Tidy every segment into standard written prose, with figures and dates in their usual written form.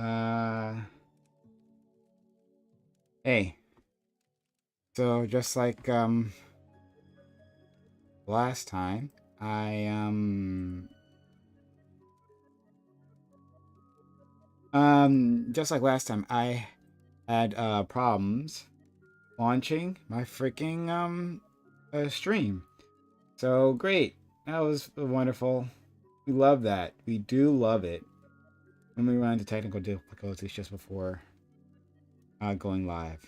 Uh, hey. So just like last time, I just like last time, I had problems launching my freaking stream. So great. That was wonderful. We love that. We do love it when we run into technical difficulties just before going live.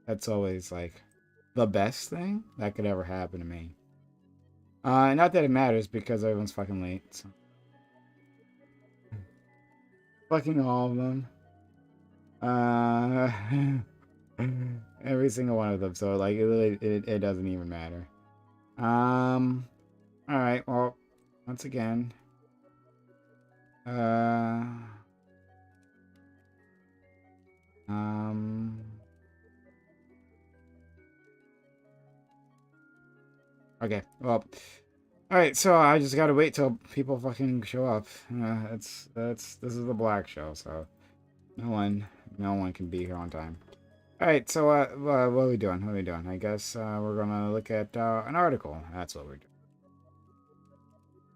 That's always like the best thing that could ever happen to me. Not that it matters because everyone's fucking late. So. Fucking all of them. Uh, every single one of them. So like it doesn't even matter. Um. All right. Well, once again. Uh. Um. Okay. Well. All right. So I just gotta wait till people fucking show up. This is the black show, so no one no one can be here on time. All right. So what are we doing? What are we doing? I guess we're gonna look at an article. That's what we're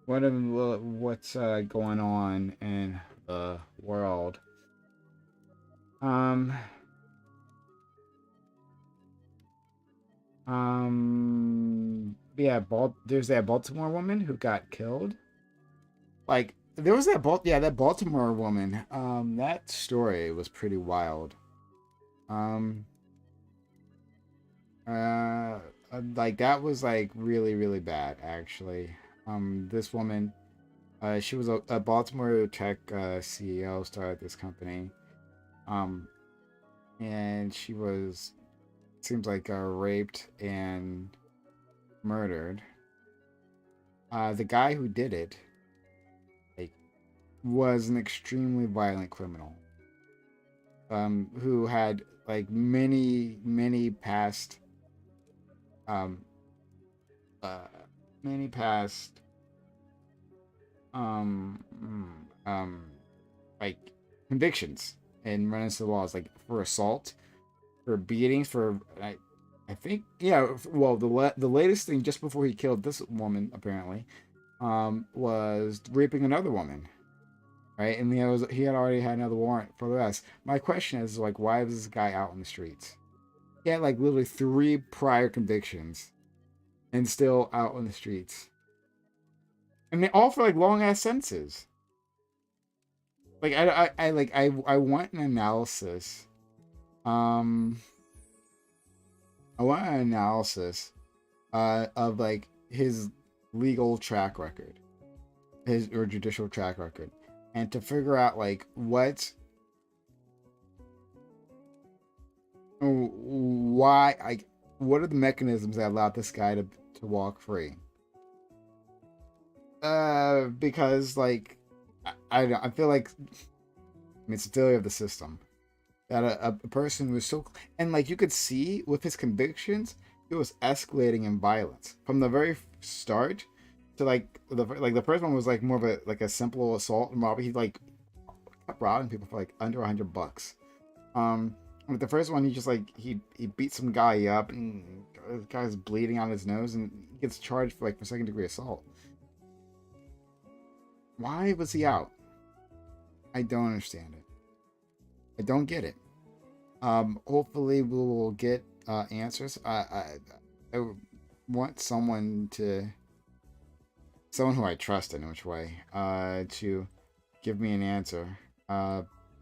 doing. What's going on in the world? Um, yeah, there's that Baltimore woman who got killed. Like there was that Baltimore woman. That story was pretty wild. Um, uh, like that was like really bad actually. This woman, she was a Baltimore tech CEO, started this company. Um, and she was seems like raped and murdered. The guy who did it, like, was an extremely violent criminal. Who had like many past, um, uh, many past, um, um, like convictions and running to the laws, like for assault, for beatings, for I think yeah. Well, the latest thing just before he killed this woman apparently, was raping another woman, right? And he had already had another warrant for the rest. My question is like, why was this guy out on the streets? He had like literally three prior convictions, and still out on the streets, and they all for like long ass sentences. Like I want an analysis. Um, I want an analysis, of like his legal track record, his or judicial track record, and to figure out like why I what are the mechanisms that allowed this guy to walk free? Because like I feel like it's a failure of the system that a person was so, and like you could see with his convictions, it was escalating in violence from the very start to the first one was like more of a simple assault and robbery. He like kept robbing people for like under $100. Um, with the first one, he just like he beat some guy up and the guy's bleeding out his nose and he gets charged for like for second-degree assault. Why was he out? I don't understand it. I don't get it. Hopefully we will get answers. I want someone who I trust in which way, to give me an answer.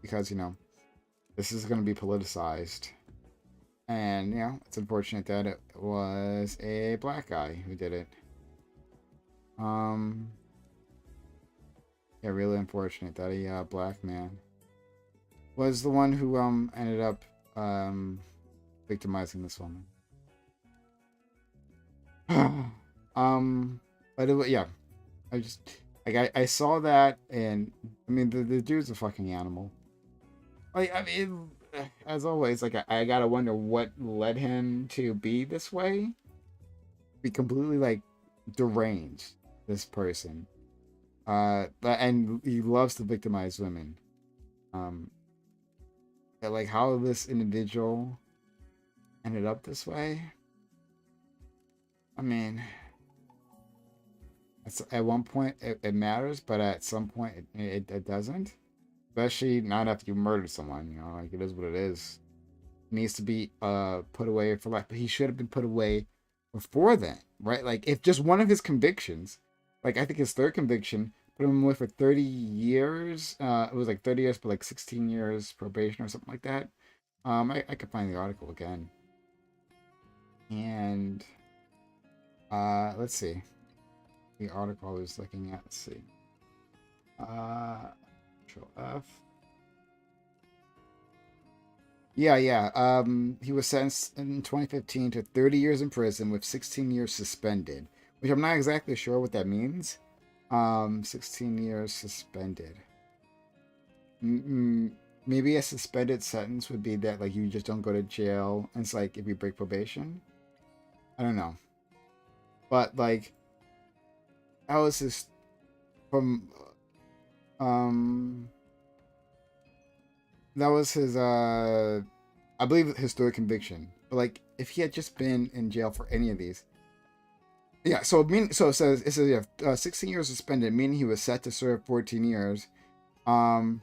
Because this is going to be politicized, and it's unfortunate that it was a black guy who did it. Um, yeah, really unfortunate that a black man was the one who ended up victimizing this woman. But yeah, I just like I saw that, and I mean the dude's a fucking animal. Like I mean, as always, like I gotta wonder what led him to be this way, be completely like deranged. This person, but and he loves to victimize women. Um, like how this individual ended up this way. I mean, at one point it matters, but at some point it doesn't. Especially not after you murdered someone. You know, like it is what it is. It needs to be put away for life, but he should have been put away before then, right? Like if just one of his convictions, like I think his third conviction, put him away for 30 years. It was like 30 years, but like 16 years probation or something like that. I could find the article again. And let's see. The article I was looking at, let's see. Control F. Yeah. He was sentenced in 2015 to 30 years in prison with 16 years suspended, which I'm not exactly sure what that means. 16 years suspended. Maybe a suspended sentence would be that like you just don't go to jail. And it's like if you break probation. I don't know, but like that was his from um that was his I believe his third conviction. But like if he had just been in jail for any of these. Yeah, so it says yeah, 16 years suspended, meaning he was set to serve 14 years. Um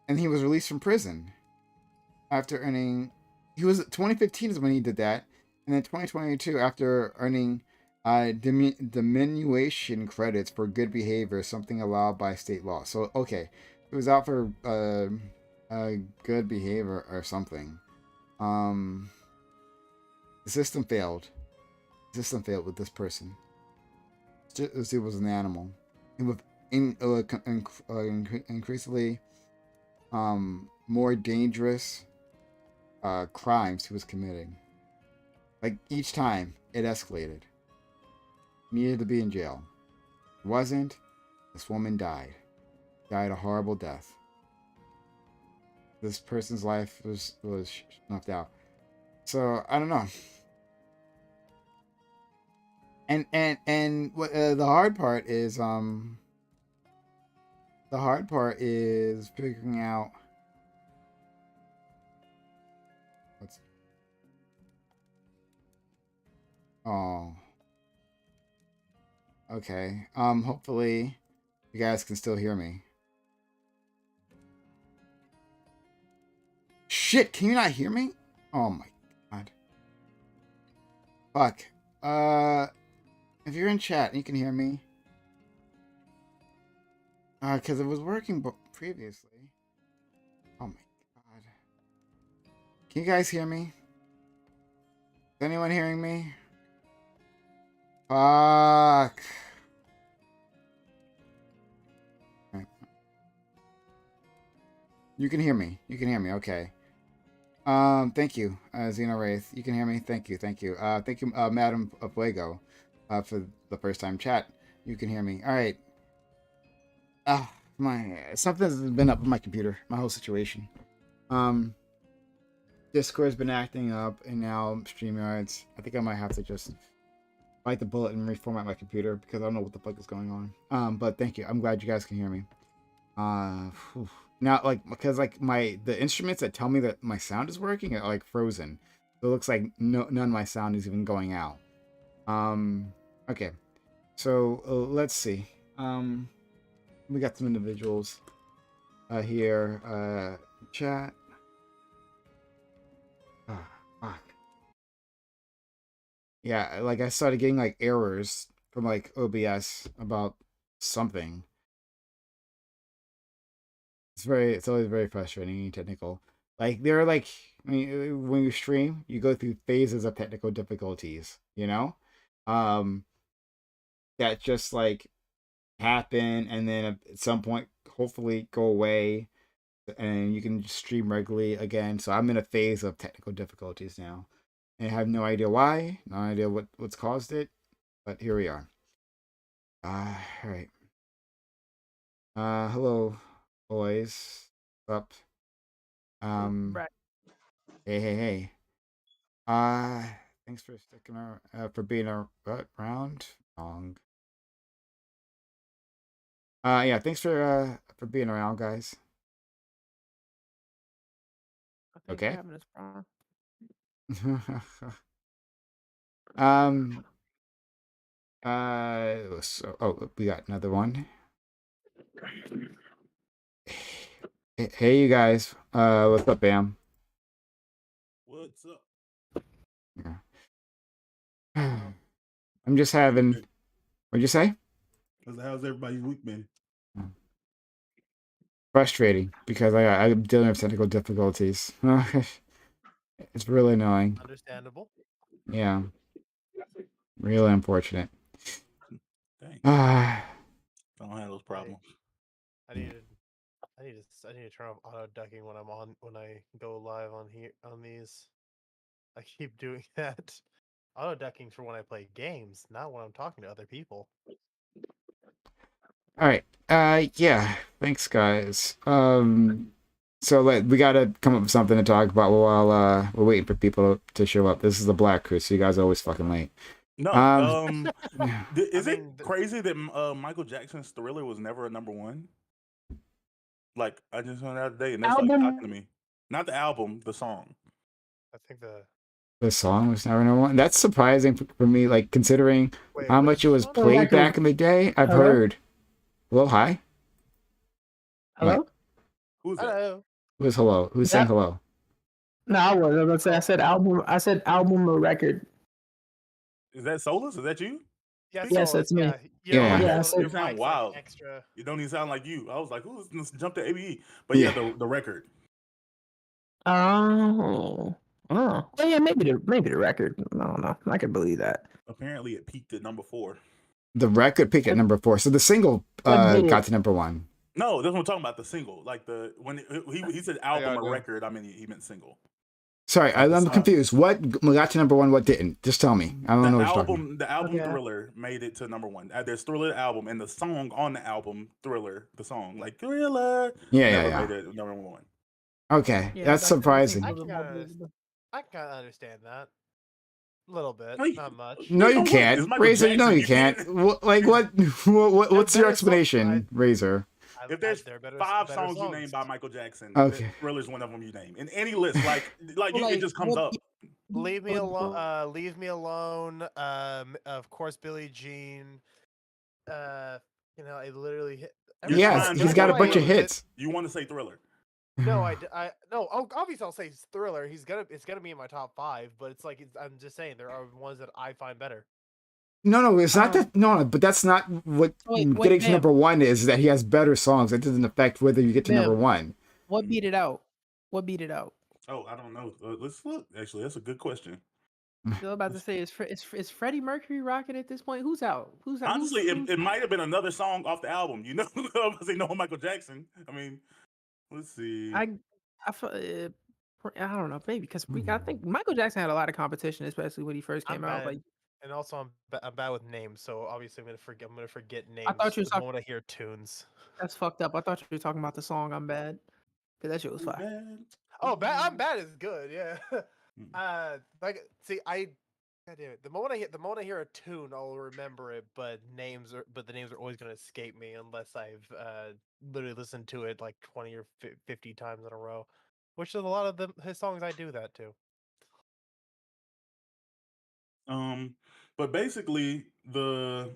and he was released from prison after earning he was 2015 is when he did that. And then 2022 after earning diminution credits for good behavior, something allowed by state law. So okay, he was out for good behavior or something. Um, the system failed. The system failed with this person. This dude was an animal. He was increasingly more dangerous crimes he was committing. Like each time, it escalated. He needed to be in jail. Wasn't. This woman died. Died a horrible death. This person's life was snuffed out. So I don't know. And what the hard part is figuring out what's oh okay hopefully you guys can still hear me. Shit, can you not hear me? Oh my god. Fuck. If you're in chat and you can hear me. Because it was working previously. Oh my god. Can you guys hear me? Is anyone hearing me? Fuck. You can hear me. You can hear me. Okay. Thank you, Xeno Wraith. You can hear me. Thank you. Thank you. Thank you, Madam Fuego, for the first time chat. You can hear me. All right. My something's been up with my computer. My whole situation. Discord's been acting up, and now StreamYards. I think I might have to just bite the bullet and reformat my computer because I don't know what the fuck is going on. But thank you. I'm glad you guys can hear me. Now, like, because like the instruments that tell me that my sound is working are like frozen. So it looks like none of my sound is even going out. Okay. So let's see. We got some individuals here. Chat. Fuck. Yeah, like I started getting like errors from like OBS about something. It's always very frustrating and technical. Like there are like when you stream, you go through phases of technical difficulties, you know? Um that just like happen and then at some point hopefully go away and you can stream regularly again. So I'm in a phase of technical difficulties now. And I have no idea why, no idea what's caused it, but here we are. All right. Hello, boys. What's up? Right. Hey. Thanks for sticking around, for being around. Wrong. Yeah, thanks for being around, guys. Thanks for Okay. having us, bro. um. So, oh, we got another one. Hey, you guys. What's up, Bam? What's up? Yeah. I'm just having. What'd you say? How's everybody's week been? Frustrating because I'm dealing with technical difficulties. It's really annoying. Understandable. Yeah. Really unfortunate. Dang, Ah. I don't have those problems. I need to turn off auto ducking when I go live on here on these. I keep doing that. Auto ducking's for when I play games, not when I'm talking to other people. All right. Yeah. Thanks, guys. So we gotta come up with something to talk about while we're waiting for people to show up. This is the Black Crew, so you guys are always fucking late. No, is it crazy that Michael Jackson's Thriller was never a number one? Like, I just found out today, and that's like shocking to me. Not the album, the song. I think the song was never number one. That's surprising for me, like considering Wait, how what much is it the was song? played back in the day. I've Hello? heard. Hello, hi. Hello? What? Who's that? Hello. Who's hello? Who's saying hello? No, I was gonna say I said album. I said album or record. Is that Solus? Is that you? Yes, Yes, that's me. Yeah. Yeah, I said- You sound mic's, wild. Like, extra. You don't even sound like you. I was like, who's this jump to ABE? But Yeah. the record. Oh. Oh. Well, yeah, maybe the record. I don't know. I could believe that. Apparently, it peaked at number 4. The record peaked at number 4, so the single got to number 1. No, that's what I'm talking about. The single, like when he said album or record, I mean he meant single. Sorry, I'm confused. What got to number 1? What didn't? Just tell me. I don't know what you're talking about. The album Thriller made it to number 1. There's Thriller album, and the song on the album Thriller, the song like Thriller, never made it number 1. Okay, that's surprising. I can kind of understand that. A little bit, not much. No, you can't, Razor. No, you can't. Like what? What's your explanation, Razor? If there's 5 songs you name by Michael Jackson, okay, Thriller's one of them you name. In any list, it just comes up. Leave me alone. Leave me alone. Of course, Billie Jean. I literally hit. Yes, he's got a bunch of hits. You want to say Thriller? No, no. Obviously, I'll say Thriller. It's gonna be in my top 5, but I'm just saying there are ones that I find better. No, it's not that. No, but that's not what getting to number 1 is. That he has better songs. It doesn't affect whether you get to number 1. What beat it out? Oh, I don't know. Let's look. Actually, that's a good question. Still about to say, is Freddie Mercury rocking at this point? Who's out? Honestly, it might have been another song off the album. You know, I was saying no Michael Jackson. I mean, let's see. I don't know, maybe because I think Michael Jackson had a lot of competition, especially when he first came out. Like, and also I'm bad with names, so obviously I'm gonna forget names. I thought you were talking. I hear tunes. That's fucked up. I thought you were talking about the song "I'm Bad," because that shit was fire. Oh, bad! I'm bad is good. Yeah. God damn it. The moment I hear a tune, I'll remember it. But the names are always gonna escape me unless I've literally listened to it like 20 or 50 times in a row. Which is a lot of his songs. I do that too. But basically the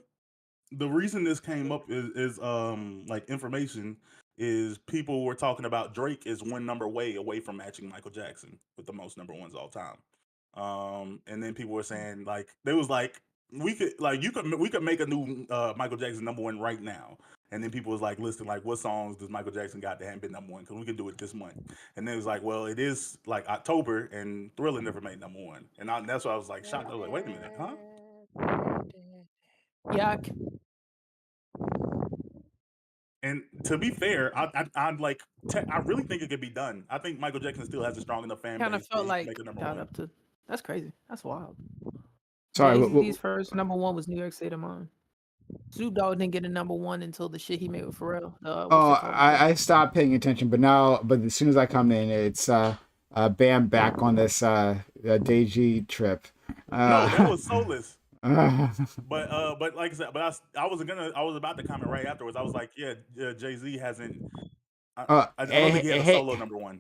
reason this came up is like information is people were talking about Drake is one number away from matching Michael Jackson with the most number 1s all time. And then people were saying like they was like we could make a new Michael Jackson number 1 right now. And then people was like listing like what songs does Michael Jackson got that haven't been number 1 because we can do it this month. And then it was like, well, it is like October and Thriller never made number 1. And that's why I was like shocked. I was like, wait a minute, huh? Yuck. And to be fair, I really think it could be done. I think Michael Jackson still has a strong enough fan base. Kind of felt like make a number got 1. up to. That's crazy. That's wild. Sorry, Jay-Z's first number 1 was New York State of Mind. Snoop Dogg didn't get a number 1 until the shit he made with Pharrell. I stopped paying attention, but as soon as I come in, it's Bam back on this Deji trip. No, that was Soulless. But like I said, I was about to comment right afterwards. I was like, yeah, Jay-Z hasn't. I don't think he had a solo number 1.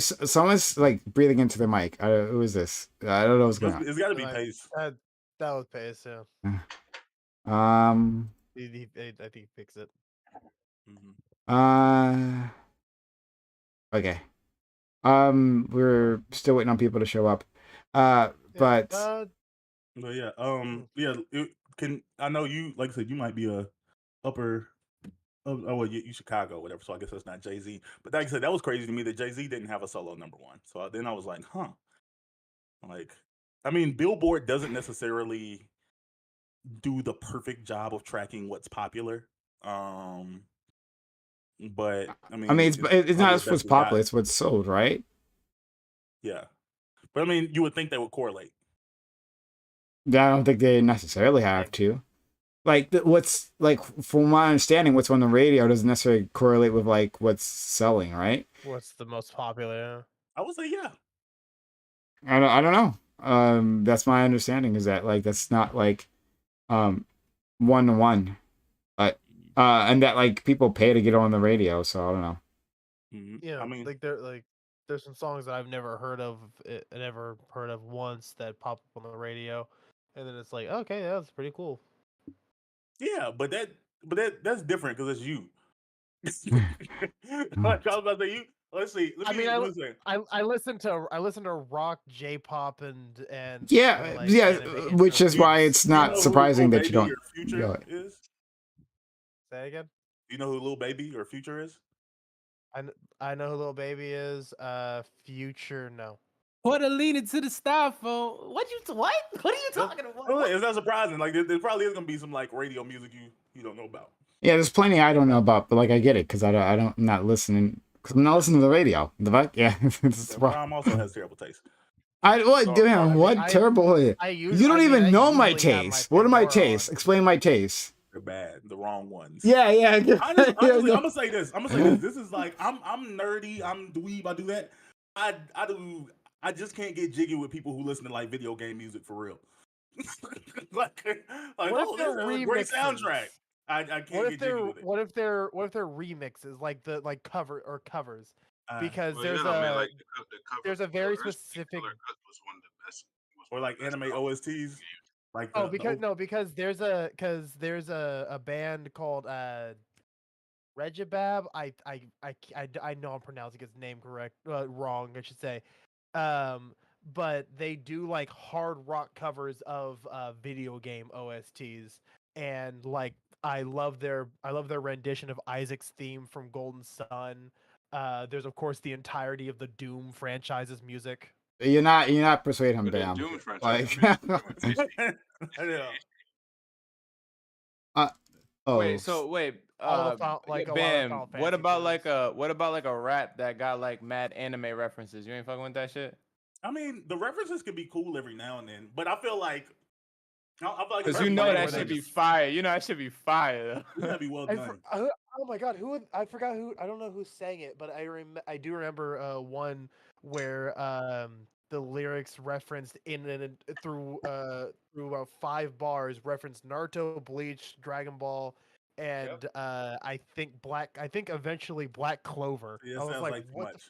Someone's like breathing into the mic. Who is this? I don't know what's going It's got to be Like, Pace. that was Pace, yeah. on. I think he fixed it. Uh. Okay. We're still waiting on people to show up. Yeah, But But yeah, I know you, like I said, you might be a upper. Oh well, you Chicago, whatever. So I guess that's not Jay-Z. But like I said, that was crazy to me that Jay-Z didn't have a solo number one. So then I was like, huh. Like, I mean, Billboard doesn't necessarily do the perfect job of tracking what's popular. But I I mean, mean, it's probably not as best what's we got. popular; it's what's sold, right? Yeah, but I mean, you would think they would correlate. I don't think they necessarily have to. Like what's like, from my understanding, what's on the radio doesn't necessarily correlate with like what's selling, right? What's the most popular? I would say yeah. I don't know. That's my understanding, is that like that's not like 1-to-1, but and that like people pay to get on the radio, so I don't know. Yeah, I mean, like there's some songs that I've never heard of, once that pop up on the radio, and then it's like, okay, yeah, that's pretty cool. yeah, but that's different because it's you. Like I was about to say, you. Let's see. Let me see. I listen to rock, J-pop, and Yeah, like yeah, anime which is why interludes. it's Do you not know who surprising Lil that you Baby don't. or Future Go ahead. is? Say again. Do you know who Lil Baby or Future is? I know who Lil Baby is. Future, no. What a lean into the styrofoam. What? What are you talking about? Oh, it's not surprising. Like there probably is gonna be some like radio music you don't know about. Yeah, there's plenty I don't know about, but like I get it because I'm not listening, because I'm not listening to the radio. The fuck, yeah. Rom also has terrible taste. What terrible? You don't even know my usually have my taste. What are my Pandora on. tastes? Explain my tastes. They're bad. The wrong ones. Yeah. Honestly, I'm gonna say this. This is like I'm nerdy. I'm dweeb. I do that. I just can't get jiggy with people who listen to like video game music for real. like What if this is a great remixes? soundtrack. I can't get jiggy with it. What if they're remixes, like covers? Because Well, you know, man, like the cover, there's a very Killer specific. Killer Cut was one of the best. Or like anime OSTs. Like because there's a band called Regibab. I know I'm pronouncing his name wrong, I should say. But they do like hard rock covers of video game OSTs, and like I love their rendition of Isaac's theme from Golden Sun. There's of course the entirety of the Doom franchise's music. You're not persuading him, But then Bam. Doom Like, franchise. Wait, All the Bam, Final what Fantasy about tunes. like a rap that got like mad anime references? You ain't fucking with that shit? I mean, the references can be cool every now and then, but I feel like Because you know that should be fire. You know that should be fire. It's gotta be well done. Oh my god, I forgot who, I don't know who sang it, but I do remember one where the lyrics referenced through about 5 bars referenced Naruto, Bleach, Dragon Ball, and I think eventually Black Clover. Yeah, I was sounds like, like too what? much.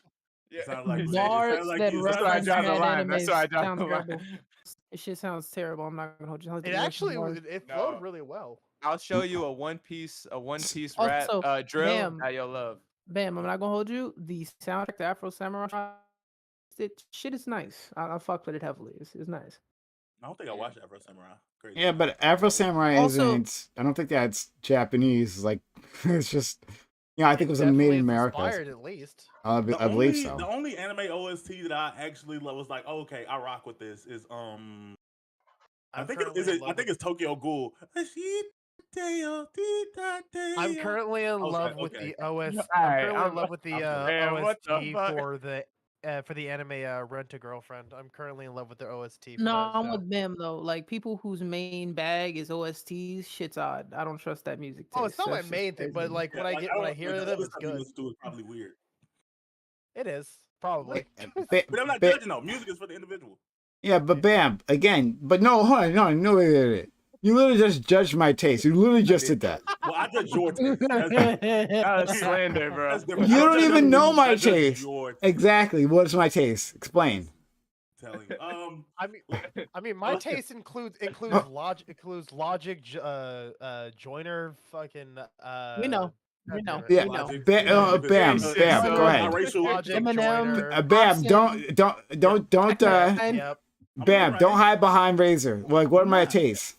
It sounds like Bars that That's why I reference dropped the mad line. That's animes why I dropped sounds the line. terrible. It shit sounds terrible. I'm not gonna hold you. Sounds like It the worst actually bars. flowed really well. I'll show you a one piece rap Also, drill Bam. that you'll love. Bam, I'm not gonna hold you. The soundtrack to Afro Samurai, shit is nice. I fuck with it heavily. It's nice. I don't think I watched Afro Samurai. Crazy. yeah, but Afro Samurai Also- isn't. I don't think that's Japanese. Like, it's just. Yeah, I think it was Definitely made in is America. inspired, at least. I believe so. The only anime OST that I actually was like, oh, okay, I rock with this is I think it's Tokyo Ghoul. I'm currently in love with the OS. Alright, I'm currently in love with the man, what the OST fuck? for the anime Rent a Girlfriend. I'm currently in love with their OST. No, I'm with them though. Like people whose main bag is OSTs, shit's odd. I don't trust that music. Oh, it's taste. not my That's just main thing, but crazy. like when I hear them, it's good. It's probably weird. It is probably. But I'm not judging though. Music is for the individual. Yeah, but Bam, again, but no, hold on, no, You literally just judged my taste. You literally just did that. Well, I judge your taste. That was slander, bro. That's different. You I don't judge even other know people, I my judge taste. your taste. Exactly. What's my taste? Explain. Telling you. I mean, my taste includes logic, joiner, fucking. We know. We know. Yeah. We know. Bam. Shit, Bam. so Go ahead. Biracial. Logic, Eminem. joiner. Bam. Austin. Don't. Yep. Bam. right. Don't hide behind Razor. Like, what are my Nah. tastes?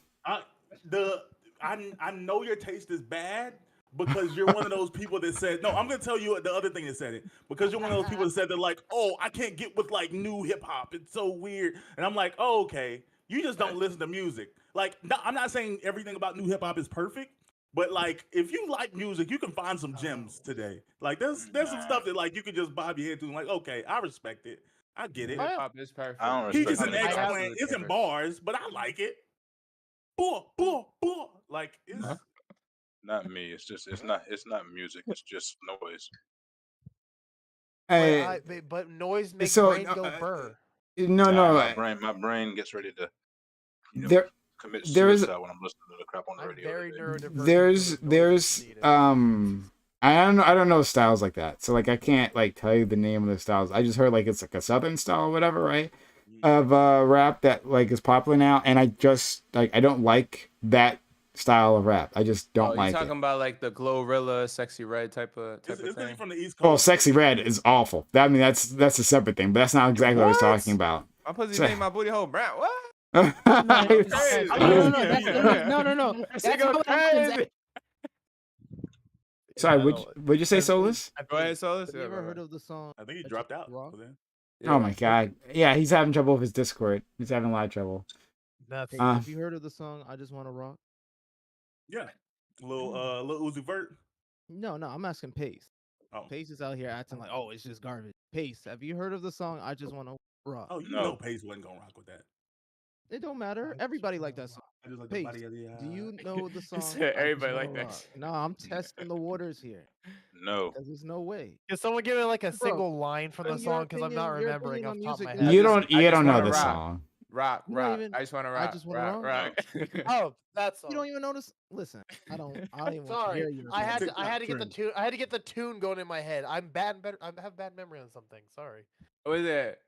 I know your taste is bad because you're one of those people that said no. I'm gonna tell you the other thing that said it because you're one of those people that said that like, oh, I can't get with like new hip hop. It's so weird, and I'm like, oh, okay. You just don't listen to music. Like, no, I'm not saying everything about new hip hop is perfect, but like, if you like music, you can find some gems today. Like, there's some stuff that like you can just bob your head to. And like, okay, I respect it. I get it. Hip hop is perfect. I don't He respect is an hip hop. eggplant. It's in bars, but I like it. Like it's Not me. It's not music. It's just noise. But noise makes so, brain go burr. No, Nah, no. my brain gets ready to There, commit there is- suicide when I'm listening to the crap on the I'm radio. very neurodivergent. there's I don't know styles like that. So like I can't like tell you the name of the styles. I just heard like it's like a southern style or whatever, right? Of rap that like is popular now, and I just like I don't like that style of rap. I just don't like you talking it. about like the Glorilla, Sexy Red type of isn't he thing? from the East Oh, Coast? Sexy Red is awful. I mean that's a separate thing, but that's not exactly what I was What? talking about. My pussy made my booty hole brown. What? No. crazy. No. That That's shit go how it happens. crazy. Sorry, would you say Solus? Go ahead, Solus. Have you ever heard of the song? I think he That's dropped out. Rock? for then. Oh my god. Yeah, he's having trouble with his Discord. He's having a lot of trouble. Nothing. Have you heard of the song I Just Wanna Rock? Yeah, little Uzi Vert. No, I'm asking Pace. Oh. Pace is out here acting like, oh, it's just garbage. Pace, have you heard of the song I Just Wanna Rock? Oh, you No. know Pace wasn't gonna rock with that. It don't matter. Everybody like that song. I just like Pace, the body of the do you know the song? said I Just everybody Wanna like that Rock? shit. No, I'm testing the waters here. No. Because there's no way. Can someone give me like a Bro, single line from the in your song? Because I'm not opinion- your remembering off opinion the top on of my music head. is- You don't know wanna this rock. song. Rock. You don't even- I just want to I rock. Just Wanna rock. Oh, that song. You don't even notice. Listen, I don't even want to hear Sorry, your I had opinion. to get the tune. I had to get the tune going in my head. I have bad memory on something. Sorry. What is it?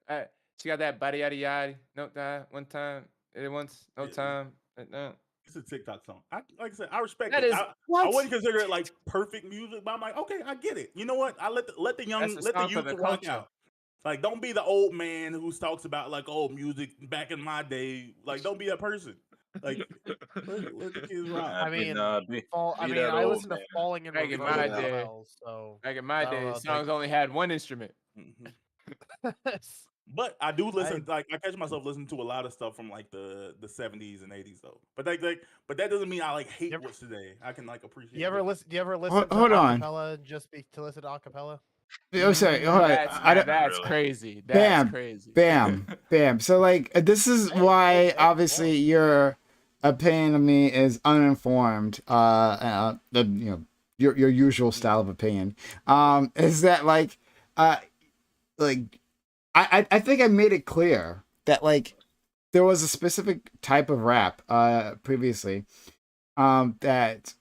She got that body yada yada. No time. One time. Once. No Yeah. time. No. It's a TikTok song. Like I said, I respect That it. is I wouldn't consider it like perfect music, but I'm like, okay, I get it. You know what? I let the young That's a let the song for youth the rock culture. out. Like, don't be the old man who talks about like old music back in my day. Like, don't be that person. Like, let the kids rock. I mean, be I that I old listen to man. Falling in Back in Reverse my as day. well, so Back in my I don't day, know, songs only had one instrument. Mhm. But I do listen. I catch myself listening to a lot of stuff from like the 70s and 80s though. But but that doesn't mean I like hate Yep. what's today. I can like appreciate. Do you ever listen to hold on. acapella to listen to acapella? Oh, sorry. All right. That's really. crazy. Bam. That's crazy. Bam. So like this is why obviously your opinion of me is uninformed. Your usual style of opinion. Is that like I think I made it clear that like there was a specific type of rap previously that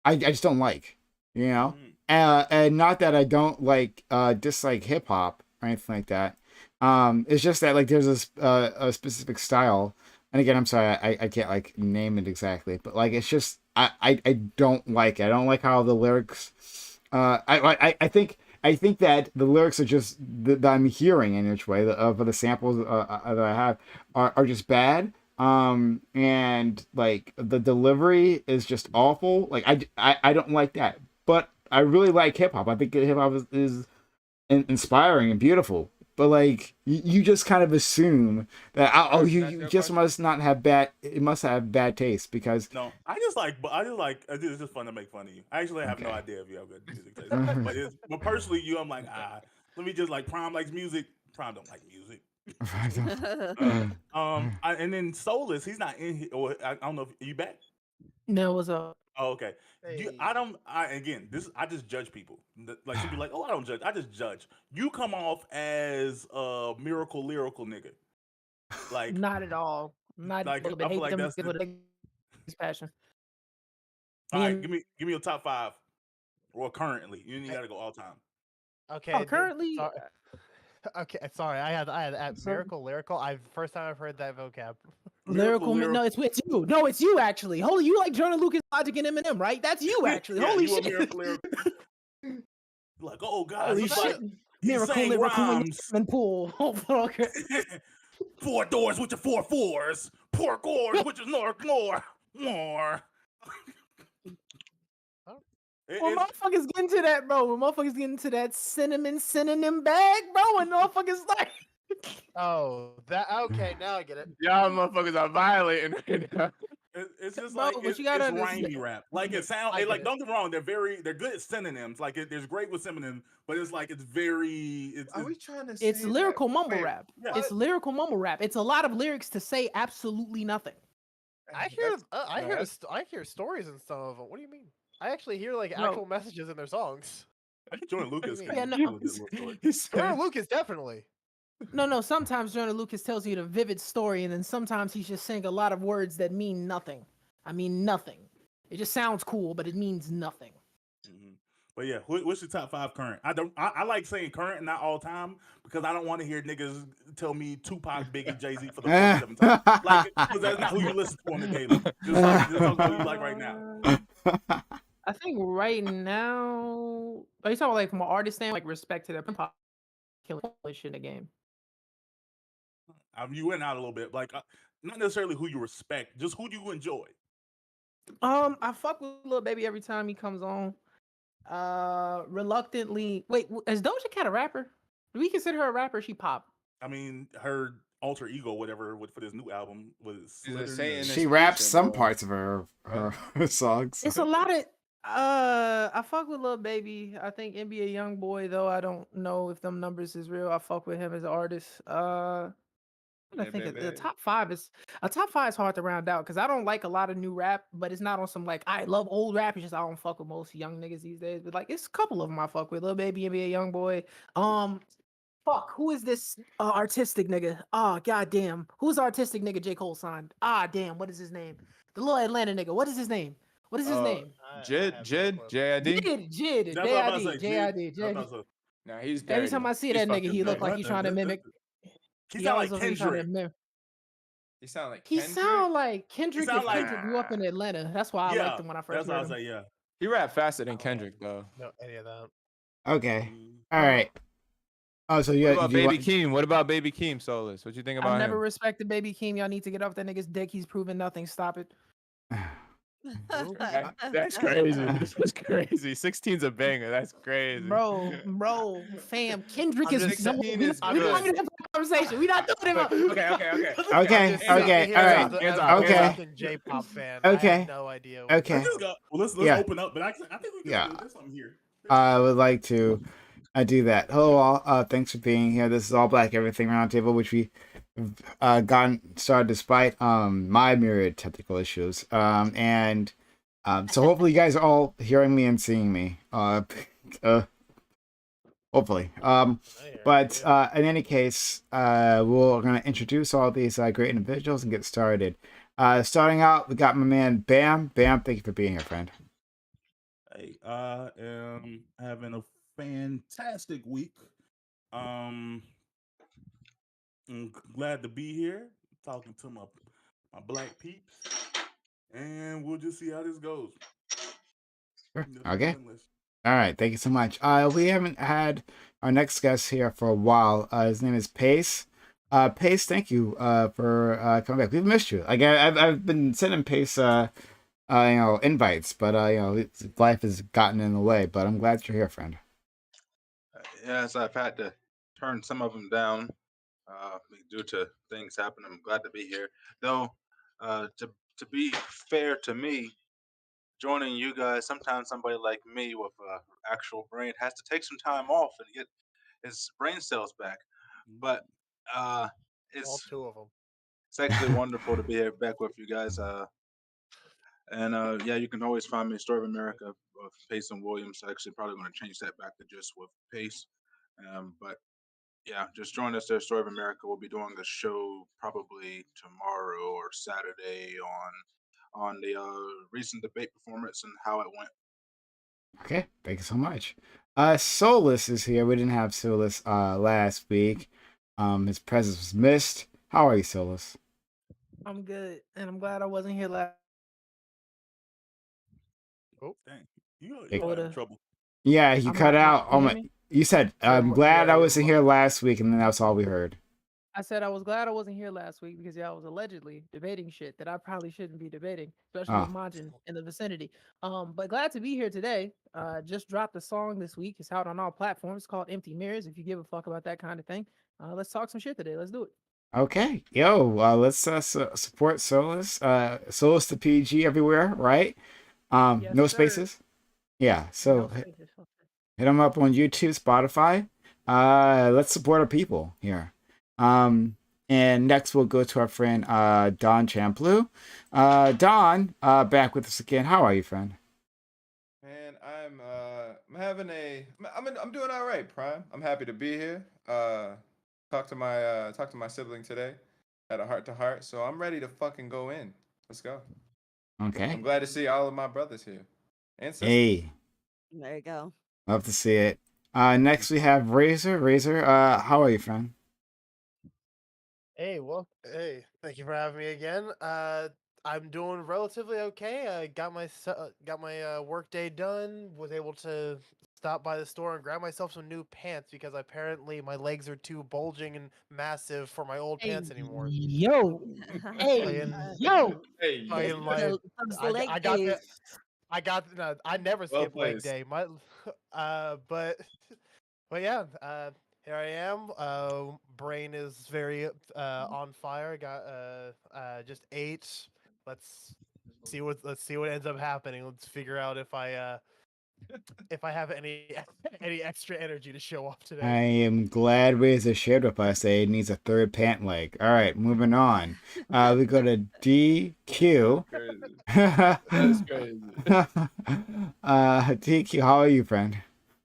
I just don't like, you know? And not that I don't like dislike hip hop or anything like that. It's just that like there's a specific style, and again I'm sorry I can't like name it exactly, but like it's just I don't like it. I don't like how the lyrics I think that the lyrics are just that I'm hearing in which way for the samples that I have are just bad. And like the delivery is just awful. Like I don't like that. But I really like hip hop. I think hip hop is inspiring and beautiful. But like you just kind of assume that you just must not have bad. It must have bad taste because No, I just like it's just fun to make fun of you. I actually have no idea if you have good music taste. but personally, I'm like, let me just like Prime likes music. Prime don't like music. And then Solus, he's not in here. Or I don't know if you back. No, what's up? Oh, okay. I just judge people. Like she'd be like, oh, I don't judge. I just judge. You come off as a miracle lyrical nigga. Like Not at all. Not like, a little bit. I feel Hate like them that's people the- that passion. All Me right, and give me your top 5 or currently. You ain't got to go all time. Okay, currently, sorry. Okay, sorry. I had sorry. miracle lyrical. First time I've heard that vocab. Lyrical, no, it's you. No, it's you actually. Holy, you like Jordan Lucas, Logic, and Eminem, right? That's you actually. Yeah, Holy you a shit. miracle lyrical. Like, oh guys, Holy he's shit. he's Miracle saying lyrical rhymes. and pool. Okay. 4 doors with your 4 fours. 4 chords with your more. When motherfuckers get into that, bro. When motherfuckers get into that synonym bag, bro, and motherfuckers like. Oh, that okay. Now I get it. Y'all motherfuckers are violating right now. It's just Bro, like but it's you gotta rhymey rap. Like it sound I get like it. don't get me wrong, they're good at synonyms. Like there's great with synonyms, but it's like it's very Are we trying to say It's lyrical mumble wait, rap. Yeah. It's lyrical mumble rap. It's a lot of lyrics to say absolutely nothing. I hear that's- I hear stories in some of them. What do you mean? I actually hear like Bro. actual messages in their songs. Jordan Lucas. Yeah, can no. do a good little story. Jordan Lucas definitely. No. Sometimes Jordan Lucas tells you the vivid story, and then sometimes he's just saying a lot of words that mean nothing. I mean nothing. It just sounds cool, but it means nothing. Mhm. But yeah, what's your top 5 current? I like saying current, not all time, because I don't want to hear niggas tell me Tupac, Biggie, Jay-Z for the 47th time. Like, because that's not who you listen to on the daily. Just talk about who you like right now. I think right now, are you talking like from an artist standpoint, like respect to their pop killing shit in the game? You went out a little bit, like not necessarily who you respect, just who do you enjoy. I fuck with Lil Baby every time he comes on. Reluctantly. Wait, is Doja Cat a rapper? Do we consider her a rapper? She pop. I mean, her alter ego, whatever, for this new album was She's a Slither. Satanist. She raps Christian, some bro. parts of her songs. It's a lot of. I fuck with Lil Baby. I think NBA YoungBoy though. I don't know if them numbers is real. I fuck with him as an artist. I think the top five is hard to round out because I don't like a lot of new rap, but it's not on some like I love old rap. It's just I don't fuck with most young niggas these days. But like it's a couple of them I fuck with. Lil Baby, NBA YoungBoy. Fuck, who is this artistic nigga? Goddamn, who's the artistic nigga J. Cole signed? Damn, what is his name? The little Atlanta nigga. What is his name? What is his name? Jid, Jid, That's what I'm about to say, J.I.D. That's what I'm about to say. Nah, he's Every dirty. time I see He's that nigga, fucking he look dirty. like he's trying to mimic. He sound like always look he's trying to Kendrick. mimic. He sound like He Kendrick. sound like Kendrick. sound If like- Kendrick grew up in Atlanta, that's why I Yeah, liked him when I first that's what I heard was him. like. Yeah. He rap faster than Kendrick though. No, any of that. Okay. Mm. All right. Oh, so What you about you Baby want- Keem? What about Baby Keem, Solus? What you think about I've never him? respected Baby Keem. Y'all need to get off that nigga's dick. He's proven nothing. Stop it. That's crazy. That's crazy. 16's a banger. That's crazy. Bro, fam. Kendrick I'm is. just No, saying we it's not even good. having a conversation. We not doing it. Okay. Okay, Just sitting okay, here all as right. the- Hands as off, the hands off. fucking J-pop fan. Okay. I have no idea. What Okay. Let's Yeah. open up, but I think we can Yeah. do there's something here. I would like to do that. Hello, all. Thanks for being here. This is All Black Everything Roundtable, which we gotten started despite my myriad technical issues. So hopefully you guys are all hearing me and seeing me. Hopefully. But in any case, we're gonna introduce all these great individuals and get started. Starting out, we got my man Bam. Bam, thank you for being here, friend. Hey, I am having a fantastic week. I'm glad to be here, talking to my black peeps, and we'll just see how this goes. Sure. Just Okay. endless. All right, thank you so much. We haven't had our next guest here for a while. His name is Pace. Pace, thank you for coming back. We've missed you. Like I've been sending Pace invites, but life has gotten in the way. But I'm glad you're here, friend. Yes, I've had to turn some of them down due to things happening. I'm glad to be here, though. To be fair to me, joining you guys, sometimes somebody like me with an actual brain has to take some time off and get his brain cells back. But all it's two of them. it's actually wonderful to be here back with you guys. And yeah, you can always find me Story of America with Pace and Williams. Actually, probably going to change that back to just with Pace. But yeah, just join us there, Story of America. We'll be doing a show probably tomorrow or Saturday on on the recent debate performance and how it went. Okay, thank you so much. Solus is here. We didn't have Solus last week. His presence was missed. How are you, Solus? I'm good, and I'm glad I wasn't here last. Oh, dang. You It- having Woulda- trouble. Yeah, you I'm cut not- out. can Oh you hear my! me? You said I'm glad I wasn't here last week, and then that's all we heard. I said I was glad I wasn't here last week because y'all was allegedly debating shit that I probably shouldn't be debating, especially with Oh. Majin in the vicinity. But glad to be here today. Just dropped a song this week. It's out on all platforms. It's called Empty Mirrors. If you give a fuck about that kind of thing, let's talk some shit today. Let's do it. Okay, yo, let's support Solus. Solus the PG everywhere, right? Yes, No sir. spaces. Yeah, so No spaces. hit them up on YouTube, Spotify. Let's support our people here. And next we'll go to our friend Don Champlu. Don, back with us again. How are you, friend? Man, I'm doing all right, Prime. I'm happy to be here. Talked to my sibling today. Had a heart to heart, so I'm ready to fucking go in. Let's go. Okay. I'm glad to see all of my brothers here and sisters. Hey, There you go. love to see it. Next we have Razor. Razor, how are you, friend? Hey, hey, thank you for having me again. I'm doing relatively okay. I got my work day done. Was able to stop by the store and grab myself some new pants because apparently my legs are too bulging and massive for my old pants anymore. Yo, hey, yo. Hey, Fucking like, I got days. the, I got no, I never Well skip leg placed. day. My but yeah, here I am. Brain is very on fire. Got just ate. Let's see what ends up happening. Let's figure out if I have any any extra energy to show off I today. am glad Razor shared with us that he needs a third pant leg. All right, moving on. We go to DQ. That's crazy. DQ, how are you, friend?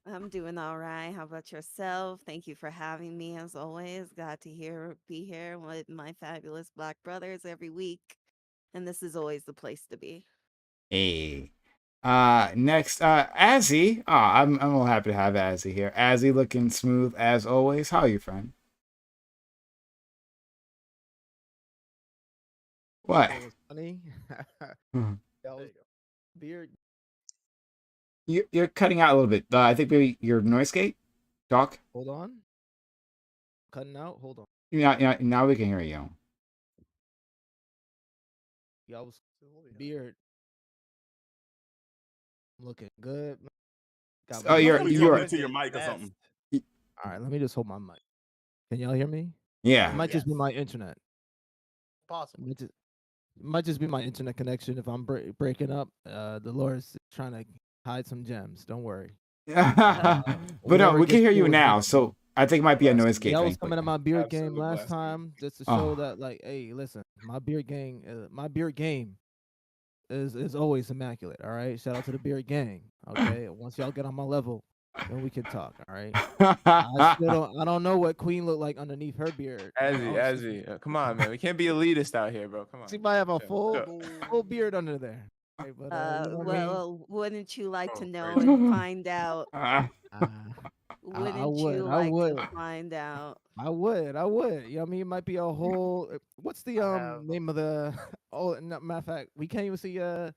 I'm doing all right. How about yourself? Thank you for having me as always. Glad to be here with my fabulous black brothers every week. And this is always the place to be. Hey. Next, Azzy. Oh, I'm real happy to have Azzy here. Azzy looking smooth as always. How are you, friend? What? It was funny. Mhm. That was beard. You're cutting out a little bit. I think maybe your noise gate. Talk. Hold on. Cutting out. Hold on. Now we can hear you. Y'all was beard. Looking good. Got Oh, my- you're Please you're talk into your mic or something. All right, let me just hold my mic. Can y'all hear me? It yeah. might just be Yes. my internet. Possible. It might just be my internet connection. If I'm breaking up, the Lord's trying to hide some gems. Don't worry. But no, whatever we can gets hear through you is now. good. So I think it might be a Bless noise you. gate Y'all thing. was coming to my beard game Absolutely last blessed you. time just to Oh. show that, like, hey, listen, my beard game is always immaculate. All right, shout out to the beard gang. Okay, once y'all get on my level, then we can talk. All right. I don't know what Queen looked like underneath her beard. Azzy, come on, man. We can't be elitist out here, bro. Come on. She might have a Chill. full beard under there. Right, but you know what I mean? Well, wouldn't you like to Oh, know crazy. and find out? I Wouldn't would, you I like would. to find out? I would. You know what I mean? It might be a whole. What's the name of the? Oh, no, matter of fact, we can't even see your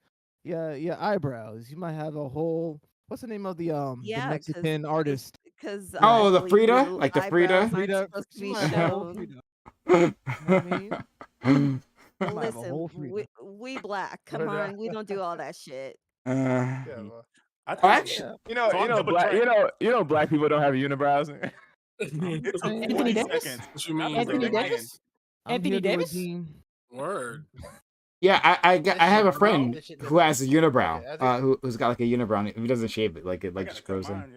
eyebrows. You might have a whole. What's the name of the Yeah, Mexican artist? Because Oh, the believe Frida? your Like the eyebrows Frida? aren't supposed to be She might have a whole shown. Frida. You know what I mean? Well, might have a listen, whole Frida. we black. Come Frida. on, we don't do all that shit. Yeah, well, I Oh, think actually, You know, So I'm double tracked. you know, black people don't have unibrows. it took Anthony 40 Davis? seconds. What you mean, Not to say Anthony that bro? Davis? I'm Anthony here to Davis? redeem. Word. yeah, I have a friend This shit who has a unibrow. Okay, as Who's got like a unibrow. He doesn't shave it. Like it I like gotta just cut grows in. mine,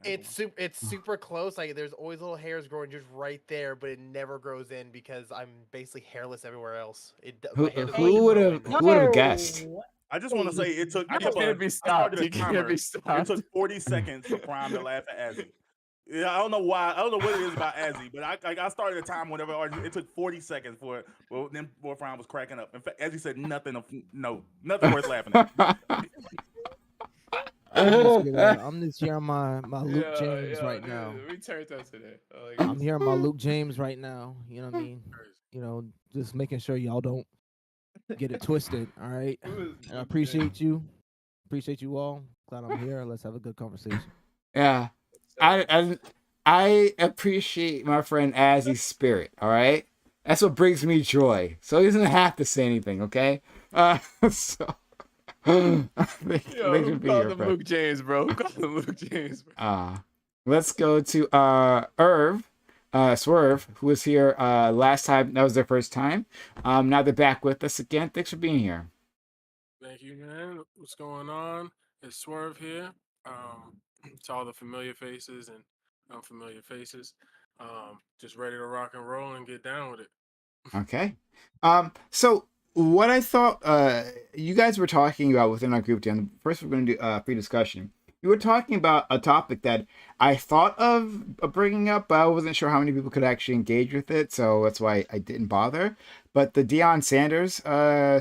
yeah. it's super close. Like there's always little hairs growing just right there, but it never grows in because I'm basically hairless everywhere else. My hair doesn't Who would grow have in. who would have guessed? I just want to say it took. You can't be I stopped. started a You can't timer. be It stopped. took 40 seconds for Prime to laugh at Azzy. Yeah, I don't know why. I don't know what it is about Azzy, but I started a time whenever it took 40 seconds for it. Well, then Wolf Ryan was cracking up. In fact, Azzy said nothing worth laughing at. I'm just hearing my Luke James right dude, now. we turned up today. I'm hearing my Luke James right now. You know what I mean? You know, just making sure y'all don't get it twisted. All right. Who is And I Luke appreciate you. Appreciate you all. Glad I'm here. Let's have a good conversation. Yeah. I appreciate my friend Azzy's spirit, all right? That's what brings me joy. So he doesn't have to say anything, okay? So thanks Yo, for who being called here, him friend. Luke James, bro? Who called him Luke James, bro? Let's go to Swerve, who was here last time. That was their first time. Now they're back with us again. Thanks for being here. Thank you, man. What's going on? It's Swerve here. To all the familiar faces and unfamiliar faces. Just ready to rock and roll and get down with it. Okay. So what I thought you guys were talking about within our group, Dan, first we're going to do free discussion. You were talking about a topic that I thought of bringing up, but I wasn't sure how many people could actually engage with it, so that's why I didn't bother. But the Deion Sanders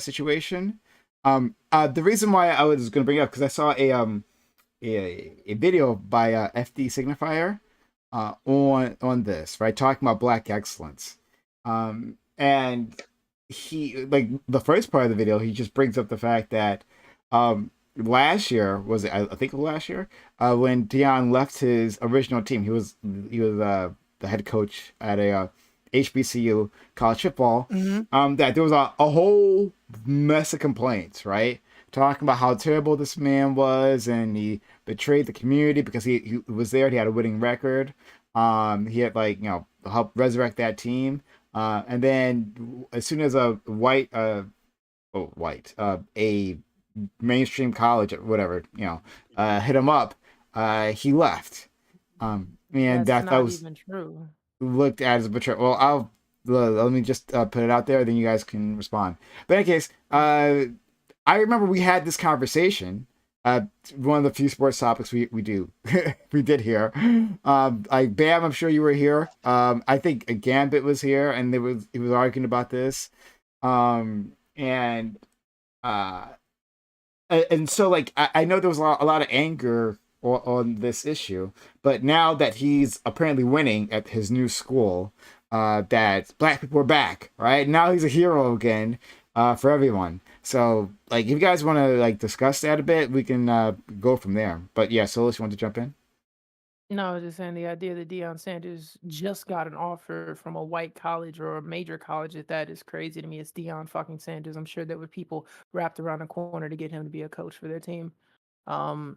situation. The reason why I was going to bring it up because I saw a video by FD Signifier on this, right, talking about Black excellence. And he, like, the first part of the video, he just brings up the fact that last year, was it, I think it was last year, when Deon left his original team, he was the head coach at a HBCU college football. That there was a whole mess of complaints, right, talking about how terrible this man was, and he betrayed the community because he was there, he had a winning record. He had, like, helped resurrect that team. And then as soon as a a mainstream college or whatever, hit him up, he left. And That's that not was even true. looked at as a betrayal. Well, let me just put it out there, then you guys can respond. But in any case, I remember we had this conversation. One of the few sports topics we do we did here. Like Bam, I'm sure you were here. I think Gambit was here, and he was arguing about this. And so, like, I know there was a lot of anger on this issue, but now that he's apparently winning at his new school, that Black people are back, right? Now he's a hero again, for everyone. So, like, if you guys want to, like, discuss that a bit, we can go from there. But yeah, Solus, you want to jump in? No, I was just saying the idea that Deion Sanders just got an offer from a white college or a major college at that is crazy to me. It's Deion fucking Sanders. I'm sure there were people wrapped around the corner to get him to be a coach for their team.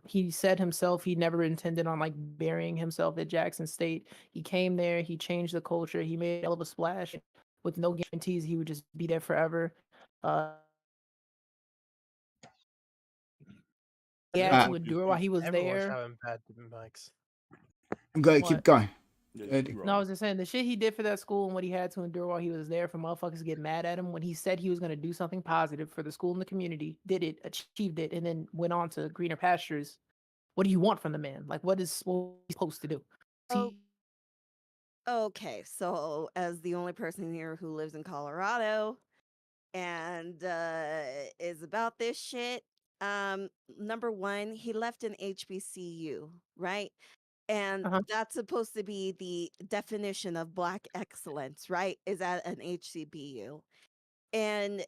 He said himself he never intended on, like, burying himself at Jackson State. He came there, he changed the culture, he made a hell of a splash with no guarantees he would just be there forever. He had to endure while he was Everyone's there. having bad mics. Go ahead, keep What? going. No, I was just saying the shit he did for that school and what he had to endure while he was there for motherfuckers to get mad at him when he said he was going to do something positive for the school and the community, did it, achieved it, and then went on to greener pastures. What do you want from the man? Like, what is he supposed to do? Oh, okay. So, as the only person here who lives in Colorado and is about this shit, number one, he left an HBCU, right? And that's supposed to be the definition of Black excellence, right? Is at an HCBU. And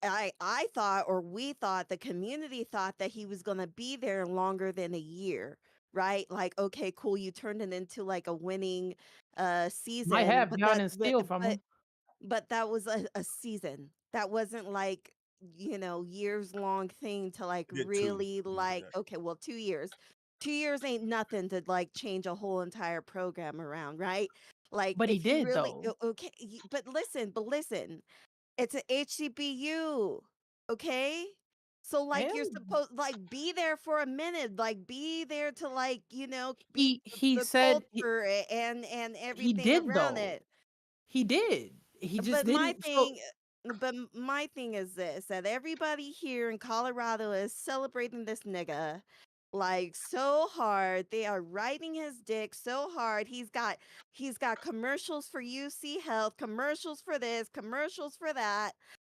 I thought, or we thought, the community thought that he was going to be there longer than a year, right? Like, okay, cool, you turned it into like a winning season, Might have but gotten and steal from him. but that was a season. That wasn't like, years long thing to like Did two. really like, okay, well, 2 years. 2 years ain't nothing to like change a whole entire program around, right? Like, But he if you did, really, though. okay, but listen, it's an HCBU, okay? So like you're supposed like be there for a minute, like be there to like, be He the said culture and he everything did, around though. it. He did. He just But my didn't. So thing is this, that everybody here in Colorado is celebrating this nigga, like so hard. They are riding his dick so hard. He's got commercials for UC Health, commercials for this, commercials for that.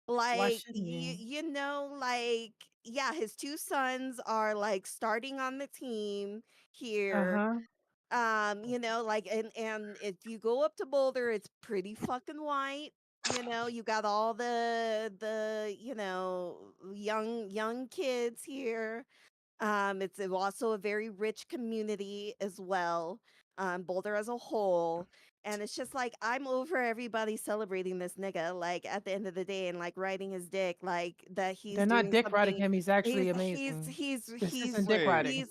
Why Like shouldn't he? you know, like yeah, his two sons are like starting on the team here. Uh-huh. You know, like and if you go up to Boulder, it's pretty fucking white. You know, you got all the you know young kids here. It's also a very rich community as well. Boulder as a whole. And it's just like I'm over everybody celebrating this nigga, like at the end of the day, and like riding his dick, like that They're he's not doing dick riding something. him. He's actually amazing. This isn't dick Wait. riding.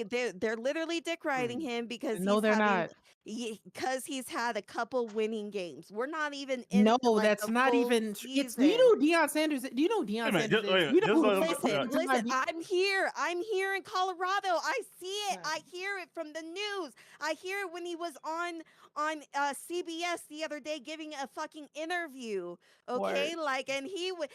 They're literally dick riding him because No, they're not. he's had a couple winning games. We're not even No, into like that's a not full even. It's. Do season. you know who Deion Sanders? Do you know who Wait a Deion minute, Sanders just, is? wait a You minute, know just who let him the go. fuck Listen, is listen, I'm here in Colorado. I see it. I hear it from the news. I hear it when he was on CBS the other day giving a fucking interview. Okay, Word. like, and he was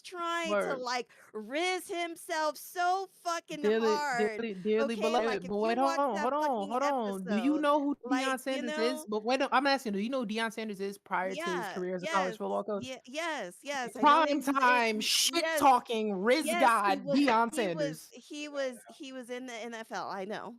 trying to Word. like riz himself so fucking Dearly, hard. dearly, dearly Okay, beloved. like if But you wait, watch that hold fucking on. Do you episode, know who like, Deion Sanders is? But wait, no, I'm asking. Do you know who Deion Sanders is prior to his yeah, career as a college yes, football coach? yes. I know Prime him. time, shit Yes, talking, Riz yes, God, Deion Sanders. he was in the NFL. I know.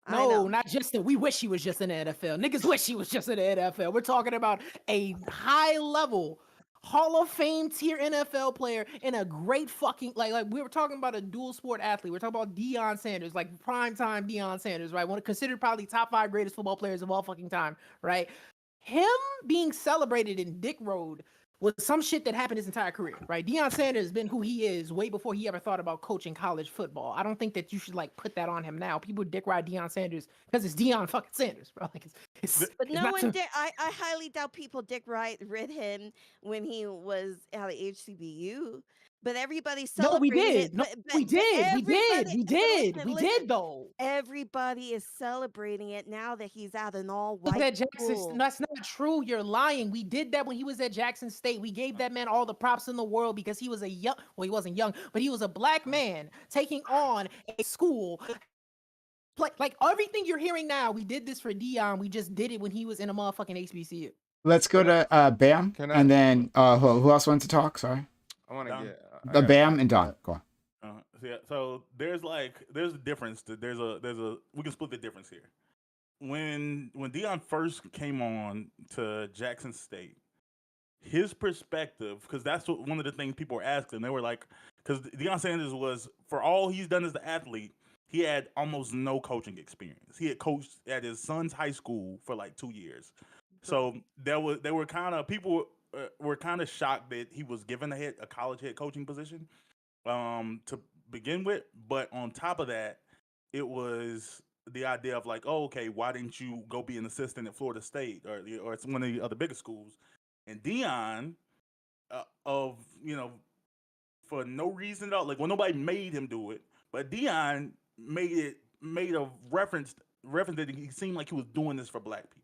I No, know. not just that. We wish he was just in the NFL. Niggas wish he was just in the NFL. We're talking about a high level Hall of Fame tier NFL player and a great fucking like we were talking about a dual sport athlete. We're talking about Deion Sanders, like prime time Deion Sanders, right? One considered probably top 5 greatest football players of all fucking time, right? Him being celebrated in Dick Road was some shit that happened his entire career, right? Deion Sanders has been who he is way before he ever thought about coaching college football. I don't think that you should like put that on him now. People dick ride Deion Sanders because it's Deion fucking Sanders, bro. Like But it's no not one to, did. I highly doubt people rid him when he was out of HCBU. But everybody's no, we celebrating it. did. No, we But did. We did. everybody. We But did. listen, We listen. did though. Everybody is celebrating it now that he's at an all Was white at Jackson. school. That's not true. You're lying. We did that when he was at Jackson State. We gave that man all the props in the world because he was a young. Well, he wasn't young, but he was a black man taking on a school. Like everything you're hearing now, we did this for Deon. We just did it when he was in a motherfucking HBCU. Let's go to Bam, Can I- and then who else wants to talk? Sorry, I want to Don. get I got- Bam and Don. Go on. So there's a difference. There's a we can split the difference here. When Deion first came on to Jackson State, his perspective, because that's one of the things people were asking. They were like, because Deion Sanders was, for all he's done as the athlete, he had almost no coaching experience. He had coached at his son's high school for like 2 years. So people were kind of shocked that he was given a college head coaching position to begin with. But on top of that, it was the idea of like, oh, okay, why didn't you go be an assistant at Florida State or it's one of the other bigger schools? And Deon, for no reason at all, like, well, nobody made him do it, but Deon made a reference that he seemed like he was doing this for black people.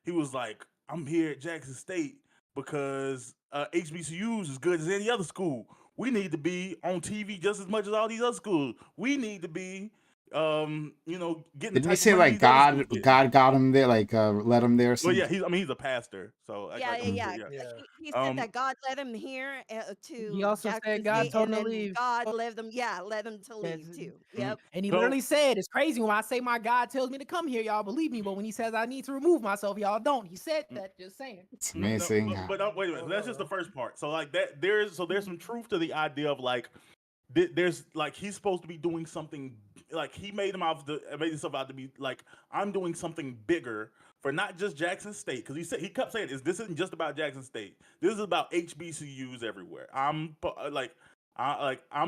He was like, I'm here at Jackson State because HBCU is as good as any other school. We need to be on TV just as much as all these other schools. We need to be, getting. Did he say like God got him there, like let him there? Well, yeah, he's a pastor, so Yeah. Yeah. He said that God led him here to He also Jackson said God State, told and him to then leave. God led him to leave too. Yep. And he So- literally said, it's crazy when I say my God tells me to come here, y'all believe me. But when he says I need to remove myself, y'all don't. He said that, just saying. It's amazing. But wait a minute, that's just the first part. So like that, there's some truth to the idea of like, there's like he's supposed to be doing something, like he made himself out to be like, I'm doing something bigger for not just Jackson State, because he kept saying this isn't just about Jackson State. This is about HBCUs everywhere. I'm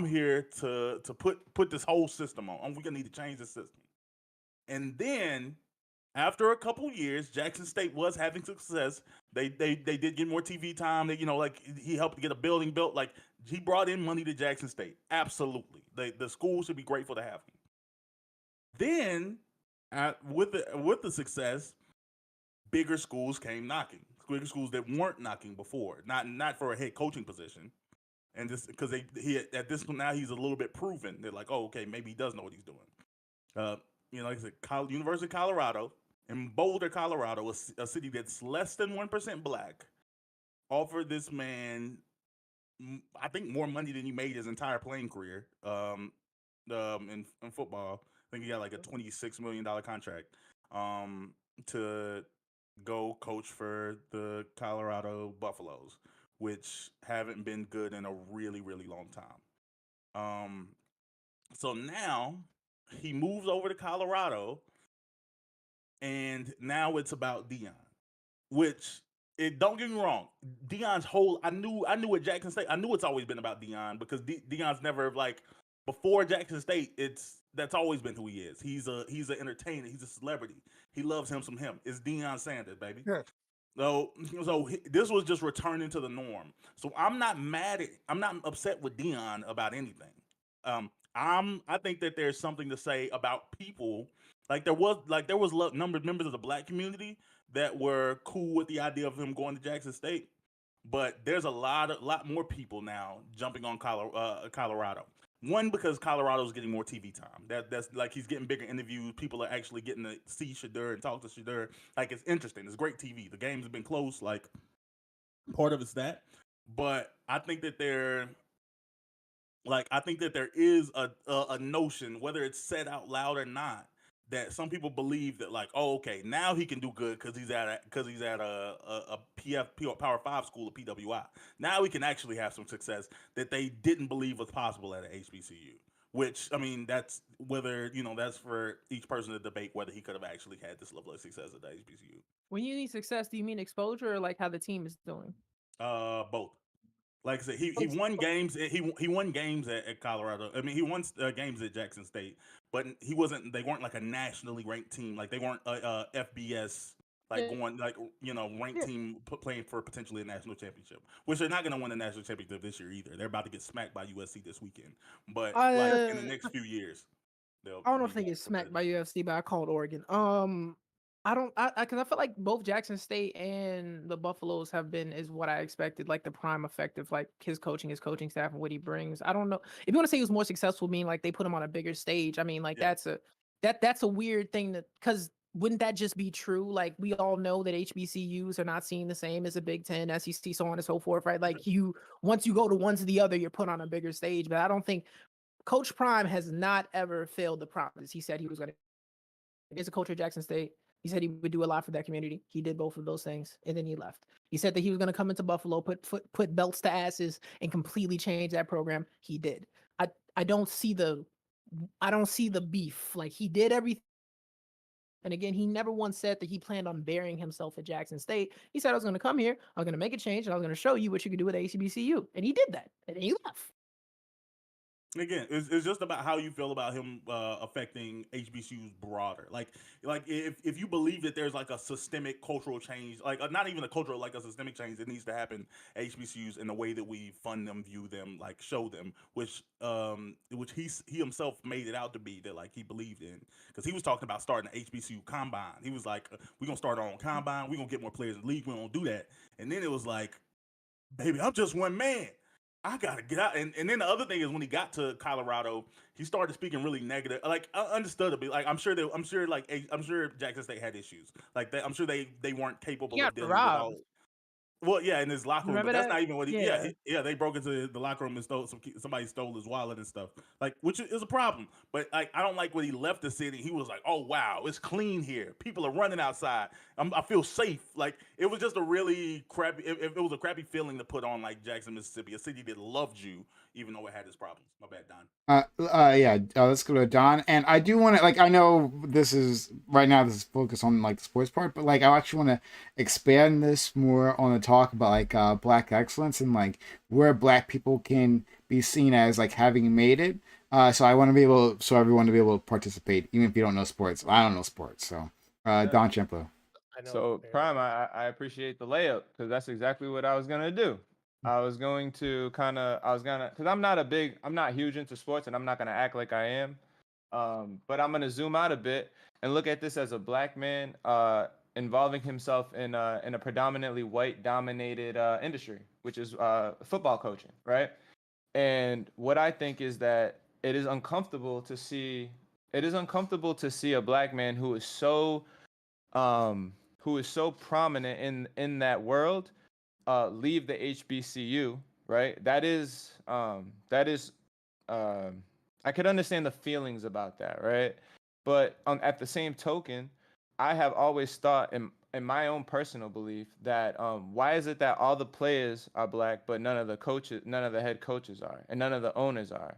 here to put this whole system on. We're gonna need to change the system. And then after a couple years, Jackson State was having success. They did get more TV time. He helped get a building built. Like, he brought in money to Jackson State. Absolutely, the school should be grateful to have him. Then, with the success, bigger schools came knocking. Bigger schools that weren't knocking before, not for a head coaching position. and just because he at this point now he's a little bit proven. They're like, oh, okay, maybe he does know what he's doing. Like I said, University of Colorado in Boulder, Colorado, a city that's less than 1% black, offered this man, I think, more money than he made his entire playing career. In football, I think he got like a $26 million contract. To go coach for the Colorado Buffaloes, which haven't been good in a really, really long time. So now he moves over to Colorado, and now it's about Deon, which it don't get me wrong, Deon's whole I knew at Jackson State, I knew it's always been about Deon because Deon's never like before Jackson State. That's always been who he is. He's an entertainer. He's a celebrity. He loves him some him. It's Deion Sanders, baby. Yeah. So this was just returning to the norm. So I'm not upset with Deon about anything. I think that there's something to say about people. There was members of the black community that were cool with the idea of him going to Jackson State, but there's a lot more people now jumping on Colorado. One, because Colorado's getting more TV time. That's like he's getting bigger interviews. People are actually getting to see Shedeur and talk to Shedeur. Like, it's interesting. It's great TV. The games have been close. Like, part of it's that. But I think that there is a notion, whether it's said out loud or not, that some people believe that, like, oh, okay, now he can do good because he's at a Power 5 school, a PWI. Now he can actually have some success that they didn't believe was possible at an HBCU. Which, I mean, that's that's for each person to debate whether he could have actually had this level of success at the HBCU. When you need success, do you mean exposure or like how the team is doing? Both. Like I said, he won games. He won games at Colorado. I mean, he won games at Jackson State, but he wasn't. They weren't like a nationally ranked team. Like, they weren't FBS, ranked team playing for potentially a national championship. Which they're not going to win a national championship this year either. They're about to get smacked by USC this weekend. But in the next few years, I don't think it's smacked by UFC, but I called Oregon. I don't, because I feel like both Jackson State and the Buffaloes is what I expected, like the prime effect of like his coaching staff, and what he brings. I don't know if you want to say he was more successful, meaning like they put him on a bigger stage. I mean, like that's a weird thing because wouldn't that just be true? Like, we all know that HBCUs are not seen the same as a Big Ten, SEC, so on and so forth, right? Like, once you go to one to the other, you're put on a bigger stage. But I don't think Coach Prime has not ever failed the promise he said he was going to. He's a coach at Jackson State. He said he would do a lot for that community. He did both of those things, and then he left. He said that he was going to come into Buffalo, put belts to asses, and completely change that program. He did. I don't see the beef. Like, he did everything. And again, he never once said that he planned on burying himself at Jackson State. He said, I was going to come here, I was going to make a change, and I was going to show you what you could do with HBCU. And he did that, and then he left. Again, it's just about how you feel about him affecting HBCUs broader. Like if you believe that there's like a systemic cultural change, like not even a cultural, like a systemic change that needs to happen at HBCUs in the way that we fund them, view them, like show them, which he himself made it out to be that like he believed in, because he was talking about starting an HBCU combine. He was like, we're gonna start our own combine. We're gonna get more players in the league. We don't do that. And then it was like, baby, I'm just one man. I gotta get out. And then the other thing is, when he got to Colorado, he started speaking really negative. Like, understandably, like I'm sure Jackson State had issues. Like that, I'm sure they weren't capable of dealing with all. Well, yeah, in his locker room, Remember but that's that? not even what he. Yeah. Yeah, they broke into the locker room and somebody stole his wallet and stuff. Like, which is a problem. But like, I don't like when he left the city. He was like, "Oh wow, it's clean here. People are running outside. I feel safe." Like, it was just a really crappy. It was a crappy feeling to put on like Jackson, Mississippi, a city that loved you, even though it had its problems. My bad, Don. Yeah, let's go to Don. And I do want to, like, I know this is focused on like the sports part, but like I actually want to expand this more on the talk about like black excellence and like where black people can be seen as like having made it. So I want to be able, so everyone to be able to participate, even if you don't know sports. I don't know sports, so Don Chemplo. So Prime, I appreciate the layup, because that's exactly what I was gonna do. I was gonna, because I'm not huge into sports, and I'm not gonna act like I am. But I'm gonna zoom out a bit and look at this as a black man involving himself in a predominantly white dominated industry, which is football coaching, right? And what I think is that it is uncomfortable to see a black man who is so prominent in that world leave the HBCU, right? That is I could understand the feelings about that, right? But at the same token, I have always thought in my own personal belief that why is it that all the players are black but none of the head coaches are, and none of the owners are?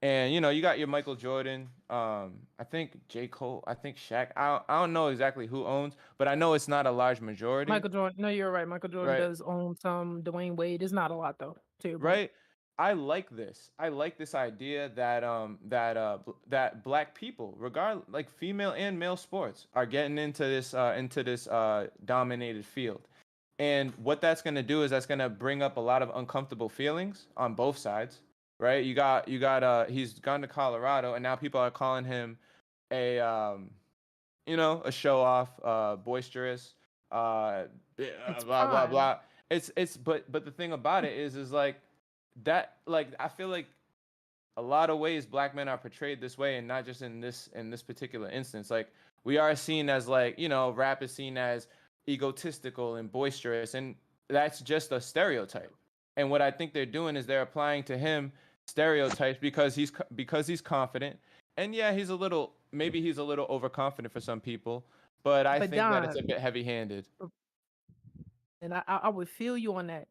And you got your Michael Jordan, I think J. Cole, I think Shaq. I don't know exactly who owns, but I know it's not a large majority, Michael Jordan. No, you're right. Michael Jordan right? does own some. Dwayne Wade. It's not a lot though. To your point. Right. I like this. I like this idea that black people, like female and male sports, are getting into this dominated field. And what that's going to do is that's going to bring up a lot of uncomfortable feelings on both sides, right? You got he's gone to Colorado, and now people are calling him a a show off, boisterous, It's blah blah prime. blah. But the thing about it is like that, like I feel like a lot of ways black men are portrayed this way, and not just in this particular instance. Like we are seen as like rap is seen as egotistical and boisterous, and that's just a stereotype. And what I think they're doing is they're applying to him stereotypes because he's confident. And yeah, maybe he's a little overconfident for some people, but I But think that it's Don, a bit heavy-handed. and I would feel you on that.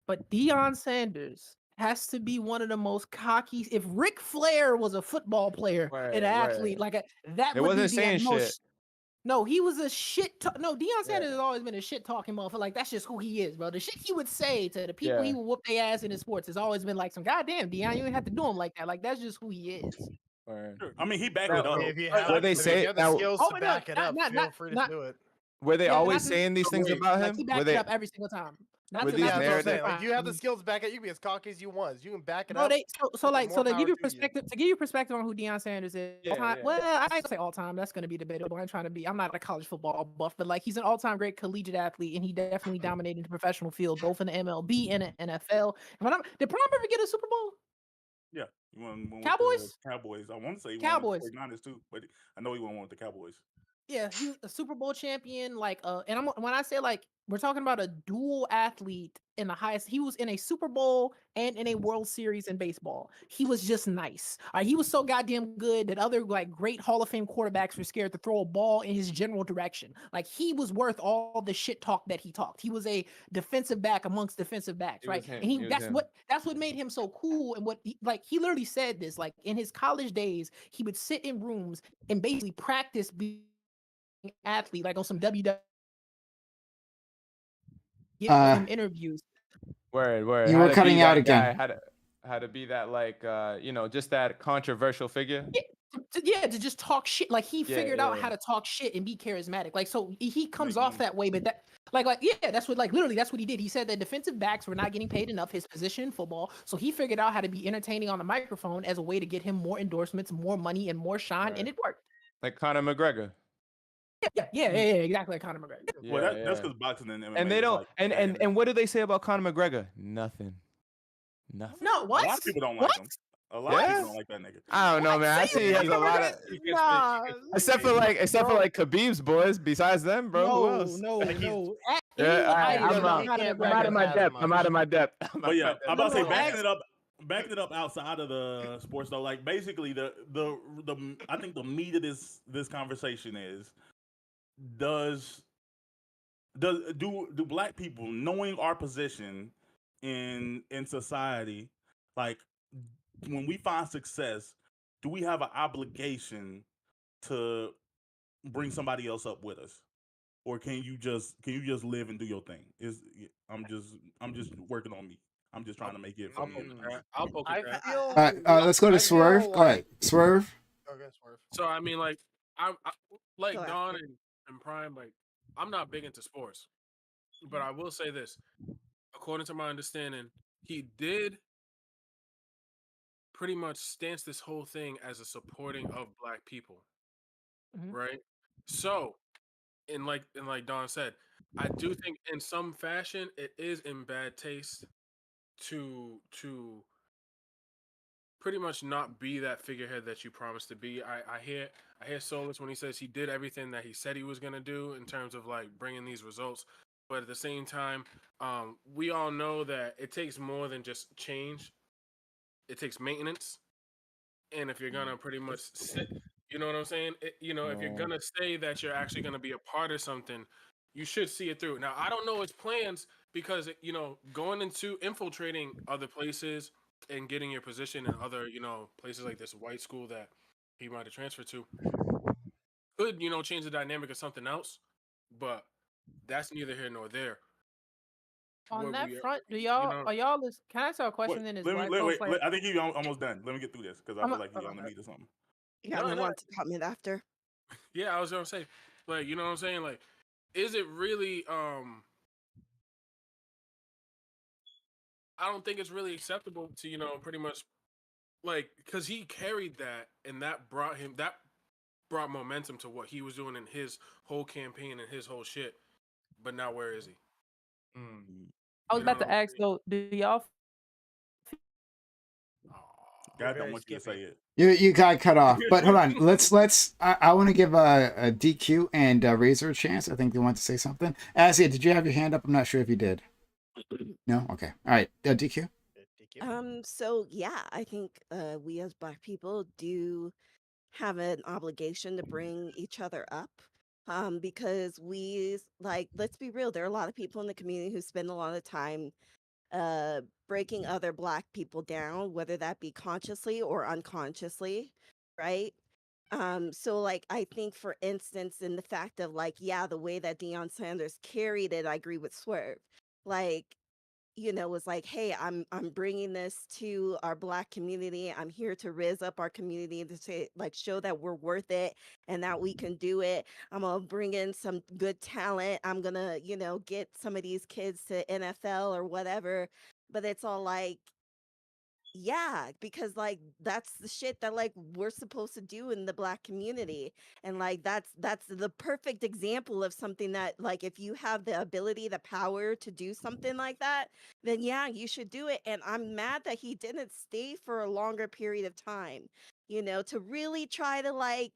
But Deion Sanders has to be one of the most cocky. If Ric Flair was a football player, an Right, athlete, right. like that It would be wasn't the saying shit. most. No, he was a shit. No, Deion Yeah. Sanders has always been a shit talking motherfucker. Like that's just who he is, bro. The shit he would say to the people Yeah. he would whoop their ass in his sports has always been like some goddamn Deion. You ain't have to do him like that. Like that's just who he is. Right. Sure. I mean, he backed Now, it up. If you What have, they if say you have the now? skills Oh, to no, back it up, feel free to not do it. Were they yeah, always not to, saying these things wait, about like him? he Were backed they? it up every single time. Not Were to these not Yeah, to that's what I'm narrative? saying. Like, you have the prime. skills to back it. You can be as cocky as you want. You can back it Bro, up. so then more to give power you to you. perspective, to give you perspective on who Deion Sanders is, Yeah, all-time, yeah. well, I ain't gonna say all time. That's gonna be debatable. I'm not a college football buff, but like he's an all-time great collegiate athlete, and he definitely dominated the professional field, both in the MLB and the NFL. And did Prime ever get a Super Bowl? Yeah, he won with the Cowboys? Cowboys. I want to say he won with Cowboys. the 49ers too, but I know he won with the Cowboys. Yeah, he was a Super Bowl champion. Like, and when I say like we're talking about a dual athlete in the highest, he was in a Super Bowl and in a World Series in baseball. He was just nice. He was so goddamn good that other like great Hall of Fame quarterbacks were scared to throw a ball in his general direction. Like he was worth all the shit talk that he talked. He was a defensive back amongst defensive backs, It right? was him. And It was that's him. what made him so cool. And he literally said this, like in his college days, he would sit in rooms and basically practice athlete, like on some WW, give him interviews. Word. You How were to cutting be out that guy? again. How to be that like just that controversial figure? To just talk shit. Like he figured out how to talk shit and be charismatic. Like so he comes off that way, but that's what literally that's what he did. He said that defensive backs were not getting paid enough his position in football, so he figured out how to be entertaining on the microphone as a way to get him more endorsements, more money, and more shine, Right. and it worked. Like Conor McGregor. Yeah, exactly, like Conor McGregor. Well, that's because boxing and MMA And they is don't. like And what do they say about Conor McGregor? Nothing. No, what? a lot of people don't like him. A lot of Yeah? people don't like that nigga. I don't know, man. I see he has a lot of. Except for like Khabib's boys. Besides them, bro. Who else? No. Yeah, I'm I'm out. out of my depth. I'm out of my depth. But yeah, I'm about to say No, backing it up outside of the sports though. Like basically the I think the meat of this conversation is do black people, knowing our position in society, like when we find success, do we have an obligation to bring somebody else up with us? Or can you just live and do your thing? I'm just working on me. I'm just trying to make it I'll from poke at that. I'll poke I at that. feel. All right, let's go to I Swerve. feel Go ahead, Swerve. Okay, Swerve. So I mean, like I like Go ahead. Don and Prime. Like I'm not big into sports, but I will say this: according to my understanding, he did pretty much stance this whole thing as a supporting of black people, Mhm. right? So, and like Don said, I do think in some fashion it is in bad taste to pretty much not be that figurehead that you promised to be. I hear Solus when he says he did everything that he said he was gonna do in terms of like bringing these results, but at the same time, we all know that it takes more than just change. It takes maintenance, and if you're gonna pretty much sit, you know what I'm saying? If you're Yeah. gonna say that you're actually gonna be a part of something, you should see it through. Now, I don't know his plans because going into infiltrating other places and getting your position in other places like this white school that he might have transferred to could change the dynamic of something else, but that's neither here nor there. On What that we front, do you y'all know are y'all can I ask y'all a Wait, question then? Is let me black let, folks wait. like Let, I think he's almost done. Let me get through this because I I'm feel a, like he's on the okay. meat or something. Yeah, no and I no want to comment after. yeah, I was gonna say, like, you know what I'm saying, like, is it really I don't think it's really acceptable to pretty much like because he carried that and that brought momentum to what he was doing in his whole campaign and his whole shit. But now where is he? Mm. I was You know about what to I'm ask saying? though, do y'all You're God don't very want you to skippy. say it. You got cut off, but hold on. Let's. I want to give a DQ and Razor a chance. I think they want to say something. Asia, did you have your hand up? I'm not sure if you did. No. Okay. All right. DQ. DQ. So yeah, I think we as Black people do have an obligation to bring each other up. Because let's be real, there are a lot of people in the community who spend a lot of time breaking other Black people down, whether that be consciously or unconsciously, right? So like I think for instance in the fact of like, yeah, the way that Deion Sanders carried it, I agree with Swerve. Like, was like, hey, I'm bringing this to our Black community. I'm here to raise up our community to say, like, show that we're worth it and that we can do it. I'm gonna bring in some good talent. I'm gonna, get some of these kids to NFL or whatever. But it's all like, yeah, because like that's the shit that like we're supposed to do in the Black community. And like that's the perfect example of something that like if you have the ability, the power to do something like that, then yeah, you should do it. And I'm mad that he didn't stay for a longer period of time, to really try to like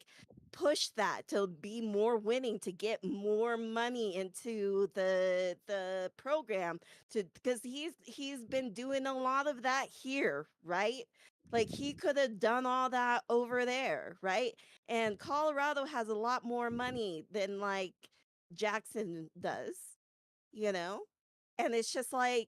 push that to be more winning, to get more money into the program, to because he's been doing a lot of that here, right? Like he could have done all that over there, right? And Colorado has a lot more money than like Jackson does, you know? And it's just like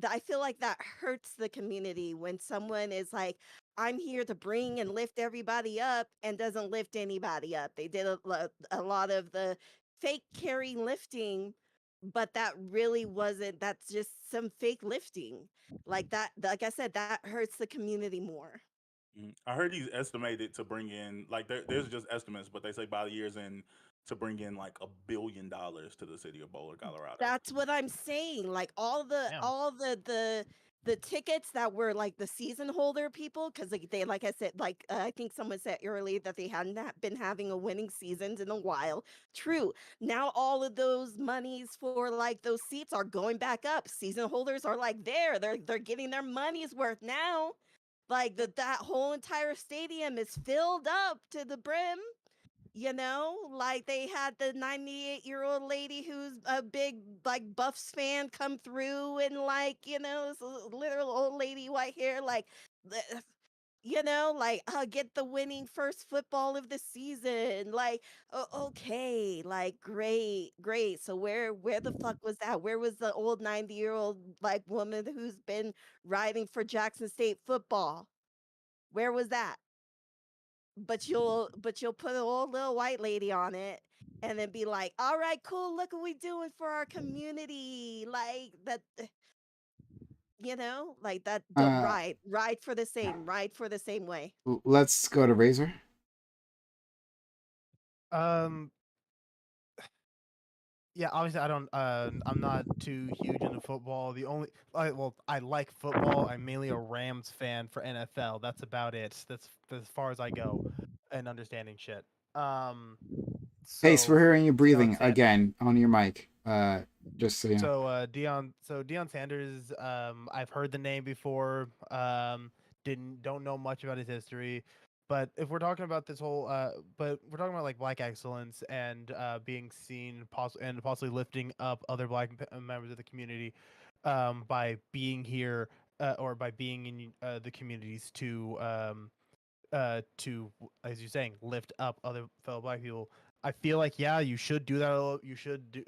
I feel like that hurts the community when someone is like, I'm here to bring and lift everybody up and doesn't lift anybody up. They did a lot of the fake carry lifting, but that really wasn't, that's just some fake lifting. Like that, like I said, that hurts the community more. I heard he's estimated to bring in like there's just estimates, but they say by the year's end to bring in like $1 billion to the city of Boulder, Colorado. That's what I'm saying. Like Damn. all the tickets that were like the season holder people, because like they like I said, like I think someone said earlier that they hadn't been having a winning seasons in a while. True. Now all of those monies for like those seats are going back up. Season holders are like they're getting their money's worth now. Like that whole entire stadium is filled up to the brim. Like they had the 98-year-old lady who's a big like Buffs fan come through and like, this literal old lady white hair, like the- like get the winning first football of the season. Like, okay, like great. So where the fuck was that? Where was the old 90-year-old like woman who's been riding for Jackson State football? Where was that? But you'll put an old little white lady on it and then be like, all right, cool, look what we doing for our community, like that. Like that. Ride for the same way. Let's go to Razor. Um, yeah, obviously I don't. I'm not too huge into football. I like football. I'm mainly a Rams fan for NFL. That's about it. That's as far as I go, in understanding shit. Um, Pace, we're so hearing you Deion breathing Sanders. again on your mic. Just so you know. Deion Sanders. I've heard the name before. don't know much about his history. But if we're talking about this whole, but we're talking about like black excellence and being seen, and possibly lifting up other black members of the community, by being here, or by being in the communities to, as you're saying, lift up other fellow black people. I feel like, yeah, you should do that. You should do.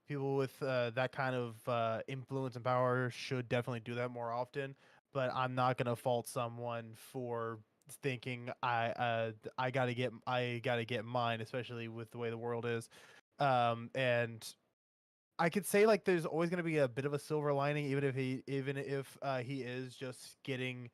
People with that kind of influence and power should definitely do that more often. But I'm not gonna fault someone for thinking I gotta get mine, especially with the way the world is. And I could say like there's always gonna be a bit of a silver lining, even if he is just getting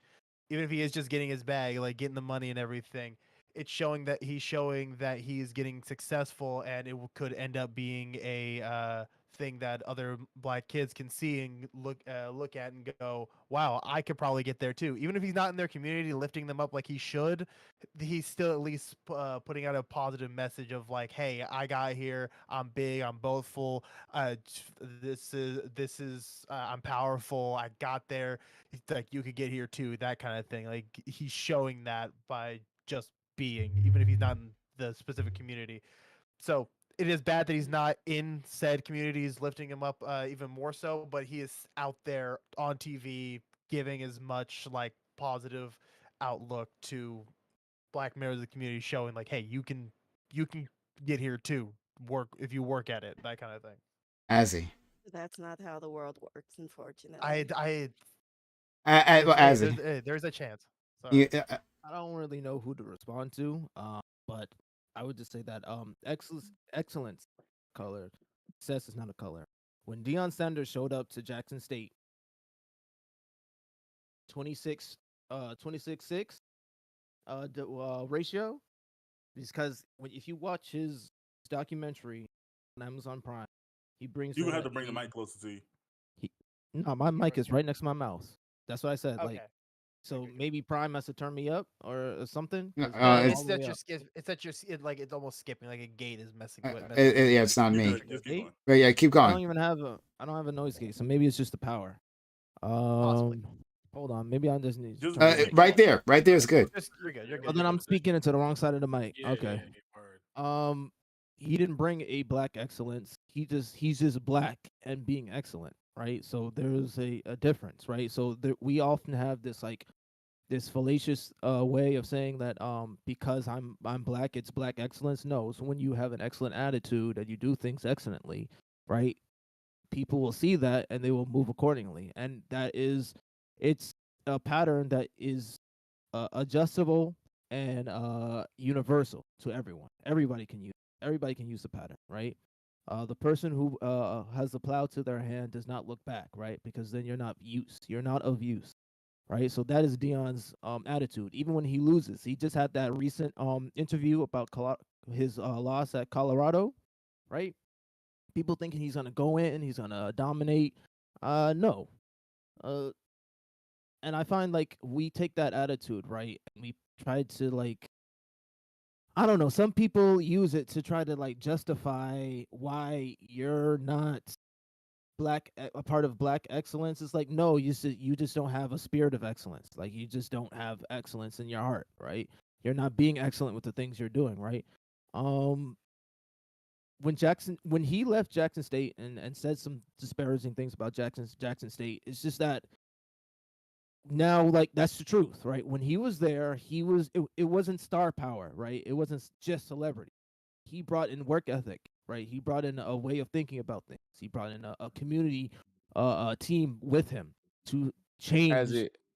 even if he is just getting his bag, like getting the money and everything. It's showing that he's getting successful, and could end up being a thing that other black kids can see and look at and go, "Wow, I could probably get there too." Even if he's not in their community, lifting them up like he should, he's still at least putting out a positive message of like, "Hey, I got here. I'm big. I'm boastful. I'm powerful. I got there. Like you could get here too," that kind of thing. Like he's showing that by just being, even if he's not in the specific community. So it is bad that he's not in said communities, lifting him up even more so, but he is out there on TV giving as much like positive outlook to black members of the community, showing like, hey, you can get here too, work if you work at it, that kind of thing. Azzy. That's not how the world works, I unfortunately. Azzy. There's a chance. You, Sorry. I don't really know who to respond to, but I would just say that excellence color success is not a color. When Deion Sanders showed up to Jackson State, 26-6 ratio, because if you watch his documentary on Amazon Prime, he brings You in would have to bring the mic closer to you. No, my mic is right next to my mouth. That's what I said. Okay. Like, so maybe Prime has to turn me up or something. No, 'cause it's- I'm It's all the that way you're up. it's that you're like it's almost skipping, like a gate is messing with. yeah, it's not You're me. good. Just keep Gate? going. But yeah, keep I don't going. even have a noise gate, so maybe it's just the power. Possibly. Hold on, maybe I just need to Just turn just it keep up. Right going. there is good. You're good. You're Oh, good. then You're I'm good. speaking into the wrong side of the mic. Yeah, Okay. word. He didn't bring a black excellence. He's just black and being excellent, right? So there's a difference, right? So we often have this fallacious way of saying that because I'm black, it's black excellence. No, it's when you have an excellent attitude and you do things excellently, right? People will see that and they will move accordingly, and it's a pattern that is adjustable and universal to everyone. Everybody can use the pattern, right? The person who has the plow to their hand does not look back, right? Because then you're not of use, right? So that is Deion's attitude. Even when he loses, he just had that recent interview about his loss at Colorado, right? People thinking he's gonna go in, he's gonna dominate. No. Uh, and I find like we take that attitude, right? And we try to like I don't know, some people use it to try to like justify why you're not a part of black excellence. It's like no, you just don't have a spirit of excellence. Like you just don't have excellence in your heart, right? You're not being excellent with the things you're doing, right? Um when he left Jackson State and said some disparaging things about Jackson State, it's just that now like that's the truth, right? When he was there, it wasn't star power, right? It wasn't just celebrity. He brought in work ethic, right? He brought in a way of thinking about things. He brought in a community a team with him to change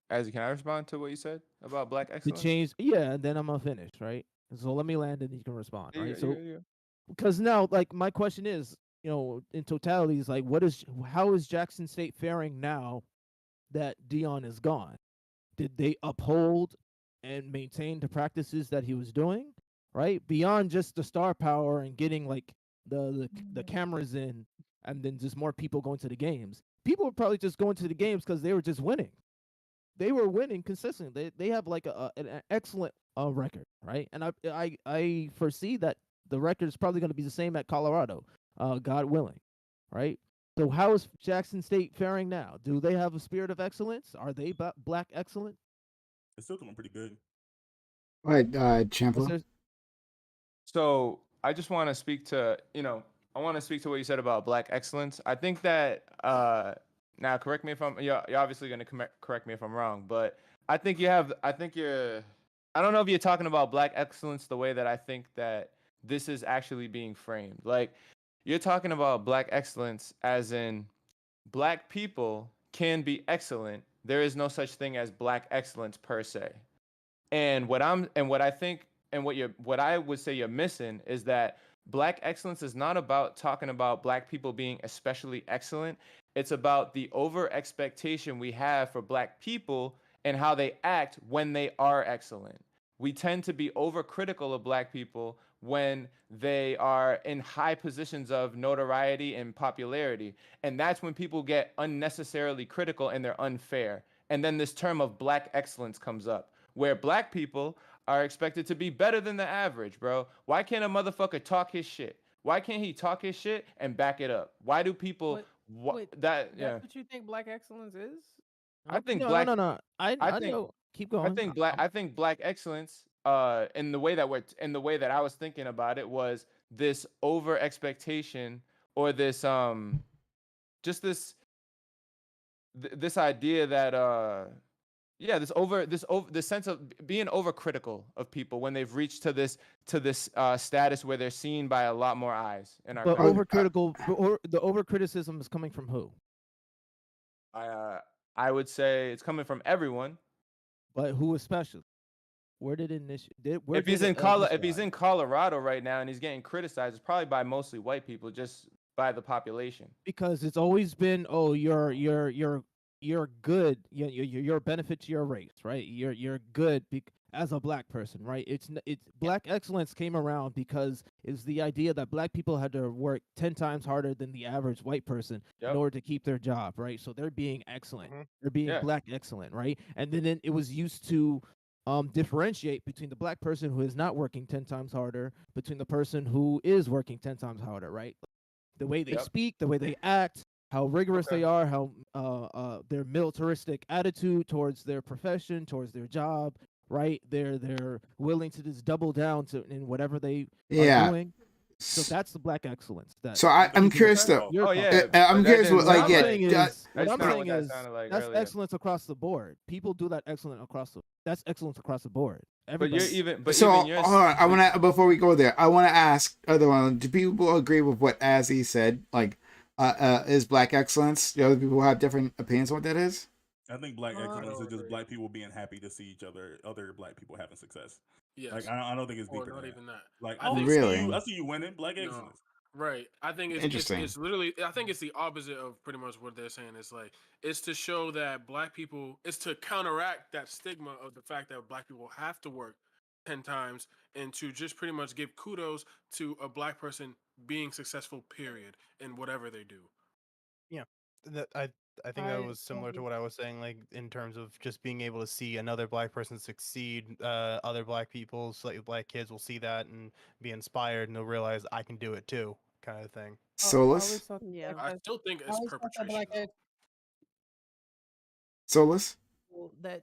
As can I respond to what you said about black to excellence? change yeah, and then I'm gonna finish, right? So let me land and you can respond, Yeah, right? yeah, So yeah. because now like my question is, in totality is like how is Jackson State faring now that Deon is gone? Did they uphold and maintain the practices that he was doing, right? Beyond just the star power and getting like the cameras in and then just more people going to the games. People were probably just going to the games because they were just winning. They were winning consistently. They have like an excellent record, right? And I foresee that the record is probably going to be the same at Colorado, God willing, right? So how is Jackson State faring now? Do they have a spirit of excellence? Are they black excellent? It's still doing pretty good. All right, What's Champa. there- So I just want to speak to, I want to speak to what you said about black excellence. I think that now correct me if you're obviously going to correct me if I'm wrong, but I think I don't know if you're talking about black excellence the way that I think that this is actually being framed. Like you're talking about black excellence as in black people can be excellent. There is no such thing as black excellence per se. And what I think and what I would say you're missing is that black excellence is not about talking about black people being especially excellent. It's about the over expectation we have for black people and how they act when they are excellent. We tend to be overcritical of black people when they are in high positions of notoriety and popularity. And that's when people get unnecessarily critical and they're unfair. And then this term of black excellence comes up where black people are expected to be better than the average, bro. Why can't a motherfucker talk his shit? Why can't he talk his shit and back it up? Why do people Wait, that that's what you think black excellence is? I think no, black no, no, no. I I think know. Keep going. I think black excellence in the way that I was thinking about it was this over expectation or this just this idea that yeah, this sense of being overcritical of people when they've reached to this status where they're seen by a lot more eyes in our But country. the over criticism is coming from who? I would say it's coming from everyone. But who especially? Where did it initiate? If he's in Colorado right now and he's getting criticized, it's probably by mostly white people, just by the population. Because it's always been, oh, you're good. You're a benefit to your race, right? You're good as a black person, right? It's black excellence came around because it's the idea that black people had to work 10 times harder than the average white person in order to keep their job, right? So they're being excellent. They're being black excellent, right? And then it was used to differentiate between the black person who is not working 10 times harder between the person who is working 10 times harder, right? The way they speak, the way they act, how rigorous they are, how their militaristic attitude towards their profession, towards their job, right? They're willing to just double down in whatever they are doing. So that's the black excellence. So I'm curious though. I'm curious what I'm saying is that's excellence across the board. People do that that's excellence across the board. Everybody. Hold on. I want to before we go there. I want to ask other one. Do people agree with what Azzy said? Like, is black excellence? Do other people have different opinions on what that is? I think black excellence is just black people being happy to see other black people having success. Yes. Like I don't think it's deeper not than even that. Like, really? I see you winning. Black excellence. Right. I think it's literally. I think it's the opposite of pretty much what they're saying. It's like it's to show that black people. It's to counteract that stigma of the fact that black people have to work 10 times and to just pretty much give kudos to a black person being successful. Period in whatever they do. Yeah, I think that was similar to what I was saying, like in terms of just being able to see another black person succeed. Other black people, like black kids, will see that and be inspired, and they'll realize I can do it too, kind of thing. Solus. I still think it's perpetration. Solus. That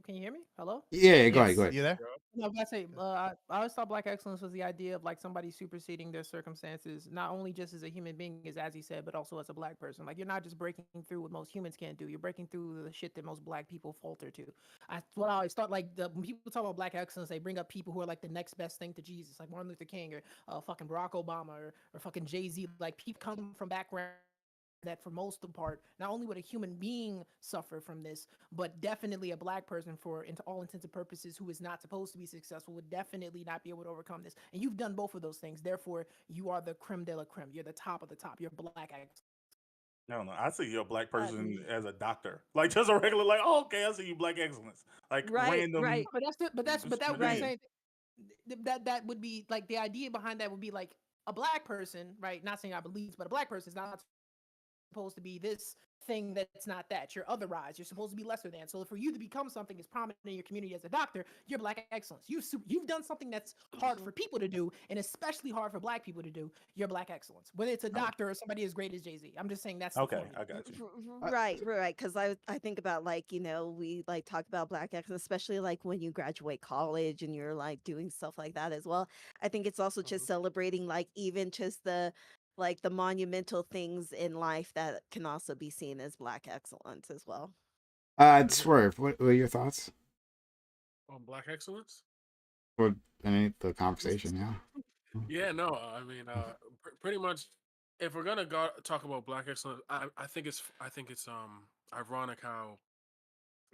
can you hear me? Hello? Yeah, go ahead. You there? No, I say I always thought black excellence was the idea of like somebody superseding their circumstances, not only just as a human being, as he said, but also as a black person. Like you're not just breaking through what most humans can't do. You're breaking through the shit that most black people falter to. What I always thought. Like when people talk about black excellence, they bring up people who are like the next best thing to Jesus, like Martin Luther King or fucking Barack Obama or fucking Jay-Z. Like people come from background that for most of the part, not only would a human being suffer from this, but definitely a black person, for into all intents and purposes, who is not supposed to be successful, would definitely not be able to overcome this. And you've done both of those things. Therefore, you are the creme de la creme. You're the top of the top. You're black excellence. No, I see you a black person as a doctor, like just a regular, like, oh, okay, I see you black excellence, like random. Right. But that would be saying that would be like the idea behind that would be like a black person, right? Not saying I believe, but a black person is not supposed to be this thing that's not that. You're otherized. You're supposed to be lesser than. So for you to become something as prominent in your community as a doctor, you're Black excellence. You've done something that's hard for people to do, and especially hard for Black people to do. You're Black excellence. Whether it's a doctor or somebody as great as Jay-Z. I'm just saying that's the Okay, formula. I got you. Right. Because I think about like we like talk about Black excellence, especially like when you graduate college and you're like doing stuff like that as well. I think it's also just celebrating like even just the monumental things in life that can also be seen as Black excellence as well. Swerve, what are your thoughts? On Black excellence? Well, the conversation, yeah. Yeah, no, I mean, pretty much. If we're gonna talk about Black excellence, I think it's ironic how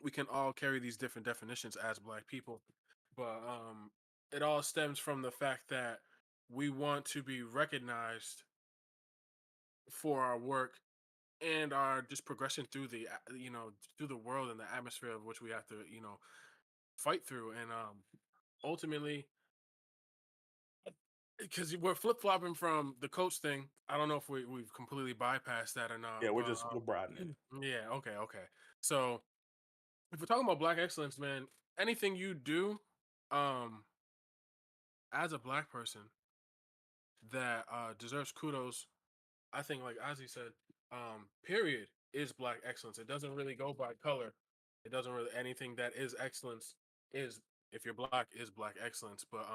we can all carry these different definitions as Black people, but it all stems from the fact that we want to be recognized for our work and our just progression through the through the world and the atmosphere of which we have to fight through, and ultimately, because we're flip-flopping from the coach thing. I don't know if we've completely bypassed that or not. Yeah, but, we're broadening it. yeah, okay. So if we're talking about Black excellence, man, anything you do as a Black person that deserves kudos, I think, like Ozzy said, period, is Black excellence. It doesn't really go by color. It doesn't really, anything that is excellence is, if you're Black, is Black excellence. But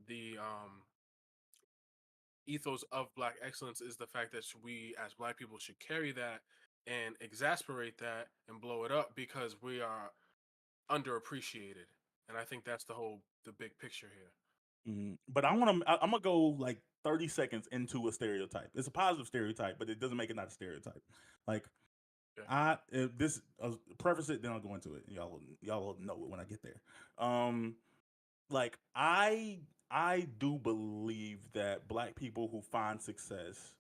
the ethos of Black excellence is the fact that we as Black people should carry that and exasperate that and blow it up because we are underappreciated. And I think that's the big picture here. But I'm gonna go like 30 seconds into a stereotype. It's a positive stereotype, but it doesn't make it not a stereotype. Like this preface it, then I'll go into it. Y'all will know it when I get there. Like I do believe that Black people who find success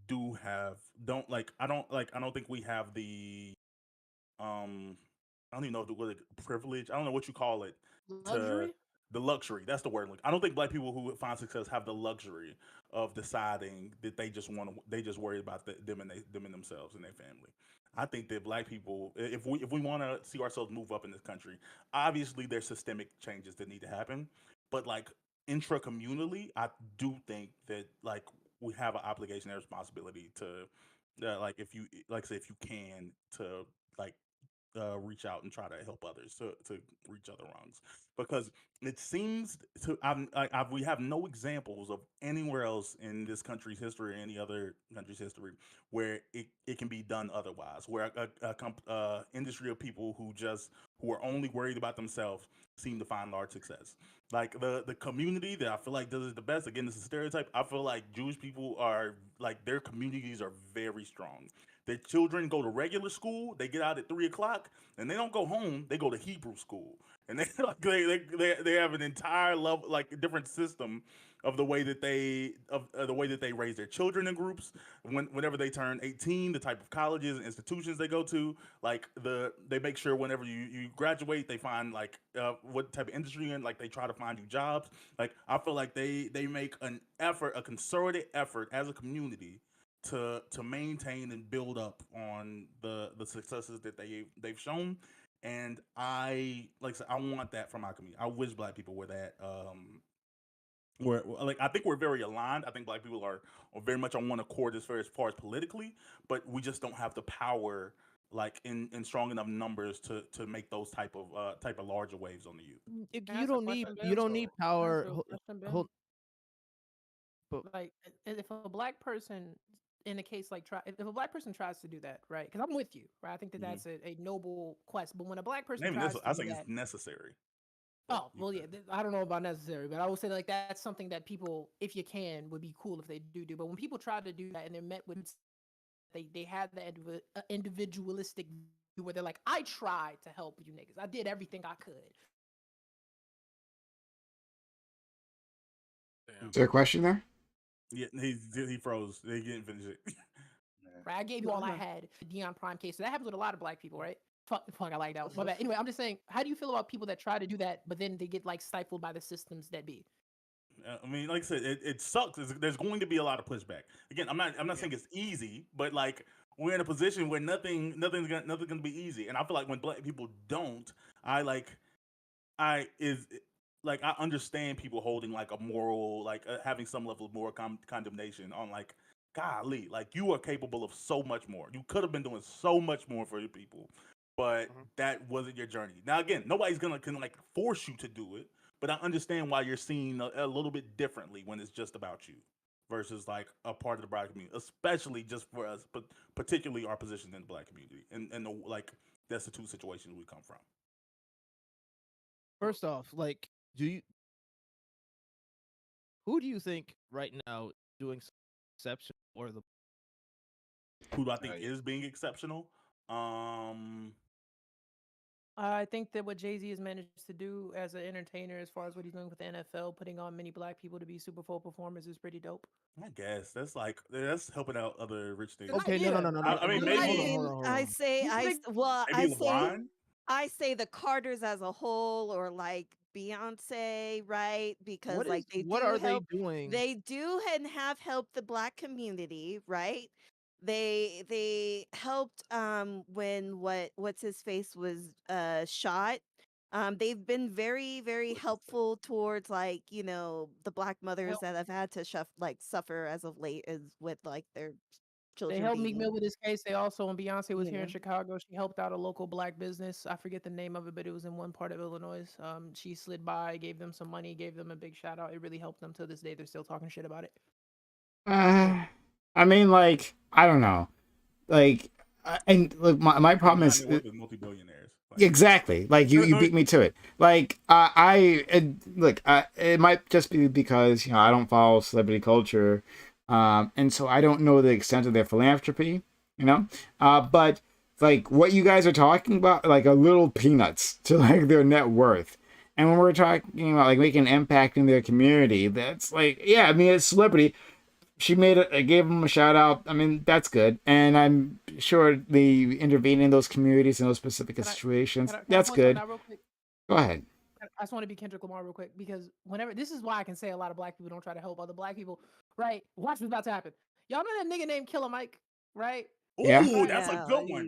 I don't think we have the I don't even know what privilege. I don't know what you call it. To Luxury? the luxury. That's the word. Like, I don't think Black people who find success have the luxury of deciding that they just worry about them and themselves and their family. I think that Black people, if we want to see ourselves move up in this country, obviously there's systemic changes that need to happen. But like intra communally, I do think that like we have an obligation and responsibility to like if you like say if you can to like reach out and try to help others to reach other wrongs because it seems to we have no examples of anywhere else in this country's history or any other country's history where it can be done otherwise where a industry of people who are only worried about themselves seem to find large success. Like the community that I feel like does it the best, again this is a stereotype, I feel like Jewish people are like their communities are very strong. Their children go to regular school. They get out at 3 o'clock, and they don't go home. They go to Hebrew school, and they have an entire level like different system of the way that they raise their children in groups. Whenever they turn 18, the type of colleges and institutions they go to, like they make sure whenever you graduate, they find like what type of industry you're in. Like they try to find you jobs. Like I feel like they make an effort, a concerted effort as a community to maintain and build up on the successes that they've shown. And I like I said, I want that from my community. I wish Black people were that where like I think we're very aligned. I think Black people are very much on one accord as far as politically, but we just don't have the power like in strong enough numbers to make those type of larger waves on the youth. You Can I ask a question, Ben? don't need Can I ask power. you a question, Ben? Hold, but Like, if a Black person in a case like if a Black person tries to do that, right? Because I'm with you, right? I think that that's a noble quest. But when a Black person Maybe tries to I do think that, it's necessary. oh well, yeah, I don't know about necessary, but I would say like that's something that people, if you can, would be cool if they do. But when people try to do that and they're met with they have the individualistic view where they're like, I tried to help you niggas, I did everything I could. Is there a question there? Yeah, he froze. They didn't finish it. Right, I gave you all I had. Deon Prime case, so that happens with a lot of Black people, right? Fuck, I like that one. My bad. Anyway, I'm just saying, how do you feel about people that try to do that, but then they get like stifled by the systems that be? I mean, like I said, it sucks. There's going to be a lot of pushback. Again, I'm not saying it's easy, but like we're in a position where nothing's gonna be easy. And I feel like when black people don't, I like I is like I understand people holding like a moral, like having some level of moral condemnation on like, golly, like you are capable of so much more. You could have been doing so much more for your people, but that wasn't your journey. Now again, nobody's gonna can like force you to do it, but I understand why you're seen a little bit differently when it's just about you versus like a part of the black community, especially just for us, but particularly our position in the black community and the like destitute situations we come from. First off, like, do you who do you think right now doing exception or the Who do I think Right. is being exceptional? Um, I think that what Jay-Z has managed to do as an entertainer, as far as what he's doing with the NFL, putting on many black people to be Super Bowl performers, is pretty dope. I guess that's helping out other rich niggas. Not Okay, no, no, yeah. no, no, I, no. I mean, Hold on, I hold on, maybe hold on, mean, hold I on. say, He's a big maybe say, LeBron. I say the Carters as a whole, or like Beyonce, right? Because like What are they doing? they do and have helped the black community, right? They helped when what's his face was shot. They've been very helpful towards like the black mothers Help, that have had to suffer as of late is with like their they children helped Meek Mill being with his case. They also, when Beyonce was you here in know Chicago, she helped out a local black business. I forget the name of it, but it was in one part of Illinois. She slid by, gave them some money, gave them a big shout out. It really helped them. To this day, they're still talking shit about it. I mean, like, I don't know. Like, and look, my problem Not is work with multi-billionaires. Like, exactly like you beat me to it. Like, look, it might just be because I don't follow celebrity culture, and so I don't know the extent of their philanthropy. But like what you guys are talking about, like a little peanuts to like their net worth. And when we're talking about like making an impact in their community, that's like, yeah, I mean, it's celebrity. She made it. I gave him a shout out. I mean, that's good, and I'm sure the intervening in those communities in those specific Can I situations, can I that's point something good. out real quick? Go ahead. I just want to be Kendrick Lamar real quick because whenever this is why I can say a lot of black people don't try to help other black people, right? Watch what's about to happen. Y'all know that nigga named Killer Mike, right? Yeah. ooh, Right. that's a yeah, good one.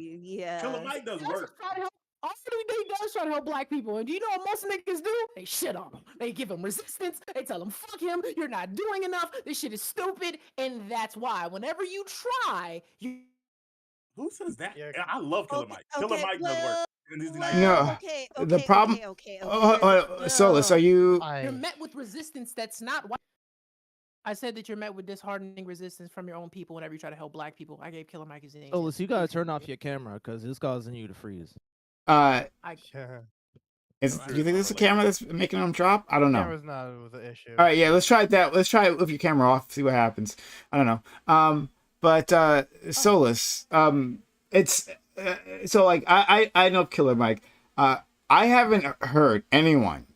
Killer yeah. Mike does He also work. try to help. Also, he does try to help black people, and do you know what most niggas do? They shit on him. They give him resistance. They tell him, "Fuck him. You're not doing enough. This shit is stupid." And that's why, whenever you try, you Who says that? Yeah. Yeah, I love Killer Okay, Mike. Killer okay, Mike does work, and he's not even well, No, black. okay, the okay, problem. okay, okay, okay. Solus, are Ugh. you? you're I met with resistance that's not white. I said that you're met with disheartening resistance from your own people whenever you try to help black people. I gave Killer Mike his name. Oh, you gotta turn off your camera because it's causing you to freeze. Uh, I yeah. do you think this is a camera that's making them drop? I don't know. Camera's not the issue. All right, yeah, let's try that. Let's try it with your camera off. See what happens. I don't know. But Solus, it's so like I know Killer Mike. I haven't heard anyone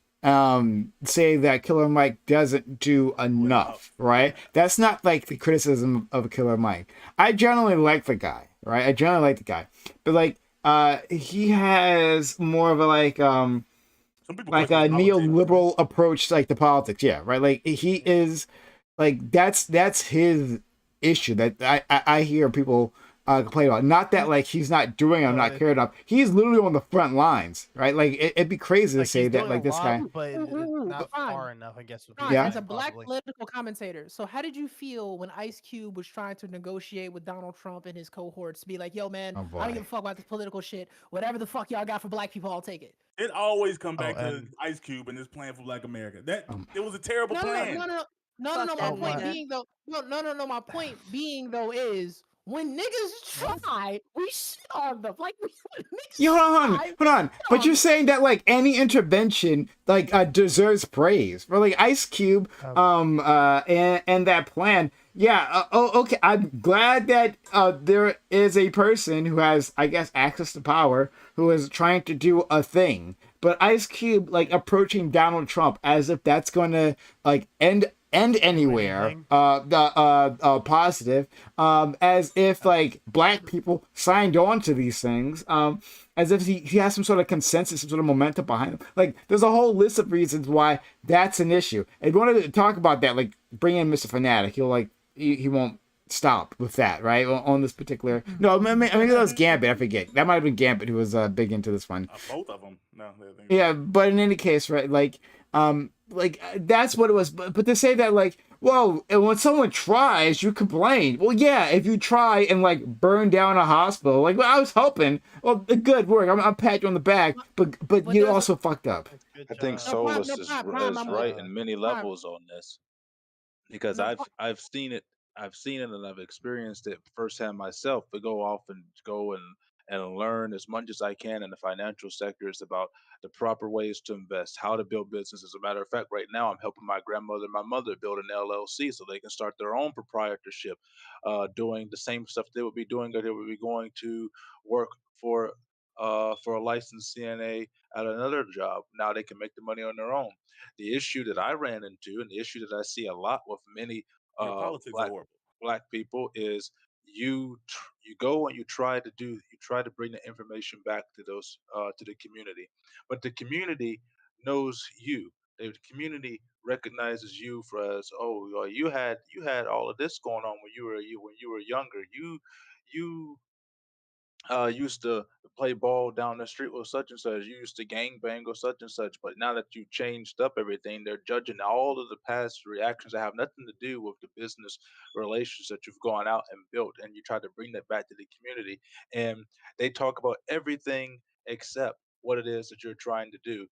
say that Killer Mike doesn't do enough. Right? That's not like the criticism of Killer Mike. I generally like the guy. Right? I generally like the guy, but like he has more of a Some people like question a his politics. neoliberal approach like to politics. Yeah, right. Like he is like that's his issue that I hear people complain about. Not that like he's not doing it, I'm not cared about. He's literally on the front lines, right? Like it'd be crazy to Like say he's that doing like a this lot, guy. but not fine. far enough, I guess. Would be Fine, Yeah. as a black probably. political commentator, so how did you feel when Ice Cube was trying to negotiate with Donald Trump and his cohorts to be like, "Yo, man, Oh I don't boy. give a fuck about this political shit. Whatever the fuck y'all got for black people, I'll take it." It always come back to and Ice Cube and his plan for Black America. That Um, it was a terrible No, no, no, plan. no, no, no, no, Fuck no. My that Oh, point nigga. being though, no. My point being though is when niggas try, we shit on them. Like when niggas Yeah, try, hold on. But you're saying that like any intervention like deserves praise. For like Ice Cube, and that plan. Yeah. Okay. I'm glad that there is a person who has, I guess, access to power who is trying to do a thing. But Ice Cube like approaching Donald Trump as if that's going to like end end anywhere positive, as if like black people signed on to these things, as if he has some sort of consensus, some sort of momentum behind him. Like there's a whole list of reasons why that's an issue. If you wanted to talk about that, like bring in Mr. Fanatic, he'll like he won't stop with that, right? On this particular, no, I mean that was Gambit. I forget, that might have been Gambit who was big into this one. Both of them. No, yeah, but in any case, right? Like that's what it was. But to say that like, well, when someone tries, you complain. Well, yeah, if you try and like burn down a hospital, like well, I was helping. Well, good work. I'm patting you on the back, but you also fucked up. I think Solus is right in many levels on this, because I've seen it. I've seen it and I've experienced it firsthand myself. To go off and go and learn as much as I can in the financial sectors about the proper ways to invest, how to build business. As a matter of fact, right now I'm helping my grandmother and my mother build an LLC so they can start their own proprietorship, doing the same stuff they would be doing, or they would be going to work for a licensed CNA at another job. Now they can make the money on their own. The issue that I ran into, and the issue that I see a lot with many Your politics are horrible. black people, is you go and you try to bring the information back to those to the community, but the community knows you. The community recognizes you for as, oh, well, you had all of this going on when you were younger. You used to play ball down the street with such and such. You used to gang bang or such and such. But now that you changed up everything, they're judging all of the past reactions that have nothing to do with the business relations that you've gone out and built. And you try to bring that back to the community. And they talk about everything except what it is that you're trying to do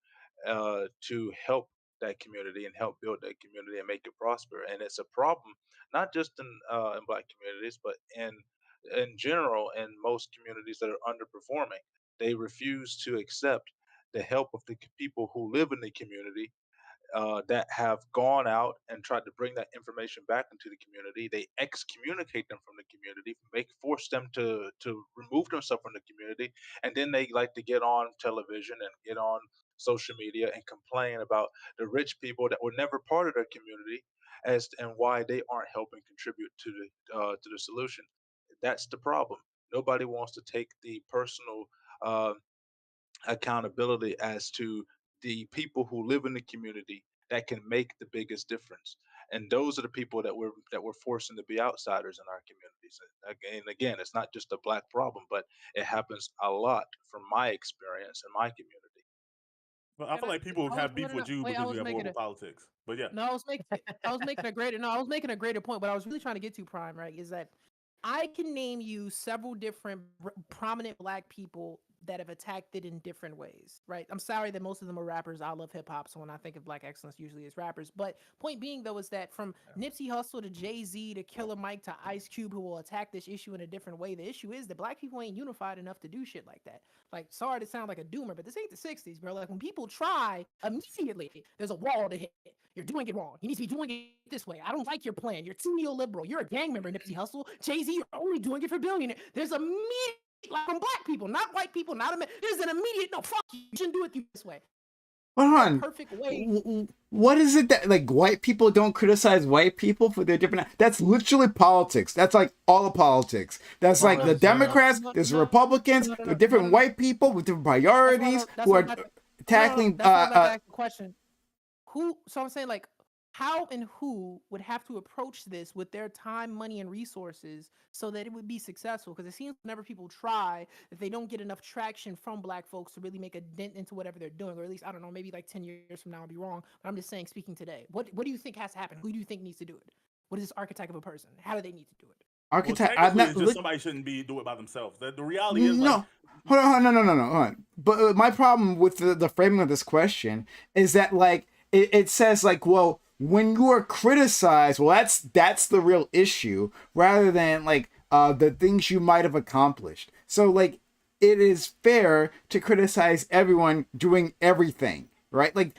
to help that community and help build that community and make it prosper. And it's a problem, not just in black communities, but in general in most communities that are underperforming. They refuse to accept the help of the people who live in the community, that have gone out and tried to bring that information back into the community. They excommunicate them from the community, force them to remove themselves from the community, and then they like to get on television and get on social media and complain about the rich people that were never part of their community, and why they aren't helping contribute to the solution. That's the problem. Nobody wants to take the personal uh, accountability as to the people who live in the community that can make the biggest difference. And those are the people that we're forcing to be outsiders in our communities. Again, it's not just a black problem, but it happens a lot from my experience in my community. Well, I feel like people have beef with you because you have horrible politics. But yeah. No, I was making a greater point. What I was really trying to get to, Prime, right, is that I can name you several different prominent black people that have attacked it in different ways, right? I'm sorry that most of them are rappers. I love hip hop, so when I think of black excellence, usually it's rappers. But point being, though, is that from Nipsey Hussle to Jay-Z to Killer Mike to Ice Cube, who will attack this issue in a different way, the issue is that black people ain't unified enough to do shit like that. Like, sorry to sound like a doomer, but this ain't the 60s, bro. Like, when people try, immediately, there's a wall to hit. You're doing it wrong. You need to be doing it this way. I don't like your plan. You're too neoliberal. You're a gang member, Nipsey Hussle. Jay-Z, you're only doing it for billionaires. There's immediate, like, from black people, not white people, there's an immediate, no, fuck you. You shouldn't do it this way. Hold on. Perfect way. What is it that like white people don't criticize white people for their different? That's literally politics. That's like all of politics. That's like the Democrats. There's Republicans. There are different white people with different priorities who are tackling. That's the question. Who? So I'm saying, like, how and who would have to approach this with their time, money, and resources so that it would be successful? Because it seems whenever people try, that they don't get enough traction from black folks to really make a dent into whatever they're doing, or at least, I don't know, maybe like 10 years from now I'll be wrong, but I'm just saying, speaking today, what do you think has to happen? Who do you think needs to do it? What is this archetype of a person? How do they need to do it? Archetype. Well, just somebody shouldn't do it by themselves. The reality is no. Hold on, no. Hold on. But my problem with the framing of this question is that like it says like, well, when you are criticized, well, that's the real issue, rather than like the things you might have accomplished. So like, it is fair to criticize everyone doing everything, right? Like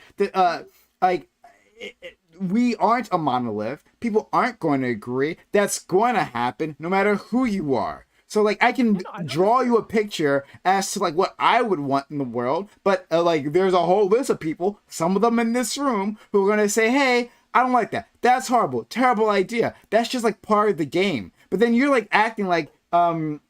we aren't a monolith. People aren't going to agree. That's going to happen no matter who you are. So like I can draw you a picture as to like what I would want in the world, but like there's a whole list of people, some of them in this room, who are going to say, hey, I don't like that. That's horrible. Terrible idea. That's just like part of the game. But then you're like acting like what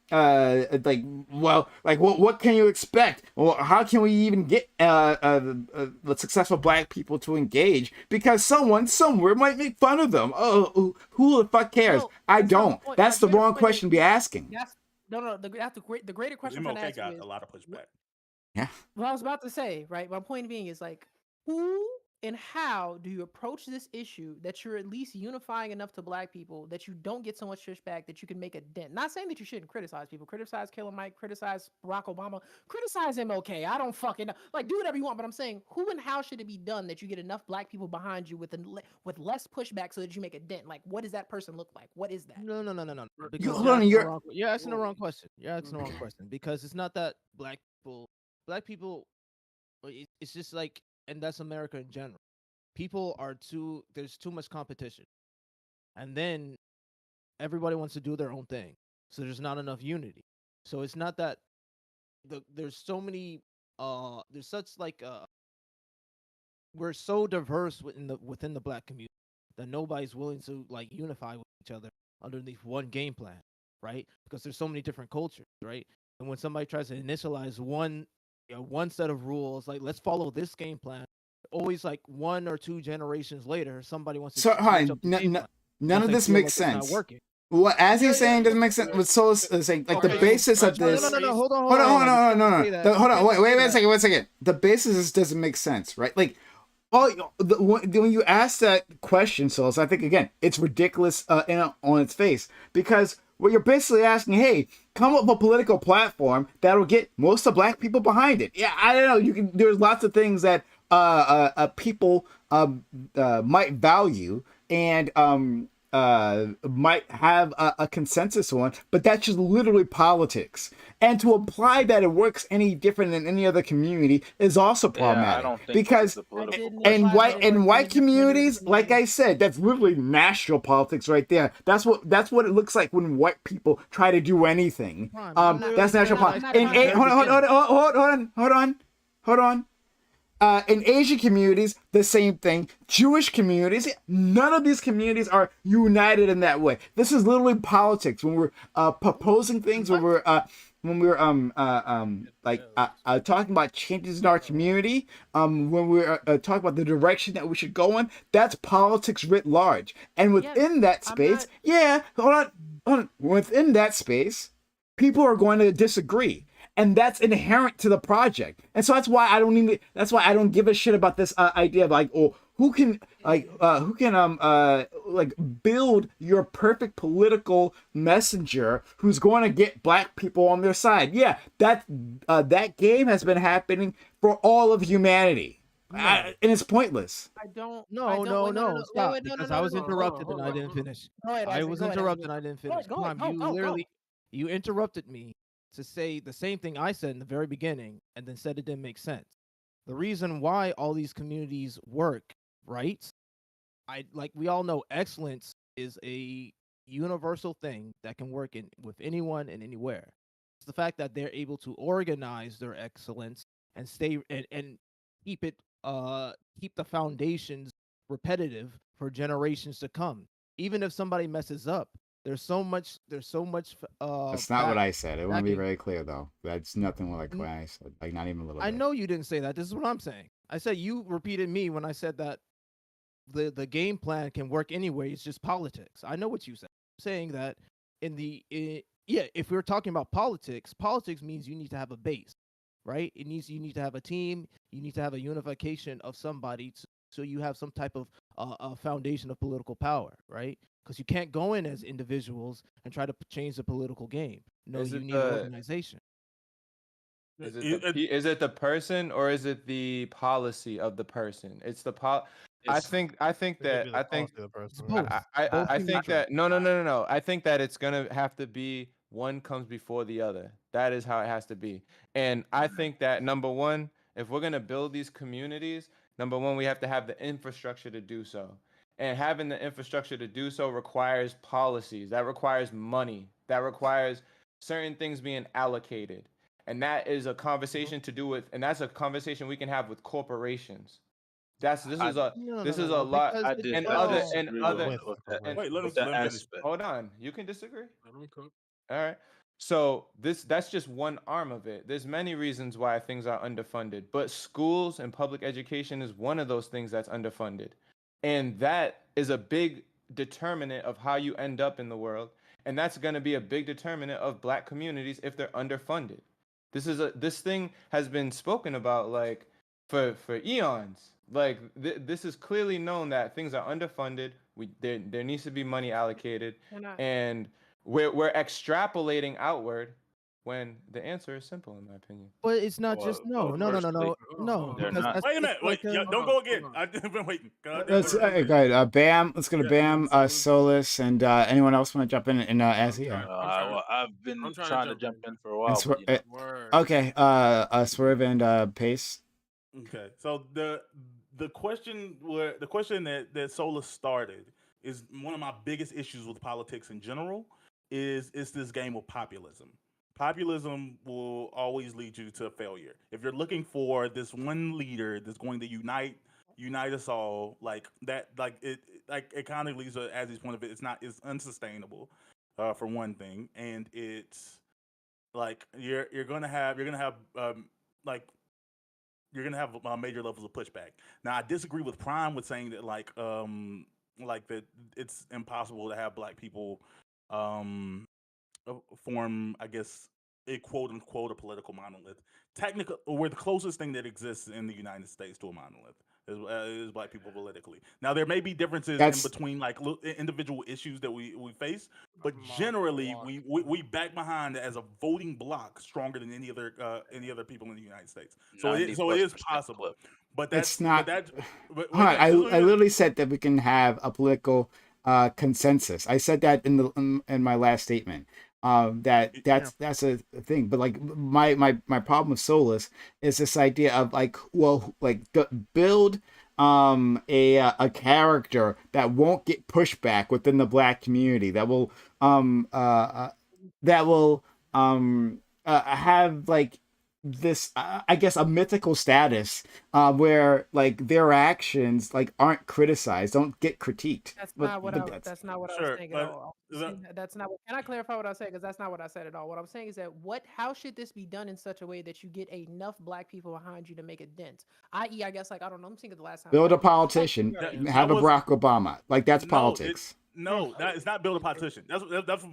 can you expect? Well, how can we even get the successful black people to engage? Because someone somewhere might make fun of them. Oh, who the fuck cares? No, I that's not the don't. point. That's the greater wrong point question to be asking. That's no. The greater question I'm trying to MLK ask you got is a lot of pushback. Yeah. what I was about to say. Right. My point being is like, who and how do you approach this issue that you're at least unifying enough to black people that you don't get so much pushback that you can make a dent? Not saying that you shouldn't criticize people. Criticize Killer Mike. Criticize Barack Obama. Criticize MLK. I don't fucking know. Like, do whatever you want. But I'm saying, who and how should it be done that you get enough black people behind you with less pushback so that you make a dent? Like, what does that person look like? What is that? No. You Because hold on. you're asking the wrong question. You're asking the wrong question because it's not that black people. It's just like, and that's America in general. People are there's too much competition, and then everybody wants to do their own thing, so there's not enough unity. So it's not that there's so many there's such like we're so diverse within the black community that nobody's willing to like unify with each other underneath one game plan, right? Because there's so many different cultures, right? And when somebody tries to initialize one set of rules, like let's follow this game plan, always like 1 or 2 generations later, somebody wants to So, switch up the game plan none because of they this feel makes like it's not sense. working. What as he's saying doesn't make sense. But so is saying like the Okay, basis of no, this. no, hold on. No. You can't Hold on. just say Wait a that. second. The basis of this doesn't make sense, right? Like, when you ask that question, Souls, I think again it's ridiculous on its face because what you're basically asking, hey, come up with a political platform that'll get most of black people behind it. Yeah, I don't know. There's lots of things that people might value and might have a consensus on, but that's just literally politics. And to imply that it works any different than any other community is also problematic. I don't think because this is a political didn't question. and white imply that it works any different than communities, other like I communities. said, that's literally national politics right there. That's what it looks like when white people try to do anything. That's national politics. Hold on. In Asian communities, the same thing. Jewish communities, none of these communities are united in that way. This is literally politics. When we're proposing things, when we're talking about changes in our community, when we're talking about the direction that we should go in, that's politics writ large. And within that space, hold on. Within that space, people are going to disagree. And that's inherent to the project, and so that's why I don't give a shit about this idea of like, oh, who can build your perfect political messenger who's going to get black people on their side. Yeah, that game has been happening for all of humanity, and it's pointless. No, Wait, stop. no, Because no, I was no, no. interrupted and I didn't finish. Go ahead, I Isaac. was Go ahead, interrupted Isaac. and I didn't Go finish. ahead, go Prime, ahead. Go. you interrupted me to say the same thing I said in the very beginning and then said it didn't make sense. The reason why all these communities work, right? We all know excellence is a universal thing that can work with anyone and anywhere. It's the fact that they're able to organize their excellence and stay and keep it keep the foundations repetitive for generations to come. Even if somebody messes up, there's so much That's not what I said. I want to be backing. very clear though. That's nothing like what I said. Like not even a little bit. I know you didn't say that. This is what I'm saying. I said you repeated me when I said that the game plan can work anyway. It's just politics. I know what you said. I'm saying that if we're talking about politics means you need to have a base, right? You need to have a team. You need to have a unification of somebody so you have some type of foundation of political power, right? Because you can't go in as individuals and try to change the political game. No, you need organization. Is it the person or is it the policy of the person? It's the I think that no. I think that it's gonna have to be one comes before the other. That is how it has to be. And I think that number one, if we're gonna build these communities, number one, we have to have the infrastructure to do so. And having the infrastructure to do so requires policies. That requires money. That requires certain things being allocated. And that is a conversation to do with, and that's a conversation we can have with corporations. This I is a No, this no, is no, a no. lot. Because I it's did And I other well, and disagree other with that and Wait, let him with that let him finish. aspect. hold on. You can disagree. Let me cook. All right. So that's just one arm of it. There's many reasons why things are underfunded, but schools and public education is one of those things that's underfunded. And that is a big determinant of how you end up in the world. And that's going to be a big determinant of black communities if they're underfunded. This thing has been spoken about like for eons. Like this is clearly known that things are underfunded. There needs to be money allocated, And I, and we're extrapolating outward when the answer is simple, in my opinion. but it's not just Well, no, no, no, no, firstly, no, no. they're Because not. that's Wait a it's minute. Wait, like yeah, a. don't Hold go on, again. hold on. I've been waiting. Let's Go go ahead. ahead. Bam. Let's go to Yeah, Bam. Solus, and anyone else want to jump in? And I'm Azzy, trying. or I'm trying. Well, I've been I'm trying to trying to jump jump in. in for a and while, but Word. okay. Swerve and Pace. Okay, so the question that Sola started is one of my biggest issues with politics in general. Is this game of populism? Populism will always lead you to failure. If you're looking for this one leader that's going to unite us all, like that, like it kind of leads to Azzy's point of it. It's unsustainable, for one thing, and it's like you're gonna have like you're gonna have major levels of pushback. Now, I disagree with Prime with saying that like that it's impossible to have black people um form, I guess, a quote unquote a political monolith. Technically, we're the closest thing that exists in the United States to a monolith. Is black people politically. Now there may be differences in That's between like individual issues that we face, but Monster generally block. we back behind as a voting block stronger than any other people in the United States. So +90% it is clip. possible. But it's that's but not. that but Hold wait, on. wait, just let I me literally said that we can have a political consensus. I said that in my last statement. That yeah. that's a thing. But like my problem with Solus is this idea of like, well, like build a character that won't get pushback within the black community, that will um uh, uh that will have like this I guess a mythical status where like their actions like aren't criticized, don't get critiqued. that's But not what but I. that's That's not what I was Sure. saying at But all. the, That's not. Can I clarify what I said? Because that's not what I said at all. What I'm saying is that how should this be done in such a way that you get enough black people behind you to make a dent? I guess like I don't know. I'm thinking the last time. build a Like, politician, Gotta that, answer that have a was Barack Obama. Like that's no, politics. that is not build a politician. That's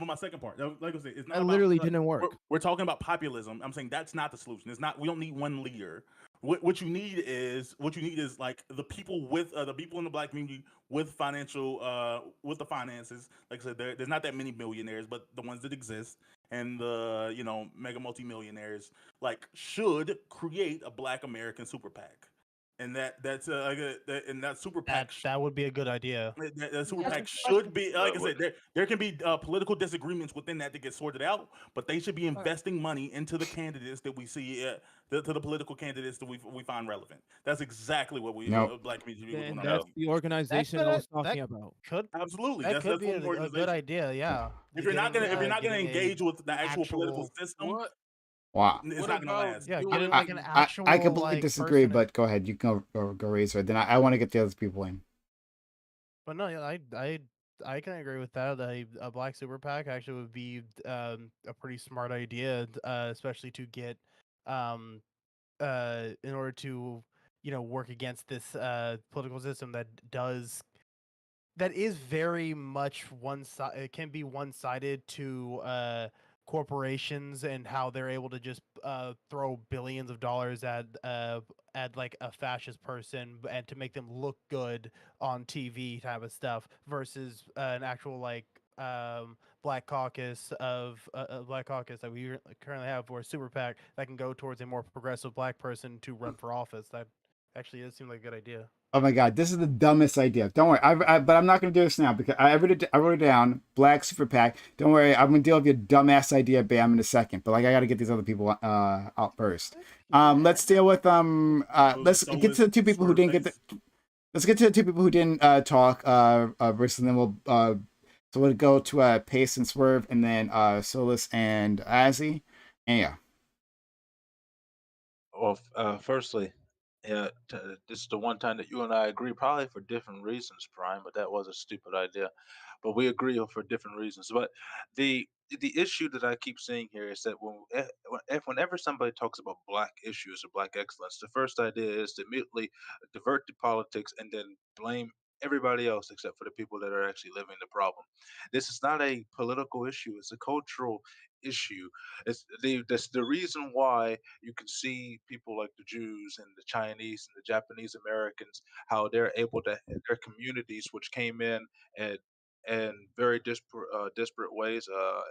my second part. Like I said, it's not That about. literally didn't We're, work. we're talking about populism. I'm saying that's not the solution. It's not. We don't need one leader. What you need is like the people in the black community with with the finances. Like I said, there's not that many millionaires, but the ones that exist and the mega multimillionaires like should create a Black American super PAC. And that super PAC That would be a good idea. that super That's PAC a question. should be like I But said. There can be political disagreements within that to get sorted out, but they should be All right. investing money into the candidates that we see, to the political candidates that we find relevant. That's exactly what we No, black community would Then want. that's no, the That organization could I was that talking about. could Absolutely, that could that's be what an a good organization. idea. Yeah, If you're not gonna getting a engage with the actual political actual system, What? wow. it's What not gonna about last. yeah getting doing? I like an I actual completely like disagree, person. but go ahead. You can go Razor. Then I want to get the other people in. But no, yeah, I can agree with that. A black super PAC actually would be a pretty smart idea, especially to get um in order to work against this political system that is very much one side. It can be one sided to corporations and how they're able to just throw billions of dollars at like a fascist person and to make them look good on TV type of stuff versus an actual like black caucus of a black caucus that we currently have for a super PAC that can go towards a more progressive black person to run for office. That actually does seem like a good idea. Oh my god, this is the dumbest idea. Don't worry, but I'm not going to do this now because I wrote it down. Black super PAC. Don't worry, I'm going to deal with your dumbass idea, Bam, in a second. But like, I got to get these other people out first. Let's deal with let's get to the two people who didn't get the. Let's get to the two people who didn't talk first, and then we'll go to Pace and Swerve, and then Solus and Azzy. And yeah, well, firstly, Yeah, this is the one time that you and I agree, probably for different reasons, Prime. But that was a stupid idea. But we agree for different reasons. But the issue that I keep seeing here is that whenever somebody talks about black issues or black excellence, the first idea is to immediately divert to politics and then blame everybody else except for the people that are actually living the problem. This is not a political issue; it's a cultural issue. That's the reason why you can see people like the Jews and the Chinese and the Japanese Americans, how they're able to their communities, which came in and very disparate ways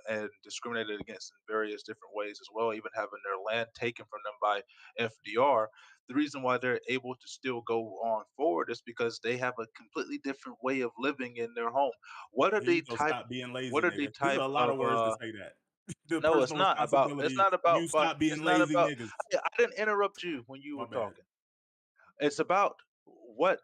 and discriminated against in various different ways as well, even having their land taken from them by FDR. The reason why they're able to still go on forward is because they have a completely different way of living in their home. What are Here the you go. type? Stop being lazy, What are the nigga. These are type a lot of of words to say that. The no, it's personal not about. It's responsibility. not about. You But stop being it's not lazy, about. niggas. I didn't interrupt you when you My were bad. talking. It's about what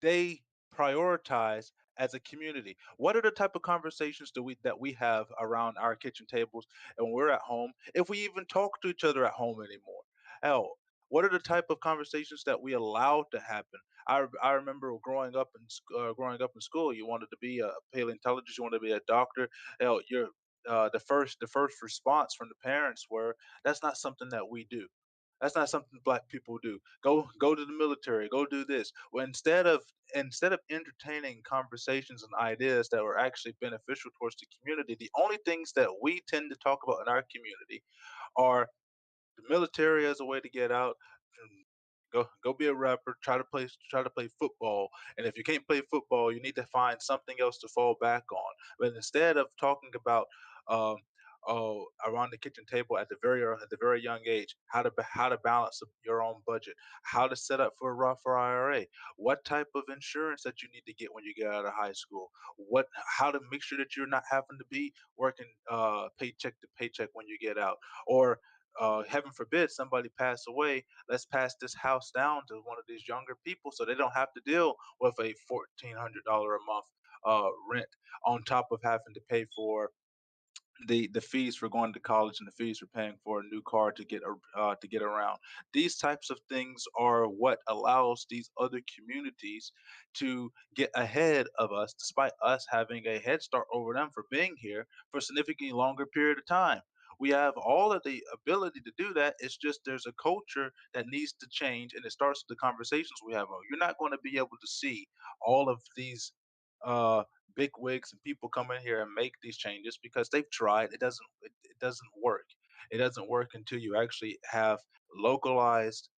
they prioritize as a community. What are the type of conversations that we have around our kitchen tables and when we're at home, if we even talk to each other at home anymore? Hell, what are the type of conversations that we allow to happen? I remember growing up in school. You wanted to be a paleontologist, you wanted to be a doctor. Hell, you're the first response from the parents were, "That's not something that we do. That's not something black people do. Go to the military. Go do this." Well, instead of entertaining conversations and ideas that were actually beneficial towards the community, the only things that we tend to talk about in our community are the military as a way to get out. and go be a rapper. Try to play football. And if you can't play football, you need to find something else to fall back on. But instead of talking about um, around the kitchen table at the very young age, how to balance your own budget, how to set up for a Roth or IRA, what type of insurance that you need to get when you get out of high school, how to make sure that you're not having to be working paycheck to paycheck when you get out, or heaven forbid somebody pass away, let's pass this house down to one of these younger people so they don't have to deal with a $1,400 a month rent on top of having to pay for the fees for going to college and the fees for paying for a new car to get around. These types of things are what allows these other communities to get ahead of us, despite us having a head start over them for being here for a significantly longer period of time. We have all of the ability to do that. It's just there's a culture that needs to change, and it starts with the conversations we have. You're not going to be able to see all of these uh, big wigs and people come in here and make these changes because they've tried. It doesn't work. It doesn't work until you actually have localized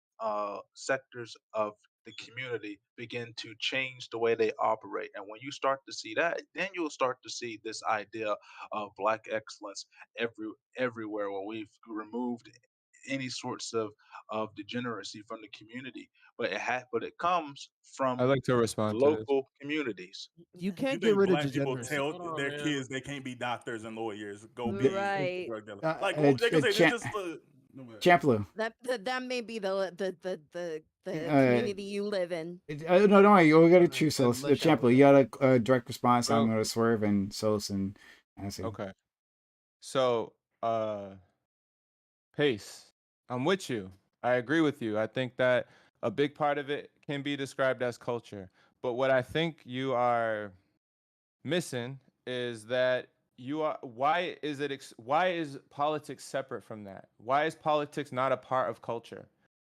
sectors of the community begin to change the way they operate. And when you start to see that, then you'll start to see this idea of black excellence everywhere, where we've removed any sorts of degeneracy from the community. But it comes I'd from like to respond to this. local communities. You You can't get think rid of black people degeneracy. tell Hold on, their man. kids they can't be doctors and lawyers? Go The, be Right. drug dealer. uh, Like they it's can say they Champ, just. No, man. Champlu. That may be the Uh, community you live in. no, don't worry. We're gonna choose Let, Sos. let Champlu, Shallow you go. got a direct response. I'm Well, gonna swerve and Sos and Acid. okay. So, pace. I'm with you. I agree with you. I think that a big part of it can be described as culture. But what I think you are missing is that you are why is politics separate from that? Why is politics not a part of culture?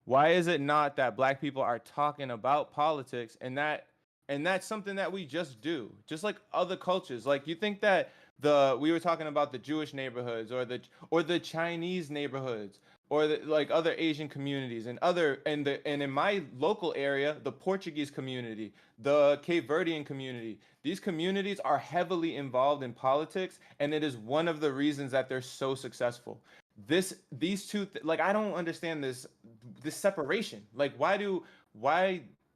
Why is it not that black people are talking about politics and that's something that we just do, just like other cultures? Like you think that the we were talking about the Jewish neighborhoods or the Chinese neighborhoods or like other Asian communities and in my local area, the Portuguese community, the Cape Verdean community. These communities are heavily involved in politics, and it is one of the reasons that they're so successful. These two like I don't understand this separation. Like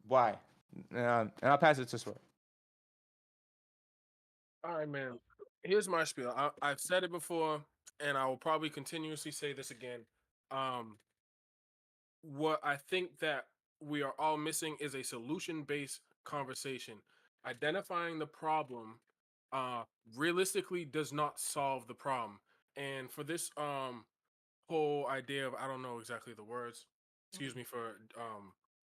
why? And I'll pass it to Swerve. All right, man. Here's my spiel. I've said it before, and I will probably continuously say this again. Um, what I think that we are all missing is a solution-based conversation. Identifying the problem, uh, realistically does not solve the problem. And for this whole idea of I don't know exactly the words. excuse me for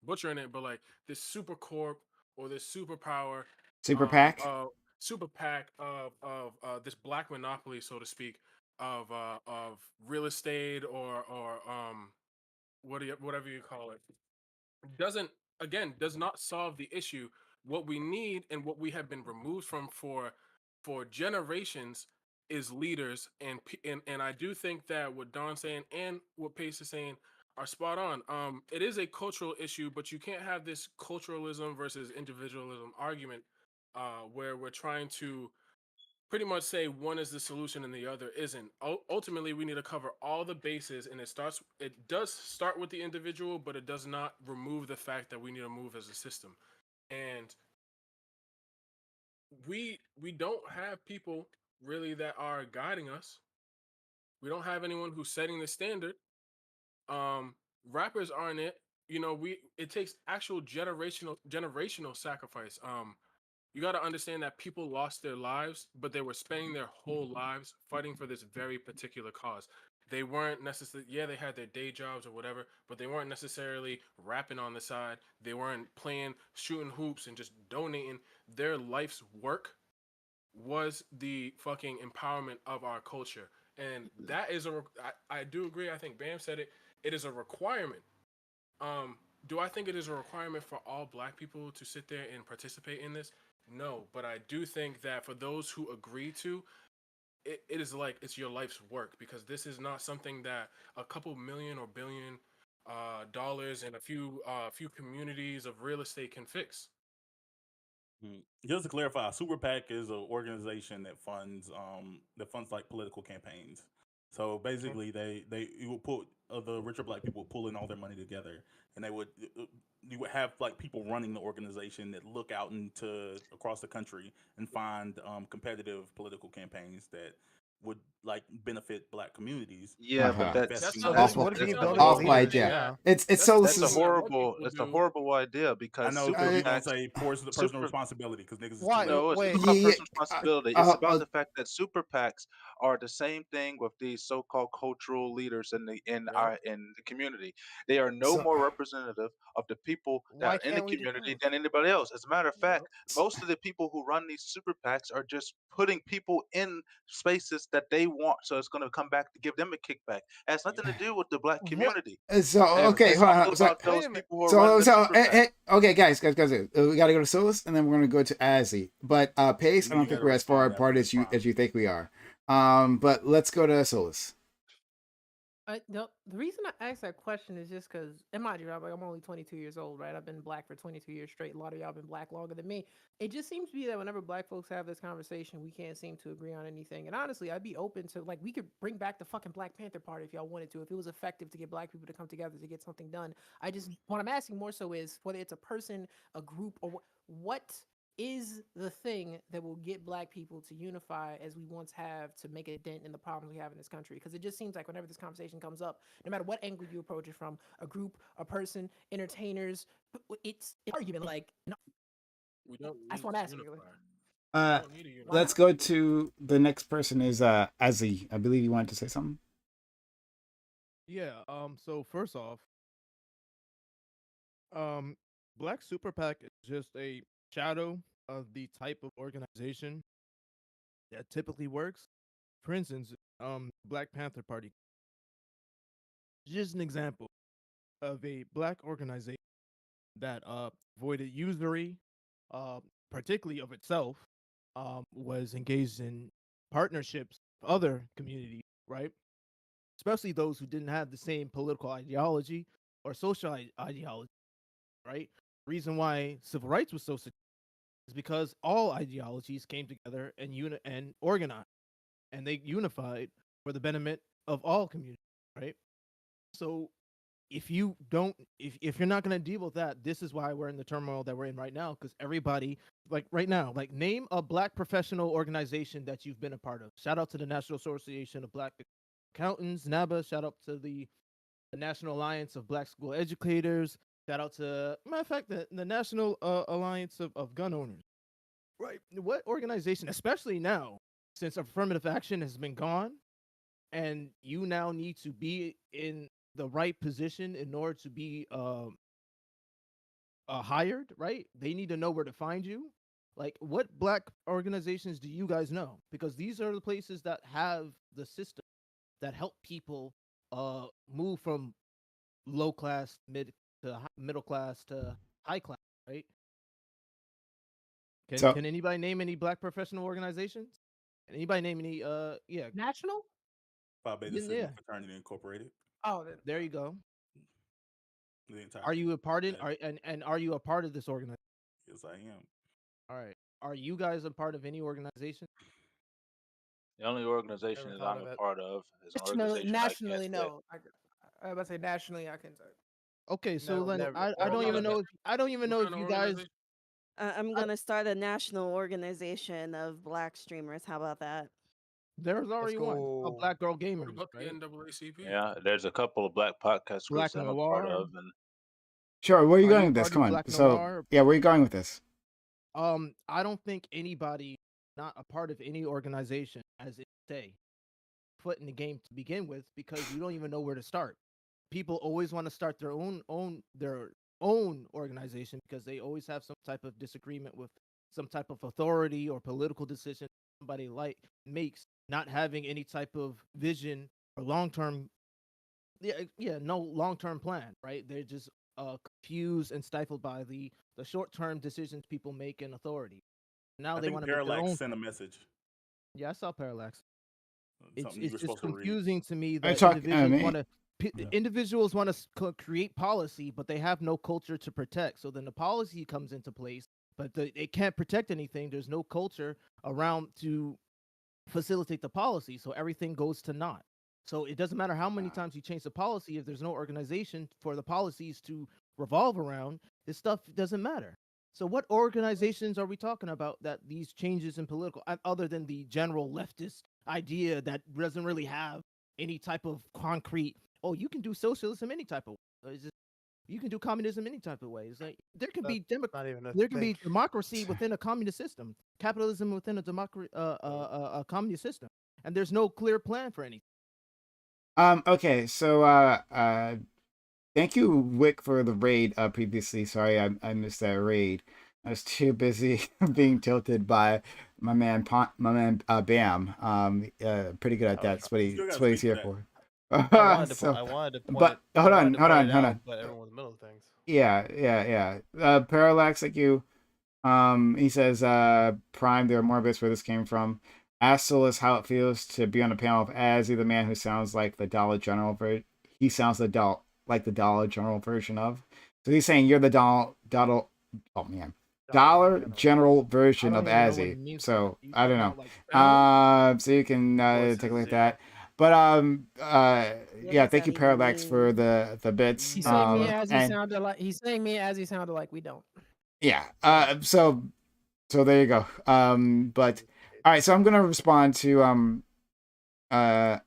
butchering it, but like this super corp or this superpower, Super PAC. super PAC of this black monopoly, so to speak, of real estate or whatever you call it, doesn't does not solve the issue. What we need and what we have been removed from for generations is leaders, and I do think that what Don's saying and what Pace is saying are spot on. It is a cultural issue, but you can't have this culturalism versus individualism argument where we're trying to pretty much say one is the solution and the other isn't. Ultimately, we need to cover all the bases, and it does start with the individual, but it does not remove the fact that we need to move as a system. And we don't have people really that are guiding us. We don't have anyone who's setting the standard. Um, Rappers aren't it. You know, it takes actual generational sacrifice. You got to understand that people lost their lives, but they were spending their whole lives fighting for this very particular cause. They weren't necessarily, yeah, they had their day jobs or whatever, but they weren't necessarily rapping on the side. They weren't playing, shooting hoops and just donating. Their life's work was the fucking empowerment of our culture. And that is I do agree. I think Bam said it. It is a requirement. Do I think it is a requirement for all black people to sit there and participate in this? No, but I do think that for those who agree to, it is like it's your life's work, because this is not something that a couple million or billion dollars and a few communities of real estate can fix. Just to clarify, Super PAC is an organization that funds like political campaigns. So basically, they you would put the richer black people would pull in all their money together, and you would have like people running the organization that look out into across the country and find competitive political campaigns that would like benefit black communities Yeah, by but Uh-huh. that's investing So in then, Awful, what if those you that's build a a awful horrible community? idea. Yeah. It's That's so the that's a thing this. that white horrible people that's a do. horrible idea I because know super because you're gonna PACs say personal super responsibility because niggas is too Why? late. no, it's Wait. not about Yeah, personal responsibility. It's about the fact that super PACs are the same thing with these so-called cultural leaders Yep. in the community. They are no so more representative of the people that Why are in the can't we do community both? than anybody else. As a matter of Yep. fact, most of the people who run these super PACs are just putting people in spaces that they want, so it's going to come back to give them a kickback. It has nothing to do with the black What? community. so okay, It's hold all on. So about Wait those a minute. people who are running so the so super PAC. okay, guys, we got to go to Solus, and then we're gonna go to Azzy. But Pace, I Then don't you got think to we're as far respond apart after as you Prime. think we are. But let's go to Solus. The reason I asked that question is just because, in my job, like I'm only 22 years old, right? I've been black for 22 years straight. A lot of y'all been black longer than me. It just seems to be that whenever black folks have this conversation, we can't seem to agree on anything. And honestly, I'd be open to, like, we could bring back the fucking Black Panther Party if y'all wanted to, if it was effective to get black people to come together to get something done. What I'm asking more so is whether it's a person, a group, or what is the thing that will get black people to unify as we once have to make a dent in the problems we have in this country? Because it just seems like whenever this conversation comes up, no matter what angle you approach it from, a group, a person, entertainers, it's an argument. Like, no, We don't that's need what I'm to asking. unify. We Uh, don't need to Why unify. let's not? go to the next person is Azzy. I believe you wanted to say something. Yeah. So first off, um, Black Super PAC is just a shadow of the type of organization that typically works. For instance, Black Panther Party, just an example of a black organization that avoided usury, uh, particularly of itself, was engaged in partnerships with other communities, right? Especially those who didn't have the same political ideology or social ideology, right? Reason why civil rights was so successful is because all ideologies came together and and organized, and they unified for the benefit of all communities, right? So if you don't if you're not going to deal with that, this is why we're in the turmoil that we're in right now, because everybody, like right now, like name a black professional organization that you've been a part of. Shout out to the National Association of Black Accountants, NABA. Shout out to the National Alliance of Black School Educators. Shout out to, matter of fact, the National Alliance of Gun Owners. Right. What organization, especially now, since affirmative action has been gone, and you now need to be in the right position in order to be hired, right? They need to know where to find you. Like, what black organizations do you guys know? Because these are the places that have the system that help people move from low class, middle class to high class, right? So Can anybody name any black professional organizations? Can anybody name any yeah, National? Phi Beta Sigma yeah. Fraternity Incorporated. Oh, There you go. The entire Are you a part in that- and are you a part of this organization? Yes, I am. All right. Are you guys a part of any organization? The only organization Never that thought I'm of a it. part of is an nationally, organization I can't nationally, say. no. I was about to say nationally, I can say. Okay, so then Never. I What don't kind even of know if what kind of you guys organization? I'm I, gonna start a national organization of black streamers. How about that? there's Let's already one. It's called go. Black Girl What Gamers, about the right? NAACP? Yeah, there's a couple of black podcast groups Black that I'm a part Noir. of, and sure, where are you Are going you with this? part Come of on. Black So Noir? yeah, where are you going with this? I don't think anybody not a part of any organization as it say foot in the game to begin with because you don't even know where to start. People always want to start their own organization because they always have some type of disagreement with some type of authority or political decision somebody like makes, not having any type of vision or long term, no long term plan, right? They're just confused and stifled by the short term decisions people make in authority. Now I they think want to make their Parallax own sent a thing. message. Yeah, I saw Parallax. Something you It's were just supposed to read. confusing to me Are you that talking me? Yeah. individuals want to create policy, but they have no culture to protect. So then the policy comes into place, but it can't protect anything. There's no culture around to facilitate the policy, so everything goes to naught. So it doesn't matter how many times you change the policy if there's no organization for the policies to revolve around. This stuff doesn't matter. So what organizations are we talking about that these changes in political, other than the general leftist idea that doesn't really have any type of concrete? Oh, you can do socialism any type of way. It's just, you can do communism any type of way. It's like there can be That's not even a there can thing. be democracy within a communist system, capitalism within a communist system, and there's no clear plan for anything. Okay, so thank you, Wick, for the raid previously. Sorry, I missed that raid. I was too busy being tilted by my man Bam. Pretty good at that. That's what You still that's gotta what he's speak here for for. I wanted to. So, I wanted to point. but I hold on, wanted to hold point on, it hold out, on. but everyone's in the middle of things. Yeah. Parallax, like you. He says, Prime, there are more bits where this came from. Astel is how it feels to be on a panel of Azzy, the man who sounds like the Dollar General he sounds like the Dollar General version of. So he's saying you're the oh man. Dollar General I version don't of even know what he Azzy. means. So You I don't talking know. about like spelling? So you can Voice take a is look at zero. that. But What yeah, does thank that you, even Parallax, for mean? the bits. He's saying me as he And sounded like he's saying me as he sounded like we don't. yeah. So there you go. But all right, so I'm gonna respond to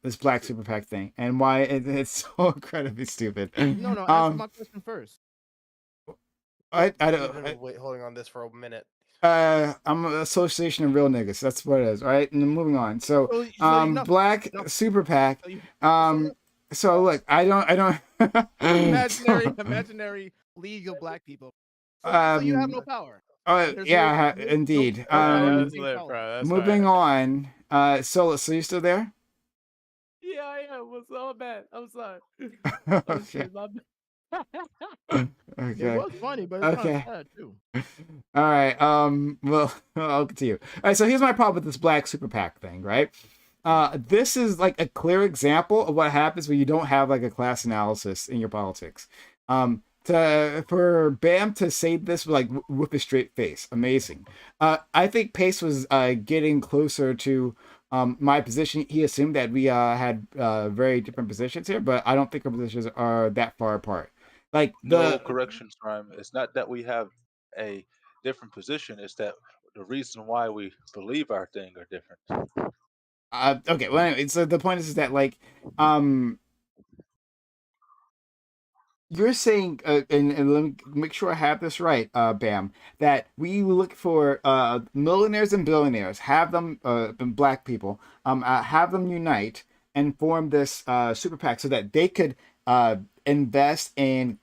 this Black Super PAC thing and why it's so incredibly stupid. No, answer my question first. I We've don't. been holding on this for a minute. I'm an association of real niggas. That's what it is, right? And moving on. So, No, Black no. Super PAC. So you, So look, I don't. imaginary league of black people. So you have no power. Oh There's yeah, no indeed. That's lit, bro. That's Moving fine. on. So you still there? Yeah, I am. What's all bad? I'm sorry. Okay. Shit, my bad. It Okay. was funny, but it's kind Okay. of sad too. All right. Well, I'll continue. All right. So here's my problem with this Black Super PAC thing, right? This is like a clear example of what happens when you don't have like a class analysis in your politics. For Bam to say this like with a straight face, amazing. I think Pace was getting closer to my position. He assumed that we had very different positions here, but I don't think our positions are that far apart. Like no corrections, Prime. It's not that we have a different position. It's that the reason why we believe our thing are different. Okay, well anyway, so the point is that like you're saying and let me make sure I have this right, Bam, that we look for millionaires and billionaires, have them black people, have them unite, and form this super PAC so that they could invest in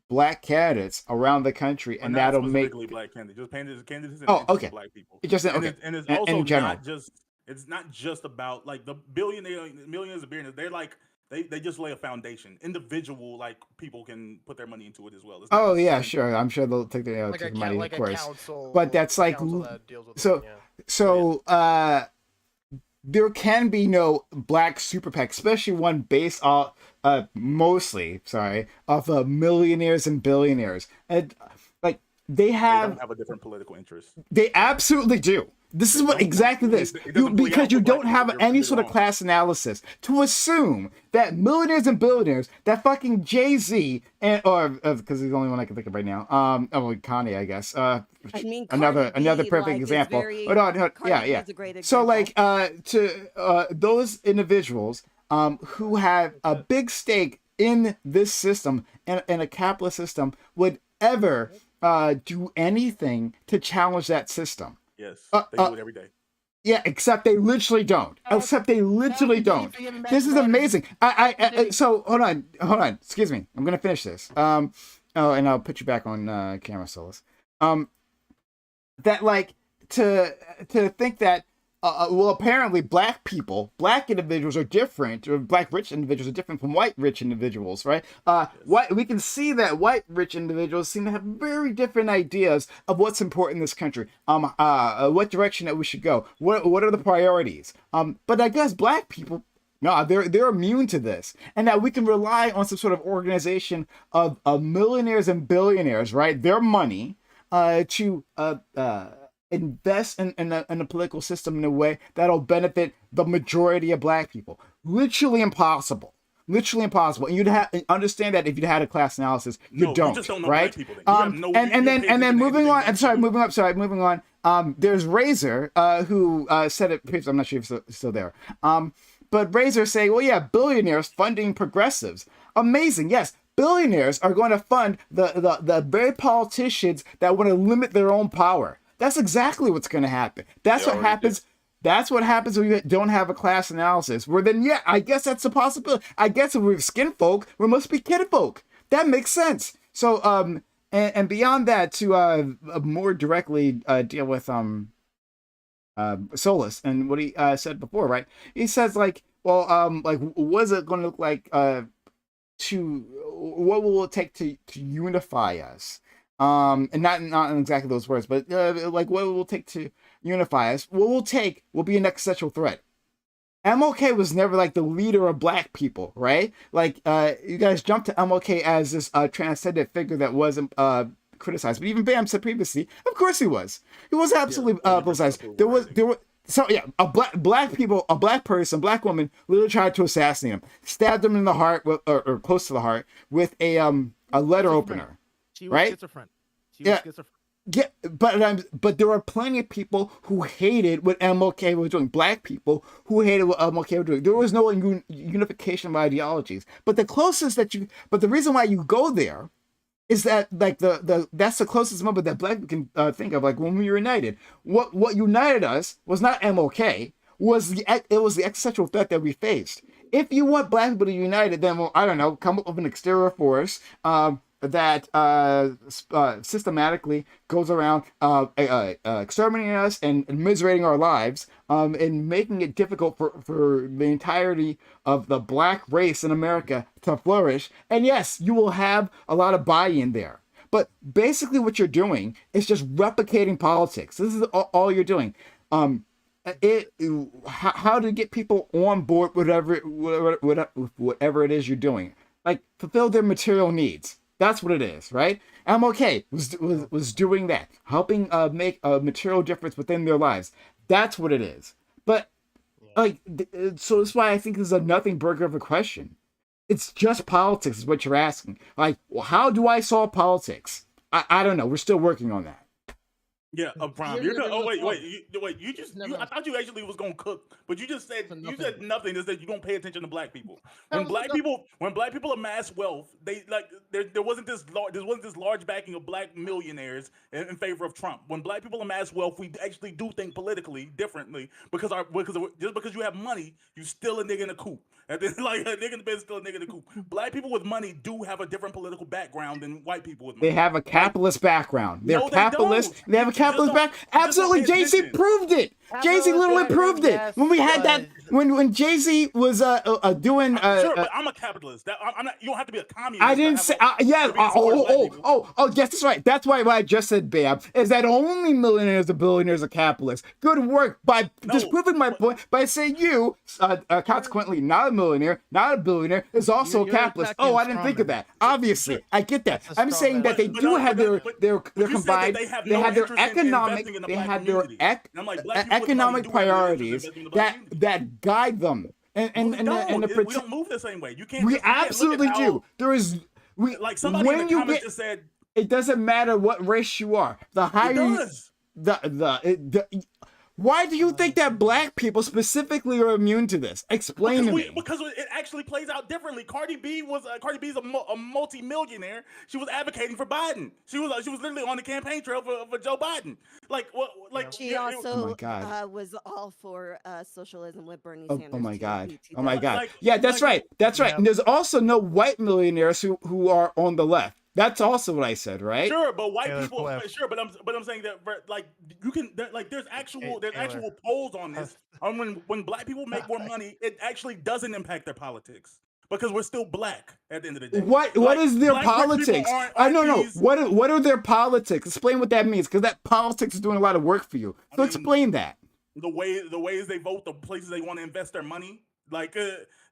black candidates around the country, Or and not that'll make. specifically black candidates, just candidates in the Oh, interest okay. of black people. It just And okay. and it's And also in general. not just it's not just about like the millions of billionaires. They're like they just lay a foundation. Individual like people can put their money into it as well. It's not Oh just yeah, central. sure. I'm sure they'll take the Like a take the money, like of a course. council, But that's like council that deals with so it, yeah. so there can be no black super PAC, especially one based off mostly, sorry, off of millionaires and billionaires. And like they They have don't have a different political interest. they absolutely do. This is They what don't. exactly this. It doesn't play Because out you for black don't people. have You're any really sort of wrong. class analysis to assume that millionaires and billionaires, that fucking Jay-Z and or because he's the only one I can think of right now. Oh, Kanye, I guess. I mean, Another Cardi B, perfect like, is example. very- Oh, no, Cardi yeah, B yeah. is a great So example. like to those individuals who have a big stake in this system and in a capitalist system would ever do anything to challenge that system. Yes, they do it every day. Yeah, except they literally don't. Except they literally don't. This is amazing. So hold on. Excuse me. I'm gonna finish this. Oh, and I'll put you back on camera, Solus. That like to think that well, apparently black individuals are different, or black rich individuals are different from white rich individuals, right? White, we can see that white rich individuals seem to have very different ideas of what's important in this country. What direction that we should go. What are the priorities? But I guess black people, no, they're immune to this, and that we can rely on some sort of organization of millionaires and billionaires, right? Their money to invest in a political system in a way that'll benefit the majority of black people. Literally impossible. Literally impossible. And you'd have understand that if you had a class analysis, you No, don't. you just don't know right? black people then. You have no- and you don't pay then attention to moving on. anything I'm sorry, black moving on. There's Razor, who said it previously. I'm not sure if it's still there. But Razor saying, well, yeah, billionaires funding progressives. Amazing, yes. Billionaires are going to fund the very politicians that want to limit their own power. That's exactly what's going to happen. That's what happens. That's what happens when you don't have a class analysis. Where then, yeah, I guess that's a possibility. I guess if we're skin folk, we must be kid folk. That makes sense. So, and beyond that, to more directly deal with Solus and what he said before, right? He says like, well, like, what is it going to look like? What will it take to unify us? And not in exactly those words, but like what it will take to unify us. What will take will be an existential threat. MLK was never like the leader of black people, right? Like you guys jumped to MLK as this transcendent figure that wasn't criticized, but even Bam said previously, of course he was. He was absolutely politicized. There were. So yeah, a black person, black woman, literally tried to assassinate him, stabbed him in the heart, or close to the heart, with a letter opener. She was right? schizophrenic. She was schizophrenic. Yeah, but there were plenty of people who hated what MLK was doing. Black people who hated what MLK was doing. There was no unification of ideologies. But the reason why you go there is that like that's the closest moment that black people can think of. Like when we were united, what united us was not MLK. It was the existential threat that we faced. If you want black people to be united, then well, I don't know, come up with an exterior force that systematically goes around exterminating us and miserating our lives, and making it difficult for the entirety of the black race in America to flourish. And yes, you will have a lot of buy-in there. But basically what you're doing is just replicating politics. This is all you're doing. How to get people on board whatever it is you're doing. Like fulfill their material needs. That's what it is, right? MLK was doing that, helping make a material difference within their lives. That's what it is. But like, so that's why I think this is a nothing burger of a question. It's just politics is what you're asking. Like, well, how do I solve politics? I don't know. We're still working on that. Yeah, a prime. There's You're never oh no wait, fault. wait. You just Never. I thought you actually was gonna cook, but you just said For you nothing. said nothing. That said you don't pay attention to black people. That When was black the- people amass wealth, they like there wasn't this large backing of black millionaires in favor of Trump. When black people amass wealth, we actually do think politically differently just because you have money, you still a nigga in a coop. And then like a nigga in the bed is still a nigga in the coop. Black people with money do have a different political background than white people with money. They have a capitalist background. They're No, they capitalists. don't. They have a You just capitalist don't- back. you just don't Absolutely, pay Jay Z attention. proved it. Jay Z literally proved it when we had that. When Jay Z was doing. Sure, but I'm a capitalist. I'm not. You don't have to be a communist. I didn't say. Yeah. Yes, that's right. That's why what I just said, Bam, is that only millionaires and billionaires are capitalists. Good work by disproving my point by saying you, consequently, not a millionaire, not a billionaire, is also a capitalist. Oh, I didn't think of that. Obviously, I get that. I'm saying that they do have their combined. They have their economic. They have their economic priorities that guide them. And we don't move the same way. You can't. We absolutely do. There is like somebody in the comments just said. It doesn't matter what race you are. The higher why do you think that black people specifically are immune to this? Explain to me. Because it actually plays out differently. Cardi B's a multi-millionaire. She was advocating for Biden. She was literally on the campaign trail for Joe Biden. She also was all for socialism with Bernie Sanders. Oh my god. Oh my god. Yeah, that's right. That's right. And there's also no white millionaires who are on the left. That's also what I said, right? Sure, but white people. Sure, but I'm saying that like you can there's actual polls on this. When black people make more money, it actually doesn't impact their politics because we're still black at the end of the day. What is their politics? I don't know. What are their politics? Explain what that means, because that politics is doing a lot of work for you. So explain that. The ways they vote, the places they want to invest their money. Like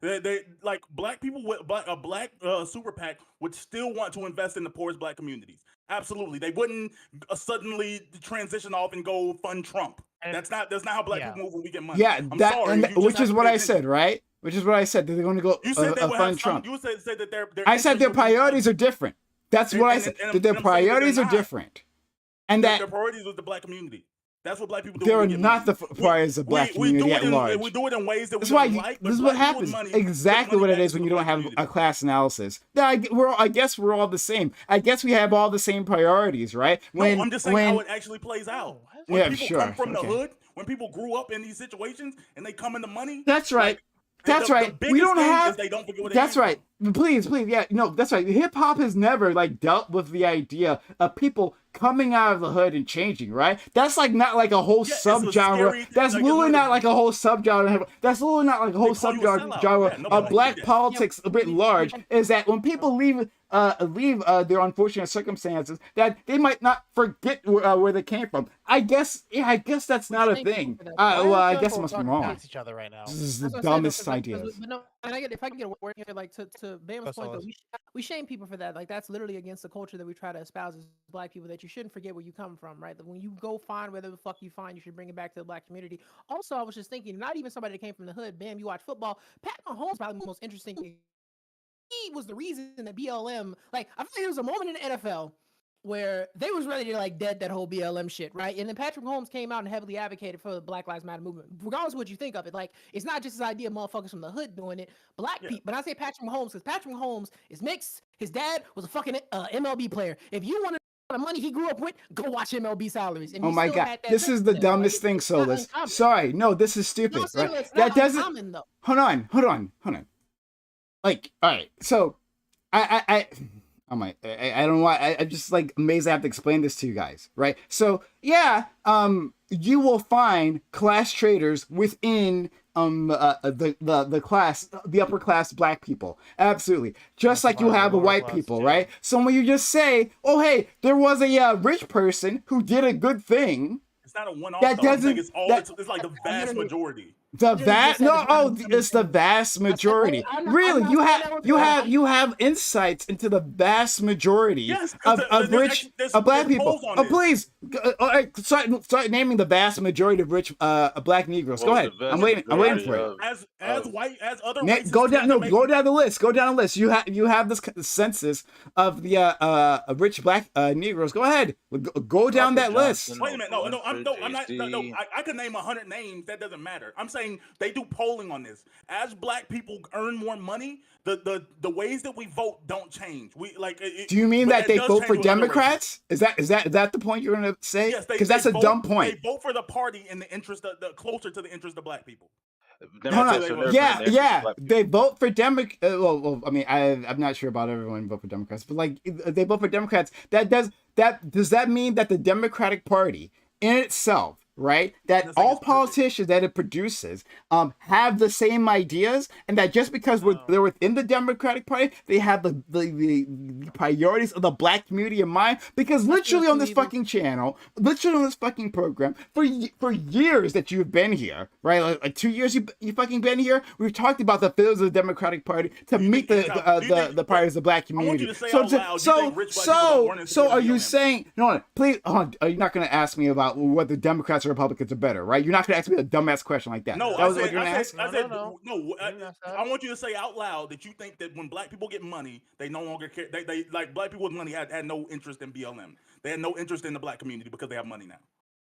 they like black people with a black super PAC would still want to invest in the poorest black communities. Absolutely, they wouldn't suddenly transition off and go fund Trump. That's not how black people move when we get money. Yeah, which is what I said, right? Which is what I said. They're going to go fund Trump. You said that their I said their priorities are different. That's what I said. That their priorities are different, and that their priorities with the black community. That's what black people do. They're not the priorities of black community at large. We do it in ways that we don't like. This is what happens. Exactly what it is when you don't have a class analysis. I guess we're all the same. I guess we have all the same priorities, right? No, I'm just saying how it actually plays out. When people come from the hood, when people grew up in these situations and they come into money. That's right. That's right. We don't have. That's right. Please, yeah, no, that's right. Hip hop has never dealt with the idea of people coming out of the hood and changing, right? That's not like a whole subgenre. That's literally not like a whole subgenre. That's literally not like a whole subgenre of black politics a bit large. Is that when people leave their unfortunate circumstances, that they might not forget where they came from. I guess that's not a thing. Well, I guess I must be wrong. This is the dumbest idea. No, and if I can get a word here, to Bam's point, though, we shame people for that. That's literally against the culture that we try to espouse as black people, that you shouldn't forget where you come from, right? That when you go find whatever the fuck you find, you should bring it back to the black community. Also, I was just thinking, not even somebody that came from the hood. Bam, you watch football. Pat Mahomes probably the most interesting. He was the reason that BLM, I feel like there was a moment in the NFL where they was ready to dead that whole BLM shit, right? And then Patrick Mahomes came out and heavily advocated for the Black Lives Matter movement. Regardless of what you think of it, it's not just this idea of motherfuckers from the hood doing it. Black people, but I say Patrick Mahomes because Patrick Mahomes is mixed. His dad was a fucking MLB player. If you want the money he grew up with, go watch MLB salaries. And oh my god, this is the dumbest thing, Solus. Sorry, no, this is stupid. No, right? That doesn't. Uncommon, though. Hold on. All right, so I don't know why. I'm just amazed I have to explain this to you guys, right? So yeah, you will find class traders within the class, the upper class black people, absolutely, just like you have the white people, right? So when you just say, oh hey, there was a rich person who did a good thing, it's not a one-off. That doesn't. It's like the vast majority. The You just vast said no, it's not oh, uncommon it's the sense. vast majority. I'm Really, not you saying have that was you wrong. have you have insights into the vast majority Yes, because of rich black there's people. polls on Oh, this. please, all right, start naming the vast majority of rich black Negroes. Go Well, ahead. the vast I'm waiting majority for it. As of white as other Na- races go down. tend No, to make go down the list. Go down the list. You have this census of the rich black Negroes. Go ahead. Go down Robert that list. Johnson, Wait a minute. Oprah I'm Winfrey, not. No, Jay-Z. I could name 100 names. That doesn't matter. I'm saying they do polling on this. As black people earn more money, the ways that we vote don't change. We like. Do you mean but that they does vote change for with other races. Democrats? Is that the point you're gonna say? Yes, Because that's a dumb point. They vote for the party in the interest of the closer to the interest of black people. Hold Democrats on. have never been in Yeah, the interest of yeah. black people. They vote for well, I mean, I'm not sure about everyone vote for Democrats, but like they vote for Democrats. Does that mean that the Democratic Party in itself, right? That Doesn't think all it's perfect. politicians that it produces have the same ideas, and that just because they're within the Democratic Party, they have the priorities of the black community in mind. Because literally on this fucking channel, literally on this fucking program, for years that you've been here, right? Like 2 years you fucking been here. We've talked about the failures of the Democratic Party to meet the priorities of the black I want community. you to say out loud, you think rich black people weren't in So support are of you BLM? saying no? Please, you're not going to ask me about whether Democrats or Republicans are better, right? You're not going to ask me a dumbass question like that. No, That I was what said, you're going to I ask. said, No. no. You didn't ask that. I want you to say out loud that you think that when black people get money, they no longer care. They like black people with money had no interest in BLM. They had no interest in the black community because they have money now.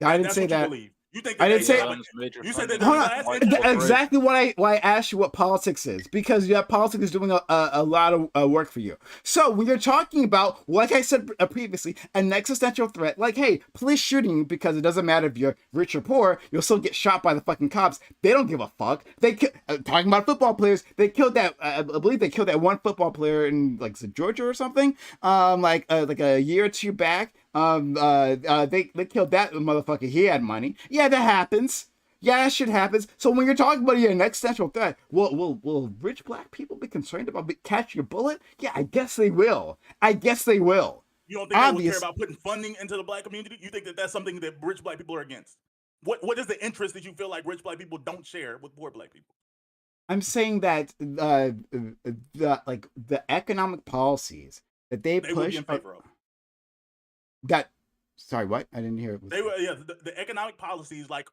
I didn't That's say what that. You believe. You think that I didn't say. BLM's major You said funding that Hold there's on. class white interest. corporations. Exactly why I asked you what politics is, because you have politics is doing a lot of work for you. So when you're talking about, like I said previously, an existential threat, like, hey, police shooting you because it doesn't matter if you're rich or poor, you'll still get shot by the fucking cops. They don't give a fuck. Talking about football players, they killed that. I believe they killed that one football player in like Georgia or something, like a year or two back. They killed that motherfucker. He had money. Yeah, that happens. Yeah, that shit happens. So when you're talking about an existential threat, will rich black people be concerned about catching a bullet? Yeah, I guess they will. You don't think they would care about putting funding into the black community? You think that that's something that rich black people are against? What is the interest that you feel like rich black people don't share with poor black people? I'm saying that the economic policies that they They would push be in favor of. that. Sorry, what? I didn't hear it. They were the economic policies like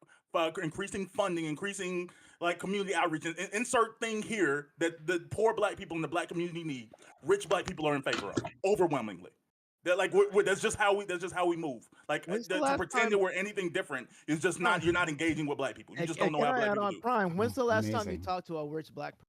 increasing funding, increasing like community outreach, and insert thing here that the poor black people in the black community need. Rich black people are in favor of overwhelmingly. They're like that's just how we move. Like When's the to last pretend time- that we're anything different is just not. You're not engaging with black people. You just don't know Can how I black add people on do. Prime? When's the last time you Amazing. talked to a rich black person?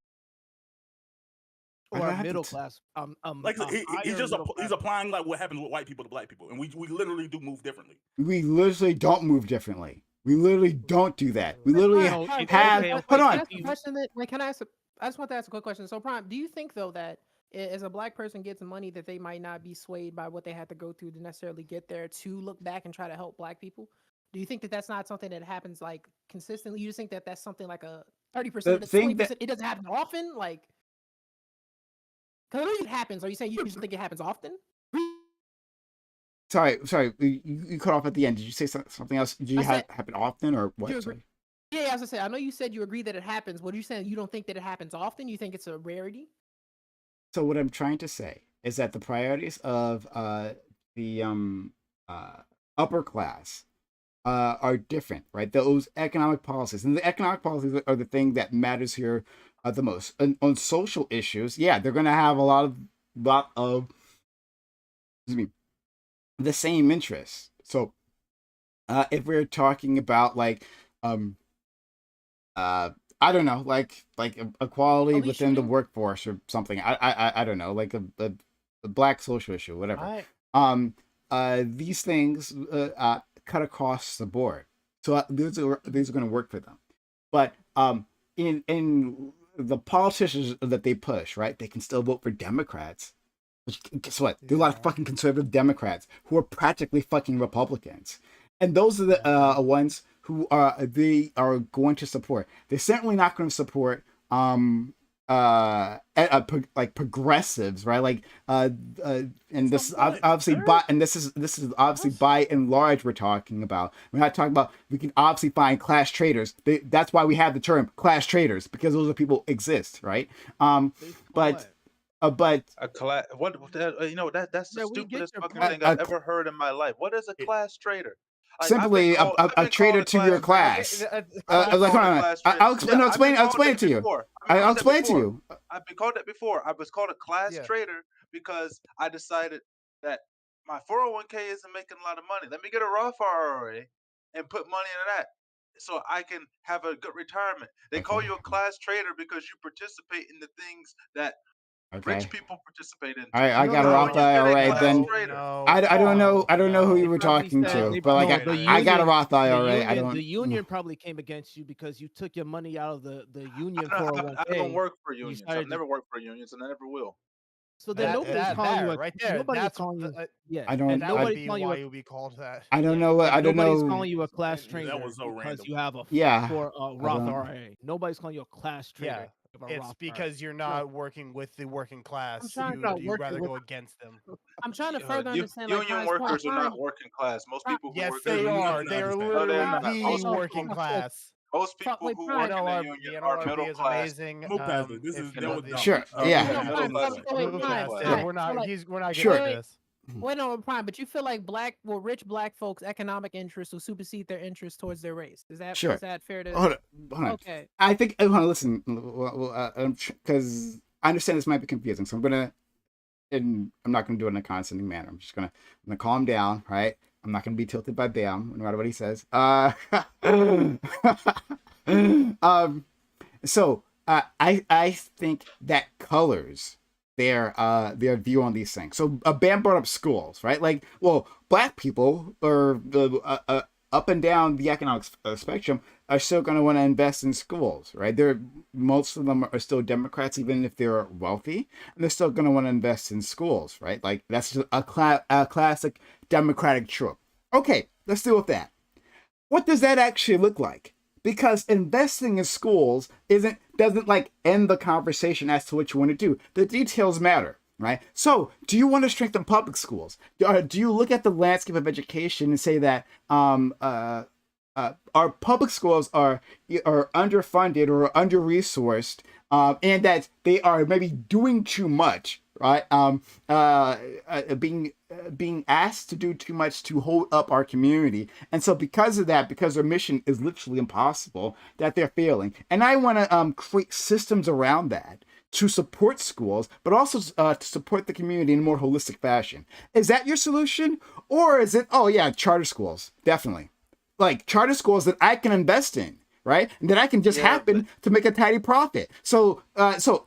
I Or don't a have to middle t- class? Like he's higher just middle he's class. applying like what happens with white people to black people, and we literally do move differently. We literally don't move differently. We literally don't do that. We literally Prime, have. Prime, Hold can I on. ask a question that, can I ask? I just want to ask a quick question. So, Prime, do you think though that as a black person gets money, that they might not be swayed by what they had to go through to necessarily get there to look back and try to help black people? Do you think that that's not something that happens like consistently? You just think that that's something like a 30%, The thing 20%? It doesn't happen often, like. Because I know it happens. Are you saying you just think it happens often? Sorry. You cut off at the end. Did you say something else? Did you I said- happen often or what? you agree? Sorry. Yeah, as I said, I know you said you agree that it happens. What are you saying? You don't think that it happens often? You think it's a rarity? So what I'm trying to say is that the priorities of the upper class are different, right? Those economic policies, and the economic policies are the thing that matters here the most. And on social issues, yeah, they're going to have a lot of excuse me, the same interests. So if we're talking about like I don't know, like equality Police within the shooting? workforce or something. I don't know, like a black social issue, whatever. These things cut across the board, so these are going to work for them. But in the politicians that they push, right, they can still vote for Democrats. Which, guess what? There are a lot of fucking conservative Democrats who are practically fucking Republicans, and those are the ones who they are going to support. They're certainly not going to support like progressives, right? Like and It's this is the point, obviously sir. by and this is obviously Yes. by and large we're talking about. We're not talking about, we can obviously find class traders. That's why we have the term class traders, because those are people exist, right? Based on But what? but A class? You know, that's the Yeah, we get stupidest your fucking point. thing I've ever heard in my life. What is a class trader? Like simply I've a been called traitor a to your class trader. class. I've been Like, called hold a on, class trader. I'll explain. Yeah, No, I've been I'll called explain it that to you. before. I've been I'll called that explain it to before. you. I've been called that before. I was called a class Yeah. trader because I decided that my 401k isn't making a lot of money. Let me get a Roth IRA and put money into that so I can have a good retirement. They call Okay. you a class trader because you participate in the things that rich Okay. people participate All into. right, I No, got a no, Roth No, no, you're a IRA. class Then trader. no, I don't know. I don't know who no. you were Probably talking said to, they but like no, no the I got a union Roth the IRA. I union don't. the union probably came against you because you took your money out of the union I don't 401k. work for You unions. I've started to, never worked for unions, and I never will. so then that nobody's that calling you there a right there. nobody's That's calling you yeah, I and don't. that would nobody's be calling you why a you would be called that. I don't yeah, know what. and I don't nobody's know. calling you a class That trader was so because random. you have a Yeah. for a I Roth don't. IRA. Nobody's calling you a class Yeah, trader of a it's Roth IRA. because you're No, not working with the working I'm class. trying to You'd work it rather with. go against them. I'm trying to further understand like Union Prime's point. workers are not working class. Most Prime, people who Yes, work in There's the they union, nothing are. to They are understand. no, they're literally not. the Most so people, working class. most fuck people wait, who Prime. work in the NLRB, union the are NLRB middle is class amazing. Move past it. If That you was know dumb. Sure. Move Yeah. Hold on, past middle Prime. it. class. Wait, move Middle Prime, past class. it. Prime. So like, We're not getting Sure. wait, into wait, this. wait, no, Prime. But you feel like rich black folks' economic interests will supersede their interests towards their race. Sure. Is that fair to? Hold on. Okay. I think. Hold on. Listen. Because I understand this might be confusing, so I'm gonna. And I'm not gonna do it in a condescending manner. I'm gonna calm down. Right. I'm not gonna be tilted by Bam, no matter what he says. So I think that colors their view on these things. So Bam brought up schools, right? Like, well, black people or the up and down the economic spectrum are still going to want to invest in schools, right? They're most of them are still Democrats, even if they're wealthy, and they're still going to want to invest in schools, right? Like that's just a classic Democratic trope. Okay, let's deal with that. What does that actually look like? Because investing in schools doesn't like end the conversation as to what you want to do. The details matter, right? So, do you want to strengthen public schools? Do you look at the landscape of education and say that our public schools are underfunded or under resourced, and that they are maybe doing too much, right? Being asked to do too much to hold up our community, and so because of that, because their mission is literally impossible, that they're failing. And I want to create systems around that to support schools, but also to support the community in a more holistic fashion. Is that your solution, or is it? Oh yeah, charter schools, definitely. Like charter schools that I can invest in, right? And that I can just happen to make a tidy profit. So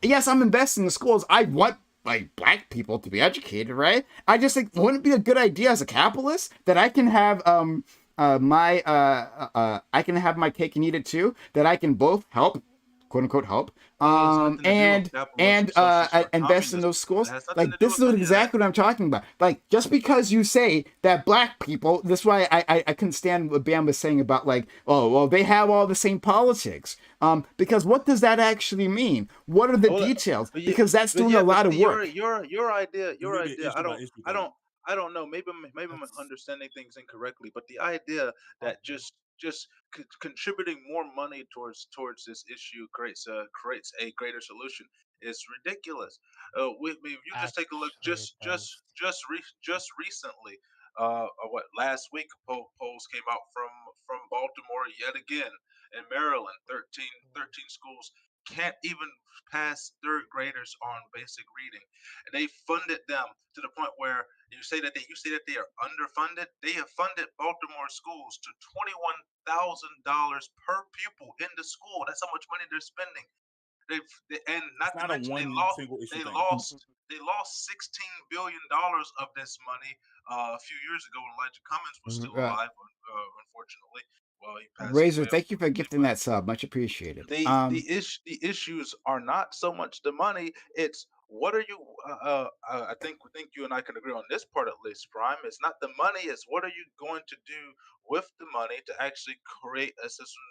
yes, I'm investing in schools. I want like black people to be educated, right? I just think wouldn't it be a good idea as a capitalist that I can have I can have my cake and eat it too. That I can both help, quote unquote help, and invest in those schools. Like this is exactly what I'm talking about. Like just because you say that black people, this is why I couldn't stand what Bam was saying about like, oh well, they have all the same politics. Because what does that actually mean? What are the details? Because that's doing a lot of work. Your idea. Issue by issue thing. I don't know. Maybe I'm understanding things incorrectly, but the idea that just contributing more money towards this issue creates a greater solution is ridiculous. If you just take a look, Actually, it does. just recently, what last week polls came out from Baltimore yet again, and Maryland, 13 schools can't even pass third graders on basic reading, and they funded them to the point where you say that they are underfunded. They have funded Baltimore schools to $21,000 per pupil in the school. That's how much money they're spending. And It's not to not a mention one single issue they thing. lost $16 billion of this money a few years ago when Elijah Cummings was still alive. Unfortunately, well, he passed Razor, away. thank you for Unfortunately, gifting that sub. Much appreciated. the issues are not so much the money, it's what are you? I think you and I can agree on this part at least. Prime. It's not the money. It's what are you going to do with the money to actually create a system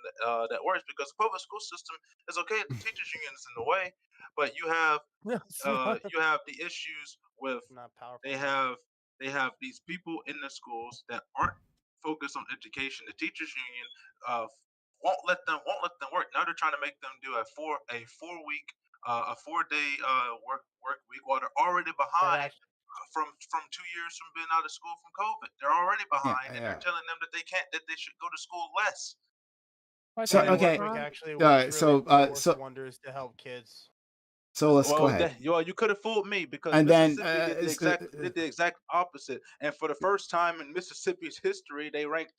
that works? Because the public school system is okay. The teachers union is in the way, but No, it's not, you have the issues with not powerful they enough. have they have these people in the schools that aren't focused on education. The teachers union won't let them work. Now they're trying to make them do a 4 day work week while they're already That behind actually, from 2 years from being out of school from COVID. They're already Yeah, behind, and yeah. they're telling them that they should go to school less. I So think that it's work okay, week time. actually works really works so wonders to help kids. let's go Well, ahead. you could have fooled me because And then Mississippi did the exact opposite, and for the first time in Mississippi's history, they ranked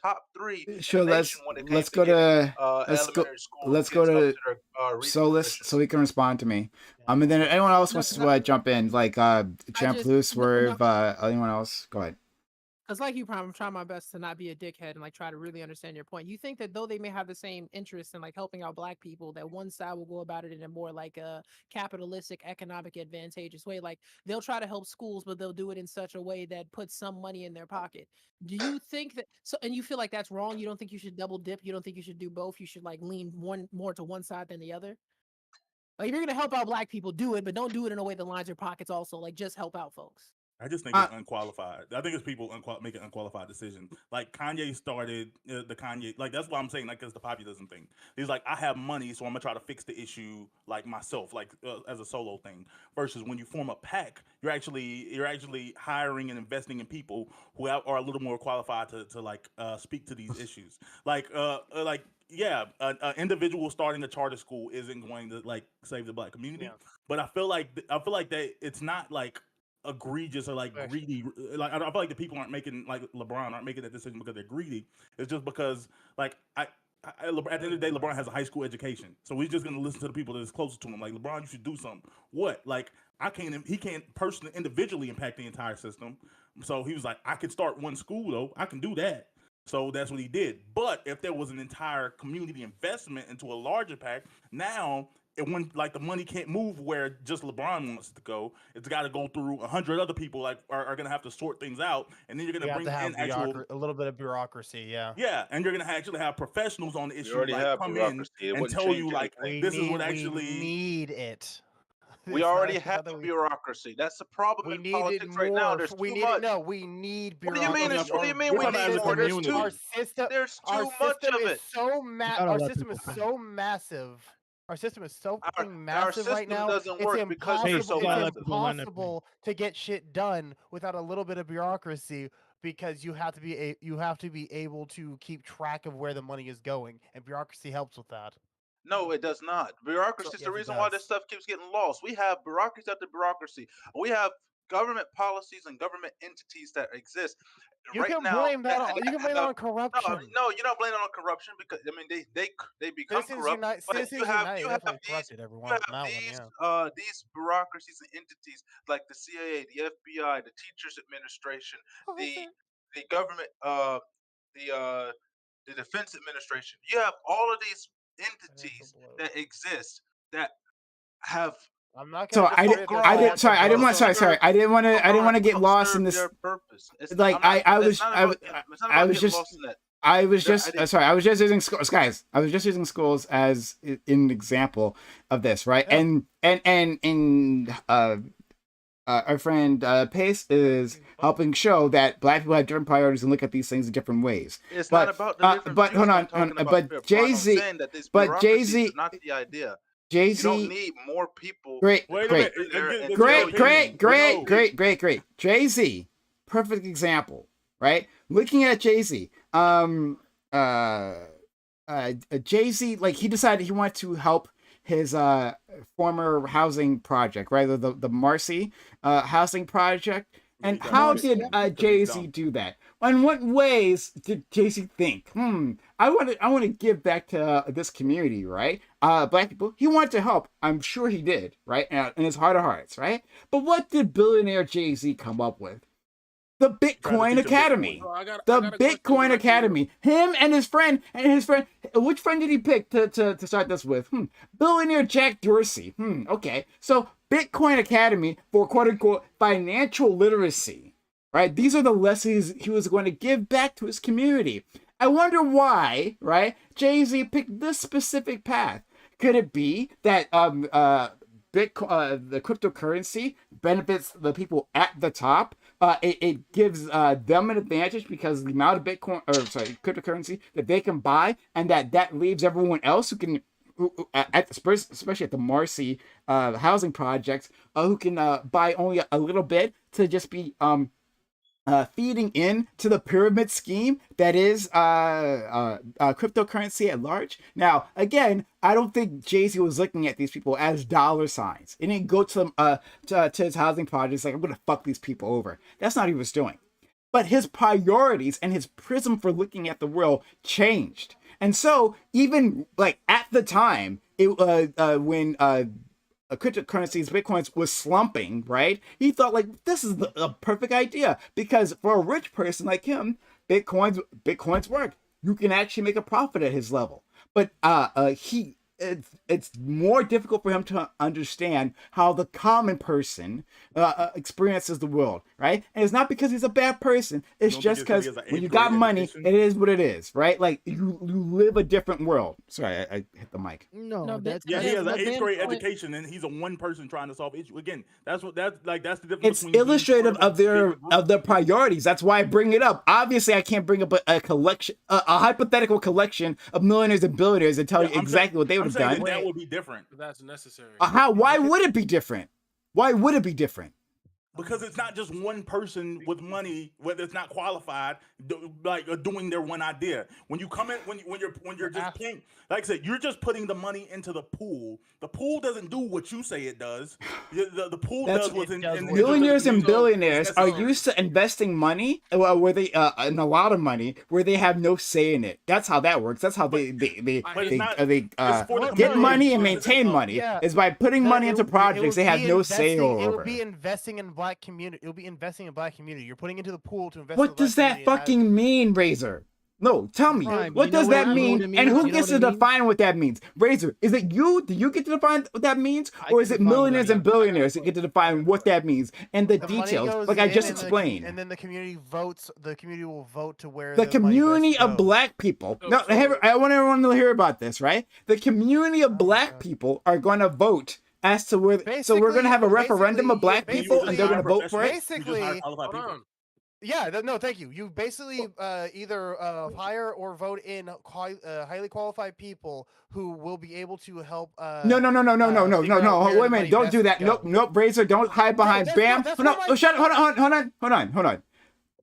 top three in sure, the nation when it came let's to go getting to let's go elementary school let's go kids help to to their reading so proficiency. he can respond to me. Yeah. And then anyone else No, wants because to jump in, like Champ just Blue, no, Swerve, anyone else? Go ahead. because like you, Prime, I'm trying my best to not be a dickhead and like try to really understand your point. You think that though they may have the same interest in like helping out Black people, that one side will go about it in a more like a capitalistic, economic, advantageous way. Like they'll try to help schools, but they'll do it in such a way that puts some money in their pocket. Do you think that so? And you feel like that's wrong? You don't think you should double dip? You don't think you should do both? You should like lean one more to one side than the other? Like if you're gonna help out Black people, do it, but don't do it in a way that lines your pockets. Also, like just help out folks. I just think Uh, it's unqualified. I think it's people making unqualified decisions. Like Kanye started the Kanye, like that's what I'm saying. Like, it's the populism thing. He's like, I have money, so I'm gonna try to fix the issue like myself, like as a solo thing. Versus when you form a pack, you're actually hiring and investing in people who are a little more qualified to like speak to these issues. Like yeah, an individual starting a charter school isn't going to like save the Black community. Yeah. But I feel like that it's not like egregious or like Actually, greedy. Like I feel like the people aren't making like LeBron aren't making that decision because they're greedy. It's just because like at the end of the day, LeBron has a high school education, so he's just gonna listen to the people that is closer to him. Like LeBron, you should do something. What? Like he can't personally individually impact the entire system. So he was like, I could start one school though. I can do that. So that's what he did. But if there was an entire community investment into a larger pack, now when like the money can't move where just LeBron wants to go, it's got to go through 100 other people. Like are gonna have to sort things out, and then you're we gonna have bring to have in actual a little bit of bureaucrocy. Yeah. yeah, and you're gonna actually have professionals on the We issue already like have come in bureaucracy. It and wouldn't tell you change like anything. this is what We actually need it. We It's not. already It's have not that we. bureaucracy. That's the problem We in needed politics right now. more. There's We too needed much. no. We need What do you mean? I mean, bureaucracy. What do Our you mean we're we talking need about as a more? There's too. our community. system. There's Our too much system of is it. so You gotta Our let system people is finish. so massive. Our system is so Our fucking our massive right system now. doesn't It's work because we're Chase, impossible. so you It's gotta let massive. people land their plane. impossible to get shit done without a little bit of bureaucracy because you have to be able to keep track of where the money is going, and bureaucracy helps with that. No, it does not. So Bureaucracy is the yes, it reason why this does. stuff keeps getting lost. We have bureaucracy after bureaucracy. We have government policies and government entities that exist You right can now blame that. You can blame that have on no, corruption. no. You don't blame it on corruption because I mean they become corrupt. But Citizens United definitely corrupted you everyone have on that one. Yeah. these bureaucracies and entities like the CIA, the FBI, the Teachers Administration, Oh, is the it? the government the uh the Defense Administration. You have all of these Financial entities bloat. that exist that have I'm not So gonna disagree that there's I didn't, financial sorry, I didn't bloat. want, sorry, I didn't want to get don't lost in serve this. their purpose. It's not, Like I'm not. It's not about. It's not I about was getting just, lost in that. I was Their just, idea. sorry, I was just using schools, guys. I was just using schools as an example of this, right? Yeah. And our friend Pace is helping show that Black people have different priorities and look at these things in different ways. It's But not about the different but views. hold I'm on, talking about but fair part. Jay I'm Z, saying that this but Jay bureaucracy Z, is not the idea. Jay You don't Z, need more people great, to Wait a come great, minute. in there and Get to your tell great, you. opinion. great. Jay Z, perfect example, right? Looking at Jay Z, Jay Z, like he decided he wanted to help his former housing project, right? The Marcy housing project. Yeah, And he got how kicked did because Jay he's Z dumb. do that? In what ways did Jay Z think? I want to give back to this community, right? Black people. He wanted to help. I'm sure he did, right? In his heart of hearts, right? But what did billionaire Jay Z come up with? The Trying to Bitcoin teach 'em Academy. So I got The a question Bitcoin right here. Academy. Him and his friend, which friend did he pick to start this with? Billionaire Jack Dorsey. Okay. So Bitcoin Academy for quote unquote financial literacy. Right? These are the lessons he was going to give back to his community. I wonder why, right? Jay-Z picked this specific path. Could it be that Bitcoin, the cryptocurrency benefits the people at the top? It gives them an advantage because the amount of cryptocurrency that they can buy, and that leaves everyone else who can, especially at the Marcy housing projects, who can buy only a little bit to just be feeding in to the pyramid scheme that is cryptocurrency at large. Now, again, I don't think Jay-Z was looking at these people as dollar signs. He didn't go to them to his housing projects like, I'm gonna fuck these people over. That's not what he was doing. But his priorities and his prism for looking at the world changed. And so, even like at the time, when cryptocurrencies, bitcoins was slumping, right? He thought like this is a perfect idea because for a rich person like him, bitcoins work. You can actually make a profit at his level. But it's more difficult for him to understand how the common person experiences the world, right? And it's not because he's a bad person. It's just because when you got money, it is what it is, right? Like you live a different world. Sorry, I hit the mic. No, that's Yeah, he has an but 8th then grade point- education, and he's a one person trying to solve issue. Again, that's the difference. It's between being illustrative part of their a bigger group. priorities. That's why I bring it up. Obviously, I can't bring up a collection, a hypothetical collection of millionaires and billionaires and tell you I'm exactly saying- what they would I'm have saying done. that would be different That's necessary. How? Why would it be different? Why would it be different? because it's not just one person with money, whether it's not qualified, doing their one idea. When you come in, when you're just paying, like I said, you're just putting the money into the pool. The pool doesn't do what you say it does. The pool That's- does what's in the Millionaires and community. billionaires It's are necessary. used to investing money, where they in a lot of money, where they have no say in it. That's how that works. That's how they But it's not- it's for the get community. money and It's- maintain money. yeah. Is by putting No, money it into would- it projects would they have be no say investing- It over. would be investing in black community. It would be investing in black community. You're putting into the pool to invest. in What the does black that community, fucking mean, Razor? No, tell me. Prime, What you know does what- that you know mean? what it And means? who You know gets what to it means? define what that means? Razor, is it you? Do you get to define what that means? I Or can is it define what that millionaires and means. billionaires that get to define what that means and the The money details, goes like I in just and explained? and then the community votes. The community will vote to where The money best community of goes. black people. So- No, so- I want everyone to hear about this, right? The community of black people are going to vote as to where. So we're going to have a referendum of black basically- people, and they're going to vote for it. Basically- qualified Hold people. on. Yeah, no, thank you. You basically either hire or vote in highly qualified people who will be able to help. No. figure out Wait a where minute. the Don't money do best that. goes. Nope. Razor, don't hide behind. that's Bam. not- that's No, not my- shut. Hold on.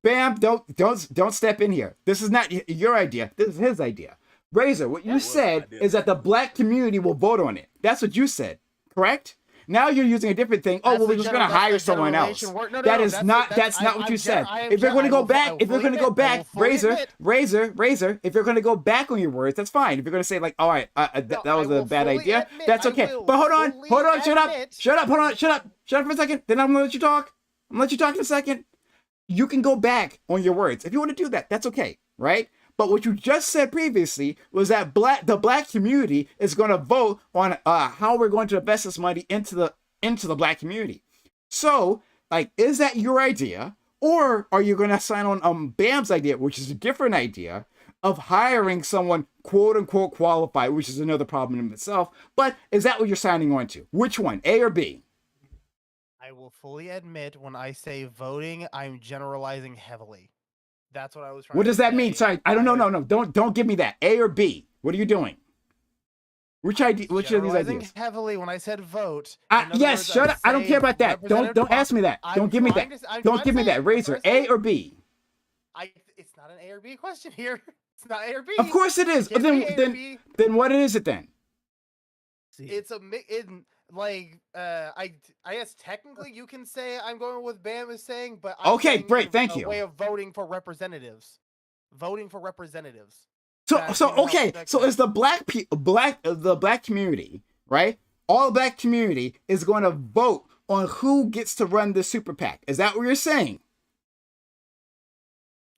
Bam. Don't step in here. This is not your idea. This is his idea. Razor, what you was said my idea. is that the black community will vote on it. That's what you said, correct? Now you're using a different thing. Oh, That's well, we're the just going to general- hire that's the someone else. generalization work. No, That no, is that's not. the- That's not what I'm you said. I am If you're going to I go will- I back, will if you're fully going to go admit- I will back, fully Razor, admit- if you're going to go back on your words, that's fine. If you're going to say like, all right, that I was a will bad fully idea, admit- that's I okay. will But hold on, fully shut up, admit- shut up for a second. Then I'm going to let you talk. I'm going to let you talk in a second. You can go back on your words if you want to do that. That's okay, right? But what you just said previously was that the black community is going to vote on how we're going to invest this money into the black community. So, like, is that your idea, or are you going to sign on Bam's idea, which is a different idea of hiring someone quote unquote qualified, which is another problem in itself? But is that what you're signing on to? Which one, A or B? I will fully admit when I say voting, I'm generalizing heavily. That's what I was trying. What to does that mean? say. Sorry, I don't know. No, don't give me that. A or B? What are you doing? Which idea? Which of these Generalizing ideas? heavily when I said vote. In other Yes, words, shut I'm up. I don't care saying about that. representative Don't ask me that. I'm Don't give me trying that. to- I'm Don't trying give to me say it. that. I'm Razor, trying to A say or it. B? It's not an A or B question here. It's not A or B. Of course it is. It can be A or Then B. what is it then? It's a I guess technically you can say I'm going with Bam is saying, but I'm Okay, saying great, a thank you. way of voting for representatives. Voting for representatives. So That's so gonna help okay. protect So them. is the black community, right? All black community is going to vote on who gets to run the super PAC. Is that what you're saying?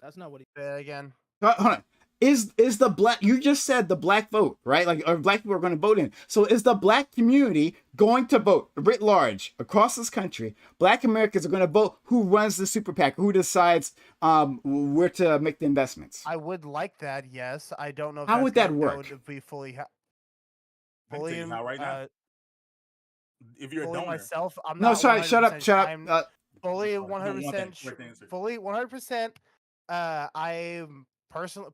That's not what he. Say that again. Hold on. Is the black? You just said the black vote, right? Like, or black people are going to vote in. So is the black community going to vote writ large across this country? Black Americans are going to vote who runs the super PAC, who decides where to make the investments. I would like that. Yes, I don't know if How that's would that gonna work? go to be fully. I can tell you how right now. If you're a fully donor, myself, I'm No, not. sorry, shut up, 100% shut up. I'm fully you don't want 100%. that correct answer. Fully 100%. I'm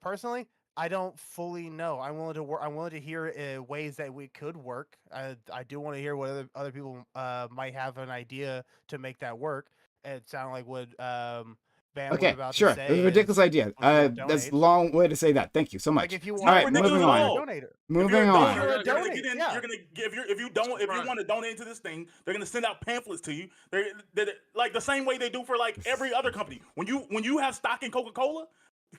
personally, I don't fully know. I'm willing to work. I'm willing to hear ways that we could work. I do want to hear what other people might have an idea to make that work. It sounded like what Bam was Okay, about sure. to It was say. a ridiculous idea. That's donate. a long way to say that. Thank you so much. Like if you It's want, not All right, moving ridiculous at on. all. Donator. Moving If on. you're a donor, Donate, you're gonna get in. yeah. You're gonna if you want to donate into this thing, they're gonna send out pamphlets to you. They're like the same way they do for like every other company. When you have stock in Coca-Cola,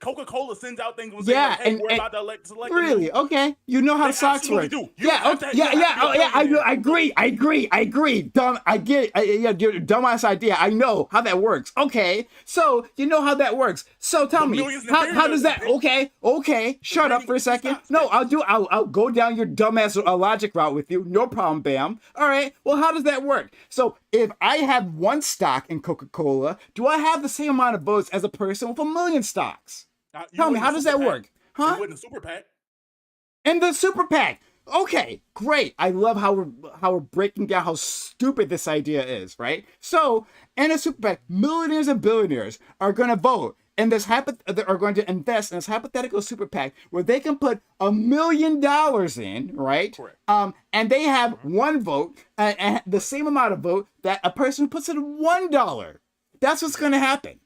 Coca-Cola sends out things and say, Yeah, like, hey, and- we're and- about to select Really? a new. Okay. You know how They stocks absolutely work. do. You Yeah. have Okay. to- you have to be a Yeah. I billionaire. agree. Dumb. I get it. Yeah. Dumbass idea. I know how that works. Okay. So you know how that works. So tell The me, millions and how does that? billionaires Okay. Shut up for a second. stocks, No, yes. I'll go down your dumbass logic route with you. No problem, Bam. All right. Well, how does that work? So if I have one stock in Coca-Cola, do I have the same amount of votes as a person with 1 million stocks? You Tell me, wouldn't how a does super that PAC. work? Huh? You wouldn't a super PAC. And the super PAC. Okay, great. I love how we're breaking down how stupid this idea is, right? So, in a super PAC, millionaires and billionaires are going to vote, and are going to invest in this hypothetical super PAC where they can put $1 million in, right? Correct. And they have one vote, and the same amount of vote that a person who puts in $1. That's what's going to happen.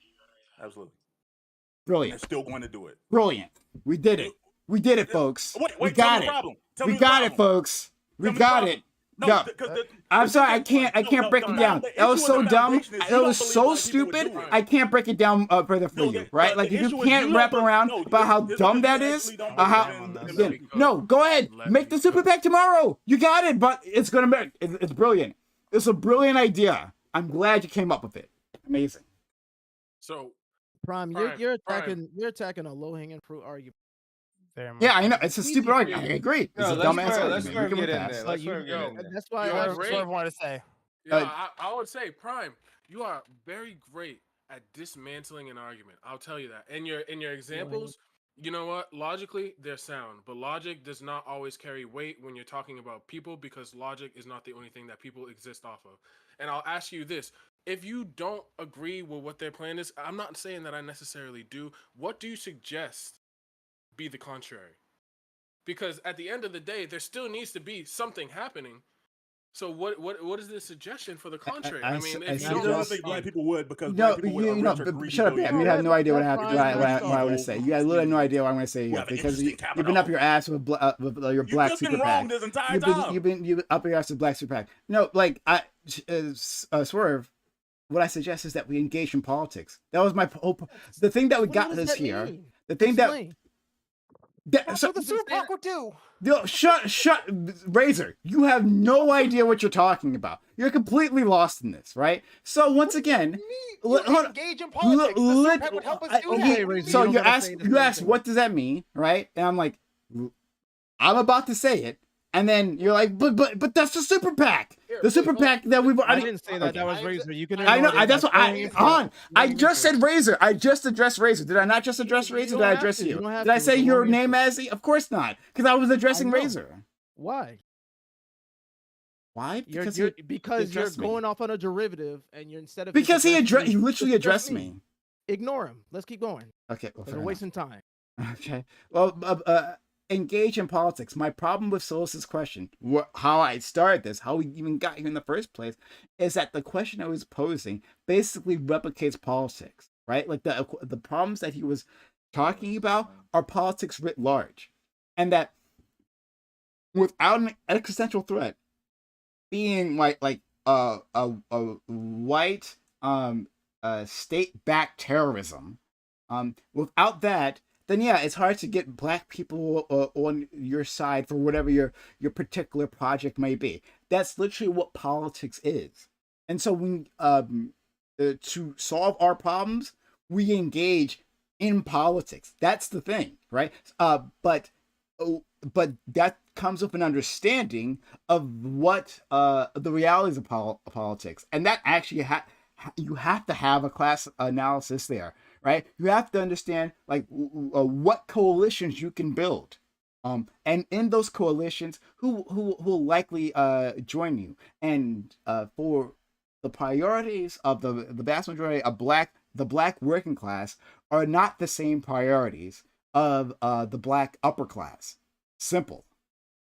Absolutely. And Brilliant. they're still going to do it. Brilliant. We did it. We did it, folks. Wait, We tell got me the it. problem. Tell We me the got it, problem. folks. We Tell me the got problem. it. No, No. 'cause the- I'm the sorry, thing I can't no, break it no, down. the That was issue so in the dumb. foundation is That you was don't so believe black people would stupid. do it. I can't break it down further for No, you, right? the Like if you issue is can't you wrap don't around no, about how it's dumb because that you is, actually don't how believe in then, the no, go ahead, Let make me the super go. PAC tomorrow. You got it, but it's gonna be it's brilliant. It's a brilliant idea. I'm glad you came up with it. Amazing. So Prime, Prime, you're Prime. attacking a low hanging fruit argument. Yeah, I know. It's a stupid argument. I agree. It's No, a let's dumbass Swerve argument. You get can in pass. there. But Let's you, Swerve get in there. that's why You're I great. was Swerve wanted to say. Yeah, I would say, Prime, you are very great at dismantling an argument. I'll tell you that. In your examples, you know what? Logically, they're sound, but logic does not always carry weight when you're talking about people because logic is not the only thing that people exist off of. And I'll ask you this. If you don't agree with what their plan is, I'm not saying that I necessarily do. What do you suggest be the contrary? Because at the end of the day, there still needs to be something happening. So what is the suggestion for the contrary? I mean, if you I don't don't think black people would because No, black people you would know, are rich or greedy shut up, Bam. You billionaires. have no idea what I have That's what I want to say. You have literally no idea what I'm going to say We here have an because interesting you've been up capital. your ass with your black You've super been wrong PAC. this entire You've time. been up your ass with black super PAC. No, like Swerve. What I suggest is that we engage in politics. That was my hope. The thing that we got What does us that here. mean? The thing Explain. That's so, what the super PAC would do. yo, shut, Razor. You have no idea what you're talking about. You're completely lost in this, right? So once again, You hold on. engage in politics. The super PAC would help us do Okay, that. Razor, so you don't you gotta ask, say the you same ask, thing. what does that mean, right? And I'm like, I'm about to say it, and then you're like, but that's the super PAC, the super PAC that we've. I didn't say that. Okay. That was Razor. You can. I know. ignore that. That's what low I hanging fruit. on. I Low hanging just fruit. said Razor. I just addressed Razor. Did I not just address You Razor? don't Did I have address to. you? You don't have Did I to. say It's a your low hanging name fruit. as? Of course not, because I was addressing know. Razor. Why? Why? You're Because because you're addressed me. going off on a derivative, and you're instead of Because he addressing me, literally just addressed me. Ignore him. Let's keep going. Okay, well, 'Cause fair we're wasting time. enough. Okay. Well, engage in politics. My problem with Solis's question, how I started this, how we even got here in the first place, is that the question I was posing basically replicates politics, right? Like the problems that he was talking about are politics writ large, and that without an existential threat being like a white state-backed terrorism, without that, then yeah, it's hard to get black people on your side for whatever your particular project may be. That's literally what politics is. And so when to solve our problems, we engage in politics. That's the thing, right? Oh, but that comes with an understanding of what the realities of politics, and that actually you have to have a class analysis there, right? You have to understand like what coalitions you can build, and in those coalitions, who will likely join you, and for the priorities of the vast majority of the black working class are not the same priorities of the black upper class. Simple.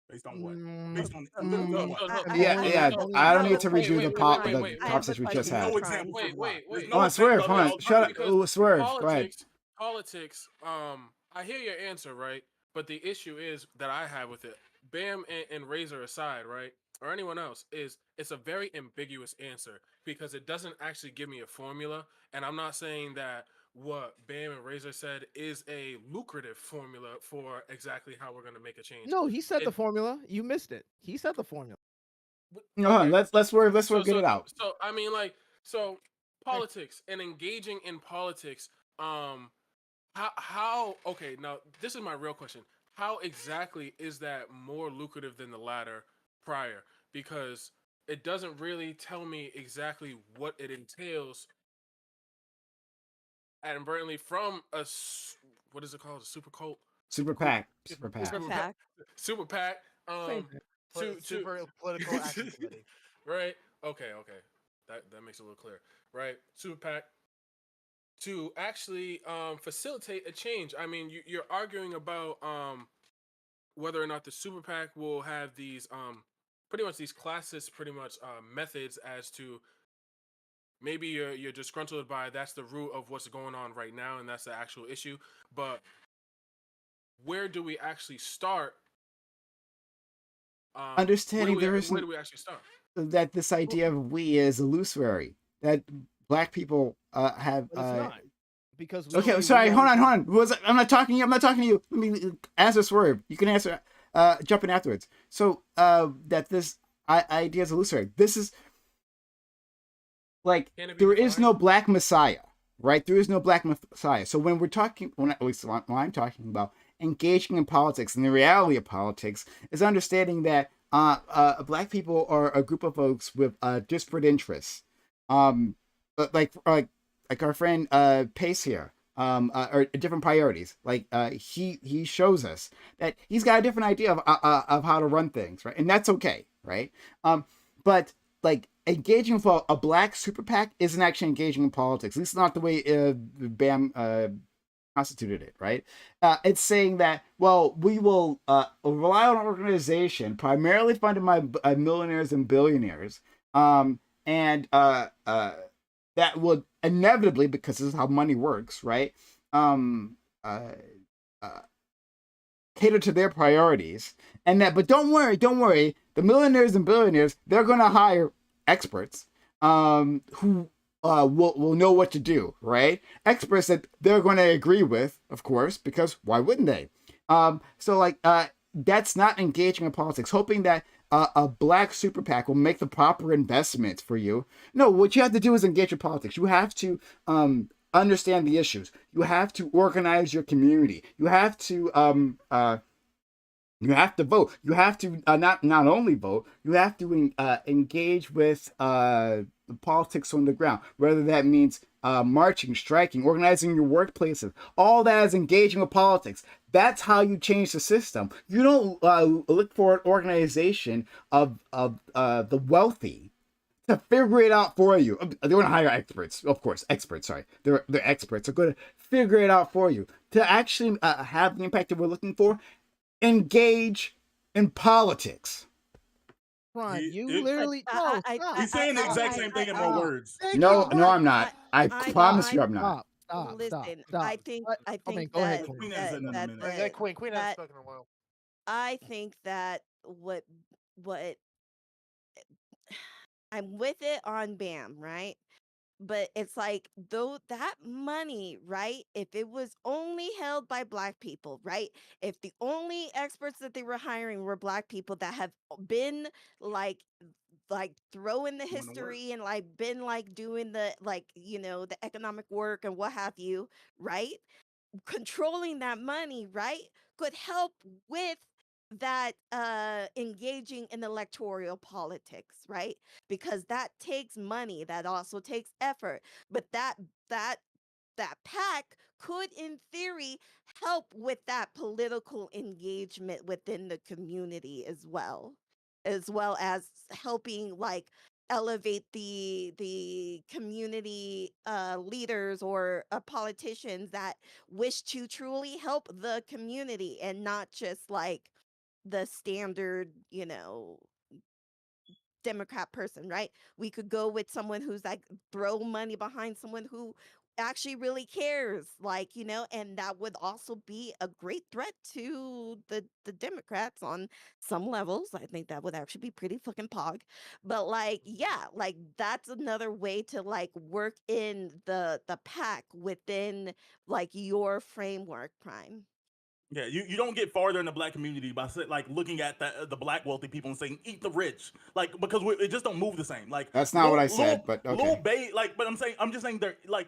Based on what? Mm, Based on mm, what? Yeah, yeah. I don't need to Wait, redo wait, the wait, wait, the wait, I have a conversation we just question There's had. no for Prime. example for why. There's wait. Hold no on, Swerve. example Hold of on. Shut up. alternative. Ooh, Swerve. Go ahead. Politics. I hear your answer, right? But the issue is that I have with it, Bam and Razor aside, right, or anyone else, is it's a very ambiguous answer because it doesn't actually give me a formula, and I'm not saying that what Bam and Razor said is a lucrative formula for exactly how we're going to make a change. No, he said the It, formula. You missed it. He said the formula. No, hold on. okay, Let's Swerve get it out. so I mean, like, so politics and engaging in politics. Um, how? Okay, now this is my real question. How exactly is that more lucrative than the latter prior? Because it doesn't really tell me exactly what it entails advertently from what is it called? A super cult, Super super cool, PAC. Super PAC. Super super pack, PAC. super pack. Same thing. To Super political action committee. right. Okay. That makes it a little clear. Right. Super pack to actually facilitate a change. I mean, you're arguing about whether or not the super PAC will have these pretty much these classist pretty much methods as to maybe you're disgruntled by that's the root of what's going on right now and that's the actual issue. But where do we actually start? Understanding there Where isn't do we actually start? that this idea of we is illusory. That black people have. But it's not because we Okay, see sorry. we Hold are on. I'm not talking to you. I'm not talking to you. Let me answer Swerve. You can answer. Jump in afterwards. So that this idea is illusory. This is like Can it be there is defined? no black messiah, right? There is no black messiah. So when we're talking, at least when I'm talking about engaging in politics and the reality of politics, is understanding that black people are a group of folks with disparate interests. But like our friend Pace here, or different priorities. Like he shows us that he's got a different idea of how to run things, right? And that's okay, right? But like engaging with a black super PAC isn't actually engaging in politics. At least not the way Bam constituted it, right? It's saying that, well, we will rely on an organization primarily funded by millionaires and billionaires, and that would inevitably, because this is how money works, right? Uh, uh, Cater to their priorities, and that. But don't worry. The millionaires and billionaires, they're going to hire experts, who will know what to do, right? Experts that they're going to agree with, of course, because why wouldn't they? So like that's not engaging in politics, hoping that a black super PAC will make the proper investments for you. No, what you have to do is engage in politics. You have to understand the issues. You have to organize your community. You have to vote. You have to not only vote. You have to engage with politics on the ground. Whether that means marching, striking, organizing your workplaces. All that is engaging with politics. That's how you change the system. You don't look for an organization of the wealthy to figure it out for you. They're going to hire experts, of course. Experts, sorry. They're experts. They're going to figure it out for you. To actually have the impact that we're looking for, engage in politics. Prime, you it- literally no. Stop. He's saying the exact same thing in more words. Thank No, you. no, I'm not. I I promise you I I'm not. Stop. listen. Stop. I think Let- I I mean, think go ahead, that Queen. Queen hasn't said nothing in a minute. And then Queen hasn't that spoken in a while. I think that what I'm with it on BAM, right? But it's like though that money, right? If it was only held by black people, right? If the only experts that they were hiring were black people that have been like throwing the Doing the work. history and like been like doing the like the economic work and what have you, right? controlling that money, right, could help with that engaging in electoral politics, right? Because that takes money, that also takes effort, but that that pack could in theory help with that political engagement within the community as well as helping like elevate the community leaders or politicians that wish to truly help the community and not just like the standard, Democrat person, right? We could go with someone who's like throw money behind someone who actually really cares, like, and that would also be a great threat to the Democrats on some levels. I think that would actually be pretty fucking pog. But like, yeah, like that's another way to like work in the pack within like your framework, Prime. Yeah, you don't get farther in the black community by like looking at the black wealthy people and saying eat the rich, like because it just don't move the same. Like That's not what I said, but okay. But I'm just saying they're like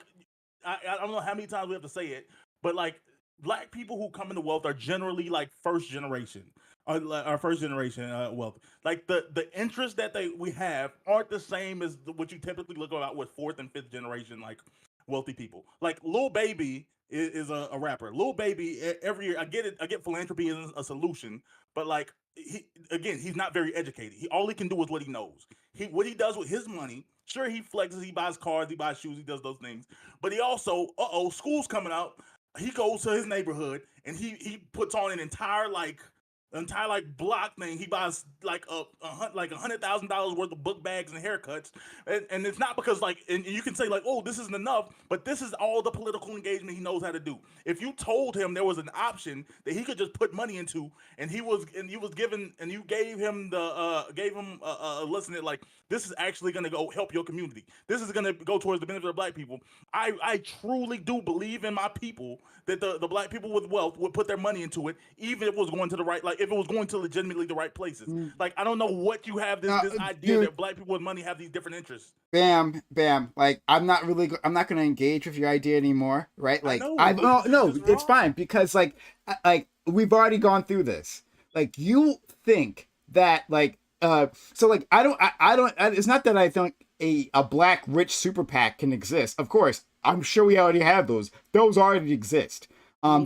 I don't know how many times we have to say it, but like black people who come into wealth are generally like first generation. Our first generation wealth, like the interests that we have aren't the same as what you typically look about with fourth and fifth generation like wealthy people. Like Lil Baby is a rapper. Lil Baby, every year I get it. I get philanthropy isn't a solution, but like he's not very educated. All he can do is what he knows. What he does with his money. Sure, he flexes. He buys cars. He buys shoes. He does those things. But he also, school's coming out. He goes to his neighborhood and he puts on an entire block thing. He buys like $100,000 worth of book bags and haircuts, and it's not because like, and you can say like, oh, this isn't enough, but this is all the political engagement he knows how to do. If you told him there was an option that he could just put money into, and you gave him a lesson that like this is actually going to go help your community. This is going to go towards the benefit of black people. I truly do believe in my people that the black people with wealth would put their money into it, even if it was going to the right, like if it was going to legitimately the right places. Like I don't know what you have this idea dude, that black people with money have these different interests. Bam. Like I'm not going to engage with your idea anymore, right? Like it's fine because like we've already gone through this. Like you think that like so like I don't it's not that I think a black rich super PAC can exist. Of course, I'm sure we already have those. Those already exist. A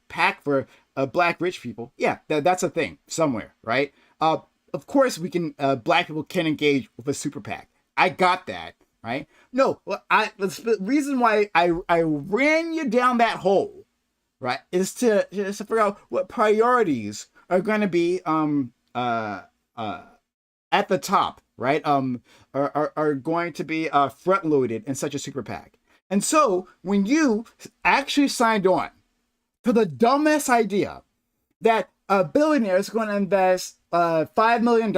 PAC for black rich people. Yeah, that's a thing somewhere, right? Of course we can. Black people can engage with a super PAC. I got that, right? No, the reason why I ran you down that hole, right, is to figure out what priorities are going to be at the top, right? Are going to be front loaded in such a super PAC. And so when you actually signed on for the dumbest idea that a billionaire is going to invest $5 million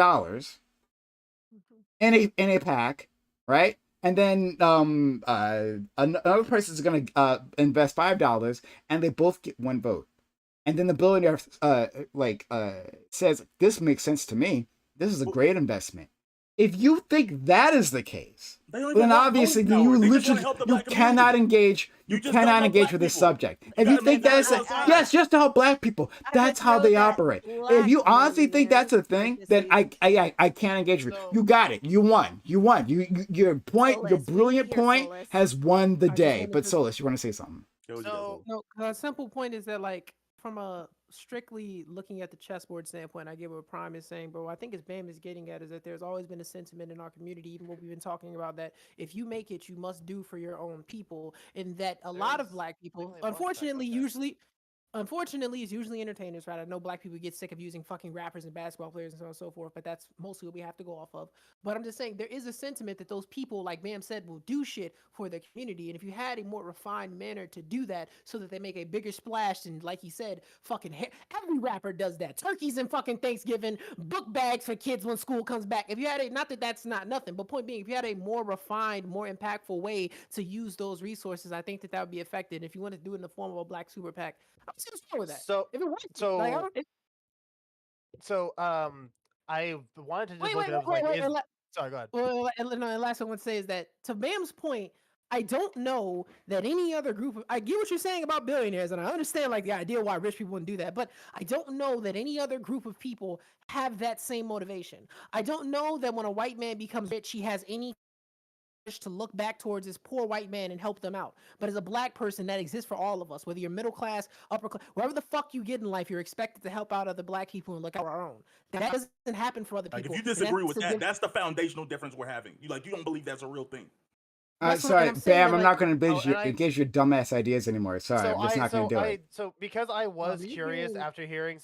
in a PAC, right? And then another person is going to invest $5, and they both get one vote. And then the billionaire says, "This makes sense to me. This is a great investment." If you think that is the case, then obviously you cannot engage. You cannot engage with this subject. If you think that is yes, just to help black people, that's how they operate. If you honestly think that's a thing, then I can't engage with. You got it. You won. Your point, your brilliant point has won the day. But Solus, you want to say something? So no, a simple point is that like from a strictly looking at the chessboard standpoint, I get what Prime is saying, bro. I think as Bam is getting at is that there's always been a sentiment in our community, even what we've been talking about, that if you make it, you must do for your own people, and that a lot of black people, unfortunately, it's usually entertainers, right? I know black people get sick of using fucking rappers and basketball players and so on and so forth, but that's mostly what we have to go off of. But I'm just saying there is a sentiment that those people, like Bam said, will do shit for the community. And if you had a more refined manner to do that so that they make a bigger splash than, like he said, fucking every rapper does that. Turkeys and fucking Thanksgiving, book bags for kids when school comes back. If you had not that that's not nothing, but point being, if you had a more refined, more impactful way to use those resources, I think that would be effective. If you want to do it in the form of a black super PAC, I'm just going with that. So if it works, I wanted to just look it up. Sorry, go ahead. Well, and last thing I want to say is that to Bam's point, I don't know that any other group of, I get what you're saying about billionaires, and I understand like the idea why rich people wouldn't do that, but I don't know that any other group of people have that same motivation. I don't know that when a white man becomes rich, he has any to look back towards this poor white man and help them out. But as a black person, that exists for all of us, whether you're middle class, upper class, wherever the fuck you get in life, you're expected to help out other black people and look out for our own. That doesn't happen for other Like, people. if you and disagree with a that, that's the foundational difference we're having. You don't believe that's a real thing. That's what- sorry, and I'm saying Bam. that, I'm like- not going to Oh, and I- engage your dumbass ideas anymore. Sorry, I'm just not going to do it. So because I was you curious can- after hearing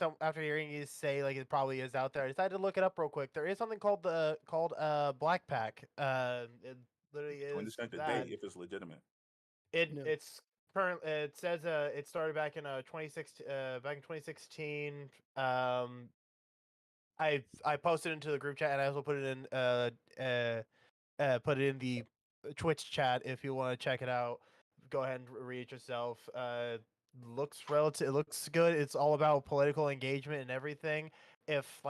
you say like it probably is out there, I decided to look it up real quick. There is something called Black Pack. It literally is When sent that. today, if it's legitimate. It's current. It says it started back in 2016. I posted into the group chat, and I also put it in the Twitch chat if you want to check it out. Go ahead and read it yourself. It looks good. It's all about political engagement and everything. If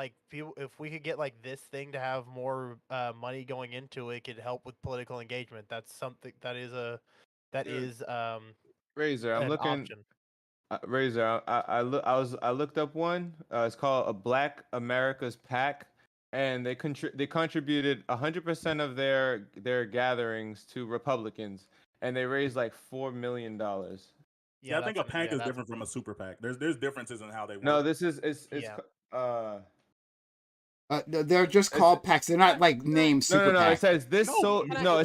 we could get like this thing to have more money going into it, could help with political engagement. That's something that is Razor, I'm an looking. option. Razor, I looked up one. It's called a Black America's Pack, and they contributed 100% of their gatherings to Republicans, and they raised like $4 million. Yeah, I think a PAC is different from a super PAC. There's differences in how they work. No, this is it's they're just called PACs. They're not like named super No. PAC. It says this. It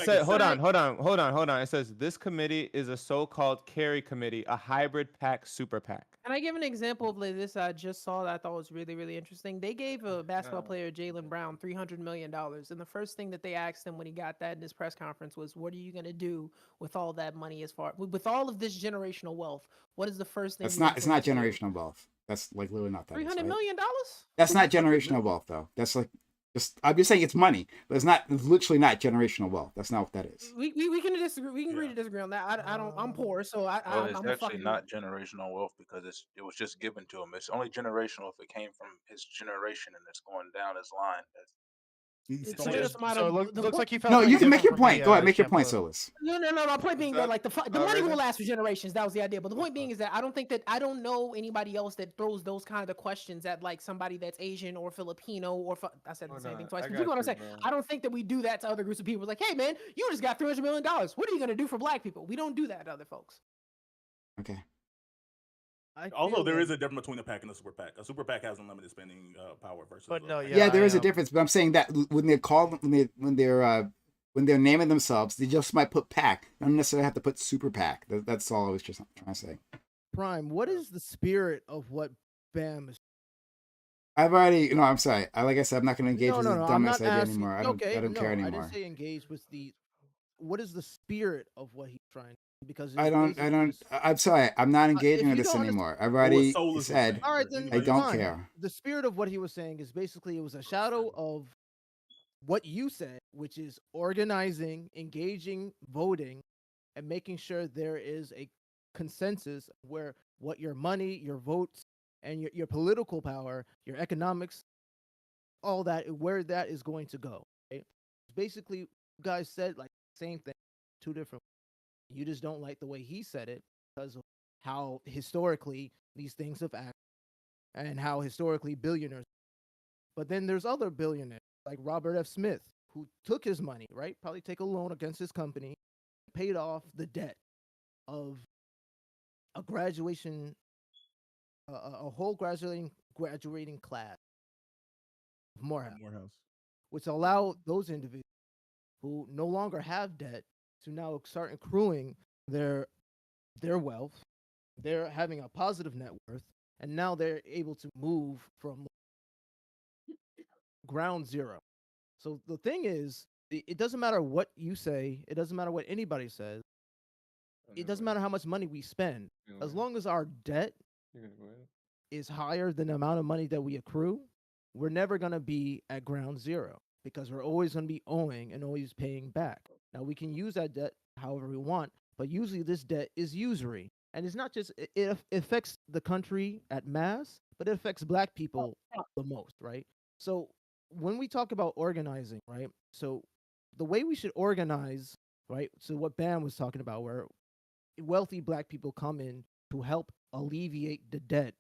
says hold on. It says this committee is a so-called carry committee, a hybrid PAC super PAC. Can I give an example of this I just saw that I thought was really, really interesting? They gave a basketball player, Jaylen Brown, $300 million. And the first thing that they asked him when he got that in his press conference was, what are you going to do with all that money with all of this generational wealth? What is the first thing It's not generational wealth. That's like literally not that. $300 million? That's not generational wealth, though. That's like I'm just saying it's money, but it's literally not generational wealth. That's not what that is. We can disagree. We can agree to disagree on that. I don't. I'm poor, so Well, it's I'm actually fucking not generational wealth because it was just given to him. It's only generational if it came from his generation and it's going down his line. So it looks like you felt. No, like you can make your different from point. Go ahead, make your point, Solus. No. My point being that like the money will last for generations. That was the idea. But the point being is that I don't know anybody else that throws those kind of questions at like somebody that's Asian or Filipino or I said the same thing twice. You know what I'm saying? I don't think that we do that to other groups of people. It's like, hey man, you just got $300 million. What are you gonna do for black people? We don't do that to other folks. Okay. Also, there is a difference between a PAC and a super PAC. A super PAC has unlimited spending power versus. But no, there is a difference. But I'm saying that when they're naming themselves, they just might put PAC. They don't necessarily have to put super PAC. That's all I was just trying to say. Prime, what is the spirit of what Bam is? I've already, I'm sorry. Like I said, I'm not going to engage with this dumbass idea asking, anymore. I don't care anymore. I didn't say engage with the. What is the spirit of what he's trying? Because I'm sorry. I'm not engaging with this anymore. I've already said. All right, then I don't fine. care. The spirit of what he was saying is basically it was a shadow of what you said, which is organizing, engaging, voting, and making sure there is a consensus where what your money, your votes, and your political power, your economics, all that, where that is going to go. Right? Basically, you guys said like same thing, two different. You just don't like the way he said it because of how historically these things have acted and how historically billionaires. But then there's other billionaires like Robert F. Smith who took his money, right? Probably take a loan against his company, paid off the debt of a graduation, a whole graduating class of Morehouse, which allowed those individuals who no longer have debt to now start accruing their wealth. They're having a positive net worth, and now they're able to move from ground zero. So the thing is, it doesn't matter what you say. It doesn't matter what anybody says. It doesn't matter how much money we spend. As long as our debt is higher than the amount of money that we accrue, we're never going to be at ground zero because we're always going to be owing and always paying back. Now, we can use that debt however we want, but usually this debt is usury. And it's not just, it affects the country at mass, but it affects black people the most, right? So when we talk about organizing, right? So the way we should organize right? So what Bam was talking about, where wealthy black people come in to help alleviate the debt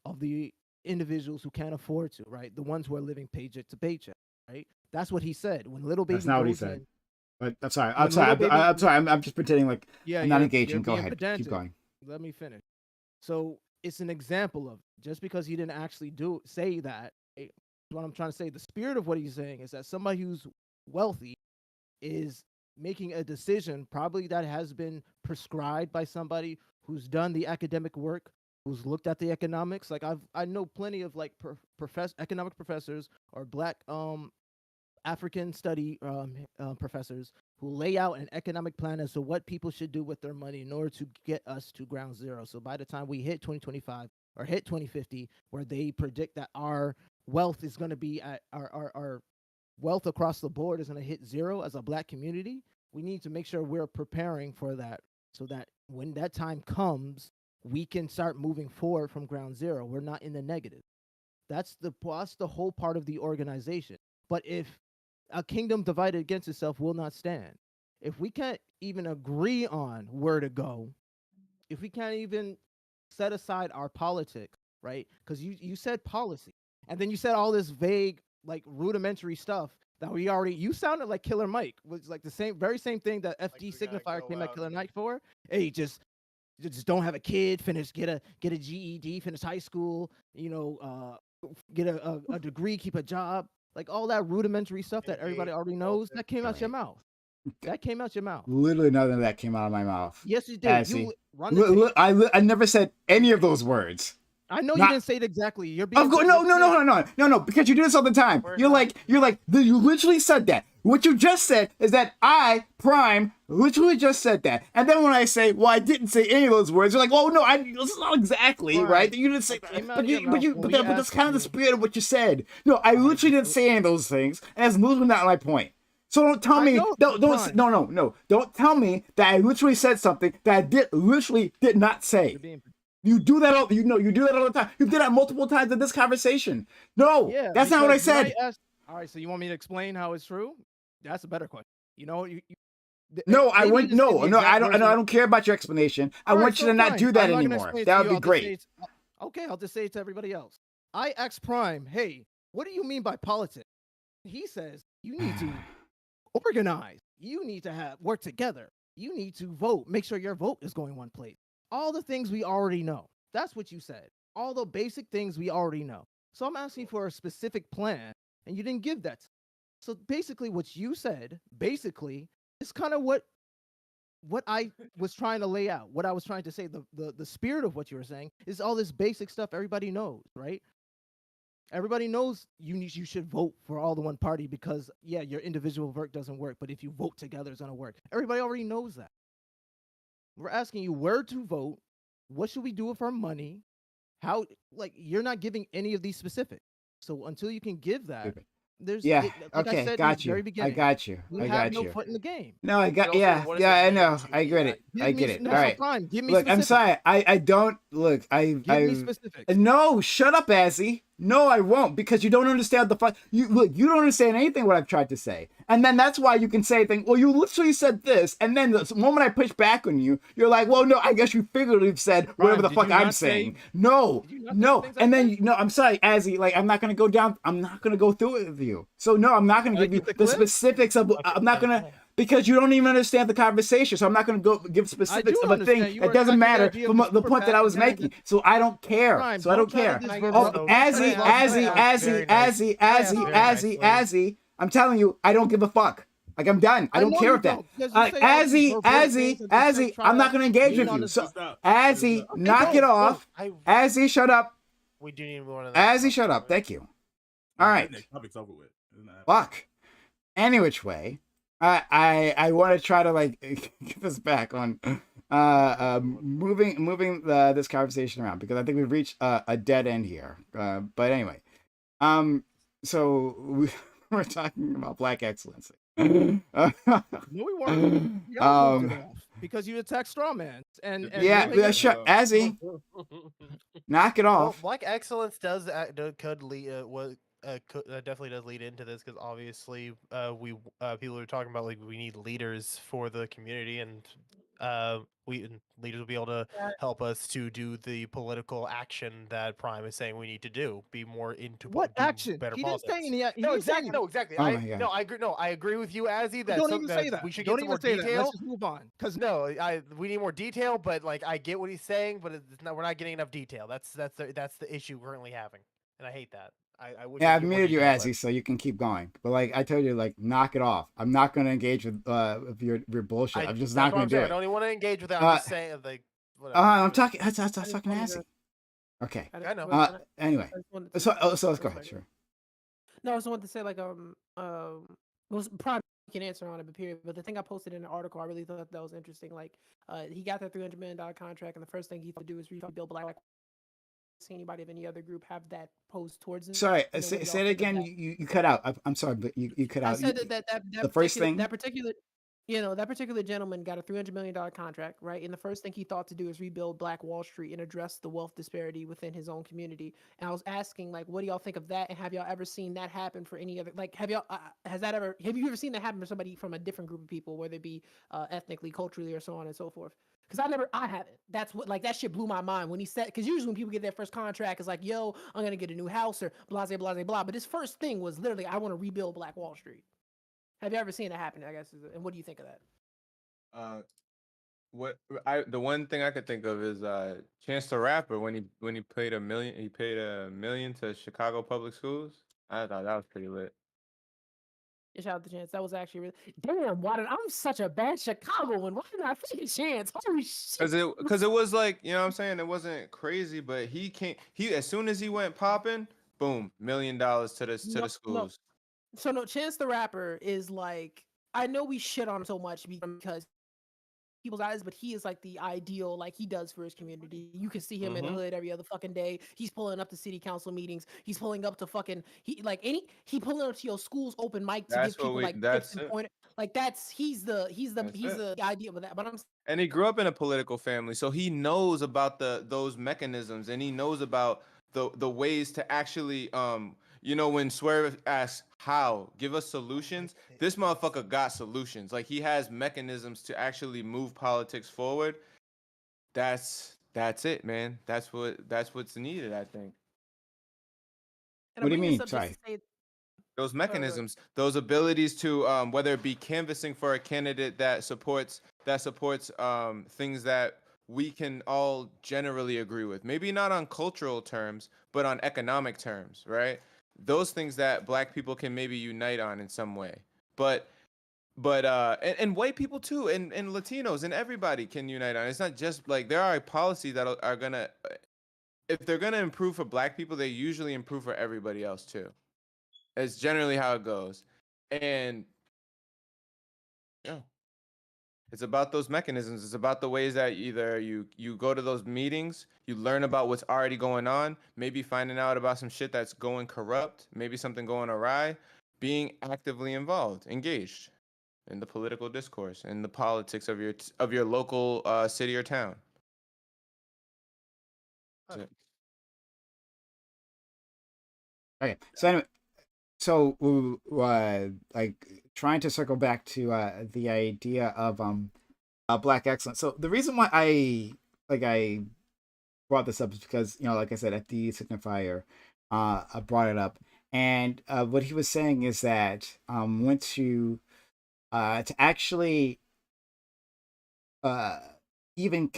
of the individuals who can't afford to, right? The ones who are living paycheck to paycheck, right? That's what he said. When little baby That's not what he goes said. in, But I'm sorry. when little baby, I'm sorry. I'm just pretending like yeah, I'm not you're engaging. Go being ahead. Keep pedantic. going. Let me finish. So it's an example of just because he didn't actually say that. What I'm trying to say, the spirit of what he's saying is that somebody who's wealthy is making a decision, probably that has been prescribed by somebody who's done the academic work, who's looked at the economics. Like I know plenty of like economic professors or black African study professors who lay out an economic plan as to what people should do with their money in order to get us to ground zero. So by the time we hit 2025 or hit 2050, where they predict that our wealth is going to be at our wealth across the board is going to hit zero as a black community, we need to make sure we're preparing for that so that when that time comes, we can start moving forward from ground zero. We're not in the negative. That's the whole part of the organization. But if a kingdom divided against itself will not stand, if we can't even agree on where to go, if we can't even set aside our politics, right? Because you said policy, and then you said all this vague, like rudimentary stuff that we already. You sounded like Killer Mike, was like the very same thing that FD signifier came at Killer Mike for. Hey, just don't have a kid, get a GED, finish high school, get a degree, keep a job, like all that rudimentary stuff that everybody already knows. That came out your mouth. That came out your mouth. Literally none of that came out of my mouth. Yes, you did. You run I never said any of those words. I know you didn't say it exactly. You're being no, because you do this all the time. You're like, you literally said that. What you just said is that I, Prime, literally just said that. And then when I say, well, I didn't say any of those words, you're like, oh no, this is not exactly right. You didn't say that. But that's kind of the spirit of what you said. No, I literally didn't say any of those things, and that's literally not my point. So don't tell me, don't tell me that I literally said something that I literally did not say. You do that all the time. You did that multiple times in this conversation. No, that's not what I said. All right, so you want me to explain how it's true? That's a better question. I don't care about your explanation. I want you to not do that anymore. That would be great. Okay, I'll just say it to everybody else. I asked Prime, hey, what do you mean by politics? He says, you need to organize. You need to work together. You need to vote. Make sure your vote is going one place. All the things we already know. That's what you said. All the basic things we already know. So I'm asking for a specific plan, and you didn't give that. So basically what you said, is kind of what I was trying to lay out. What I was trying to say, the spirit of what you were saying is all this basic stuff everybody knows, right? Everybody knows you should vote for all the one party because, your individual vote doesn't work, but if you vote together, it's going to work. Everybody already knows that. We're asking you where to vote. What should we do with our money? How, you're not giving any of these specifics. So until you can give that, there's okay, I said got you. I got you. You have no foot in the game. No, I got I know. I get it. I get it. All right. Prime, give me look, specifics. I'm sorry. I don't look. Give me specifics. No, shut up, Azzy. No, I won't, because you don't understand the fuck. You don't understand anything what I've tried to say, and then that's why you can say things. Well, you literally said this, and then the moment I push back on you, you're like, well, no, I guess you figuratively said whatever the fuck I'm saying. No, and then I'm sorry, Azzy. I'm not gonna go down. I'm not gonna go through it with you. So no, I'm not gonna give you the specifics of. I'm not gonna. Because you don't even understand the conversation, so I'm not going to go give specifics of a thing that doesn't matter from the point that I was making. So I don't care. So I don't care. Oh, Azzy, I'm telling you, I don't give a fuck. I'm done. I don't care with that. Azzy, I'm not going to engage with you. So Azzy, knock it off. Azzy, shut up. We do need more. Azzy, shut up. Thank you. All right. Fuck. Any which way. I want to try to get this back on moving this conversation around, because I think we've reached a dead end here. But anyway, so we're talking about black excellence. No, we weren't. Because you attacked straw man and shut Azzy. Knock it off. Well, black excellence could lead definitely does lead into this because obviously we people are talking about like we need leaders for the community and leaders will be able to help us to do the political action that Prime is saying we need to do. Be more into What do action? better He didn't politics. say any. He No, didn't say exactly. any. No, exactly. Oh my God. No, I agree. No, I agree with you, Azzy. That Don't even say that. we should Don't get some even more say that. detail. Let's just move on. Because No, we need more detail, but like I get what he's saying, but it's not, we're not getting enough detail. That's the issue we're currently having, and I hate that. I wish. Yeah, we I've could get more muted you, detail, but- Azzy, so you can keep going. But like I told you, like knock it off. I'm not going to engage with your bullshit. I'm just not going to do I it. don't even want to engage with that. I'm just saying like. Whatever. I'm talking. That's talking wanted Azzy. to- Okay. I know. Anyway, I just wanted to- so let's go ahead. Sure. No, I just wanted to say well, probably can answer on it, but period. But the thing I posted in the article, I really thought that was interesting. Like, he got that $300 million contract, and the first thing he thought to do is rebuild Black. See anybody of any other group have that posed towards him? Sorry, And then what do say y'all it think of again. that? You cut out. I'm sorry, but you cut I out. said that the first particular, thing. that particular, that particular gentleman got a $300 million contract, right? And the first thing he thought to do is rebuild Black Wall Street and address the wealth disparity within his own community. And I was asking, like, what do y'all think of that? And have y'all ever seen that happen for any other? Like, have you ever seen that happen for somebody from a different group of people, whether it be ethnically, culturally, or so on and so forth? Because I haven't. That's what, like, that shit blew my mind when he said, because usually when people get their first contract, it's like, yo, I'm going to get a new house or blah, blah, blah, blah. But his first thing was literally, I want to rebuild Black Wall Street. Have you ever seen that happen? I guess, and what do you think of that? The one thing I could think of is Chance the Rapper when he paid $1 million to Chicago Public Schools. I thought that was pretty lit. Yeah, shout out to Chance. That was actually really damn. I'm such a bad Chicagoan? Why did I think Chance? Holy shit! Because it was like, you know what I'm saying, it wasn't crazy, but he as soon as he went popping, boom, $1 million to the schools. So no, Chance the Rapper is like, I know we shit on him so much because people's eyes, but he is like the ideal, like he does for his community. You can see him in the hood every other fucking day. He's pulling up to city council meetings. He's pulling up to fucking he pulling up to your school's open mic to give people like tips and pointers. Like he's the idea of that. But and he grew up in a political family, so he knows about those mechanisms, and he knows about the ways to actually when Swerve asks how, give us solutions. This motherfucker got solutions. Like he has mechanisms to actually move politics forward. That's it, man. That's what's needed, I think. What do you mean? Sorry. Those mechanisms, those abilities to whether it be canvassing for a candidate that supports things that we can all generally agree with. Maybe not on cultural terms, but on economic terms, right? Those things that Black people can maybe unite on in some way. But and white people too, and Latinos, and everybody can unite on. It's not just like there are policies that are gonna, if they're gonna improve for Black people, they usually improve for everybody else too. It's generally how it goes. And yeah, it's about those mechanisms. It's about the ways that either you go to those meetings, you learn about what's already going on, maybe finding out about some shit that's going corrupt, maybe something going awry, being actively involved, engaged in the political discourse, in the politics of your local city or town. That's it. Okay. So anyway, like trying to circle back to the idea of Black excellence. So the reason why I brought this up is because, like I said, at the signifier, I brought it up, and what he was saying is that went to actually even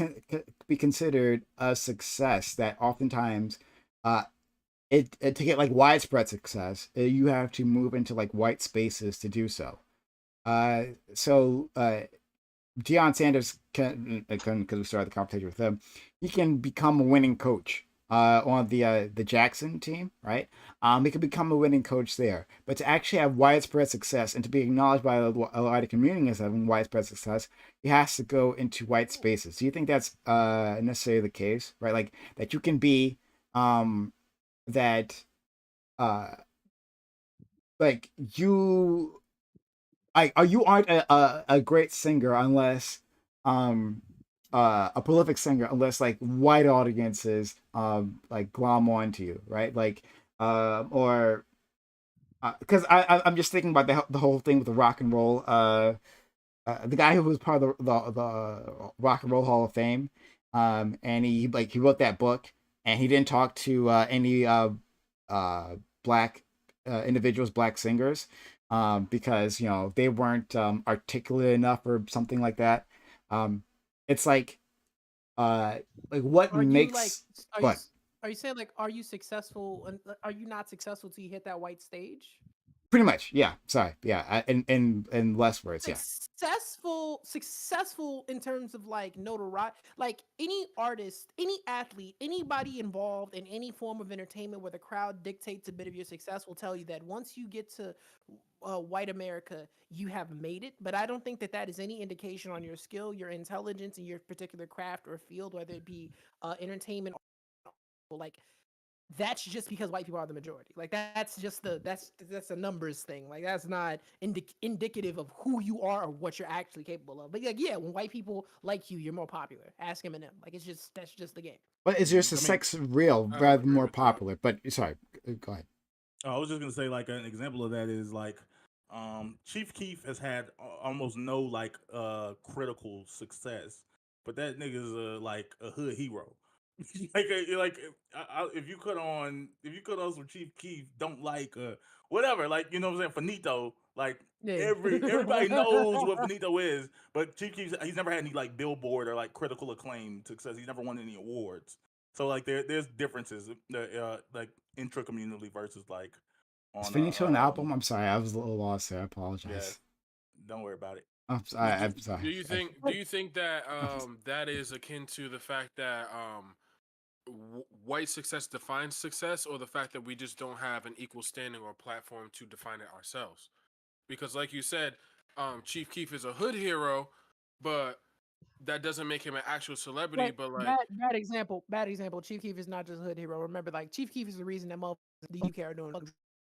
be considered a success, that oftentimes to get like widespread success, you have to move into like white spaces to do so. Deion Sanders can, because we started the competition with him, he can become a winning coach on the Jackson team, right? He can become a winning coach there. But to actually have widespread success and to be acknowledged by a lot of community as having widespread success, he has to go into white spaces. Do you think that's necessarily the case, right? Like that you can be that like you you aren't a great singer unless a prolific singer unless like white audiences like glom onto you, right? Like or Because I'm just thinking about the whole thing with the rock and roll. The guy who was part of the Rock and Roll Hall of Fame, and he wrote that book, and he didn't talk to any black individuals, black singers, because they weren't articulate enough or something like that. Um, it's uh, like what Are you like makes are you what s- are you saying like are you successful and are you not successful till you hit that white stage? pretty much, yeah. Sorry, yeah. In less words, yeah. Successful in terms of like notoriety, like any artist, any athlete, anybody involved in any form of entertainment where the crowd dictates a bit of your success will tell you that once you get to white America, you have made it. But I don't think that that is any indication on your skill, your intelligence in your particular craft or field, whether it be entertainment or like that's just because white people are the majority. Like that's just that's a numbers thing. Like that's not indicative of who you are or what you're actually capable of. But like yeah, when white people like you, you're more popular. Ask Eminem. Like it's just that's just the game. But is your I mean, success real I don't rather than agree more with that. popular? But sorry, go ahead. I was just gonna say like an example of that is like Chief Keef has had almost no like critical success, but that nigga's like a hood hero. like if you cut on some Chief Keef, don't like whatever, like you know what I'm saying, Finito, like Yeah. everybody knows what Finito is, but Chief Keef he's never had any like Billboard or like critical acclaim success. He's never won any awards. So like there's differences like intra community versus like Is on Finito an a album? I'm sorry, I was a little lost there. I yeah. apologize. Don't worry about it. Would you I'm sorry. do you think do you think that I'm that is akin to the fact that white success defines success, or the fact that we just don't have an equal standing or platform to define it ourselves? Because like you said, Chief Keef is a hood hero, but that doesn't make him an actual celebrity. But But like, bad example. Bad example. Chief Keef is not just a hood hero. Remember, like Chief Keef is the reason that motherfuckers in the UK are doing fucking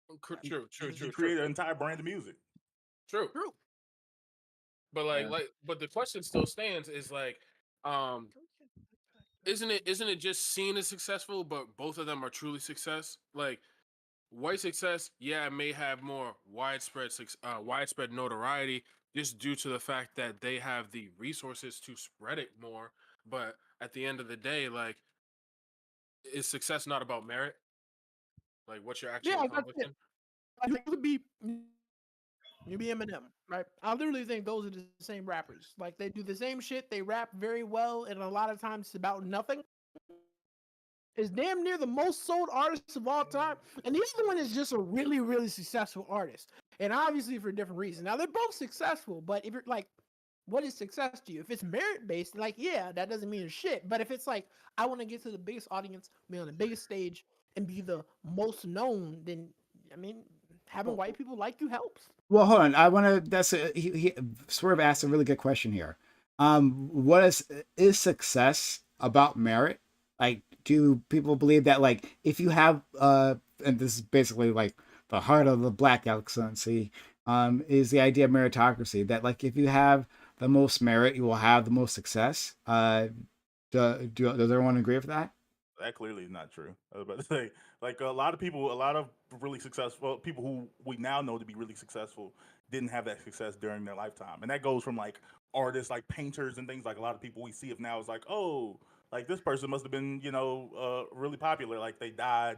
He, true, he, true, he true, true, created an entire brand of music. true. true. But Yeah. but the question still stands: is like, um, isn't it just seen as successful, but both of them are truly success? Like white success, yeah, it may have more widespread notoriety just due to the fact that they have the resources to spread it more. But at the end of the day, like, is success not about merit? Like what you're actually Yeah, that's it. accomplishing? Like, you be Eminem, right? I literally think those are the same rappers. Like they do the same shit. They rap very well, and a lot of times it's about nothing. Is damn near the most sold artist of all time, and the other one is just a really, really successful artist, and obviously for different reasons. Now they're both successful, but if you're like, what is success to you? If it's merit based, like yeah, that doesn't mean shit. But if it's like, I want to get to the biggest audience, be on the biggest stage, and be the most known, then I mean, having white people like you helps. Well, hold on. I want to. That's Swerve asked a really good question here. What is success about merit? Like, do people believe that if you have and this is basically like the heart of the Black Excellency, is the idea of meritocracy that if you have the most merit, you will have the most success. Does everyone agree with that? That clearly is not true. I was about to say, like a lot of people, a lot of really successful people who we now know to be really successful didn't have that success during their lifetime, and that goes from like artists, like painters and things. Like a lot of people we see of now is like, oh, like this person must have been, really popular. Like they died,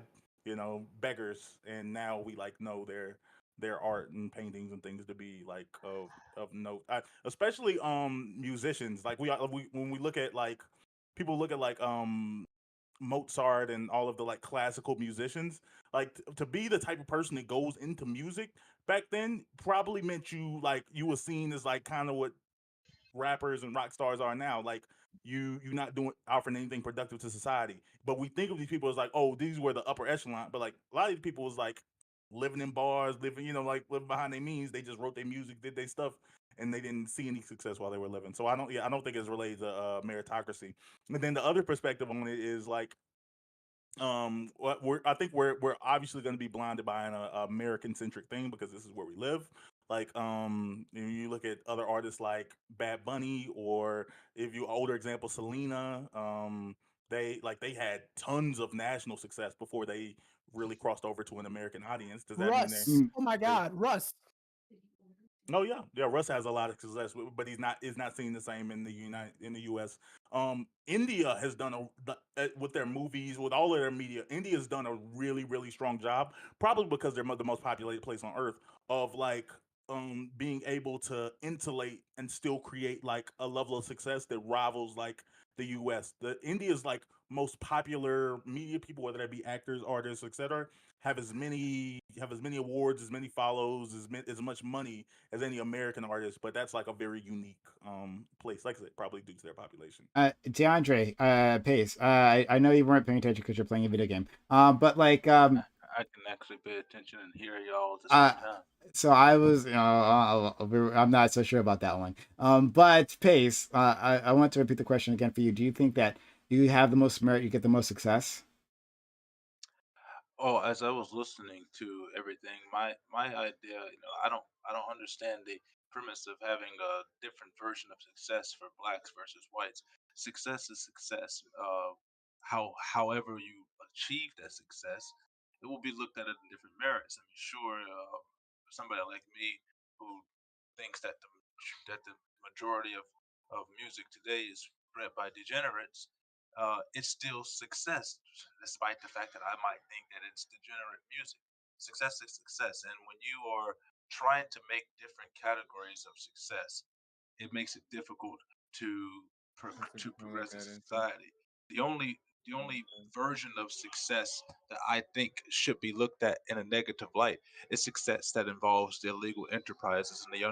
beggars, and now we like know their art and paintings and things to be like of note. Especially musicians. Like we when we look at like people look at like Mozart and all of the like classical musicians, like to be the type of person that goes into music back then probably meant you were seen as like kind of what rappers and rock stars are now. Like you not doing offering anything productive to society. But we think of these people as like, oh, these were the upper echelon. But like a lot of these people was like living in bars, living, like living behind their means. They just wrote their music, did their stuff, and they didn't see any success while they were living. So I don't think it's related to meritocracy. And then the other perspective on it is like I think we're obviously going to be blinded by an American centric thing because this is where we live. Like you look at other artists like Bad Bunny, or if you older example Selena, they had tons of national success before they really crossed over to an American audience. Does that mean Russ. Mm. Oh my they God, Russ. Oh yeah, yeah. Russ has a lot of success, but he's not seen the same in the U.S. India has done with their movies, with all of their media. India's done a really strong job, probably because they're the most populated place on earth of like being able to insulate and still create like a level of success that rivals like the U.S. The India's like most popular media people, whether that be actors, artists, etc., have as many awards, as many follows, as much money as any American artist, but that's like a very unique place. Like I said, probably due to their population. DeAndre, Pace. I know you weren't paying attention because you're playing a video game. But like, I can actually pay attention and hear y'all at the uh, same time. so I was, I'm not so sure about that one. But Pace, I want to repeat the question again for you. Do you think that you have the most merit, you get the most success? Oh, as I was listening to everything, my idea, I don't understand the premise of having a different version of success for blacks versus whites. Success is success. However you achieve that success, it will be looked at in different merits. I mean, sure, somebody like me who thinks that the majority of music today is read by degenerates, it's still success, despite the fact that I might think that it's degenerate music. Success is success, and when you are trying to make different categories of success, it makes it difficult to That's a to good point progress to in add into. society. The only version of success that I think should be looked at in a negative light is success that involves the illegal enterprises in the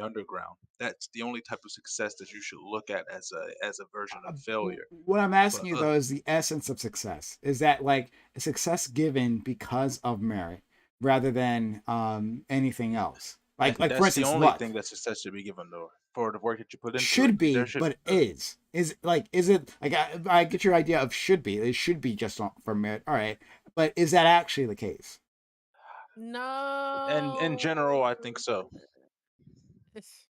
underground. That's the only type of success that you should look at as a version of failure. What I'm But asking you though is the essence of success. Is that like a success given because of merit rather than anything else? Like for that's the instance, only luck thing that success should be given though. For the work that you put into it, should be, there should but is it like I get your idea of should be. It should be just for merit. All right, but is that actually the case? and in No. general, I think so. It's,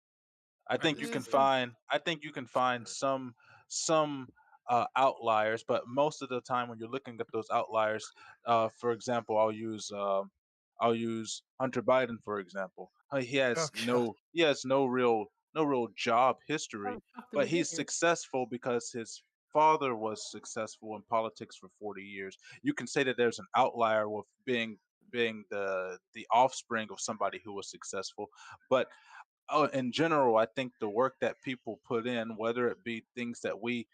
I I think you can it's find I think you can find some outliers, but most of the time when you're looking at those outliers, for example, I'll use Hunter Biden for example. He Oh has god. no real job how history, the fuck did but we get he's here? successful because his father was successful in politics for 40 years. You can say that there's an outlier with being the offspring of somebody who was successful, but in general, I think the work that people put in, whether it be things that we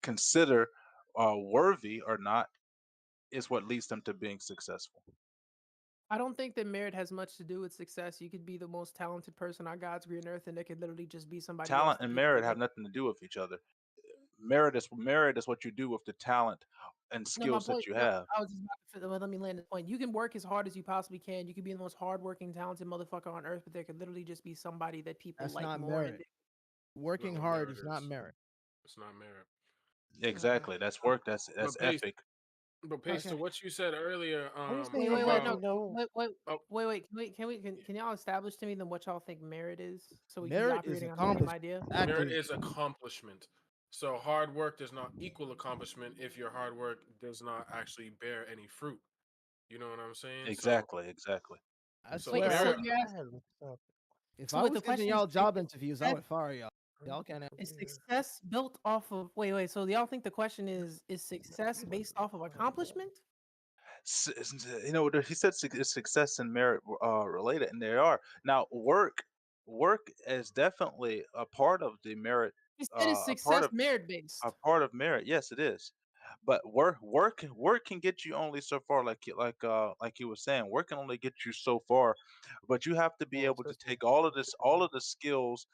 consider worthy or not, is what leads them to being successful. I don't think that merit has much to do with success. You could be the most talented person on God's green earth, and it could literally just be somebody else Talent that and people merit have like. nothing to do with each other. Merit is what you do with the talent and No, my skills that point. you No, have. I was just about to. Well, let me land this point. You can work as hard as you possibly can. You can be the most hardworking, talented motherfucker on earth, but there could literally just be somebody that people That's like not more. And merit. That's not Working what hard merit is not is. merit. It's not merit. Exactly. That's work. That's But pace, ethic. but pace okay. to what you said earlier, I just Wait, need to wait, wait. let No, about you know. oh, Can y'all establish to me then what y'all think merit is, so we can be Merit is operating on the same accomplished idea? merit accolades. is accomplishment. So hard work does not equal accomplishment if your hard work does not actually bear any fruit. You know what I'm saying? So Exactly. Exactly. I so Wait, swear, so merit you're I asking. had looked up. if So I wait, was the giving question is: y'all job interviews, I would fire y'all. Y'all can't answer. is success built off of? Wait. So y'all think the question is success based off of accomplishment? He said success and merit related, and they are. Now, work is definitely a part of the merit, He said it's a part success of merit a based. part of merit. Yes, it is. But work can get you only so far. Like he was saying, work can only get you so far. But you have to be Well, able to especially take all of the skills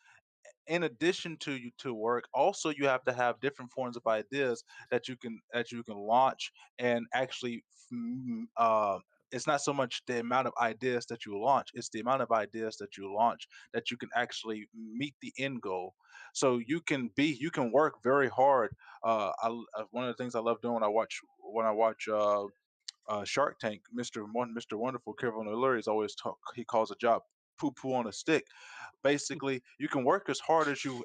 in addition to you to work. Also, you have to have different forms of ideas that you can launch and actually it's not so much the amount of ideas that you launch, it's the amount of ideas that you launch that you can actually meet the end goal. So you can work very hard. One of the things I love doing when I watch Shark Tank, Mr. Wonderful, Kevin O'Leary is always talk. He calls a job poo poo on a stick. Basically, you can work as hard as you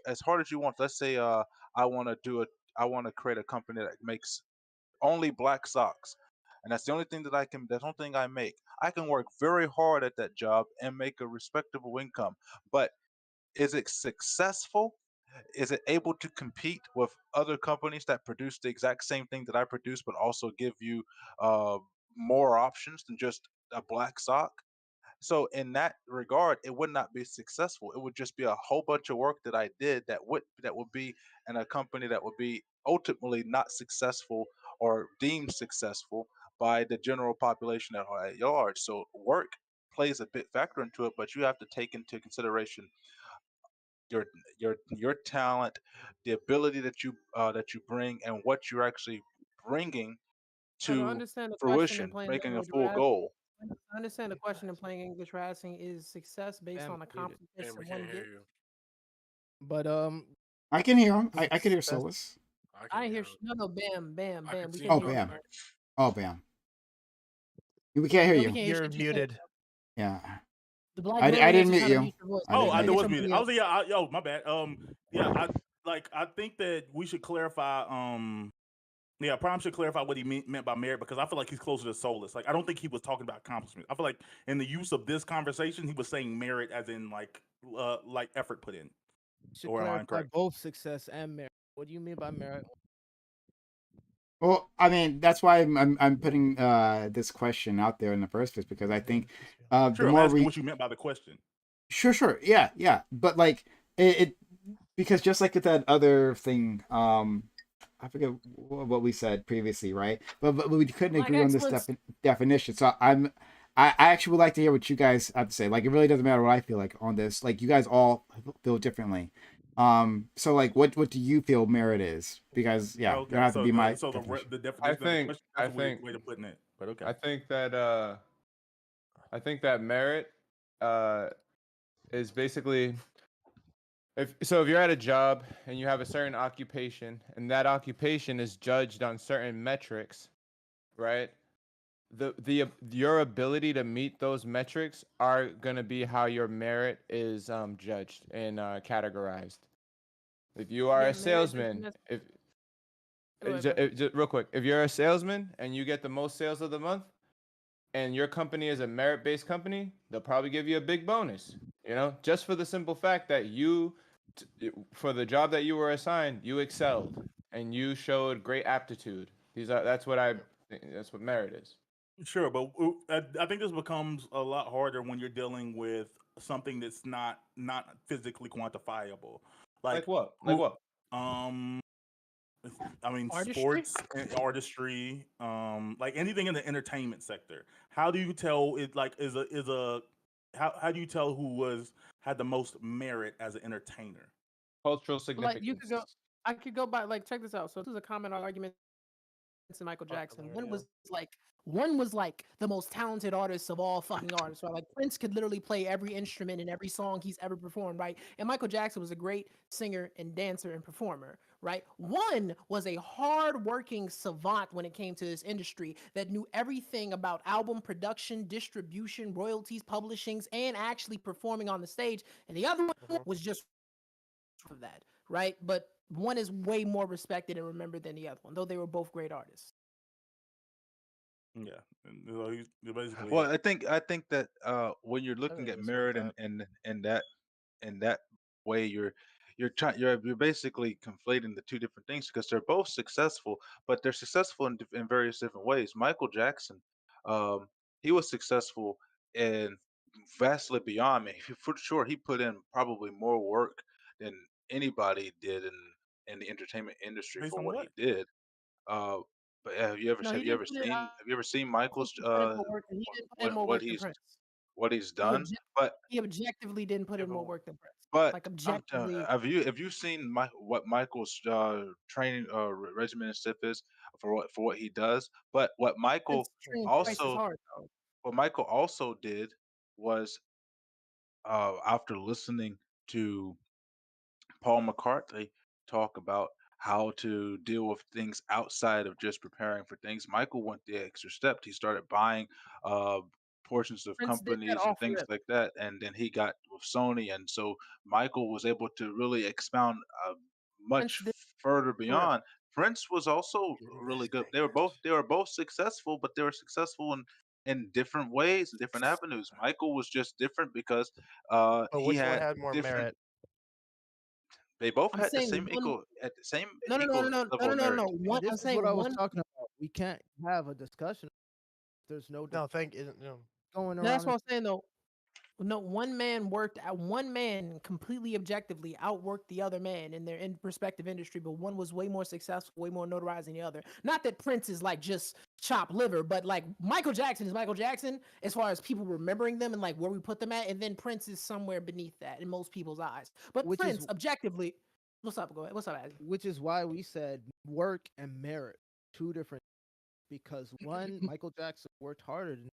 want. Let's say I want to do I want to create a company that makes only black socks. And that's the only thing that I can, that's the only thing I make. I can work very hard at that job and make a respectable income. But is it successful? Is it able to compete with other companies that produce the exact same thing that I produce, but also give you uh, more options than just a black sock? So in that regard, it would not be successful. It would just be a whole bunch of work that I did that would be in a company that would be ultimately not successful or deemed successful by the general population at large. So work plays a big factor into it, but you have to take into consideration your your talent, the ability that you bring, and what you're actually bringing So to to understand the question in fruition, plain making a language, full goal. I understand the question in plain English you're asking is success based Bam on muted. accomplishments And we one can't hear gets? you. But I can hear him. I can hear Success. Solus. I I can't didn't hear hear him. no bam bam I bam. can We see can't Oh, him hear you, bam. coming. bam. Oh, bam. We can't hear No, we you. can't hear You're shit you saying. muted. Yeah. The black I millionaires didn't are mute trying to you. mute your voice. I Oh, didn't I mute there you. was Somebody muted. I else. was yeah. Yo, my bad. Yeah, I think that we should clarify. Yeah, Prime should clarify what he meant by merit because I feel like he's closer to soulless. Like I don't think he was talking about accomplishment. I feel like in the use of this conversation, he was saying merit as in like effort put in. should Or am I clarify incorrect? both success and merit. What do you mean by merit? Well, I mean, that's why I'm putting this question out there in the first place because I think the Sure, I'm more asking we what you meant by the question. sure, yeah, but like it because just like with that other thing, I forget what we said previously, right? But we couldn't Black agree on this excellence. definition. So I actually would like to hear what you guys have to say. Like it really doesn't matter what I feel like on this. Like you guys all feel differently. So like what do you feel merit is? Because yeah, you don't Okay, have to so be my the definition. I definition of the think question, I that's a weird think way to put it. But okay. I think that merit uh is basically if you're at a job and you have a certain occupation and that occupation is judged on certain metrics, right? Your ability to meet those metrics are gonna be how your merit is judged and categorized. If you are a Again, merit doesn't salesman, necessarily. just real quick, if you're a salesman and you get the most sales of the month, and your company is a merit-based company, they'll probably give you a big bonus. Just for the simple fact that for the job that you were assigned, you excelled and you showed great aptitude. That's what merit is. Sure, but I think this becomes a lot harder when you're dealing with something that's not physically quantifiable. Like Like what? Like who what? um I mean Artistry. sports and artistry, like anything in the entertainment sector. How do you tell it like is a how do you tell who was had the most merit as an entertainer? Cultural But like you could significance. go. I could go by like check this out. So this is a common argument to Michael Jackson. Popularity. One was like the most talented artist of all fucking artists, right? Like Prince could literally play every instrument in every song he's ever performed, right? And Michael Jackson was a great singer and dancer and performer, right? One was a hard-working savant when it came to this industry that knew everything about album production, distribution, royalties, publishings, and actually performing on the stage. And the other one was just of that, right? But one is way more respected and remembered than the other one, though they were both great artists. Yeah, and, he's basically Well, I think that when you're I looking don't at disagree with merit that. in that way, you're basically conflating the two different things because they're both successful, but they're successful in various different ways. Michael Jackson, um, he was successful in vastly beyond me. For sure, he put in probably more work than anybody did in the entertainment industry based for on what what? he did. Uh, but No, he have you didn't ever put it. seen have you ever seen I think Michael's he put in more work. He didn't put in more what work than Prince. he's He done? But he objectively didn't put in more work than Prince. but Like I'm telling objectively, have you seen what Michael's training regimen and stuff is for what he does? But Prince trained twice as also hard though. what Michael also did was after listening to Paul McCartney talk about how to deal with things outside of just preparing for things. Michael went the extra step. He started buying uh, portions of Prince did that companies and off things rip. like that, and then he got with Sony, and so Michael was able to really expound Prince much did further for real. beyond Prince was also really good. They were both successful, but they were successful in different ways and different avenues. Michael was just different because But he which one had had more different. merit? They both I'm had the saying same one. No, no, no, no, equal no, no, level no, of no, merit. no. And One. this I'm is what saying I was one. talking about. We can't have a discussion. There's no No, thank you. No. going No, that's around. what I'm saying though. No, one man completely objectively outworked the other man in their respective industry, but one was way more successful, way more notarized than the other. Not that Prince is like just chopped liver, but like Michael Jackson is Michael Jackson as far as people remembering them and like where we put them at, and then Prince is somewhere beneath that in most people's eyes. But Which Prince, is objectively, what's up? Go ahead. What's up, Azzy? which is why we said work and merit, two different. Because one, Michael Jackson worked harder than,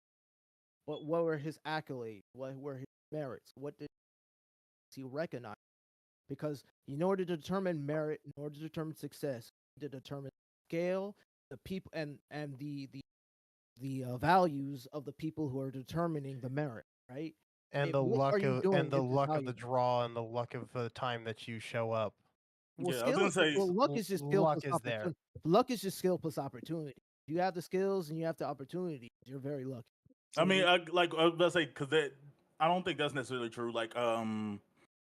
but what were his accolades? What were his merits? What did he recognize? Because in order to determine merit, in order to determine success, to determine scale, the people and the values of the people who are determining the merit, right? And the What are luck you of doing and the if the luck of value? the draw and the luck of the time that you show up. Well, I was gonna say. luck is just skill Luck plus is there. opportunity. Luck is just skill plus opportunity. If you have the skills and you have the opportunity, you're very lucky. I So mean, I was gonna say because that I don't think that's necessarily true. Like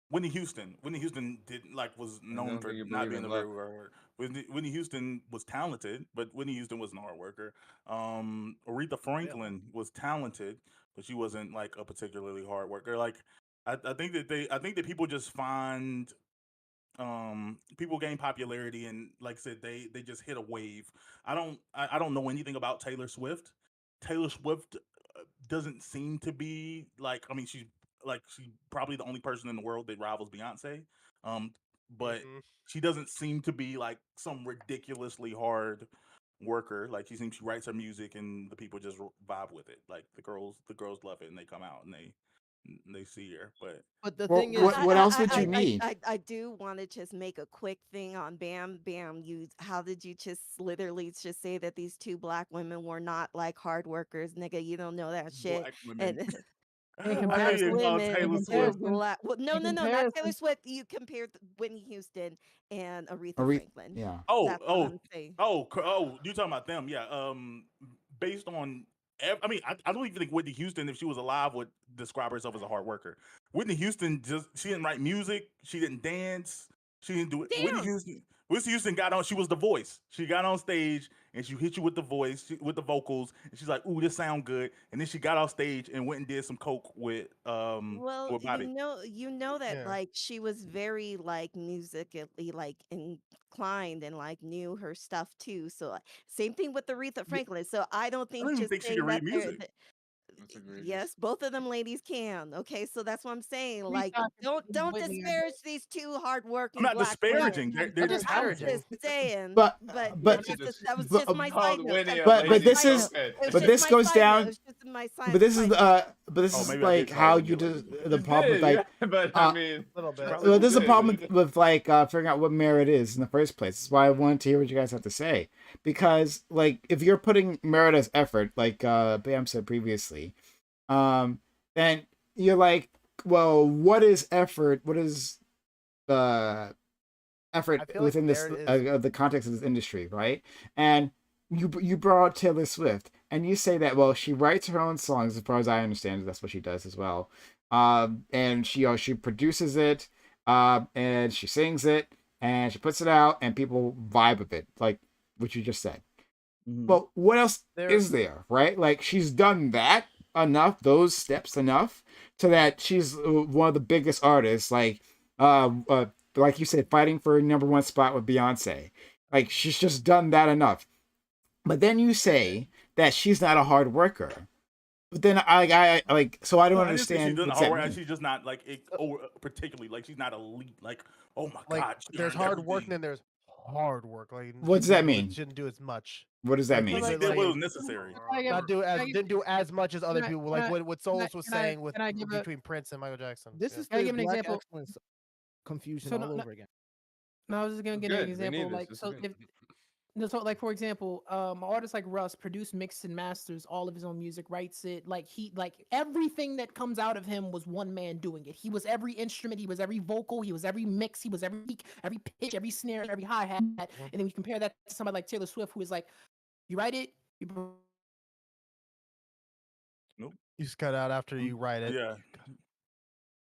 Whitney Houston didn't was I known don't for think you not believe being in a very luck. hard worker. Whitney Houston was talented, but Whitney Houston wasn't a hard worker. Aretha Franklin was talented, but she wasn't like a particularly hard worker. Like I think that people just find people gain popularity and like I said they just hit a wave. I don't know anything about Taylor Swift. Taylor Swift doesn't seem to be like, I mean, she's probably the only person in the world that rivals Beyonce. Um but Hmm. she doesn't seem to be like some ridiculously hard worker. Like she writes her music and the people just vibe with it. Like the girls love it and they come out and they see her. But but the Well, thing is, what else would you need? I do want to just make a quick thing on Bam Bam. How did you just literally just say that these two black women were not like hard workers, nigga? You don't know that shit. black women. And In I black didn't comparison, call women, in Taylor two Swift. comparison, black. Well, no, in no, no, not Taylor comparison, Swift. You compared Whitney Houston and Aretha Are Franklin. yeah. Oh, That's what oh, I'm saying. you talking about them? Yeah. Based on, I mean, I don't even think Whitney Houston, if she was alive, would describe herself as a hard worker. Whitney Houston she didn't write music, she didn't dance, she didn't do it. Damn. Whitney Houston got on. She was the voice. She got on stage and she hit you with the voice, with the vocals, and she's like, "Ooh, this sound good." And then she got off stage and went and did some coke Well, with Bobby. you know that Yeah. like she was very like musically like inclined and like knew her stuff too. So same thing with Aretha Yeah, Franklin. So I don't I don't think even just think she saying can that read music. That's egregious. yes, both of them ladies can. Okay, so that's what I'm saying. we Like, talking don't Whitney. disparage these two I'm hardworking not black We're not, women. disparaging. we're They're not just I'm talented. just saying, But but but it's You just just that was but just my called side note. Winnie That a was but just but my lazy this side is note. cokehead. It was but just this my goes side note. It down. was just my But this is side the note. but this Oh, is maybe I did like call how Whitney you a just lazy. the You problem with did, like yeah, but I uh mean, A little bit. Probably well, what this you is a did. problem with like figuring out what merit is in the first place. That's why I wanted to hear what you guys have to say. Because like if you're putting merit as effort, like Bam said previously, then you're like, well, what is effort? What is the effort I feel like within this merit is the context of this industry, right? And you brought up Taylor Swift, and you say that well, she writes her own songs, as far as I understand, that's what she does as well. And she produces it, and she sings it, and she puts it out, and people vibe with it, like what you just said. Well, what else there. is there, right? Like she's done that enough, those steps enough, to that she's one of the biggest artists. Like you said, fighting for a number one spot with Beyonce. Like she's just done that enough. But then you say that she's not a hard worker. But then I like so I don't No, I didn't say she's understand doing what's hard that work. mean. She's just not like particularly like she's not elite. Like, oh my Like god, she there's earned hard work and everything. then there's hard work. Like What does that people mean? shouldn't do as much. What does that Like I mean, mean? she but did what like was necessary. not do as didn't do as much as other Can I people. can Like I what can I Souls was can I saying with can I give a between Prince and Michael Jackson. this Yeah. is can I the give an black example? excellence confusion So all no, over again. no, I was just gonna It's get an good. We example. need this. Like This is so good. So, like for example, an artist like Russ produced, mixes, and masters all of his own music, writes it. Like everything that comes out of him was one man doing it. He was every instrument, he was every vocal, he was every mix, he was every peak, every pitch, every snare, every hi hat. And then we compare that to somebody like Taylor Swift, who is like, you write it, Nope. You just cut out after you write it. Yeah.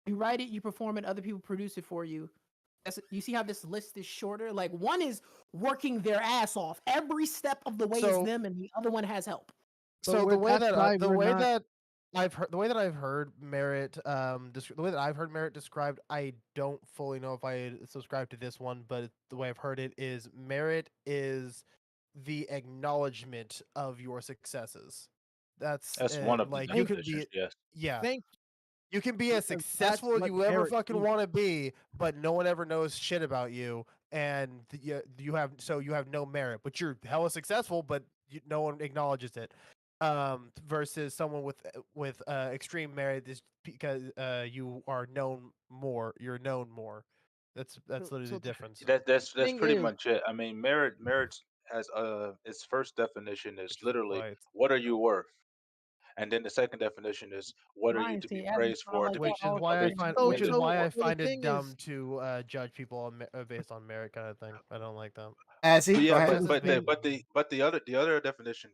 you write it, you perform it, other people produce it for you. You see how this list is shorter? Like one is working their ass off every step of the way is them, and the other one has help. So the way that I've heard Merit described, I don't fully know if I subscribe to this one, but the way I've heard it is merit is the acknowledgement of your successes. That's one of the like you can definitions, be yes. yeah. Thank You can be as because successful that's as what you ever merit fucking means. want to be, but no one ever knows shit about you, and you have no merit. But you're hella successful, but no one acknowledges it. Versus someone with extreme merit is because you are known more. You're known more. That's literally the difference. That's Thing pretty is, much it. I mean, merit has its first definition is Which is literally why it's what are you worth, and then the second definition is what are you to be praised for, to be which is known why other I find so which is so why I so the find it thing is, dumb to judge people on based on merit kind of thing. I don't like that. Azzy, But go yeah, ahead. Success is being the other definition,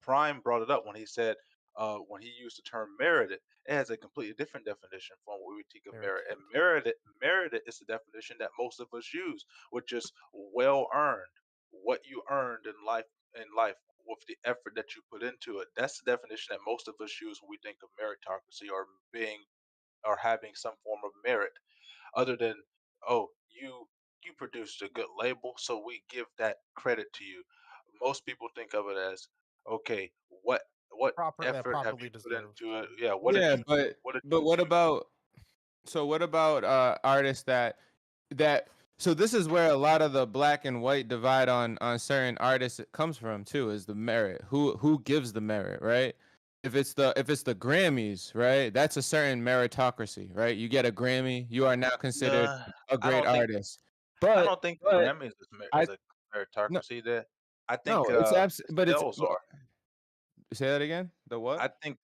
Prime brought it up when he said when he used the term merited, it has a completely different definition from what we would think of merit. And merited is the definition that most of us use, which is well earned, what you earned in life with the effort that you put into it. That's the definition that most of us use when we think of meritocracy or being or having some form of merit other than oh you produced a good label so we give that credit to you. Most people think of it as okay, what effort have you properly put deserved. into it? Yeah, what did Yeah, you do? but What did but you what do? about what about artists that so this is where a lot of the black and white divide on certain artists it comes from too is the merit. Who gives the merit, right? If it's the Grammys, right? That's a certain meritocracy, right? You get a Grammy, you are now considered uh, a I great don't think artist. I But don't think the but Grammys I is a no meritocracy there. I think no, it's the but it's sales are. say that again. The what?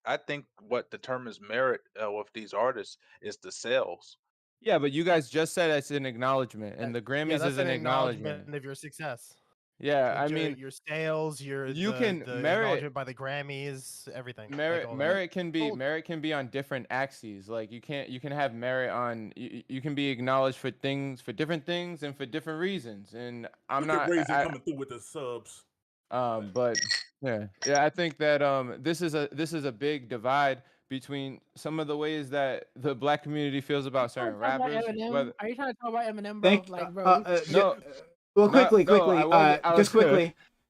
I think what determines merit with these artists is the sales. Yeah, but you guys just said it's an acknowledgement, and the Yeah, Grammys that's is an an acknowledgement. acknowledgement of your success. Yeah, I mean, Your sales, your you can the acknowledgement by the Grammys, everything, like all that. merit can be on different axes. Like you can have merit on you can be acknowledged for things for different things and for different reasons. And I'm Look at not Razor coming through with the subs. but yeah, I think that this is a big divide between some of the ways that the black community feels about Trying certain to talk about rappers. Eminem? Whether Are you trying to talk about Eminem, bro? Thank. Like, bro, no, Well, quickly, no, I quickly. was I was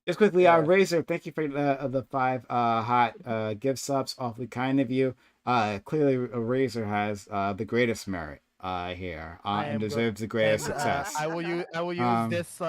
Just quickly. yeah. Razor, thank you for the 5 hot gift subs. Awfully kind of you. Clearly, Razor has the greatest merit here I and am good, deserves the greatest and success. I will use Um, this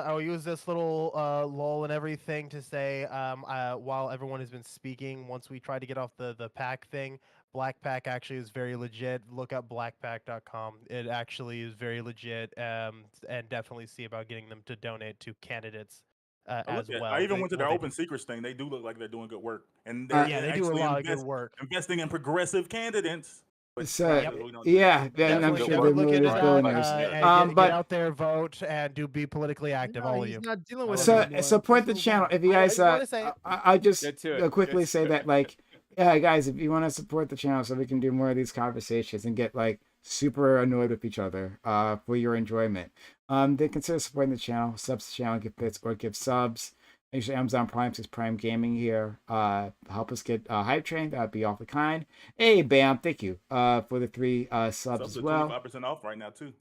little lull and everything to say while everyone has been speaking, once we try to get off the pack thing, Black Pack actually is very legit. Look up blackpack.com. It actually is very legit, and definitely see about getting them to donate to candidates as well. I even went to their open secrets thing. They do look like they're doing good work, and they're uh, yeah, they do a actually lot of good work. investing in progressive candidates. Which so surprises we don't do. yeah, and I'm Definitely sure good they're work. Definitely look really into just that billionaires. and get But out there, vote, and be politically active. no, All of he's you. not dealing I with love it you. so anymore. support Let's the move channel. on. If you I guys, just want to say I just Get to it. quickly say that, like, yeah, guys, if you want to support the channel so we can do more of these conversations and get like super annoyed with each other, for your enjoyment, then consider supporting the channel. Subs to the channel, give bits or give subs. Make sure Amazon Prime says Prime Gaming here. Help us get Hype Train. That'd be awfully kind. Hey, Bam, thank you for the 3 subs Subs as are well. 25% off right now too.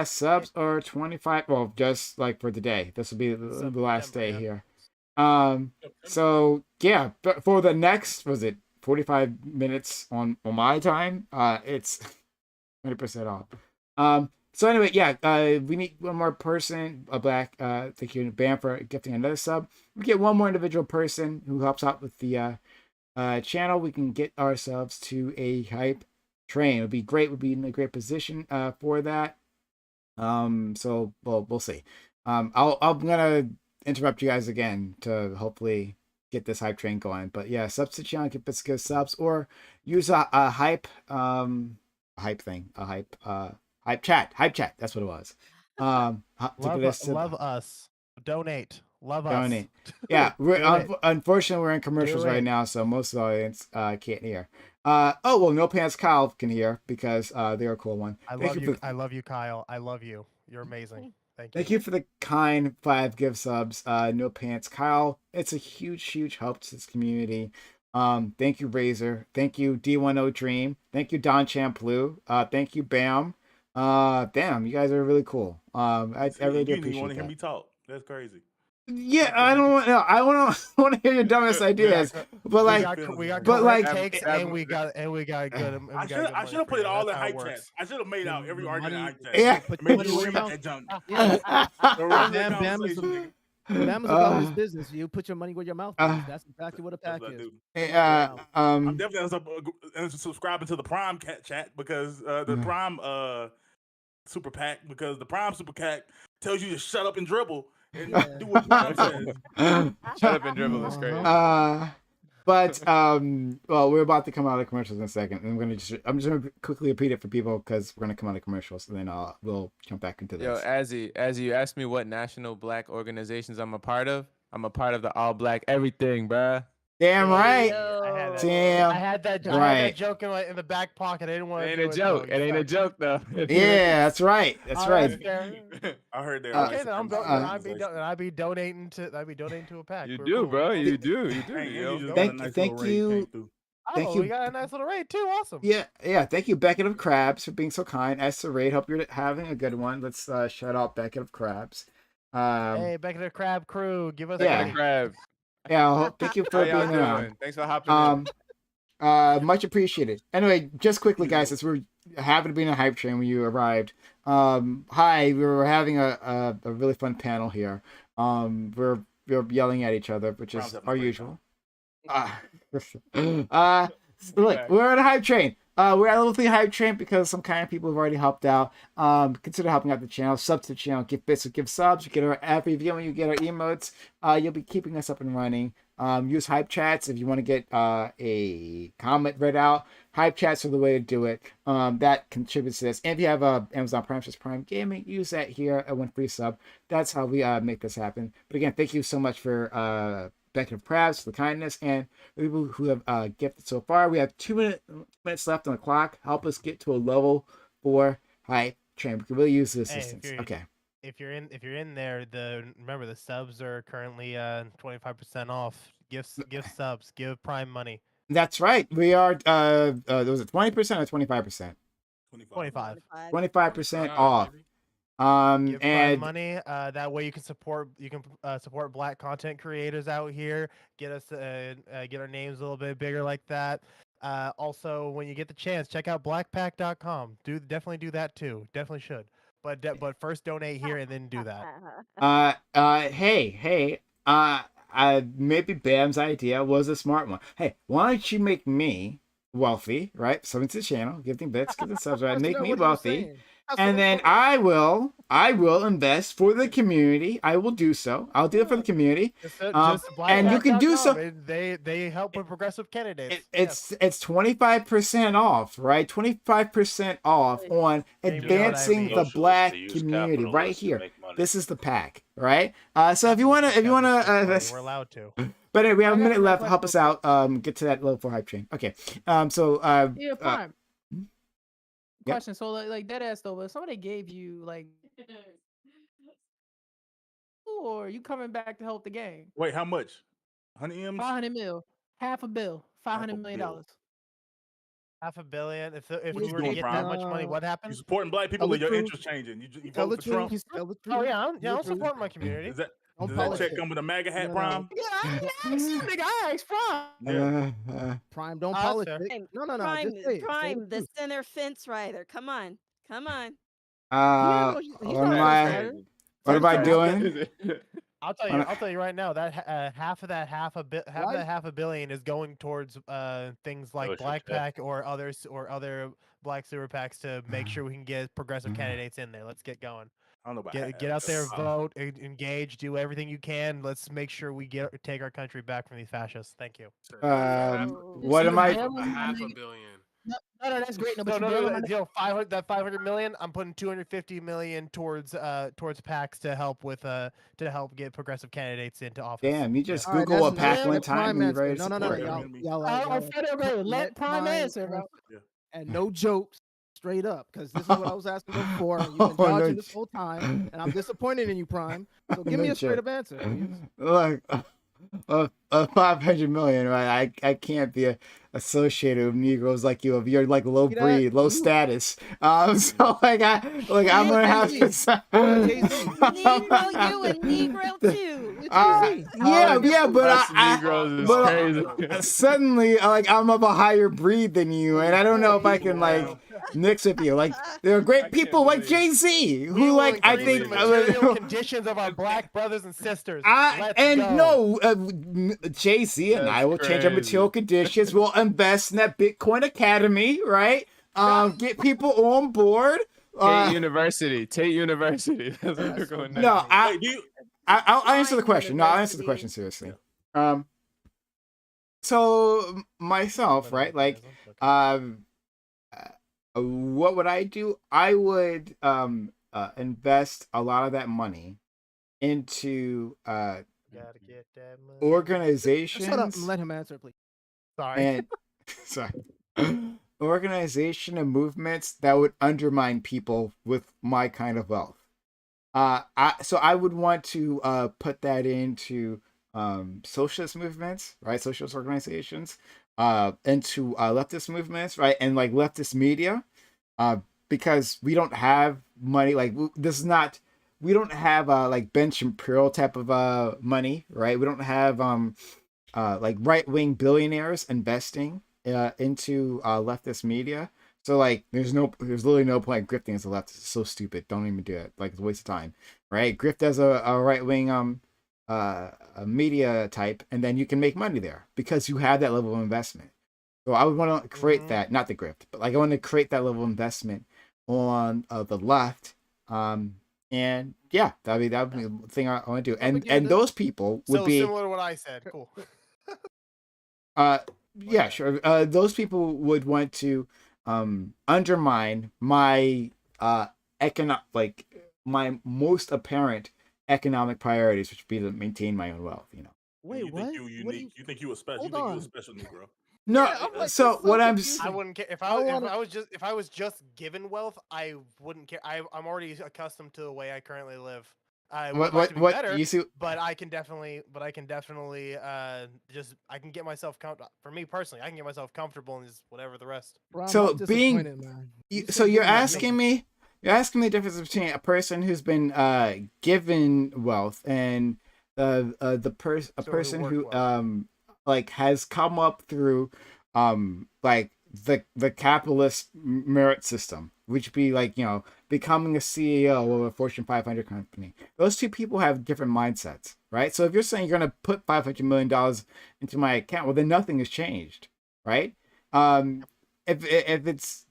Subs are 25. Well, just like for today. This will be the last day yeah. here. So yeah, but for the next, was it 45 minutes on my time? It's 20% off. So anyway, yeah, we need one more person, a black, thank you, Bam, for gifting another sub. We get one more individual person who helps out with the channel. We can get ourselves to a hype train. It would be great. We'd be in a great position for that. So we'll see. I'm gonna interrupt you guys again to hopefully get this hype train going. But yeah, subs to channel, give us good subs, or use a hype hype thing, a hype chat. That's what it was. Love us. Donate. Love us. Donate. Yeah, unfortunately we're in commercials Do right it. now, so most of the audience can't hear. Oh well, No Pants Kyle can hear because they're a cool one. I love you, Kyle. I love you. You're amazing. Thank you. Thank you for the kind 5 gift subs. No Pants Kyle. It's a huge help to this community. Thank you, Razor. Thank you, D10 Dream. Thank you, Don Champlu. Thank you, Bam. Damn, you guys are really cool. I really do appreciate You want to hear that. me talk? That's crazy. Yeah, I don't want. No, I want to hear your dumbest ideas, but like, we got but like, takes, and we got good. I should have put it all in hype chats. I should have made out every argument in hype chat. Yeah. Maybe you win that junk. Bam is about his business. You put your money where your mouth is. That's exactly what a pack is. I'm definitely subscribing to the Prime chat because the Prime Super PAC, because the Prime Super PAC tells you to shut up and dribble and do what Prime says. Shut up and dribble is crazy. But well, we're about to come out of commercials in a second, and I'm just gonna quickly repeat it for people because we're gonna come out of commercials, and then we'll jump back into this. Yo, as you asked me what national black organizations I'm a part of the All Black Everything, bruh. Damn right. I had that joke in the back pocket. I didn't want to do it. It ain't a joke though. Yeah, that's right. That's right. I heard that. Okay, then I'd be donating to a pack. You do, bro. You do. Thank you. We got a nice little raid too. Awesome. Yeah. Thank you, Beckett of Crabs, for being so kind. As to raid, hope you're having a good one. Let's shout out Beckett of Crabs. Hey, Beckett of Crab crew, give us a crab. Yeah, thank you for being around. Thanks for hopping in. Much appreciated. Anyway, just quickly, guys, since we're happened to be in a hype train when you arrived. Hi, we were having a really fun panel here. We're yelling at each other, which is our usual. Look, we're on a hype train. We're at a little hype train because some kind of people have already helped out. Consider helping out the channel, sub to the channel, give bits or give subs. You get our app review when you get our emotes. You'll be keeping us up and running. Use hype chats if you want to get a comment read out. Hype chats are the way to do it. That contributes to this. And if you have Amazon Prime, just Prime Gaming, use that here at one free sub. That's how we make this happen. But again, thank you so much for Beckett of Crabs for the kindness, and the people who have gifted so far. We have 2 minutes left on the clock. Help us get to a level 4 hype train. We can really use the assistance. If you're in there, remember the subs are currently 25% off. Give subs, give Prime money. That's right. We are was it 20% or 25%? 25% off. Give Prime and money. That way you can support Black content creators out here. Get us get our names a little bit bigger like that. Also, when you get the chance, check out blackpack.com. Definitely do that too. Definitely should. But first donate here and then do that. Hey. Maybe Bam's idea was a smart one. Hey, why don't you make me wealthy, right? Submit to the channel, give them bits, give them subs, right? Make me wealthy. And then I will invest for the community. I will do so. I'll do it for the community. And you can do so. They help with progressive candidates. It's 25% off, right? 25% off on advancing the Black community right here. This is the pack, right? So if you wanna, we're allowed to. But anyway, we have a minute left. Help us out. Get to that level 4 hype train. Okay. Prime. Question. So like that ass though, if somebody gave you like, or you coming back to help the game? Wait, how much? 100 M's? 500 mil, half a bill, $500 million. $500 million. If we were to get that much money, what happens? You supporting Black people, or your interest changing? You vote for Trump? Oh yeah, I'm supporting my community. Does that check come with a MAGA hat, Prime? Yeah, I asked Prime. Prime, don't politic. No. Prime, the center fence rider. Come on. What am I doing? I'll tell you right now that half of that half a billion is going towards things like Black Pack or other Black super PACs to make sure we can get progressive candidates in there. Let's get going. don't know about Get out there, half. vote, engage, do everything you can. Let's make sure we take our country back from these fascists. Thank you. Say, half, What am I? a half a billion. No, that's great. No, but No, you bail on you know, 500 million. I'm putting 250 million towards PACs to help get progressive candidates into office. Damn, you just All right, Google what that's PAC went time prime and you answer. ready to No, support it. y'all. let let Prime answer, bro. and no jokes, straight up, because this is what I was asking before. And you've been Oh, dodging no this whole time, and I'm disappointed in you, Prime. So give No me a straight joke. up answer, please. Look, 500 million, right? I can't be associated with Negroes like you. If you're like low See that? breed, low You- status. So like I'm gonna have to. Negro, you and Negro too. Yeah, but Us Negroes is crazy. Suddenly, like I'm of a higher breed than you, and I don't know if I can like mix with you. Like there are great people like Jay-Z We who will like I increase think the material conditions of our black brothers and sisters. Jay-Z and I That's will change our material crazy. conditions. We'll invest in that Bitcoin Academy, right? Get people on board. Tate University. That's what we're going next. No, I'll answer the Fine question. No, I'll answer the university. question seriously. So myself, right? Like, what would I do? I would invest a lot of that money into Gotta get that money. organizations. Shut up and let him answer, please. Sorry. And sorry, organization and movements that would undermine people with my kind of wealth. So I would want to put that into socialist movements, right? Socialist organizations, into leftist movements, right? And like leftist media, because we don't have money. Like this is not. We don't have like Ben Shapiro type of money, right? We don't have like right-wing billionaires investing into leftist media. So like there's literally no point grifting as a leftist. It's so stupid. Don't even do it. Like it's a waste of time. Right? Grift as a right-wing a media type, and then you can make money there because you have that level of investment. So I would want to create that, not the grift, but like I want to create that level of investment on the left. And yeah, that'd be the thing I want to do. And those people would be similar to what I said. Cool. Yeah, sure. Those people would want to undermine my my most apparent economic priorities, which would be to maintain my own wealth. Wait, you what? think you unique? You think you a special? You Hold think you a on. special Negro? No, Yeah, I'm like, so this is so what I'm confusing. I wouldn't care if I wanna- I was just given wealth. I wouldn't care. I'm already accustomed to the way I currently live. I would like to be better, you see? but I can definitely just I can get myself for me personally, I can get myself comfortable and just whatever the rest. Bro, I'm So disappointed, man. So you're asking me the difference between a person who's been given wealth and a person who like has come up through like the capitalist merit system, which would be like becoming a CEO of a Fortune 500 company. Those two people have different mindsets, right? So if you're saying you're going to put $500 million into my account, well then nothing has changed, right? If it's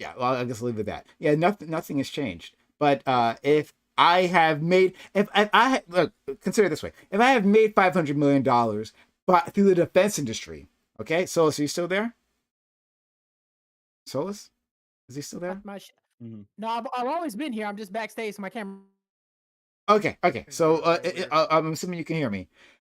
well, I'll just leave it at that. Yeah, nothing has changed. But if I have made, if I look, consider it this way: if I have made $500 million, but through the defense industry, okay, Solus, are you still there? Solus, is he still there? No, I've always been here. I'm just backstage, so my camera. Okay. So I'm assuming you can hear me.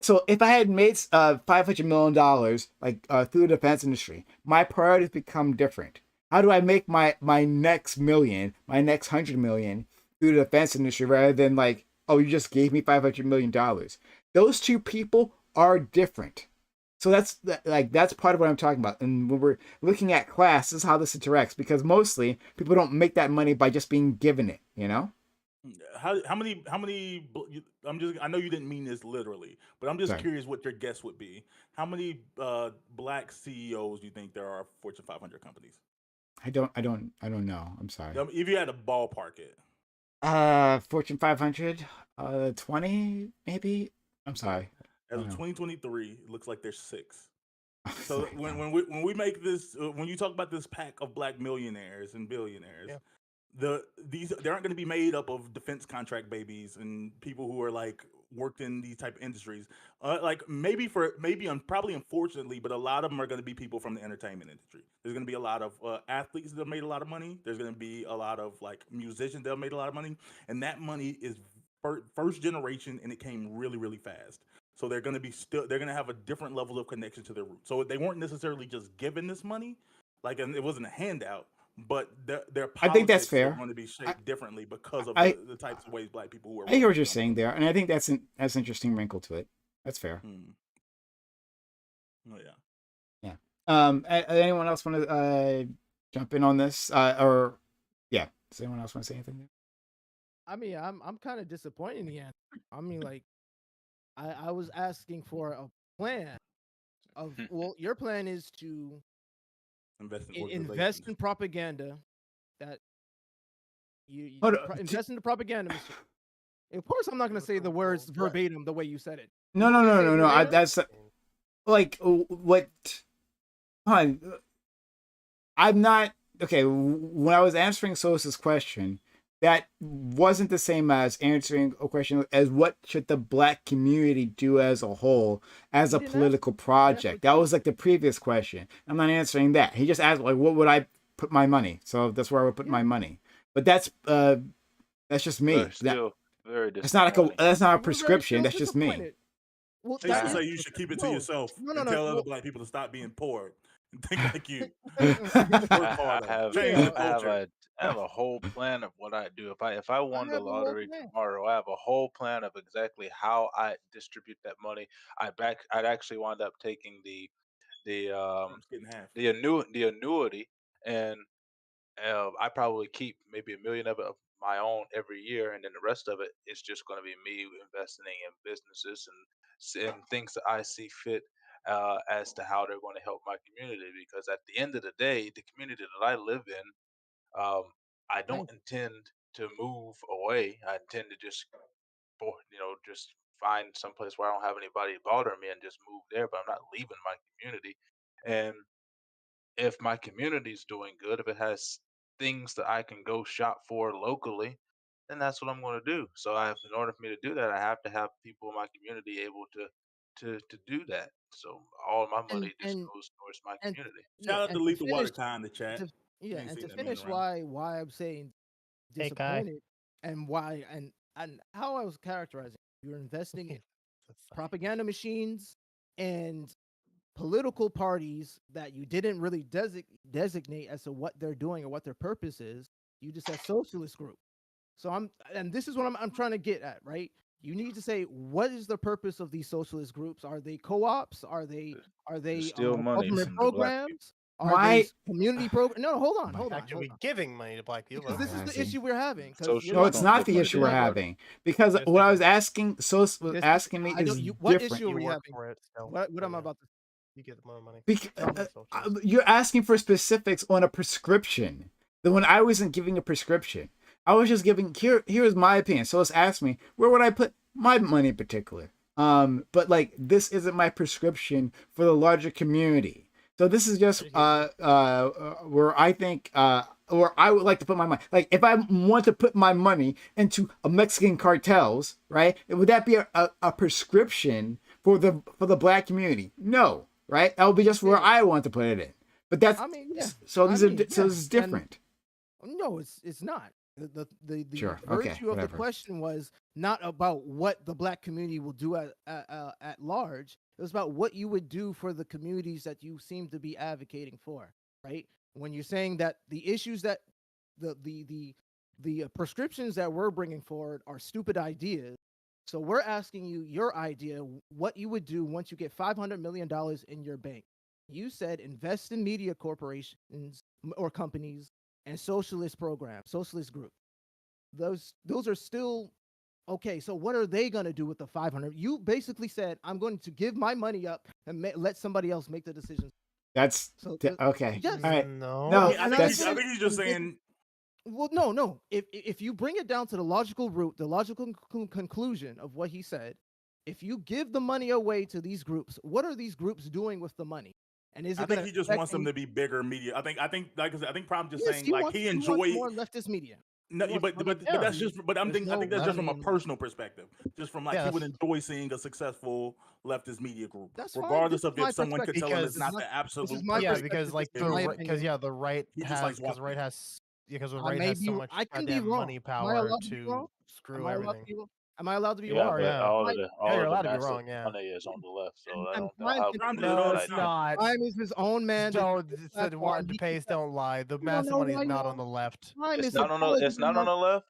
So if I had made $500 million like through the defense industry, my priorities become different. How do I make my next million, my next 100 million through the defense industry rather than like, oh, you just gave me $500 million? Those two people are different. So that's part of what I'm talking about. And when we're looking at class, this is how this interacts, because mostly people don't make that money by just being given it, How many? I know you didn't mean this literally, but I'm just Sorry. curious what your guess would be. How many black CEOs do you think there are of Fortune 500 companies? I don't know. I'm sorry. If you had to ballpark it. Fortune 500, 20 maybe. I'm sorry. As of 2023, it looks like there's 6. So when we make this, when you talk about this pack of black millionaires and billionaires, they aren't going to be made up of defense contract babies and people who are like worked in these type of industries. Like probably unfortunately, but a lot of them are going to be people from the entertainment industry. There's going to be a lot of athletes that have made a lot of money. There's going to be a lot of like musicians that have made a lot of money, and that money is first generation, and it came really really fast. So they're going to be they're going to have a different level of connection to their roots. So they weren't necessarily just given this money, like, and it wasn't a handout, but their I think that's politics are fair. going to be shaped differently because of I the types of ways black people who are I hear what wealthy you're come saying from. there, and I think that's an interesting wrinkle to it. That's fair. Oh yeah. Yeah. Anyone else want to jump in on this? Or yeah, does anyone else want to say anything? I mean, I'm kind of disappointed in the end. I mean, like, I was asking for a plan of, well, your plan is to invest in propaganda that you invest in the propaganda machine. Of course, I'm not going to say the words verbatim the way you said it. No. That's like what. Hold on. I'm not okay. When I was answering Sosa's question, that wasn't the same as answering a question as what should the black community do as a whole as a political project. That was like the previous question. I'm not answering that. He just asked like, what would I put my money? So that's where I would put my money. But that's just me. Still very It's not like that's not a prescription. That's just me. Well, they used to say you should keep it to yourself and tell other black people to stop being poor and think like you. I have a whole plan of what I do. If I won the lottery tomorrow, I have a whole plan of exactly how I distribute that money. I'd actually wind up taking the annuity, and I probably keep maybe $1 million of it of my own every year, and then the rest of it is just going to be me investing in businesses and things that I see fit as to how they're going to help my community. Because at the end of the day, the community that I live in, I don't intend to move away. I intend to just, just find someplace where I don't have anybody bother me and just move there. But I'm not leaving my community, and if my community's doing good, if it has things that I can go shop for locally, then that's what I'm going to do. So in order for me to do that, I have to have people in my community able to do that. So all of my money just goes towards my community. Shout out to Lethal Waterkai in the chat. And to finish why I'm saying disappointed and why and how I was characterizing, you're investing in propaganda machines and political parties that you didn't really designate as to what they're doing or what their purpose is. You just said socialist group. So this is what I'm trying to get at, right? You need to say, what is the purpose of these socialist groups? Are they co-ops? Are they steal money government from the black programs? Are they community programs? No, hold on. Actually, giving money to black people. Because this is the issue we're having. No, it's not the issue we're having. Because what I was asking, was asking me is what different. issue are we having? What am I about to? You get more money. You're asking for specifics on a prescription. Then when I wasn't giving a prescription, I was just giving here's my opinion. So let's ask me, where would I put my money in particular? But like this isn't my prescription for the larger community. So this is just where I think where I would like to put my money. Like if I want to put my money into a Mexican cartels, right? Would that be a prescription for the black community? No, right? That would be just where I want to put it in. But that's so this is different. No, it's not. The sure. virtue of the question was not about what the black community will do at large. It was about what you would do for the communities that you seem to be advocating for, right? When you're saying that the issues that the prescriptions that we're bringing forward are stupid ideas, so we're asking you your idea, what you would do once you get $500 million in your bank. You said invest in media corporations or companies and socialist programs, socialist group. Those are still okay. So what are they going to do with the 500? You basically said, I'm going to give my money up and let somebody else make the decisions. That's okay. Yes. All right. No, I think he's just saying. Well, no. If you bring it down to the logical root, the logical conclusion of what he said, if you give the money away to these groups, what are these groups doing with the money? And is I it think going he to just affect wants them to be bigger media. I think like I said, I think Prime just Yes, saying like he he wants enjoy. more leftist media. No, He wants more but leftist that's media. just. But There's I no think that's just from a levity in that. personal perspective. Just from like Yeah, he would that's enjoy seeing a successful leftist media group, That's fine. This regardless is of my if someone could tell him it's because not perspective. the This is absolute my yeah, perfect. because perspective. like This is my because opinion. the right He just has likes because walking. the I right may has so be. much I can be goddamn wrong. money Am I power allowed to be to wrong? screw Am I allowed to everything. be wrong? Am I allowed to be You wrong? are, yeah. all Prime, of the Yeah, you're all of the allowed to be massive wrong, yeah. money is on the left, so I and don't know Prime how can we Prime can does it live all No, the without it's you. time. not. Prime is his own man. There's Don't his said platform. the He pace can. don't lie. The You don't massive know money is why not on y'all. the left. Prime is It's supposedly not on not. the left.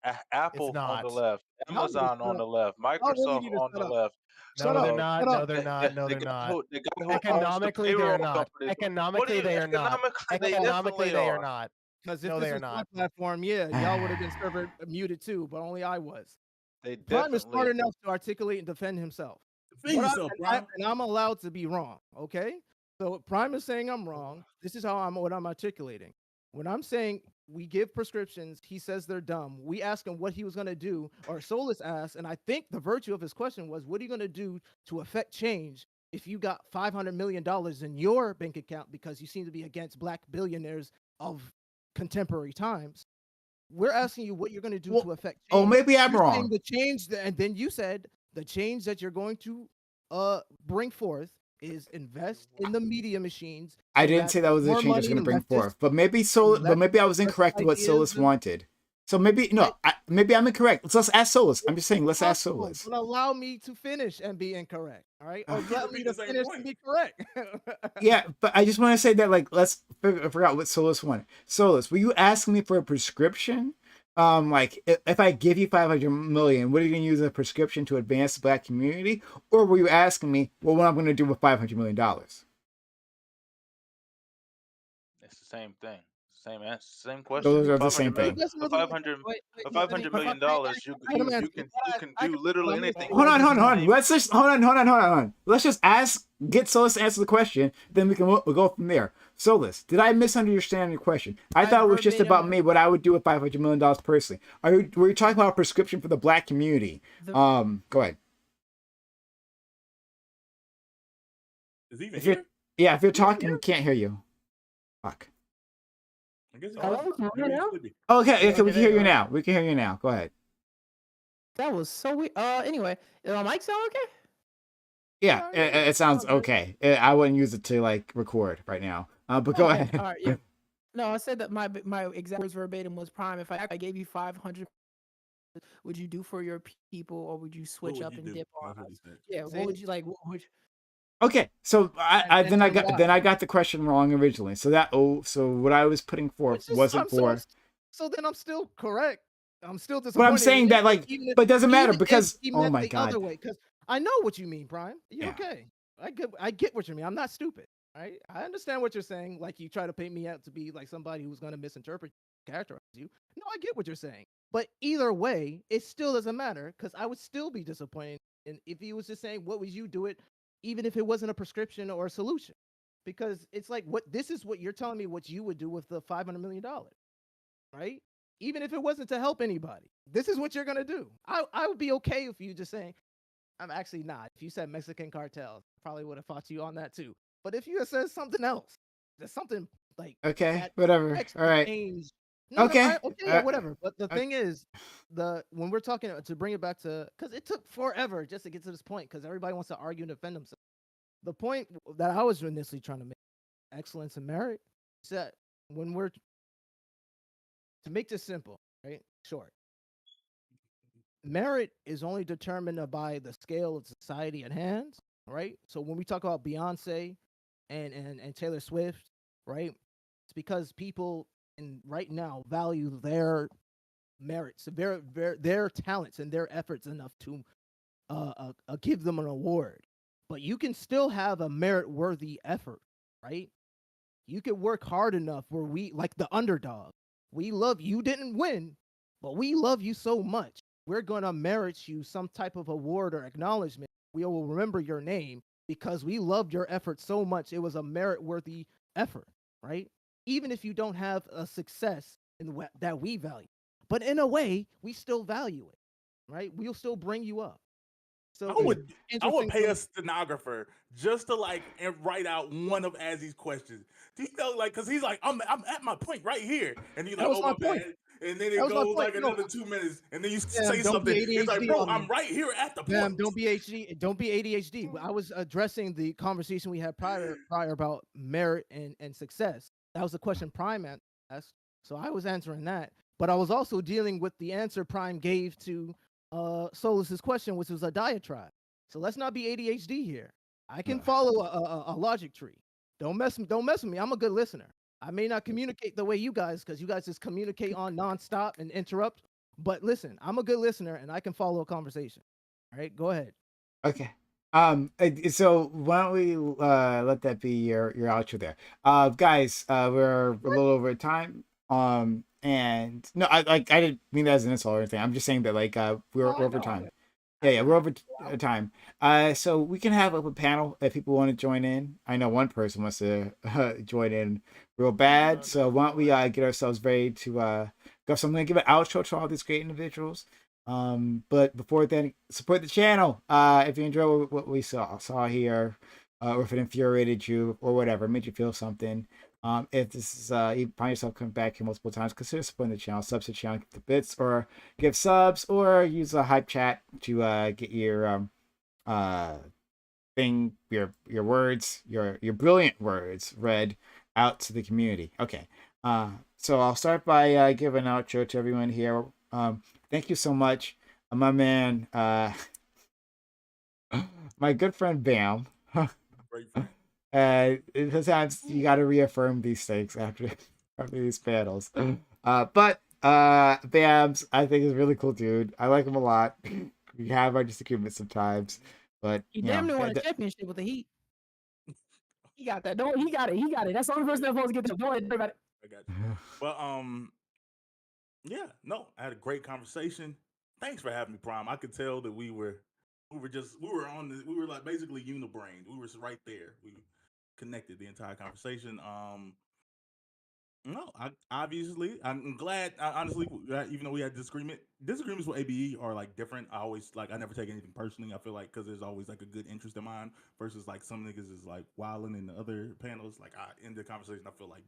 It's Apple on the not. left, Y'all need to Amazon shut on up. the left, Y'all really Microsoft need to on shut the up. left. Shut No, up. they're So not. Shut up. No, they're not. No, the they're guy not. who owns the Economically, they are payroll not. companies. What do Economically, you? they are not. Economically, they Economically, definitely they are are. not. Because if No, this they are was my not. platform, yeah, y'all would have been server muted too, but only I was. They Prime is smart definitely. enough to articulate and defend himself. Defend yourself, Prime. And I'm allowed to be wrong, okay? So Prime is saying I'm wrong. This is what I'm articulating. When I'm saying we give prescriptions, he says they're dumb. We ask him what he was going to do, or Solus asked, and I think the virtue of his question was, what are you going to do to affect change if you got $500 million in your bank account because you seem to be against black billionaires of contemporary times? We're asking you what you're going to do to affect change. Oh, maybe I'm You're saying wrong. the change, and then you said the change that you're going to bring forth is invest in the media machines. I So didn't that say that was the more change I was money going to bring leftist forth, but maybe I was incorrect with what Solus wanted. So maybe maybe I'm incorrect. Let's ask Solus. I'm just saying, let's ask Solus. But allow me to finish and be incorrect. All right, or let me to finish and be correct. Yeah, but I just want to say that, like, let's figure out what Solus wanted. Solus, were you asking me for a prescription? Like, if I give you 500 million, what are you going to use as a prescription to advance the black community? Or were you asking me, well, what I'm going to do with $500 million? It's the same thing. Same answer. Same question. Those are the same thing. For $500 million, you can do literally anything. Hold on. Let's hold on. Let's just get Solus to answer the question, then we'll go from there. Solus, did I misunderstand your question? I thought it was just about me, what I would do with $500 million personally. Were you talking about a prescription for the black community? Go ahead. Is he even here? Yeah, if you're talking, we can't hear you. Fuck. I guess Okay, we can hear you now. We can hear you now. Go ahead. That was so weird. Anyway, my mic sound okay? Yeah, it sounds okay. I wouldn't use it to like record right now. But go ahead. All right, yeah. No, I said that my exact words verbatim was Prime. If I gave you 500, would you do for your people, or would you switch up and dip on us? Yeah, what would you like? What would you... Okay, so I got the question wrong originally. So what I was putting forth wasn't for. So then I'm still correct. I'm still disappointed. But I'm saying that, like, but it doesn't matter because oh my god. Other way, because I know what you mean, Prime. You're okay. I get what you mean. I'm not stupid. Right? I understand what you're saying. Like, you try to paint me out to be like somebody who's going to misinterpret, characterize you. No, I get what you're saying. But either way, it still doesn't matter because I would still be disappointed. And if he was just saying, what would you do it, even if it wasn't a prescription or a solution? Because it's like, this is what you're telling me what you would do with the $500 million, right? Even if it wasn't to help anybody, this is what you're going to do. I would be okay if you just saying, I'm actually not. If you said Mexican cartels, probably would have fought you on that too. But if you had said something else, there's something like whatever. All right. Whatever. But the thing is, when we're talking to bring it back to, because it took forever just to get to this point, because everybody wants to argue and defend themselves. The point that I was initially trying to make, excellence and merit, is that when we're to make this simple, right? Short. Merit is only determined by the scale of society at hand, right? So when we talk about Beyonce and Taylor Swift, right? It's because people right now value their merits, their talents and their efforts enough to give them an award. But you can still have a merit-worthy effort, right? You can work hard enough where we, like the underdog, we love you, didn't win, but we love you so much. We're going to merit you some type of award or acknowledgement. We will remember your name because we loved your effort so much. It was a merit-worthy effort, right? Even if you don't have a success that we value. But in a way, we still value it, right? We'll still bring you up. So I would interesting. pay a stenographer just to like and write out one of Azzy's questions. Do you know, like, because he's like, I'm at my point right here, and he's That like, was oh my my point. bad, and then That it was my goes point. like No, another 2 minutes, and then you Bam, say don't be something. It's like, ADHD bro, on I'm me. right here at the Bam, point. don't be ADHD. Don't be ADHD. I was addressing the conversation we had prior about merit and success. That was the question Prime asked. So I was answering that, but I was also dealing with the answer Prime gave to Solus's question, which was a diatribe. So let's not be ADHD here. I can follow a logic tree. Don't mess with me. I'm a good listener. I may not communicate the way you guys, because you guys just communicate on nonstop and interrupt. But listen, I'm a good listener and I can follow a conversation. All right, go ahead. Okay. So why don't we let that be your outro there, guys? We're a little over time. And no, I didn't mean that as an insult or anything. I'm just saying that like we're over time. Yeah, we're over time. So we can have a panel if people want to join in. I know one person wants to join in real bad. So why don't we get ourselves ready to go? So I'm gonna give an outro to all these great individuals. But before then, support the channel. If you enjoy what we saw here, or if it infuriated you or whatever, made you feel something. If this is you find yourself coming back here multiple times, consider supporting the channel, subs to the channel, give the bits, or give subs, or use a hype chat to get your thing, your words, your brilliant words read out to the community. Okay. So I'll start by giving an outro to everyone here. Thank you so much, my man, my good friend Bam. Great friend. Sometimes you got to reaffirm these things after these panels. But Bams, I think is a really cool dude. I like him a lot. We have our disagreements sometimes, but He damn near won a championship with the Heat. He got that. Don't he got it. He got it. That's the only person that's supposed to get the Don't worry about it. I got you. But yeah, no, I had a great conversation. Thanks for having me, Prime. I could tell that we were like basically unibrained. We were right there. We connected the entire conversation. No, I'm glad. Honestly, even though we had disagreements with ABE are like different. I never take anything personally. I feel like because there's always like a good interest in mine versus like some niggas is like wilding in the other panels. Like I end the conversation, I feel like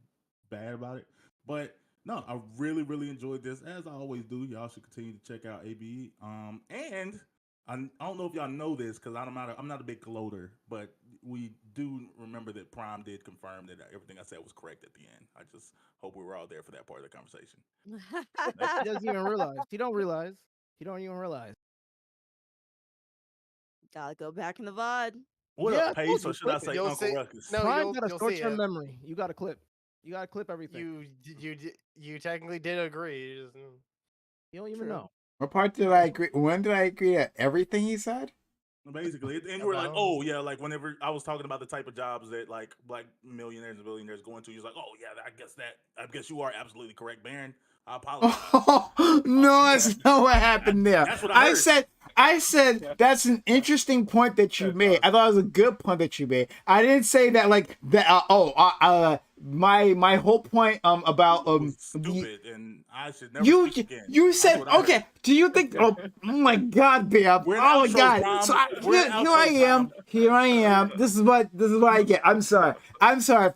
bad about it. But no, I really, really enjoyed this, as I always do. Y'all should continue to check out ABE. And I don't know if y'all know this because I'm not a big gloater, but we do remember that Prime did confirm that everything I said was correct at the end. I just hope we were all there for that part of the conversation. He doesn't even realize. He don't realize. He don't even realize. Gotta go back in the VOD. What Yeah, up, Pace, or should I say You'll Uncle see- Ruckus? No, Prime you'll got a see short-term it. memory. You got to clip. You got to clip everything. You technically did agree. You You don't even True. know. What part did I agree? When did I agree to everything he said? Basically, and you were like, oh yeah, like whenever I was talking about the type of jobs that like black millionaires and billionaires go into, you're like, oh yeah, I guess you are absolutely correct, Baron. I apologize. Oh, no, that's not what happened there. That's what I heard. I said that's an interesting point that you made. I thought it was a good point that you made. I didn't say that like that. My whole point about was stupid, and I should never speak again. You said That's what I heard. okay. Do you think? Oh my God, Bam! We're in Oh my outro God! time. So We're in here outro I am. time. Here I am. This is what I get. I'm sorry,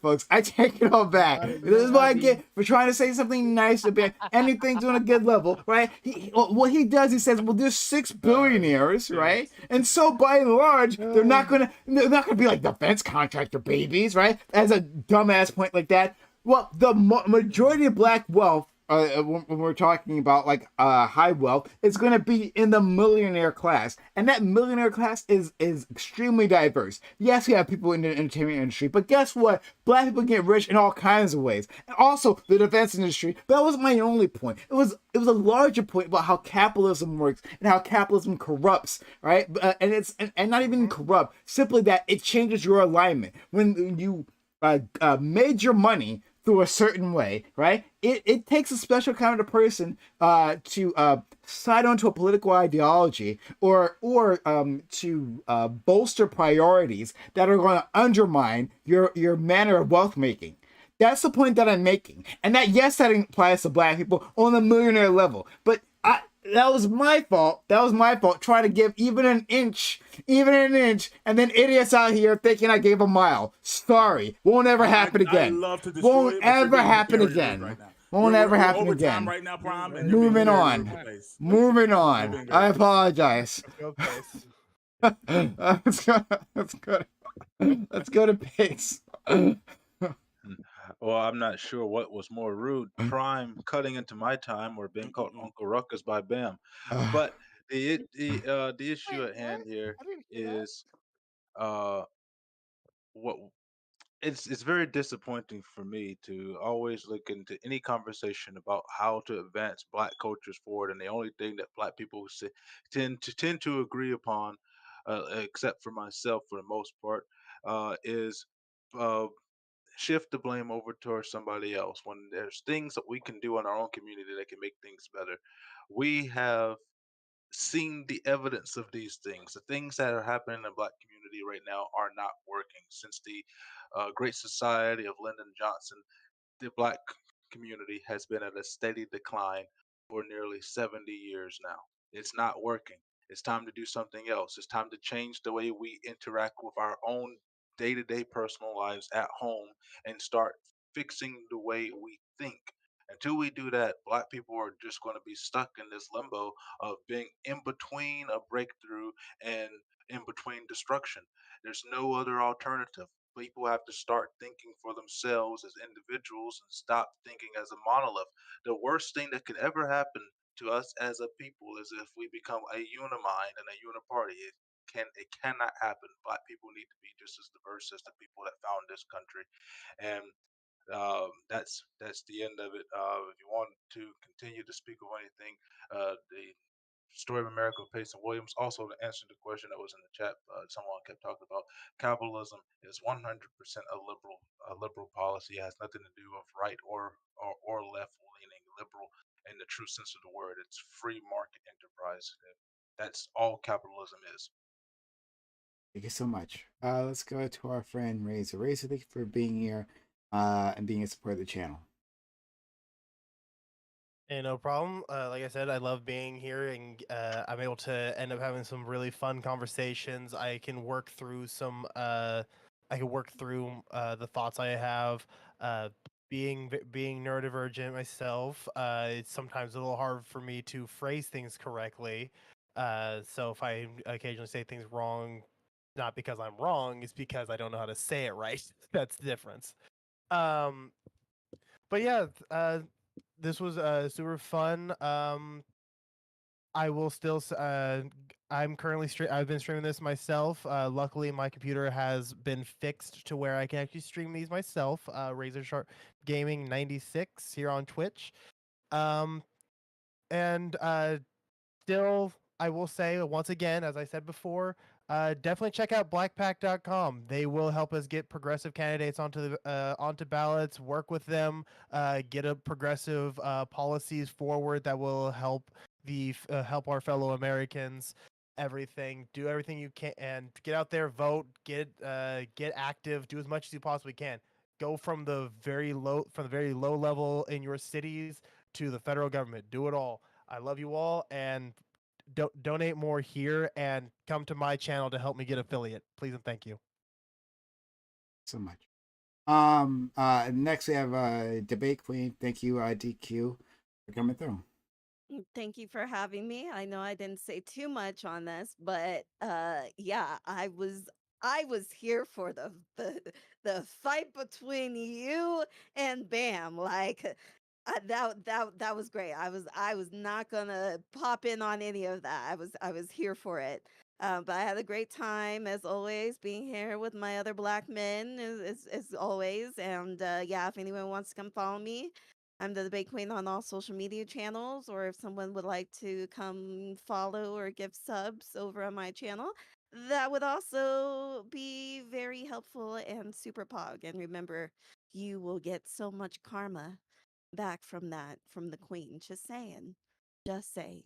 folks. I take it all back. This is what I get for trying to say something nice about anything on a good level, right? What he does, he says, well, there's 6 billionaires, right? And so by and large, they're not gonna be like defense contractor babies, right? As a dumbass point like that. Well, the majority of black wealth, when we're talking about like high wealth, is going to be in the millionaire class, and that millionaire class is extremely diverse. Yes, we have people in the entertainment industry, but guess what? Black people get rich in all kinds of ways, and also the defense industry. But that wasn't my only point. It was a larger point about how capitalism works and how capitalism corrupts, right? And it's not even corrupt, simply that it changes your alignment when you made your money through a certain way, right? It takes a special kind of person to side onto a political ideology or to bolster priorities that are going to undermine your manner of wealth making. That's the point that I'm making, and that applies to black people on the millionaire level. But That was my fault. That was my fault. Trying to give even an inch, and then idiots out here thinking I gave a mile. Sorry, won't ever happen again. I love to destroy Won't it, but you're ever being happen very rude again. right now. Won't ever We're happen over time again. right now, Prime, and You're you're being Moving very on. rude to face. Moving You're on. being I very rude. apologize. Go pace. Let's go to pace. Well, I'm not sure what was more rude, Prime cutting into my time or being called Uncle Ruckus by Bam. But the issue Wait, at what? hand here I didn't hear that. is uh what it's very disappointing for me to always look into any conversation about how to advance black cultures forward, and the only thing that black people tend to agree upon, except for myself for the most part, is uh, shift the blame over towards somebody else when there's things that we can do in our own community that can make things better. We have seen the evidence of these things. The things that are happening in the black community right now are not working. Since the Great Society of Lyndon Johnson, the black community has been at a steady decline for nearly 70 years now. It's not working. It's time to do something else. It's time to change the way we interact with our own day to day personal lives at home and start fixing the way we think. Until we do that, black people are just going to be stuck in this limbo of being in between a breakthrough and in between destruction. There's no other alternative. People have to start thinking for themselves as individuals and stop thinking as a monolith. The worst thing that could ever happen to us as a people is if we become a unimind and a uniparty. It cannot happen. Black people need to be just as diverse as the people that found this country, and that's the end of it. If you want to continue to speak of anything, the Story of America with Payson Williams. Also, to answer the question that was in the chat, someone kept talking about capitalism is 100% a liberal policy. It has nothing to do with right or left leaning. Liberal in the true sense of the word. It's free market enterprise. That's all capitalism is. Thank you so much. Let's go to our friend Razor. Razor, thank you for being here and being a support of the channel. Hey, no problem. Like I said, I love being here, and I'm able to end up having some really fun conversations. I can work through some. I can work through the thoughts I have. Being neurodivergent myself, it's sometimes a little hard for me to phrase things correctly. So if I occasionally say things wrong, not because I'm wrong, it's because I don't know how to say it right. That's the difference. Um, but yeah, this was super fun. I will still. I'm currently I've been streaming this myself. Luckily, my computer has been fixed to where I can actually stream these myself. Razor Sharp Gaming 96 here on Twitch. Um, and still, I will say once again, as I said before, definitely check out blackpack.com. They will help us get progressive candidates onto ballots, work with them, get a progressive policies forward that will help help our fellow Americans. Do everything you can, and get out there, vote, get active, do as much as you possibly can. Go from the very low level in your cities to the federal government. Do it all. I love you all, and donate more here and come to my channel to help me get affiliate. Please and thank you. So much. Next we have Debate Queen. Thank you, DQ, for coming through. Thank you for having me. I know I didn't say too much on this, but yeah, I was here for the fight between you and Bam. Like that was great. I was not gonna pop in on any of that. I was here for it. But I had a great time as always being here with my other black men as always. And yeah, if anyone wants to come follow me, I'm the debate queen on all social media channels, or if someone would like to come follow or give subs over on my channel, that would also be very helpful and super pog. And remember, you will get so much karma back from that from the queen. Just saying. Just saying.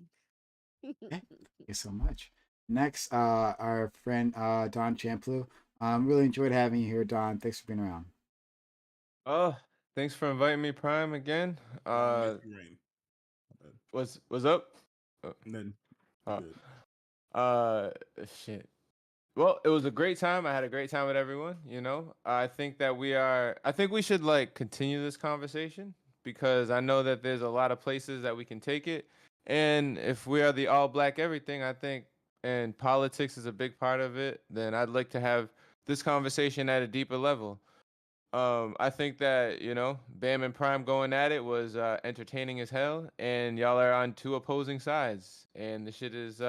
Okay. Thank you so much. Next, our friend Don Champlu. Really enjoyed having you here, Don. Thanks for being around. Thanks for inviting me, Prime, again. Mr. Green. What's up? And then Uh, good. uh, shit. Well, it was a great time. I had a great time with everyone. You know, I think that I think we should like continue this conversation because I know that there's a lot of places that we can take it. And if we are the all black everything, I think, and politics is a big part of it, then I'd like to have this conversation at a deeper level. I think that, you know, Bam and Prime going at it was entertaining as hell, and y'all are on two opposing sides. And the shit is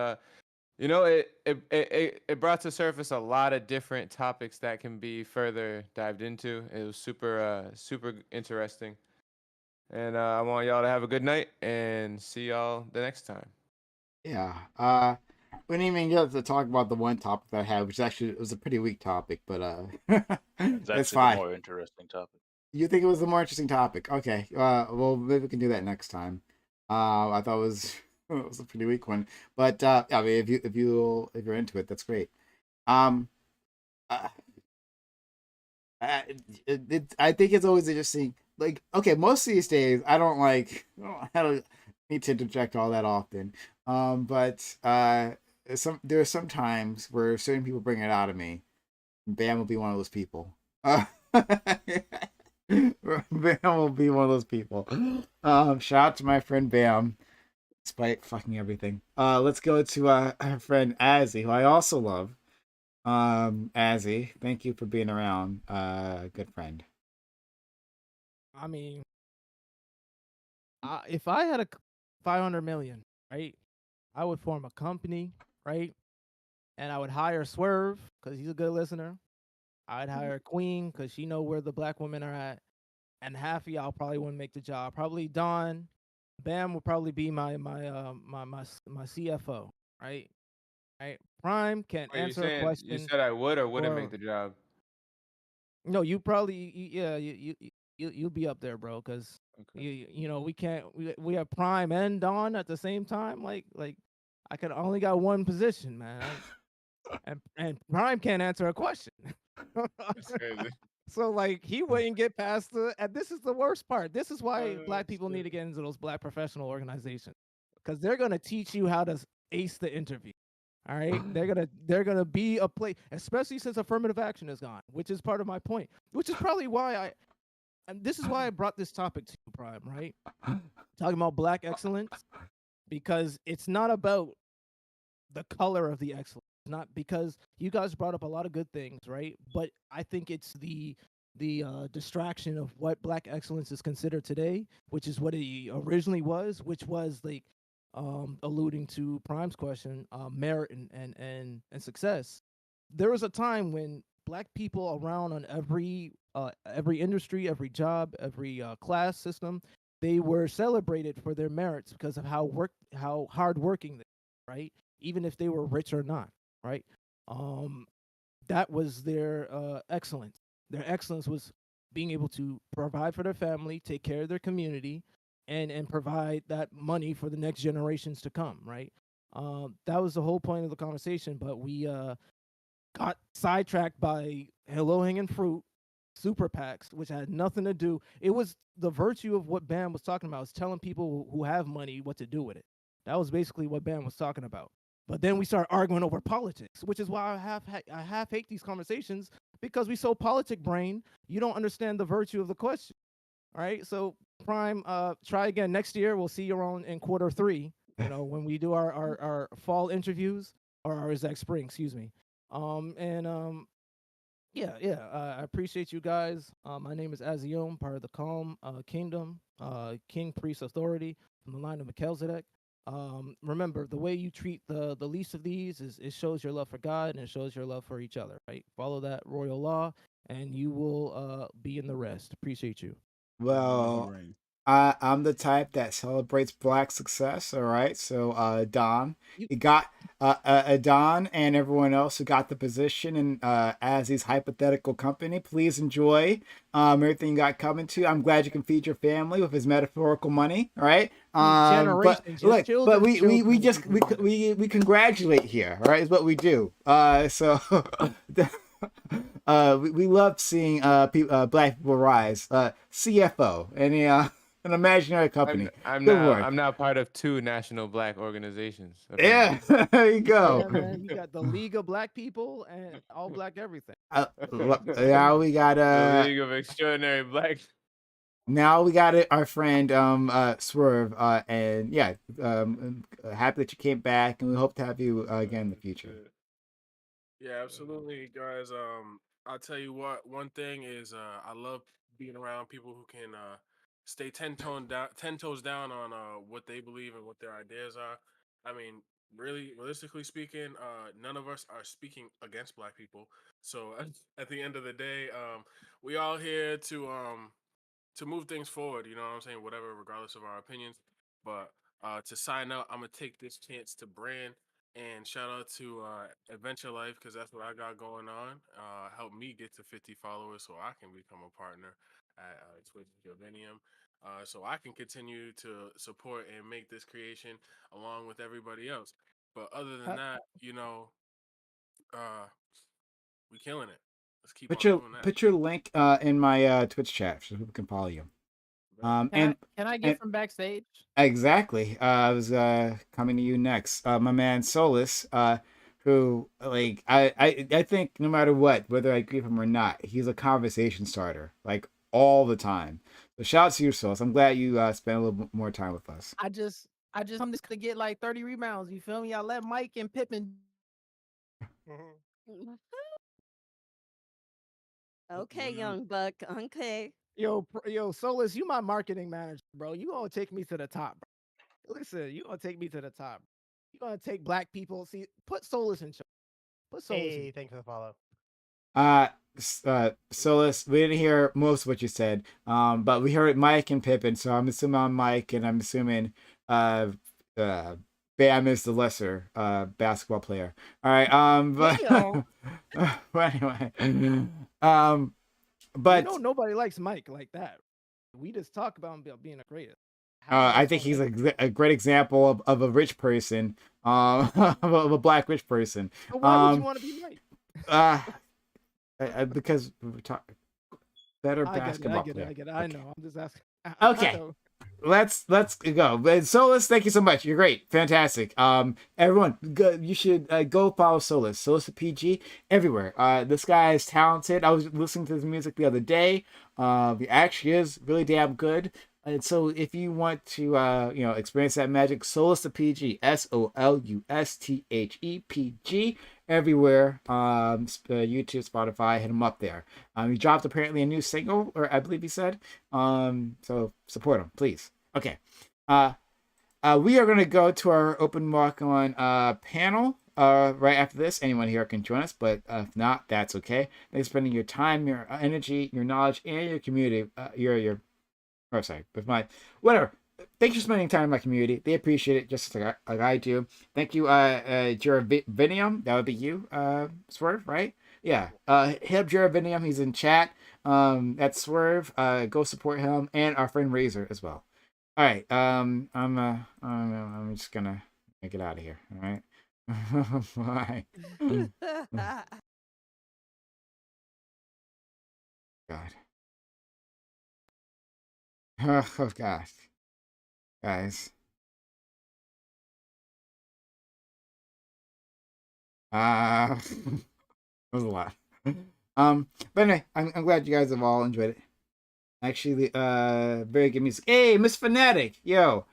you know, it brought to surface a lot of different topics that can be further dived into. It was super interesting. And I want y'all to have a good night and see y'all the next time. Yeah. We didn't even get to talk about the one topic that I had, which actually it was a pretty weak topic, but It's it's actually the fine. more interesting topic. You think it was the more interesting topic? Okay. Well, maybe we can do that next time. I thought it was it was a pretty weak one, but I mean, if you're into it, that's great. Um, uh, I think it's always interesting. Like, okay, most of these days, I don't need to interject all that often. But there are some times where certain people bring it out of me. Bam will be one of those people. Bam will be one of those people. Shout out to my friend Bam, despite fucking everything. Let's go to our friend Azzy, who I also love. Azzy, thank you for being around. Good friend. I mean, if I had 500 million, right, I would form a company, right, and I would hire Swerve because he's a good listener. I'd hire Queen because she know where the black women are at, and half of y'all probably wouldn't make the job. Probably Don, Bam would probably be my CFO, right? Right. Prime can Wait, answer a you question. said I would or wouldn't make Or the job? no, you probably yeah you'll be up there, bro. Because Okay. you know we have Prime and Dawn at the same time. Like I could only got one position, man. And Prime can't answer a question. That's crazy. So like he wouldn't get past and this is the worst part. This is why black That's people need to crazy. get into those black professional organizations because they're gonna teach you how to ace the interview. All right, they're gonna be a place, especially since affirmative action is gone, which is part of my point. Which is probably why and this is why I brought this topic to you, Prime. Right, talking about black excellence because it's not about the color of the excellence. Not because you guys brought up a lot of good things, right? But I think it's the distraction of what black excellence is considered today, which is what it originally was, which was like alluding to Prime's question, merit and success. There was a time when black people around on every industry, every job, every class system, they were celebrated for their merits because of how hardworking they were, right? Even if they were rich or not, right? Um, that was their excellence. Their excellence was being able to provide for their family, take care of their community, and provide that money for the next generations to come, right? That was the whole point of the conversation, but we got sidetracked by low hanging fruit, super PACs, which had nothing to do. It was the virtue of what Bam was talking about, was telling people who have money what to do with it. That was basically what Bam was talking about. But then we start arguing over politics, which is why I half hate these conversations because we so politic brain. You don't understand the virtue of the question. All right, so Prime, try again next year. We'll see you around in quarter 3. You know, when we do our fall interviews or our exact spring, excuse me. Yeah. I appreciate you guys. My name is Azion, part of the Calm Kingdom, King Priest Authority from the line of Melchizedek. Remember, the way you treat the least of these is it shows your love for God and it shows your love for each other. Right? Follow that royal law, and you will be in the rest. Appreciate you. Well, I'm the type that celebrates black success. All right, so Don, you got Don and everyone else who got the position and Azzy's hypothetical company. Please enjoy everything you got coming to. I'm glad you can feed your family with his metaphorical money. All right, but look, but we congratulate here. All right, is what we do. So. We love seeing black people rise. CFO. Any an imaginary company. Good work. I'm now part of 2 national black organizations. Yeah, there you go. Yeah, man. You got the League of Black People and all black everything. Now we got The League of Extraordinary Black. now we got it, our friend Swerve, and yeah, happy that you came back, and we hope to have you again in the future. Yeah, absolutely, guys. I'll tell you what. One thing is, I love being around people who can stay 10 toes down on what they believe and what their ideas are. I mean, really, realistically speaking, none of us are speaking against Black people. So at the end of the day, we all here to move things forward. You know what I'm saying? Whatever, regardless of our opinions. But to sign up, I'm gonna take this chance to brand and shout out to Adventure Life because that's what I got going on. Help me get to 50 followers so I can become a partner at Twitch Jovenium. So I can continue to support and make this creation along with everybody else. But other than that, we killing it. Let's keep on doing that. Put your link in my Twitch chat so people can follow you. Can I get from backstage? Exactly. I was coming to you next. My man Solus, who like I think no matter what, whether I agree with him or not, he's a conversation starter, like all the time. So shout out to you, Solus. I'm glad you spent a little bit more time with us. I just I'm just gonna get like 30 rebounds. You feel me? I let Mike and Pippen. Okay, young buck. Okay. Yo, Solus, you my marketing manager, bro. You gonna take me to the top, bro. Listen, you gonna take me to the top. You gonna take black people. See, put Solus in charge. Put Solus. Hey, thanks for the follow. Solus, we didn't hear most of what you said, but we heard Mike and Pippen, so I'm assuming on Mike, and I'm assuming Bam is the lesser basketball player. All right, but anyway, but nobody likes Mike like that. We just talk about him being a greatest. I think he's a great example of a rich person, of a black rich person. But why would you want to be Mike? Because we talk better basketball player. I get it. I know. I'm just asking. Okay. Let's go. Solus, thank you so much. You're great, fantastic. Everyone, you should go follow Solus the PG everywhere. This guy is talented. I was listening to his music the other day. He actually is really damn good. And so if you want to experience that magic, Solus the PG, SOLUSTHEPG, everywhere. YouTube, Spotify, hit him up there. He dropped apparently a new single, or I believe he said. So support him, please. Okay. We are gonna go to our open mic on panel right after this. Anyone here can join us, but if not, that's okay. Thanks for spending your time, your energy, your knowledge, and your community. Whatever. Thanks for spending time in my community. They appreciate it just like I do. Thank you, Jeravinium. That would be you, Swerve, right? Yeah. Hit up Jeravinium. He's in chat. That's Swerve. Go support him and our friend Razor as well. All right. I'm just gonna get out of here. All right. Bye. God. Oh God. Guys. That was a lot. But anyway, I'm glad you guys have all enjoyed it. Actually, very good music. Hey, Miss Fanatic, yo,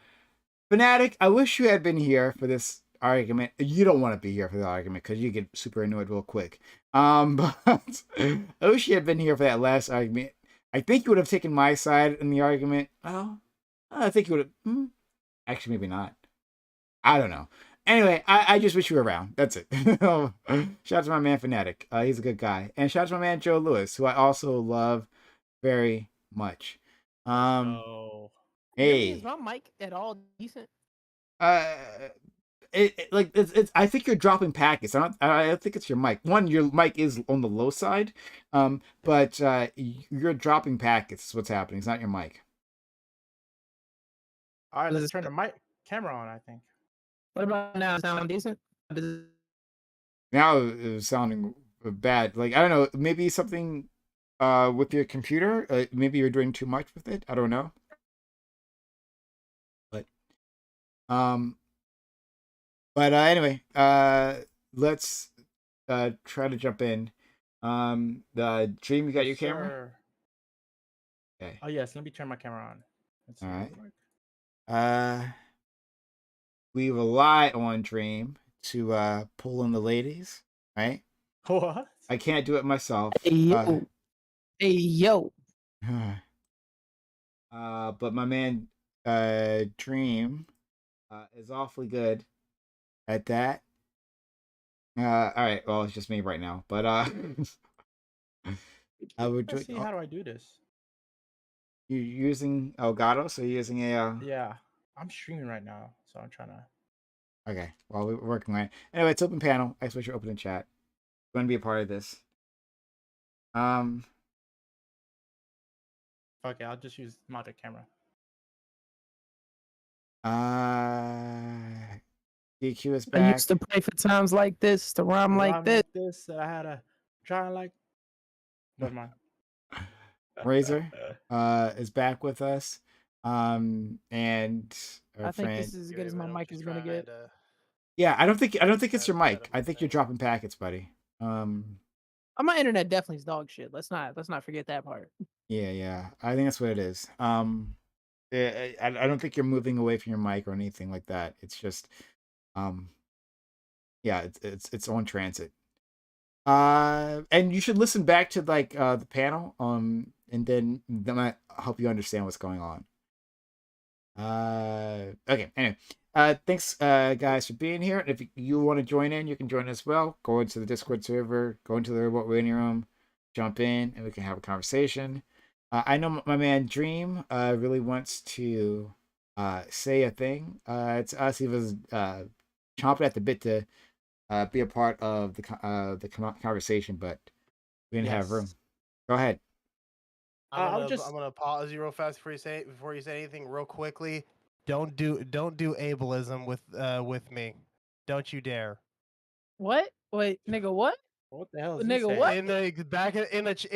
Fanatic. I wish you had been here for this argument. You don't want to be here for the argument because you get super annoyed real quick. But I wish you had been here for that last argument. I think you would have taken my side in the argument. Well, I think you would have. Actually, maybe not. I don't know. Anyway, I just wish you were around. That's it. Shout out to my man Fanatic. He's a good guy. And shout out to my man Joe Lewis, who I also love very much. Hey. Is my mic at all decent? It's I think you're dropping packets. I think it's your mic. One, your mic is on the low side. But you're dropping packets is what's happening. It's not your mic. All right, let's turn the mic camera on, I think. What about now? Sound decent? Now it's sounding bad. Like, I don't know, maybe something with your computer. Maybe you're doing too much with it. I don't know. Um, but anyway, let's try to jump in. The Dream, you got your camera? Sir. Okay. Oh yes, let me turn my camera on. Let's see All real right. quick. We rely on Dream to pull in the ladies, right? What? I can't do it myself. Hey yo. Hey yo. But my man Dream is awfully good at that. All right, well it's just me right now, but I would Let's see, how do I do this? you using Elgato, so you're using a Yeah, I'm streaming right now, so I'm trying to. Okay, well we're working on it. Anyway, it's open panel. I suppose you're open in chat. You want to be a part of this? Okay, I'll just use mounted camera. DQ is I back. used to pray for times like this, to rhyme like this. I had a try like. Never mind. Razor is back with us. And our I think friend. this is as good as my mic is gonna get. Yeah, I don't think it's your mic. I think you're dropping packets, buddy. My internet definitely is dog shit. Let's not forget that part. Yeah. I think that's what it is. I don't think you're moving away from your mic or anything like that. It's just yeah, it's on transit. And you should listen back to like the panel and then that might help you understand what's going on. Okay, anyway. Thanks guys for being here. And if you want to join in, you can join as well. Go into the Discord server, go into the Robot Waiting Room, jump in, and we can have a conversation. I know my man Dream really wants to say a thing to us. He was chomping at the bit to be a part of the conversation, but we didn't have room. Go ahead. I'm gonna pause you real fast before you say anything real quickly. Don't do ableism with me. Don't you dare. What? Wait, nigga, what? What the hell is he saying? What? In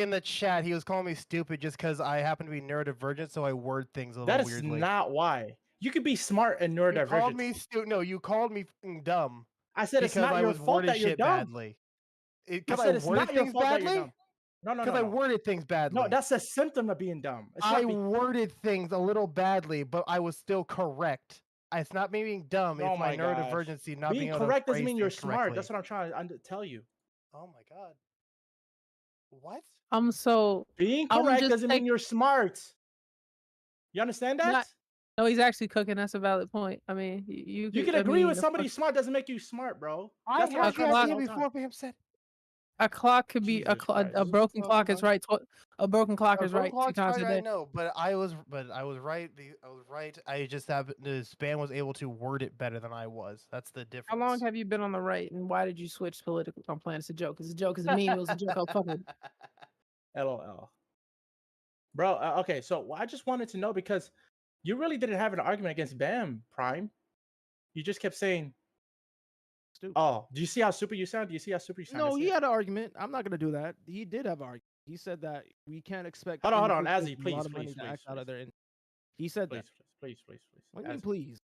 the chat, he was calling me stupid just because I happen to be neurodivergent, so I word things a little That is weirdly. not why. You could be smart and neurodivergent. You called me No, you called me dumb. I said it's not your fault that you're dumb. Badly. I said it's not your fault that you're dumb. No. Because I worded things badly. No, that's a symptom of being dumb. I worded things a little badly, but I was still correct. It's not me being dumb. Oh it's my gosh. neurodivergency not being able correct to doesn't mean you're smart. correctly. That's what I'm trying to tell you. Oh my god. What? Being correct doesn't mean you're smart. You understand that? No, he's actually cooking. That's a valid point. I mean, you can agree with somebody smart doesn't make you smart, bro. That's what I'm trying to say before him said. A clock could be a broken clock is right. A broken clock is right 2 times a day. I know, but I was right. I was right. I just happened the span was able to word it better than I was. That's the difference. How long have you been on the right, and why did you switch political? I'm playing. It's a joke. It's a joke. It's a meme. It was a joke. I'm fucking. LOL. Bro, okay, so I just wanted to know because you really didn't have an argument against Bam Prime. You just kept saying, stupid. Oh, do you see how stupid you sound? Do you see how stupid you sound? No, he had an argument. I'm not gonna do that. He did have an argument. He said that we can't expect. Hold on, individuals Azzy, with a please, lot of please, money to please, act out of please. their. He said Please, that. please. What do you mean, Azzy. please?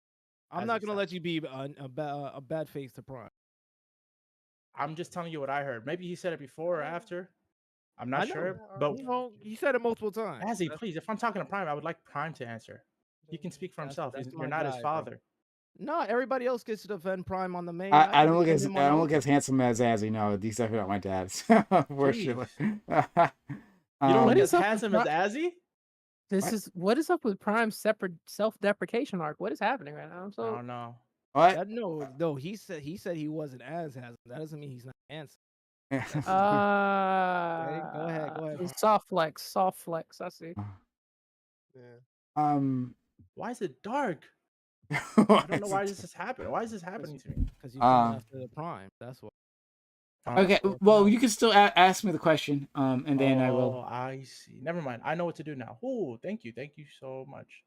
I'm Azzy, not gonna stop. let you be a bad face to Prime. I'm just telling you what I heard. Maybe he said it before or after. I'm not sure, but he said it multiple times. Azzy, please, if I'm talking to Prime, I would like Prime to answer. He can speak for himself. You're not his father. No, everybody else gets to defend Prime on the main. I don't look as handsome as Azzy. No, these definitely not my dad's. For sure. You don't look as handsome as Azzy? What is up with Prime's separate self-deprecation arc? What is happening right now? I don't know. What? No. He said he wasn't as handsome. That doesn't mean he's not handsome. Okay, go ahead. Soft flex. I see. Yeah. Why is it dark? I don't know why this is happening. Why is this happening to me? Because you come after the Prime. That's why. Okay, well, you can still ask me the question, and then I will. Oh, I see. Never mind. I know what to do now. Oh, thank you so much.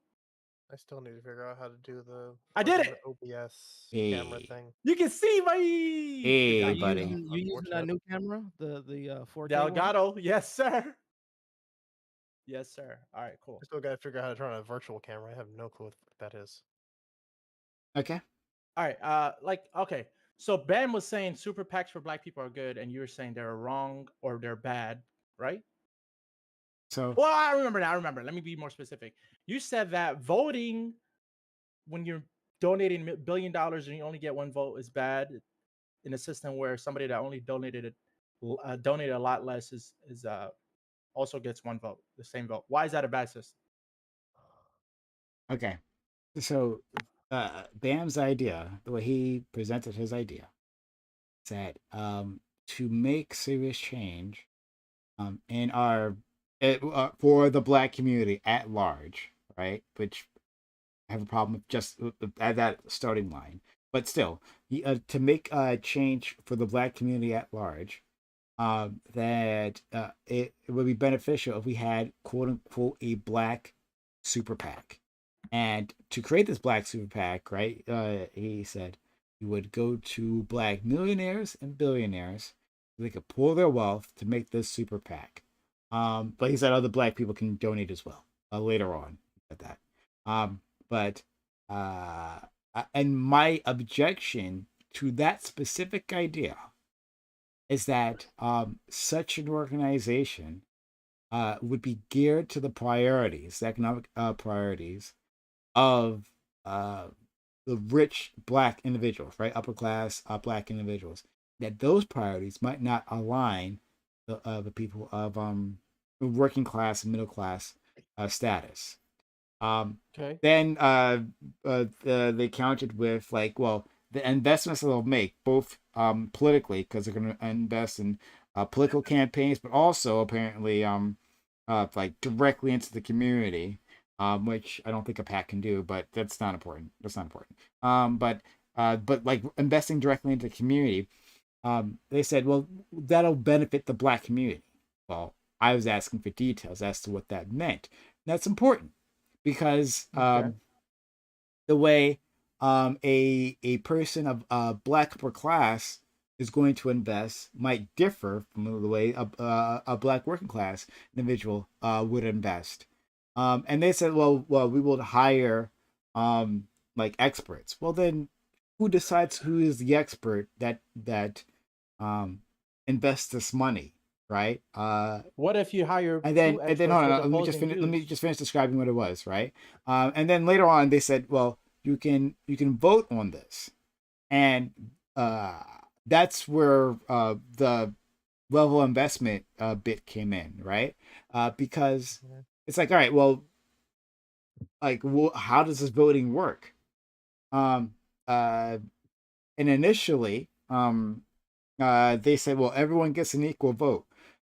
I still need to figure out how to do the. I did it. OBS camera Hey. thing. You can see my. Hey, buddy. You using that new camera? The 4K Delgado, yes, sir. Yes, sir. All right, cool. I still got to figure out how to turn on a virtual camera. I have no clue what that is. Okay. All right. Okay. So Ben was saying super PACs for black people are good, and you're saying they're wrong or they're bad, right? So Well, I remember now. I remember. Let me be more specific. You said that voting when you're donating $1 billion and you only get one vote is bad in a system where somebody that only donated a lot less is also gets one vote, the same vote. Why is that a bad system? okay. So Bam's idea, the way he presented his idea, is that to make serious change in our for the black community at large, right? Which I have a problem with just at that starting line, but still, to make a change for the black community at large, that it would be beneficial if we had quote unquote a black super PAC. And to create this black super PAC, right? He said you would go to black millionaires and billionaires. They could pool their wealth to make this super PAC. But he said other black people can donate as well later on. At that. But and my objection to that specific idea is that such an organization would be geared to the priorities, the economic priorities of the rich black individuals, right? Upper class black individuals. That those priorities might not align the people of working class and middle class status. Okay. Then they counted with like, well, the investments they'll make both politically because they're going to invest in political campaigns, but also apparently like directly into the community, which I don't think a PAC can do, but that's not important. That's not important. But like investing directly into the community, they said, well, that'll benefit the black community. Well, I was asking for details as to what that meant. And that's important because Okay. the way a person of black upper class is going to invest might differ from the way a black working class individual would invest. And they said, well, we will hire like experts. Well, then who decides who is the expert that invests this money, right? What if you hire And then two and then experts hold on, with let me just opposing finish. Let me views? just finish describing what it was, right? And then later on, they said, well, you can vote on this, and that's where the level of investment bit came in, right? Because it's like, all right, well, like, how does this voting work? Um, uh, and initially, they said, well, everyone gets an equal vote,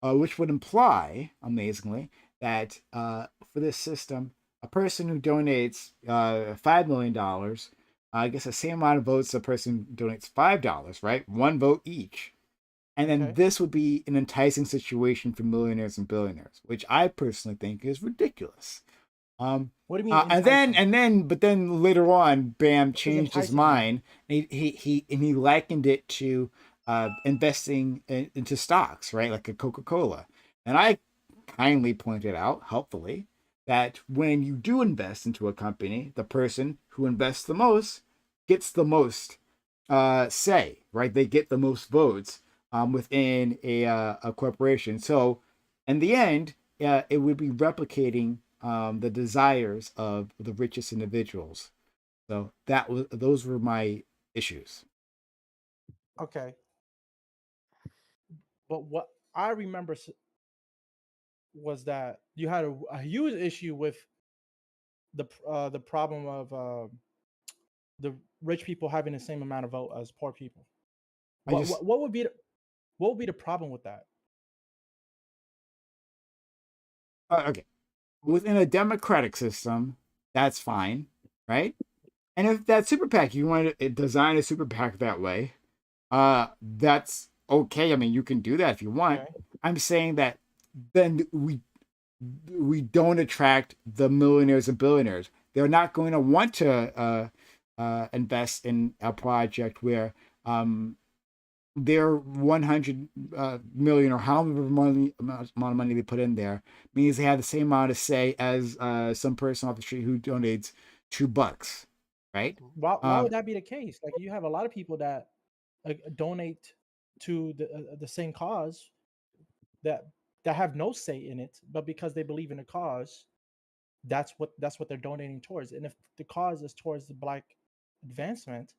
which would imply, amazingly, that for this system, a person who donates $5 million gets the same amount of votes as a person who donates $5, right? One vote each. And then Okay. this would be an enticing situation for millionaires and billionaires, which I personally think is ridiculous. What do you mean But then later on, Bam What does changed his enticing mean? mind. And he likened it to investing into stocks, right, like a Coca-Cola. And I kindly pointed out, helpfully, that when you do invest into a company, the person who invests the most gets the most say, right? They get the most votes within a corporation. So, in the end, it would be replicating the desires of the richest individuals. So those were my issues. Okay. But what I remember was that you had a huge issue with the problem of the rich people having the same amount of vote as poor people. I just What would be what would be the problem with that? okay. Within a democratic system, that's fine, right? And if that super PAC, you want to design a super PAC that way, that's okay. I mean, you can do that if you want. Okay. I'm saying that then we don't attract the millionaires and billionaires. They're not going to want to invest in a project where their 100 million or however amount of money they put in there means they have the same amount of say as some person off the street who donates $2. right? Why would that be the case? Like you have a lot of people that donate to the same cause that have no say in it, but because they believe in the cause, that's what they're donating towards. And if the cause is towards the black advancement,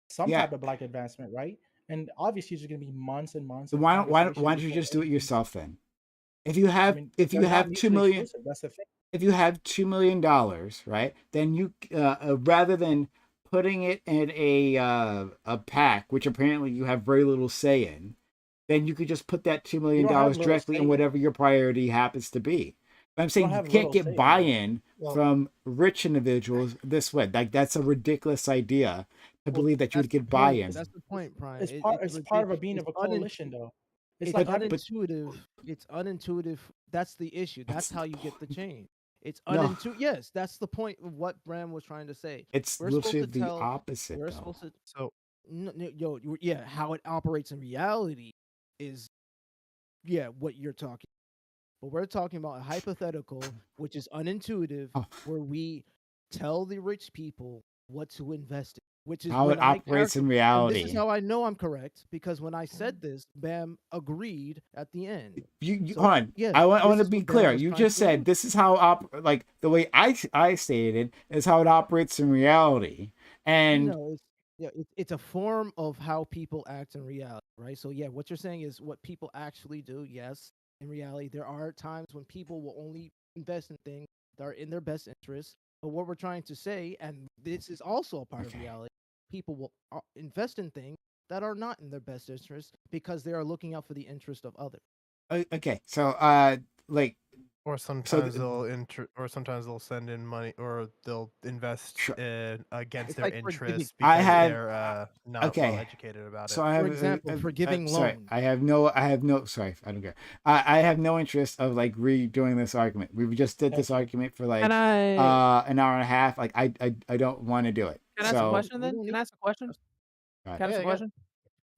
some Yeah. type of black advancement, right? And obviously, there's going to be months and months So of why conversation don't you before just do it anything's. yourself then? If you I have mean, if you they're not have 2 mutually million exclusive. That's the thing. if you have $2 million, right? Then you rather than putting it in a pack, which apparently you have very little say in, then you could just put that $2 You million don't have little directly say in in it. whatever your priority happens to be. But I'm You don't saying you have can't little say get in it. buy-in Well, from rich individuals this way. Like that's a ridiculous idea to Well, believe that you would That's the get point. buy-in. That's the point, Brian. it's It, part it's it's part of a ridiculous. being of a coalition, though. It's It's like having But unintuitive. It's unintuitive. That's the issue. That's it's how you get the change. It's no, unintuitive. Yes, that's the point of what Bram was trying to say. it's We're supposed literally to the tell. opposite We're though. supposed to. so Yeah, how it operates in reality is, yeah, what you're talking. But we're talking about a hypothetical, which is unintuitive, Oh, where we tell the rich people what to invest in, which is how when it I operates in and this is reality. how I know I'm correct, because when I said this, Bam agreed at the end. You So hold on. yes, I want this to is be what Bam clear. was You trying just to said allude. this is how like the way I stated is how it operates in reality. And No, it's a form of how people act in reality, right? So yeah, what you're saying is what people actually do. Yes, in reality, there are times when people will only invest in things that are in their best interest. But what we're trying to say, and this is also a part of okay. reality, people will invest in things that are not in their best interest because they are looking out for the interest of others. Okay. So like or so sometimes they'll send in money, or they'll invest sure. against It's their like forgiving. interests I because have they're not well okay. educated about So it. I For have example, forgiving sorry. loans. I have no sorry, I don't care. I have no interest of like redoing this argument. We just did this Thank you. argument for Can like I an hour and a half. Like I don't want to do it. can I ask a So question We then? don't Can need. I ask a question? all right. Can I ask a Yeah, question?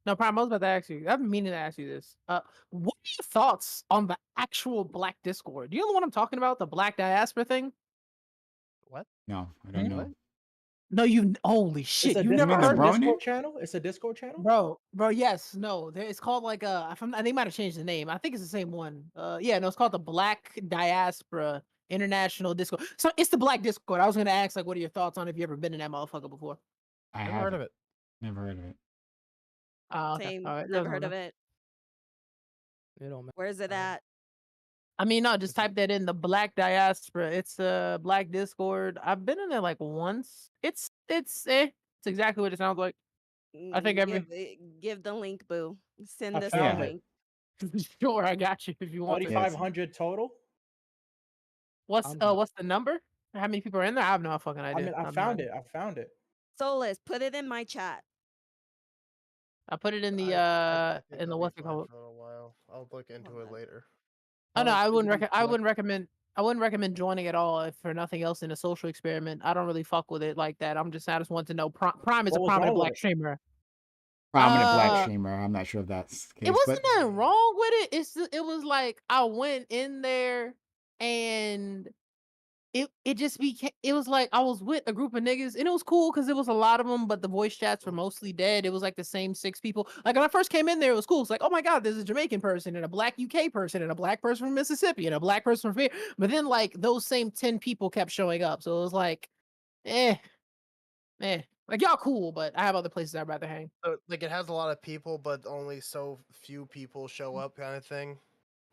No, Prime, I was about to ask you. I've been meaning to ask you this. What are your thoughts on the actual Black Discord? Do you know what I'm talking about? The Black diaspora thing? what? No, I don't What? know. No, you holy It's shit! a You never mean the heard of this, Ronin? Discord channel. It's a Discord channel. bro? Yes, no. It's called like they might have changed the name. I think it's the same one. Yeah, no, it's called the Black Diaspora International Discord. So it's the Black Discord. I was gonna ask like, what are your thoughts on if you ever been in that motherfucker before? I Never heard of haven't. it. Never heard of it. Oh, okay, Same. all right. That was Never one heard of of it. It don't matter. Where's it at? I mean, no, just It's type that in the Black Diaspora. It's a Black Discord. I've been in there like once. It's exactly what it sounds like. I think every Give the link, boo. I Send us the found Yeah. it. link. sure I got you if you want to. Yes. 3,500 total. I'm good. What's the number? How many people are in there? I have no fucking I idea. mean, I I'm found not. it. I found it. Solus, put it in my chat. I put it in the I think I'll be what's it fine called? for a while. I'll look into Hold it on. later. Oh no, How I should wouldn't we recommend. I select wouldn't recommend. I wouldn't recommend joining at all if for nothing else in a social experiment. I don't really fuck with it like that. I just want to know. Prime is a what was prominent wrong with black it? streamer. Prominent black Uh, streamer. I'm not sure if that's the it case, wasn't but nothing wrong with it. It was like I went in there and it just became it was like I was with a group of niggas and it was cool because it was a lot of them, but the voice chats were mostly dead. It was like the same 6 people. Like when I first came in there, it was cool. It's like, oh my god, there's a Jamaican person and a black UK person and a black person from Mississippi and a black person from here. But then like those same 10 people kept showing up. So it was like, eh, like y'all cool, but I have other places I'd rather hang. So, like, it has a lot of people, but only so few people show up, kind of thing.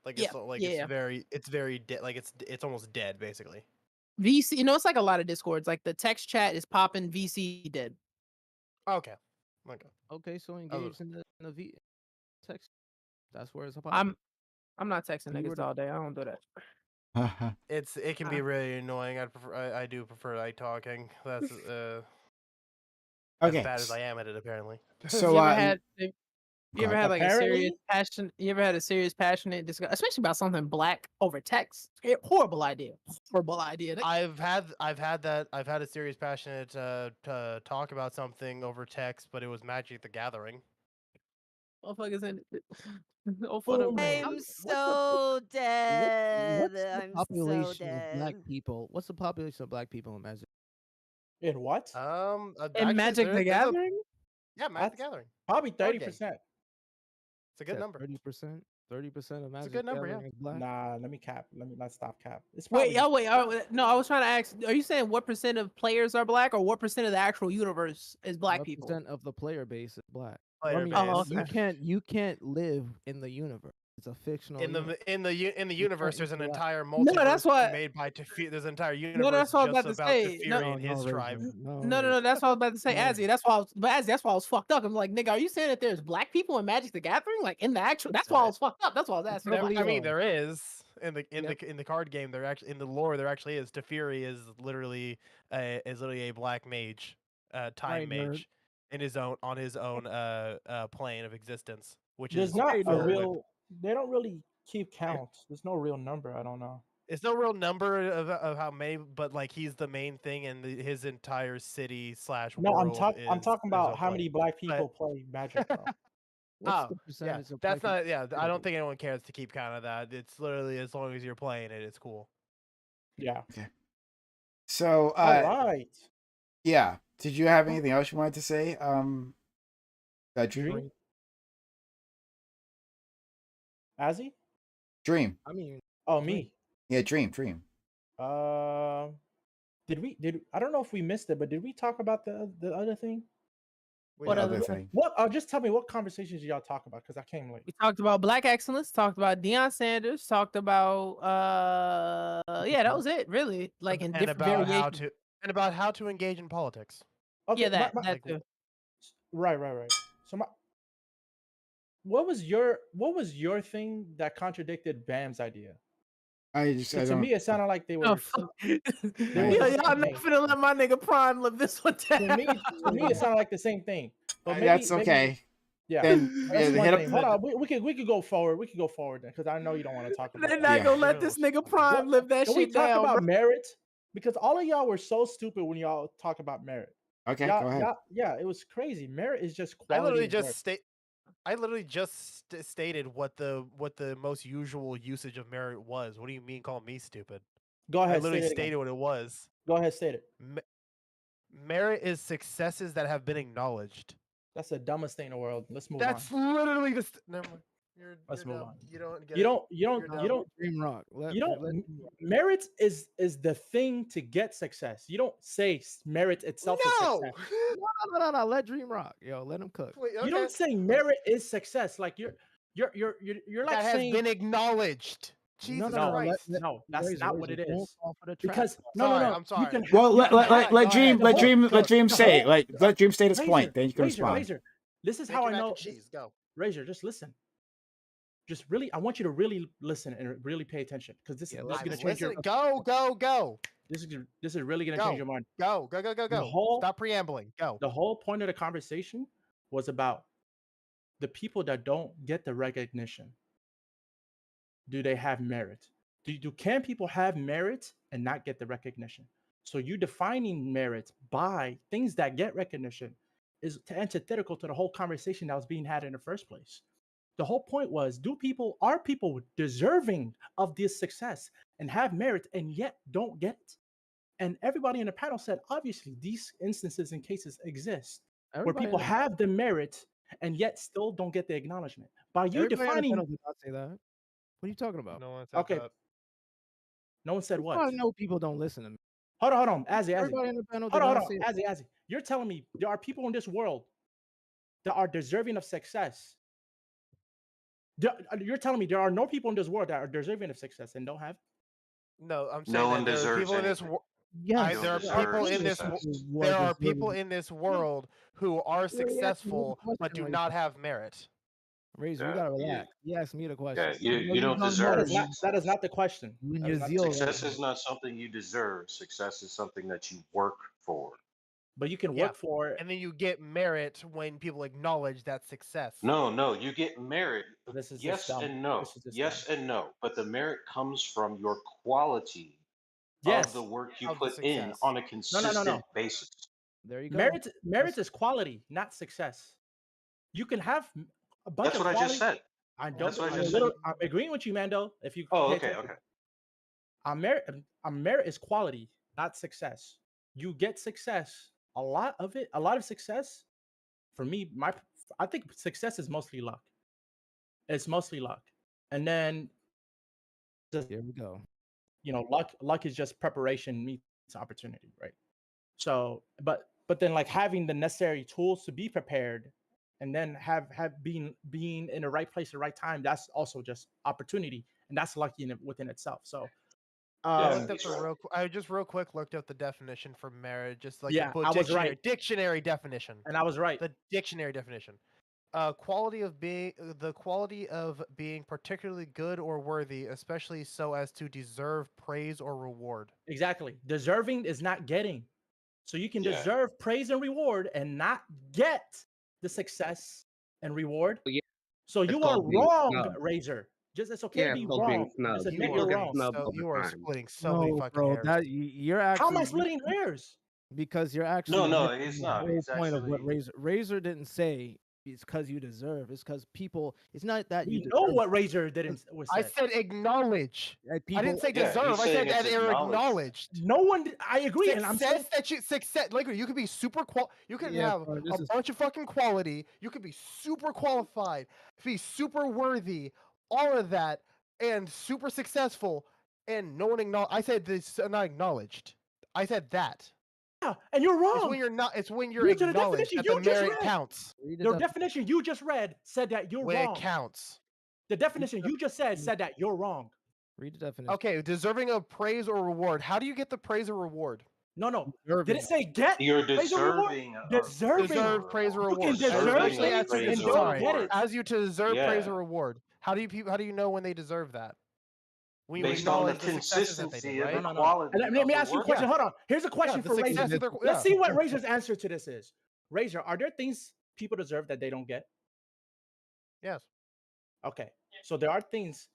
Like Yeah, it's not- like yeah. it's very dead. Like it's almost dead, basically. VC, it's like a lot of discords. Like the text chat is popping, VC dead. Okay. Okay. Okay, so engage in the text. That's where it's about. I'm not texting You were niggas the- all day. I don't do that. It can be really annoying. I do prefer like talking. That's as okay. bad as I am at it, apparently. So you ever had you ever God. had like a serious Apparently, passion? You ever had a serious passionate discussion, especially about something black over text? Horrible idea. Horrible idea. I've had a serious passionate to talk about something over text, but it was Magic the Gathering. Motherfuckers in it. Oh, for the boom. I'm What's so dead. what's the I'm so population of black dead. people? What's the population of black people in Magic? In what? In actually, Magic the there's Gathering? yeah, Magic the That's Gathering. probably Board game. 30%. It's a good number. 30%. 30% of It's a Magic good number, Gathering yeah. is black. Nah, let me cap. Let me not stop cap. It's Wait, probably no, I was trying to ask, are you saying what percent of players are black or what percent of the actual universe is black What people? percent of the player base is black? Player I mean, Oh, base. okay. you can't live in the universe. It's a fictional universe. In the universe, there's an interact. entire No, that's multiverse what. made by There's an entire No, universe that's what I was just about to about say. No, Teferi and his tribe. no, that's what I was about to say, No. Azzy. That's why that's why I was fucked up. I'm like, nigga, are you saying that there's black people in Magic the Gathering, like in the actual? That's why I was fucked up. That's why I was asking. Probably I mean, are. there is in the card game. There actually in the lore there actually is. Teferi is literally a black mage, time Right, nerd. mage, in his own plane of existence, which there's is not a filled with. real. They don't really keep count. There's no real number. I don't know. It's no real number of how many, but like he's the main thing, and his entire city / No, world I'm is talking his about own how many plane. black people play Magic, bro. What's Oh, the yeah, percentage of that's black not. Yeah, I people? don't think anyone cares to keep count of that. It's literally as long as you're playing it, it's cool. Yeah. Okay. So, All right. yeah. Did you have anything else you wanted to say? Dream? Azzy? Dream. I mean, Oh, me. Yeah, Dream. Did I don't know if we missed it, but did we talk about the other thing? What other other thing? What? Just tell me what conversations y'all talk about because I came late. We talked about black excellence, talked about Deion Sanders, talked about yeah, that was it, really. Like in And different about variations. how to engage in politics. Okay, Yeah, that like, too. right. So what was your thing that contradicted Bam's idea? I To don't. me, it sounded like they were. Oh, They fuck. were Yeah, the y'all same not thing. finna let my nigga Prime live this one down. To me, it sounded like the same thing. But maybe That's okay. Maybe, yeah, Then that's one hit thing. up. Hold on, we could go forward. We could go forward then, because I know you don't want to talk about. They're that. not Yeah. gonna let this nigga Prime live that Can we shit talk down, about bro. merit? Because all of y'all were so stupid when y'all talk about merit. Okay, go ahead. Yeah, it was crazy. Merit is just I quality. literally just stated what the most usual usage of merit was. What do you mean calling me stupid? Go ahead. I literally state it stated again. what it was. Go ahead, state it. Merit is successes that have been acknowledged. That's the dumbest thing in the world. Let's move That's on. literally just never mind. Let's move dumb. on. You don't get You it. don't. You're dumb. Dream Rock. Merit is the thing to get success. You don't say merit itself is success. No. Let Dream Rock. Yo, let him cook. Wait, You don't say merit is success. Like you're like that has saying been acknowledged. Jesus Christ. No, that's not what it Don't is. fall for the trap. Because no. I'm sorry. You can, Well, you can have- let Dream the say it. whole- Let Dream state his point. Then you can respond. Razor. This is Make how your I mac know. and cheese. Go. Razor, just listen. Just really, I want you to really listen and really pay attention because this is going to change your. Go. This is really going to change your mind. Go. Stop preambling. Go. The whole point of the conversation was about the people that don't get the recognition. Do they have merit? Can people have merit and not get the recognition? So you defining merit by things that get recognition is antithetical to the whole conversation that was being had in the first place. The whole point was, are people deserving of this success and have merit and yet don't get it? And everybody in the panel said, obviously, these instances and cases exist where people have the merit and yet still don't get the acknowledgement. By you defining, did not say that. What are you talking about? No one said that. No one said what? I know people don't listen to me. Hold on. Azzy. Everybody in the panel Hold on. Azzy. You're telling me there are people in this world that are deserving of success. You're telling me there are no people in this world that are deserving of success and don't have? No, I'm saying No one that there are deserves people in this anything. world. Yes, There are people in this. There are people in this world who are successful but do not have merit. Razor, you Yeah, gotta relax. He asked me the question. Yeah, you don't deserve That is not the question. Success is not something you deserve. Success is something that you work for. But you can work for it. And then you get merit when people acknowledge that success. No, you get merit. This is Yes just dumb. and no. This is just Yes dumb. and no. But the merit comes from your quality Yes. of the work you Of the put in success. on a consistent basis. There you go. Merit is quality, not success. You can have a bunch That's of what quality. I just said. I don't. That's what I just said. I'm agreeing with you, Mando. If you. Oh, pay okay, attention. okay. Our merit is quality, not success. you get success. A lot of success for me, I think success is mostly luck. It's mostly luck. And then Here we go. luck is just preparation meets opportunity, right? So, but then like having the necessary tools to be prepared and then have being in the right place at the right time, that's also just opportunity, and that's lucky within itself. So I looked up I just real quick looked up the definition for merit, just like yeah, I was right. Dictionary definition. And I was right. The dictionary definition. The quality of being particularly good or worthy, especially so as to deserve praise or reward. Exactly. Deserving is not getting. So you can deserve praise and reward and not get the success and reward. So you are wrong, Razor. Just it's okay to be wrong. Just admit you're wrong. You are splitting so many fucking hairs. That you're actually. How am I splitting hairs? Because you're actually. No, missing he's the not. whole He's point of what actually. Razor didn't say. It's because you deserve. It's because people. It's not that We you know deserve. what Razor didn't was I said. said acknowledge. People, I didn't say Yeah, deserve. he's I said saying that it's they're acknowledged. acknowledged. No one. I agree, and I'm saying success. Like you could be super You could Yeah, have bro, a this is- bunch of fucking quality. You could be super qualified, be super worthy, all of that, and super successful, and no one acknowledged. I said this not acknowledged. I said that. yeah, and you're wrong. It's when you're not. It's when you're Read to the acknowledged definition that you the just merit read. counts. Your definition you just read said that you're When wrong. it counts. The definition you just said that you're wrong. Read the definition. Okay, deserving of praise or reward. How do you get the praise or reward? No. Deserving. Did it say get? You're praise or reward? deserving. Deserve praise or You reward. can deserve Especially things as you and don't get it. As you to deserve praise Yeah. or reward. How do you know when they deserve that? When you Based on the acknowledge the successes that they consistency did, of right? the quality. And let me ask you a question. Hold on. Here's a question the for Razor. success of their- Let's yeah. see what Razor's answer to this is. Razor, are there things people deserve that they don't get? Yes. Okay. So there are things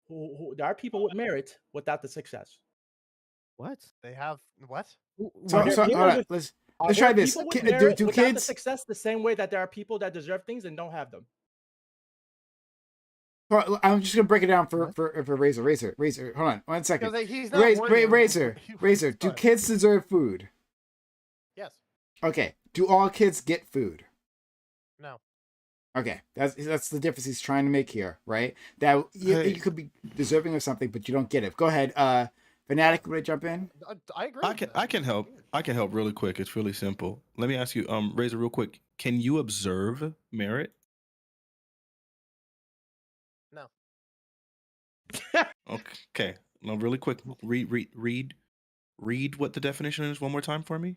there are people with merit without the success. What? They have what? So all right, let's try this. People with Do merit without the kids? success the same way that there are people that deserve things and don't have them. All right, I'm just gonna break it down for Razor. Hold on, 1 second. Because he's not worthy. Razor. Do kids deserve food? Yes. Okay. Do all kids get food? No. Okay, that's the difference he's trying to make here, right? That you could be deserving of something, but you don't get it. Go ahead, Fanatic. Would I jump in? I agree. I can help. I can help really quick. It's really simple. Let me ask you, Razor, real quick. Can you observe merit? No. Okay. No, really quick. Read what the definition is one more time for me.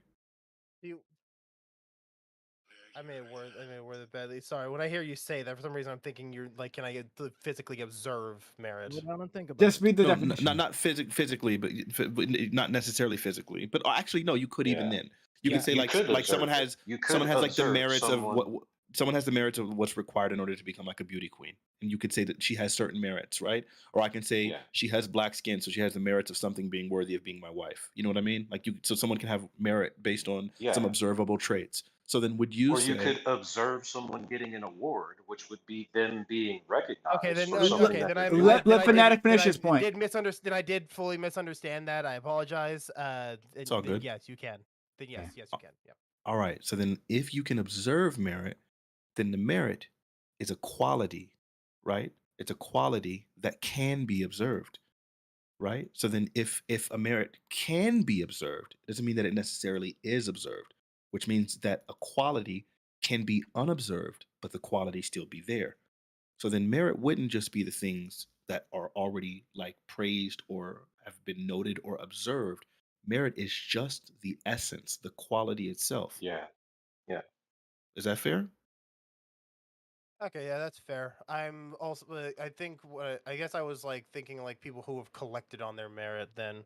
I may have worded it badly. Sorry. When I hear you say that, for some reason I'm thinking you're like, can I physically observe merit? I don't think about. Just read the definition. Not physically, but not necessarily physically. But actually, no. You could even then. You could say like someone has like the merits of what someone has the merits of what's required in order to become like a beauty queen, and you could say that she has certain merits, right? Or I can say she has black skin, so she has the merits of something being worthy of being my wife. You know what I mean? Like so someone can have merit based on some observable traits. So then would you say... Or you could observe someone getting an award, which would be them being recognized. Okay, then let Fanatic finish his point. I did fully misunderstand that. I apologize. It's all good. Yes, you can. Then yes, you can. Yeah. All right. So then if you can observe merit, then the merit is a quality, right? It's a quality that can be observed, right? So then if a merit can be observed, it doesn't mean that it necessarily is observed, which means that a quality can be unobserved, but the quality still be there. So then merit wouldn't just be the things that are already like praised or have been noted or observed. Merit is just the essence, the quality itself. Yeah. Is that fair? Okay, yeah, that's fair. I'm also, I think, I guess I was like thinking like people who have collected on their merit then.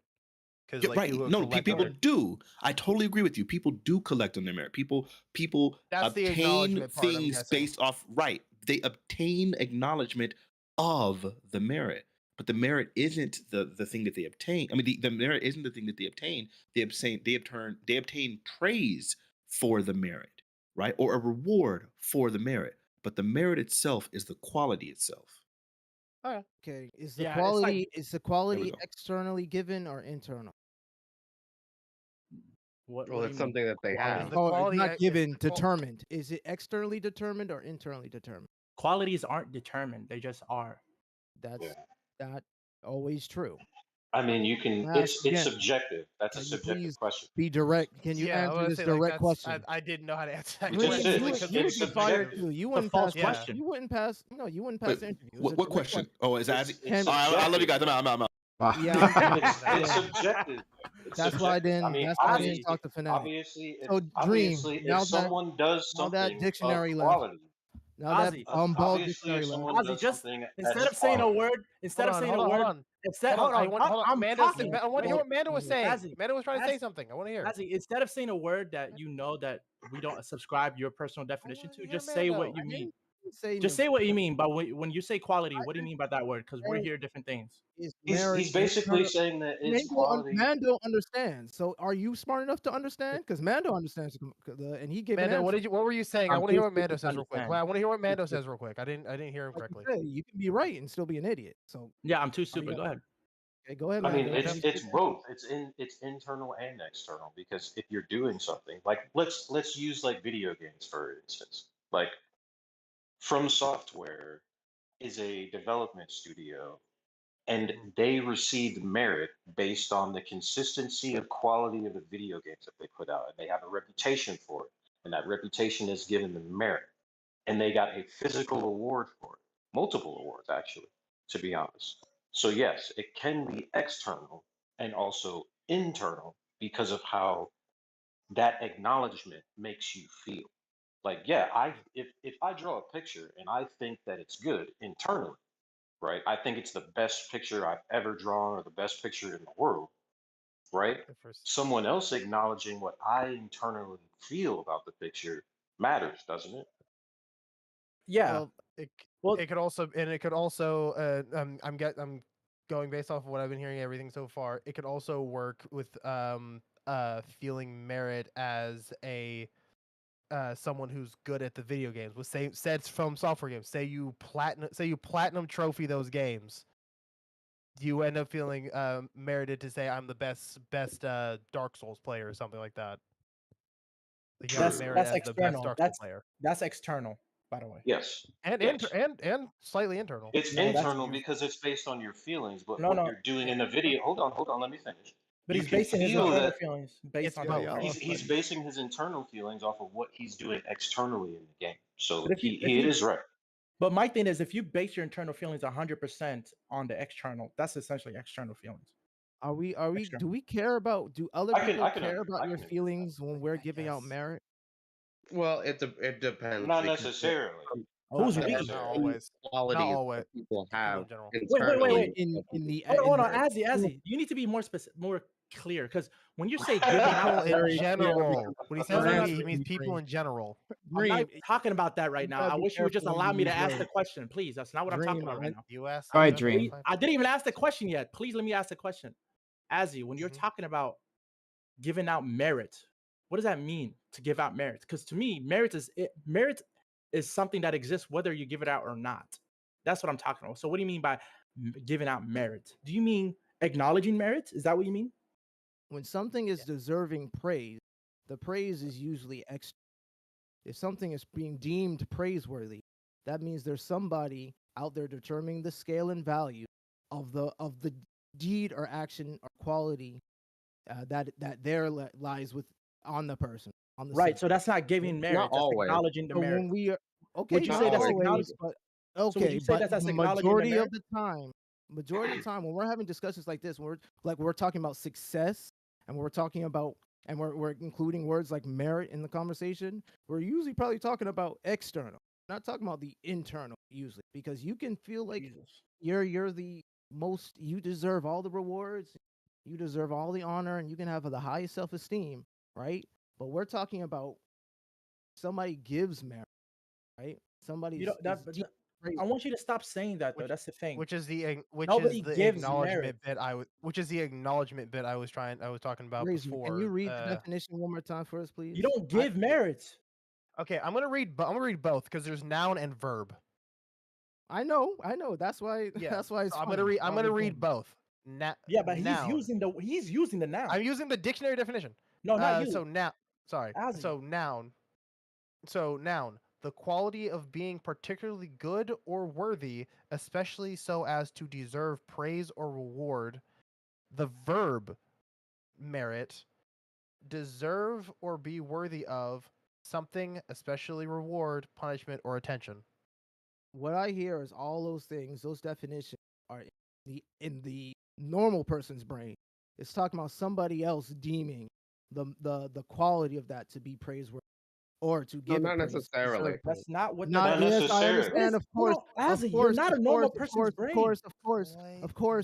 Yeah, right. No, people do. I totally agree with you. People do collect on their merit. People That's the obtain acknowledgement part, I'm things guessing. based off, right. They obtain acknowledgement of the merit. But the merit isn't the thing that they obtain. I mean, the merit isn't the thing that they obtain. They obtain praise for the merit, right? Or a reward for the merit. But the merit itself is the quality itself. Okay. Is the Yeah, quality it's externally given or internal? What Well, do it's you mean? something that they Quality. have. The Oh, it's quality. not given, determined. Is it externally determined or internally determined? Qualities aren't determined; they just are. That's Yeah. not always true. I mean, you can. Ask It's again. subjective. That's a Can you subjective please question. be direct? Can you Yeah, I answer want to this say like direct that's. question? I didn't know how to answer that You just Dream, said question you it's, because you it would it's was be fired subjective. too. You It's a wouldn't false pass. Yeah. question. You wouldn't pass. No, you wouldn't Wait, pass the interview. It was a what direct question? Oh, is that? It's I love you guys. subjective. I'm out. Wow. Yeah, I'm It's, done. it's Yeah, subjective. It's that's why I subjective. I didn't. mean, That's why I didn't obviously, talk to Fanatic. obviously, if So Dream. obviously, if someone does Now that something of dictionary left. quality, Now that Ozzy, bald obviously, dictionary if left. someone Ozzy, does just something instead that's of saying a quality, word, instead of saying a Hold word, on. instead, Hold on. I want. I'm Mando's. talking. I want to hear what Mando was saying. Ozzy, Mando was trying to say Ozzy, something. I want to hear. Ozzy, instead of saying a word that you know that we don't subscribe your personal definition to, Hear just say what Mando. you mean. Say Just no. say what you mean. But when you say quality, what do you mean by that word? Because we're Saying here different things. is he's merit he's basically internal. saying that it's quality. Mando understands. So are you smart enough to understand? Because Mando understands, and he gave an Mando, answer. what were you saying? I I'm want to too hear what stupid Mando to says real quick. understand. I want to hear what Mando says real quick. I didn't hear him Like you correctly. said, you can be right and still be an idiot. So Yeah, I'm too all you stupid. got- Go ahead. okay, go ahead, I mean, Mando. Let me it's speak. both. It's internal and external because if you're doing something like let's use like video games for instance. Like From Software is a development studio and they received merit based on the consistency of quality of the video games that they put out. And they have a reputation for it. And that reputation has given them merit. And they got a physical award for it, multiple awards, actually, to be honest. So, yes, it can be external and also internal because of how that acknowledgement makes you feel. Like, yeah, if I draw a picture and I think that it's good internally, right? I think it's the best picture I've ever drawn or the best picture in the world, right? Someone else acknowledging what I internally feel about the picture matters, doesn't it? Yeah. Well, it could also I'm going based off of what I've been hearing everything so far. It could also work with feeling merit as a someone who's good at the video games. With said From Software games. Say you platinum trophy those games. You end up feeling merited to say I'm the best Dark Souls player or something like that. Like you have merit That's as the best external. Dark Souls player. That's external, by the way. Yes. And yes. and slightly internal. It's No, that's internal because it's based on your feelings, but No, what no. you're doing in the video, hold on, let me finish. But You he's can basing his feel internal that feelings based It's on both. how he's basing his internal feelings off of what he's doing externally in the game. So But if you, he is right. But my thing is, if you base your internal feelings 100% on the external, that's essentially external feelings. Are we? External. Do we care about? Do other I can- people I can care agree- about I your can agree. feelings when we're giving out merit? Well, it depends. Not because necessarily. Who's there we? are Not certain always. qualities Not always. that people People have in general. internally. In the Hold on, in the- Azzy, you need to be more specific, more clear, because when you say giving out, People in Very clear general. When he says your that, answer, he means people Dream. in general. I'm not Dream, talking about that right you now. gotta I be wish you would just careful when allow you me to use ask the words. question, please. That's not what I'm talking Dream, about right now. You asked. Go ahead, you Dream. asked- I didn't even ask the question yet. Please let me ask the question. Azzy, when you're talking about giving out merit, what does that mean to give out merit? Because to me, merit is something that exists whether you give it out or not. That's what I'm talking about. So what do you mean by giving out merit? Do you mean acknowledging merit? Is that what you mean? When something is deserving praise, the praise is usually extra. If something is being deemed praiseworthy, that means there's somebody out there determining the scale and value of the deed or action or quality that there lies with on the person on the Right. subject. So that's not giving merit. Not That's always. acknowledging the So merit. when we are okay, Would you not say that's always, acknowledging? but So would okay, you say but that's the acknowledging the majority merit? of the time, when we're having discussions like this, we're talking about success, and we're talking about, and we're including words like merit in the conversation. We're usually probably talking about external, not talking about the internal usually, because you can feel like you're the most, you deserve all the rewards, you deserve all the honor, and you can have the highest self-esteem, right? But we're talking about somebody gives merit, right? Somebody You don't. I want you to stop saying that though. That's the thing. Which is the Nobody gives acknowledgement merit. bit which is the acknowledgement bit I was talking about Razor, before. can you read the definition one more time for us, please? You don't give merit. Okay, I'm gonna read both because there's noun and verb. I know. That's why. Yeah, That's why it's. I'm gonna read both. Yeah, but noun. he's using the noun. I'm using the dictionary definition. No, not you. So now, sorry. Ozzy. So noun. The quality of being particularly good or worthy, especially so as to deserve praise or reward. The verb merit, deserve or be worthy of something, especially reward, punishment, or attention. What I hear is all those things, those definitions are in the normal person's brain. It's talking about somebody else deeming the quality of that to be praiseworthy or to No, give not it praise. necessarily. That's not what Not the yes, I understand. Of course, Ozzy, you're not a normal of person's course, brain.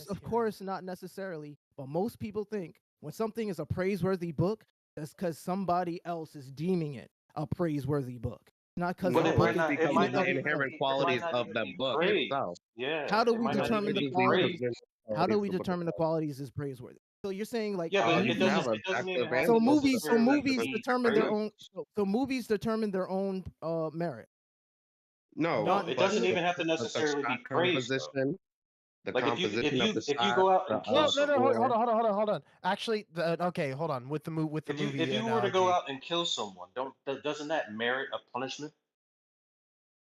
of course, not necessarily. But most people think when something is a praiseworthy book, that's because somebody else is deeming it a praiseworthy book, not because No, the it's book is because in of and the of itself. inherent qualities of the book itself. How do It we might not determine even the be qualities? praise. How do we determine the qualities is praiseworthy? So you're saying like Yeah, but You it have doesn't. It doesn't even objective have and to movies necessarily be determine their praise. own so movies determine their own merit. No, No, it but doesn't even have to the necessarily be shot praise, though. composition, the Like composition of the if you shot, go out the and kill No, someone, hold on. Actually, okay, hold on. With the movie if you were to analogy, go out and kill someone, doesn't that merit a punishment?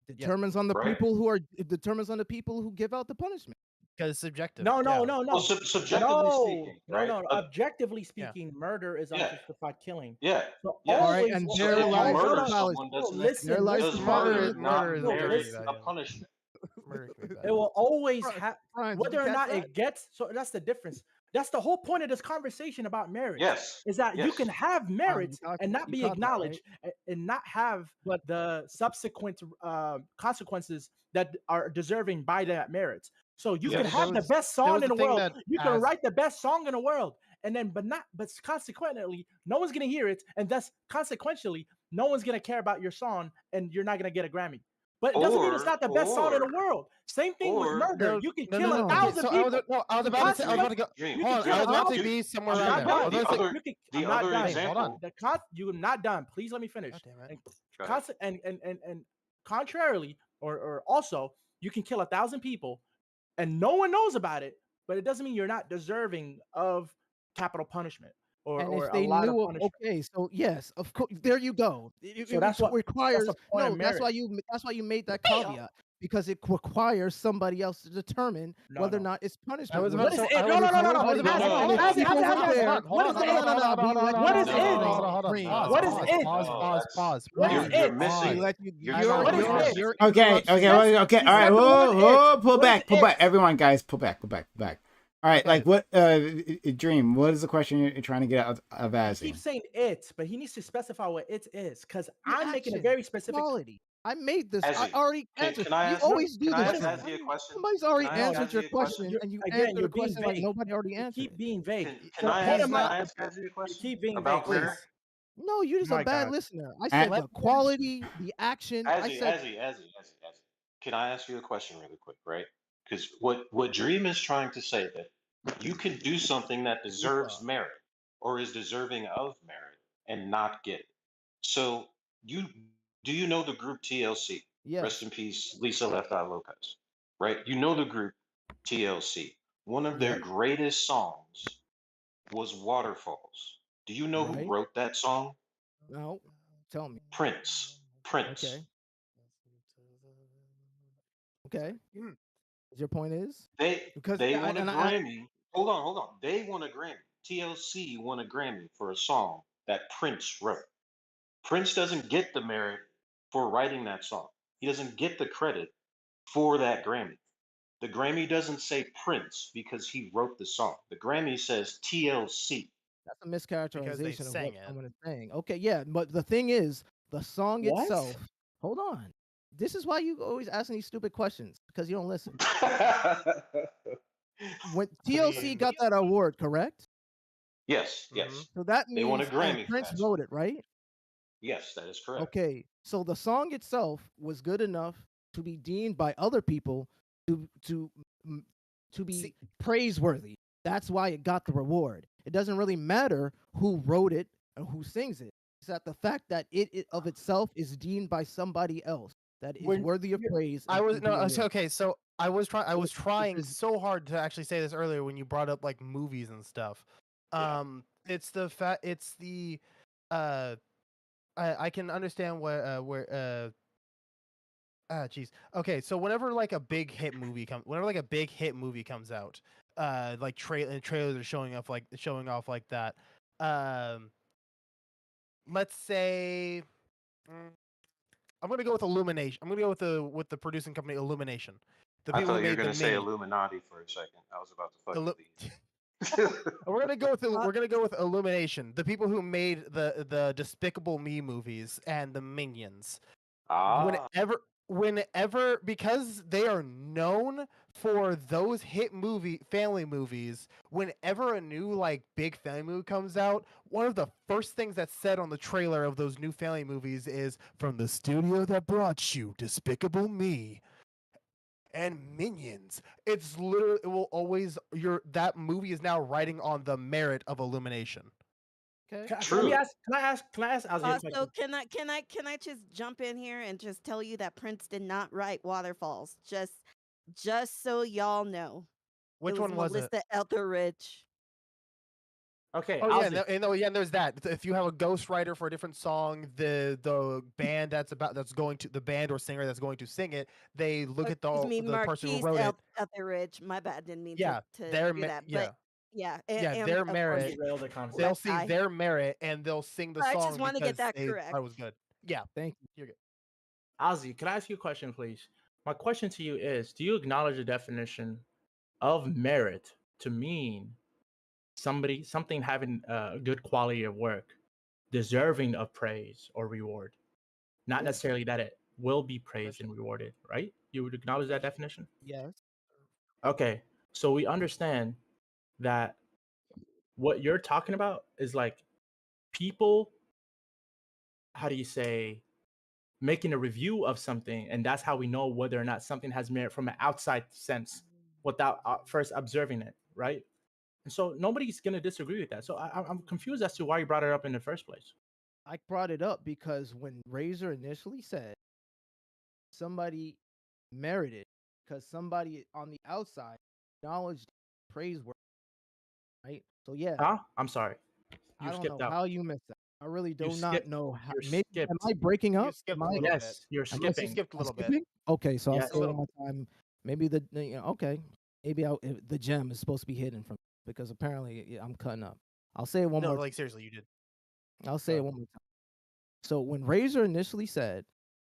Determines on the Right? people who are it determines on the people who give out the punishment. Because it's subjective. No. Well, subjectively speaking, right? No. Objectively speaking, murder is Yeah. unjustified killing. Yeah. So Yes. All right, always, and So their if you lives murder are valuable. someone, Their lives does murder murder not is merit very a valuable. punishment? Murder can be it bad. will always have Brian, did you whether or catch not that? it gets. So that's the difference. That's the whole point of this conversation about marriage. Yes. Is that you Yes. can have merit and not you be caught that, right? acknowledged and not have the subsequent consequences that are deserving by that merit. So you can Yes. have the best there song was in a the thing world. that You can as- write the best song in the world, and then but consequently, no one's gonna hear it, and thus consequentially, no one's gonna care about your song, and you're not gonna get a Grammy. But it doesn't mean it's not the best song in the world. Same thing with murder. You can kill 1,000 Okay, people. I was about to go. Dream, Hold on, Dream, I was about do- to be somewhere I'm around not there. I done. was about to say- I'm not other done. example. I'm not done. Please let me finish. God damn it. And contrarily, or also, you can kill 1,000 people, and no one knows about it. But it doesn't mean you're not deserving of capital punishment or And or if a they lot of knew, punishment. okay, so yes, of course, there you go. So that's what requires. that's the point of No, that's marriage. why you made that caveat because it requires somebody else to determine whether or No. not it's punishment. I was What about is to it? say, No. Nobody- No, no, and if Ozzy, people Ozzy, were Ozzy, there, what is it? What is What is it? Pause. What is You're it? missing. What is it? Okay. All right. Whoa, pull What back. is it? Everyone, guys, pull back. All right, Okay. like what? Dream. What is the question you're trying to get out of He Azzy? keeps saying it, but he needs to specify what it is, because I'm making a action, very specific. quality. I made this. I Azzy, already answered. can I You ask? always do Can I this. ask Azzy a question? Somebody's already Can I ask answered Azzy your a question? question, and you Again, answer you're the being question like vague. nobody already You answered keep it. being vague. Can The I point ask? of Can my I ask Azzy a question keep being about vague. merit? No, you're just My a bad God. listener. I said the quality, the action. I Azzy, said Azzy. Can I ask you a question really quick, right? Because what Dream is trying to say that you can do something that deserves merit or is deserving of merit and not get it. So do you know the group TLC? Rest yes, in peace, Lisa Left Eye Lopez. Right? You know the group TLC. One of their yes, greatest songs was Waterfalls. Do you know who right. wrote that song? No, tell me. Prince. Okay, okay. Your point is because They yeah, won a and Grammy. Hold on. They won a Grammy. TLC won a Grammy for a song that Prince wrote. Prince doesn't get the merit for writing that song. He doesn't get the credit for that Grammy. The Grammy doesn't say Prince because he wrote the song. The Grammy says TLC. that's a mischaracterization of sang what it. someone is saying. Okay, yeah, but the thing is, the song What? itself. Hold on. This is why you always asking these stupid questions because you don't listen. When TLC got that award, correct? Yes. So that They won a means Grammy for Prince that wrote it, right? Yes, that is correct. Okay, so the song itself was good enough to be deemed by other people to be praiseworthy. That's why it got the reward. It doesn't really matter who wrote it or who sings it. It's that the fact that it of itself is deemed by somebody else that is worthy of praise. I and was can be awarded. okay. So I was trying is- so hard to actually say this earlier when you brought up like movies and stuff. It's the fact. It's the. I can understand where. Jeez. Okay, so whenever like a big hit movie comes out, like trailers are showing off like that. Um, let's say. I'm gonna go with Illumination. I'm gonna go with the producing company Illumination. The I people thought who you were made the gonna say Minions. Illuminati for a second. I was about to fucking Illu- leave. we're gonna go with Illumination. The people who made the Despicable Me movies and the Minions. Ah, Whenever because they are known for those hit family movies, whenever a new like big family movie comes out, one of the first things that's said on the trailer of those new family movies is from the studio that brought you Despicable Me and Minions. It's literally, it will always, that movie is now riding on the merit of Illumination. Okay. Let me true. ask. Can I ask Ozzy a question? So can I just jump in here and just tell you that Prince did not write Waterfalls? Just so y'all know. Which it was one was it? Melissa Etheridge. Okay. Oh yeah, Ozzy. and there's that. If you have a ghostwriter for a different song, the band that's going to the band or singer that's going to sing it, they look at Excuse me, the person who Marquise wrote it. Etheridge. My bad, didn't mean Yeah, to their do that. But yeah, and their of course, merit. Derail the conversation. They'll left see eye. their merit and they'll sing the I song just want to get because that they correct. thought it was good. Yeah, Thank you. you're good. Ozzy, can I ask you a question, please? My question to you is: do you acknowledge the definition of merit to mean something having a good quality of work, deserving of praise or reward, not Yeah. necessarily that it will be praised and rewarded, right? You would acknowledge that definition? Yes. Okay, so we understand that what you're talking about is like people, how do you say, making a review of something, and that's how we know whether or not something has merit from an outside sense without first observing it, right? And so nobody's going to disagree with that. So I'm confused as to why you brought it up in the first place. I brought it up because when Razor initially said somebody merited, because somebody on the outside acknowledged praiseworthy, right? So yeah, Huh? I'm sorry. I You don't know skipped out. how you missed that. I really You do not skipped. know how. You're Maybe am skipped. I breaking You up? skipped Am a I? little bit. Yes, you're Am I skipping. Skipped a I'm little bit. skipping? Okay, so I'll Yes. say it one more time. Maybe okay. Maybe the gem is supposed to be hidden from because apparently I'm cutting up. I'll say it one No, more. like seriously, you did. I'll say it one more time. So when Razor initially said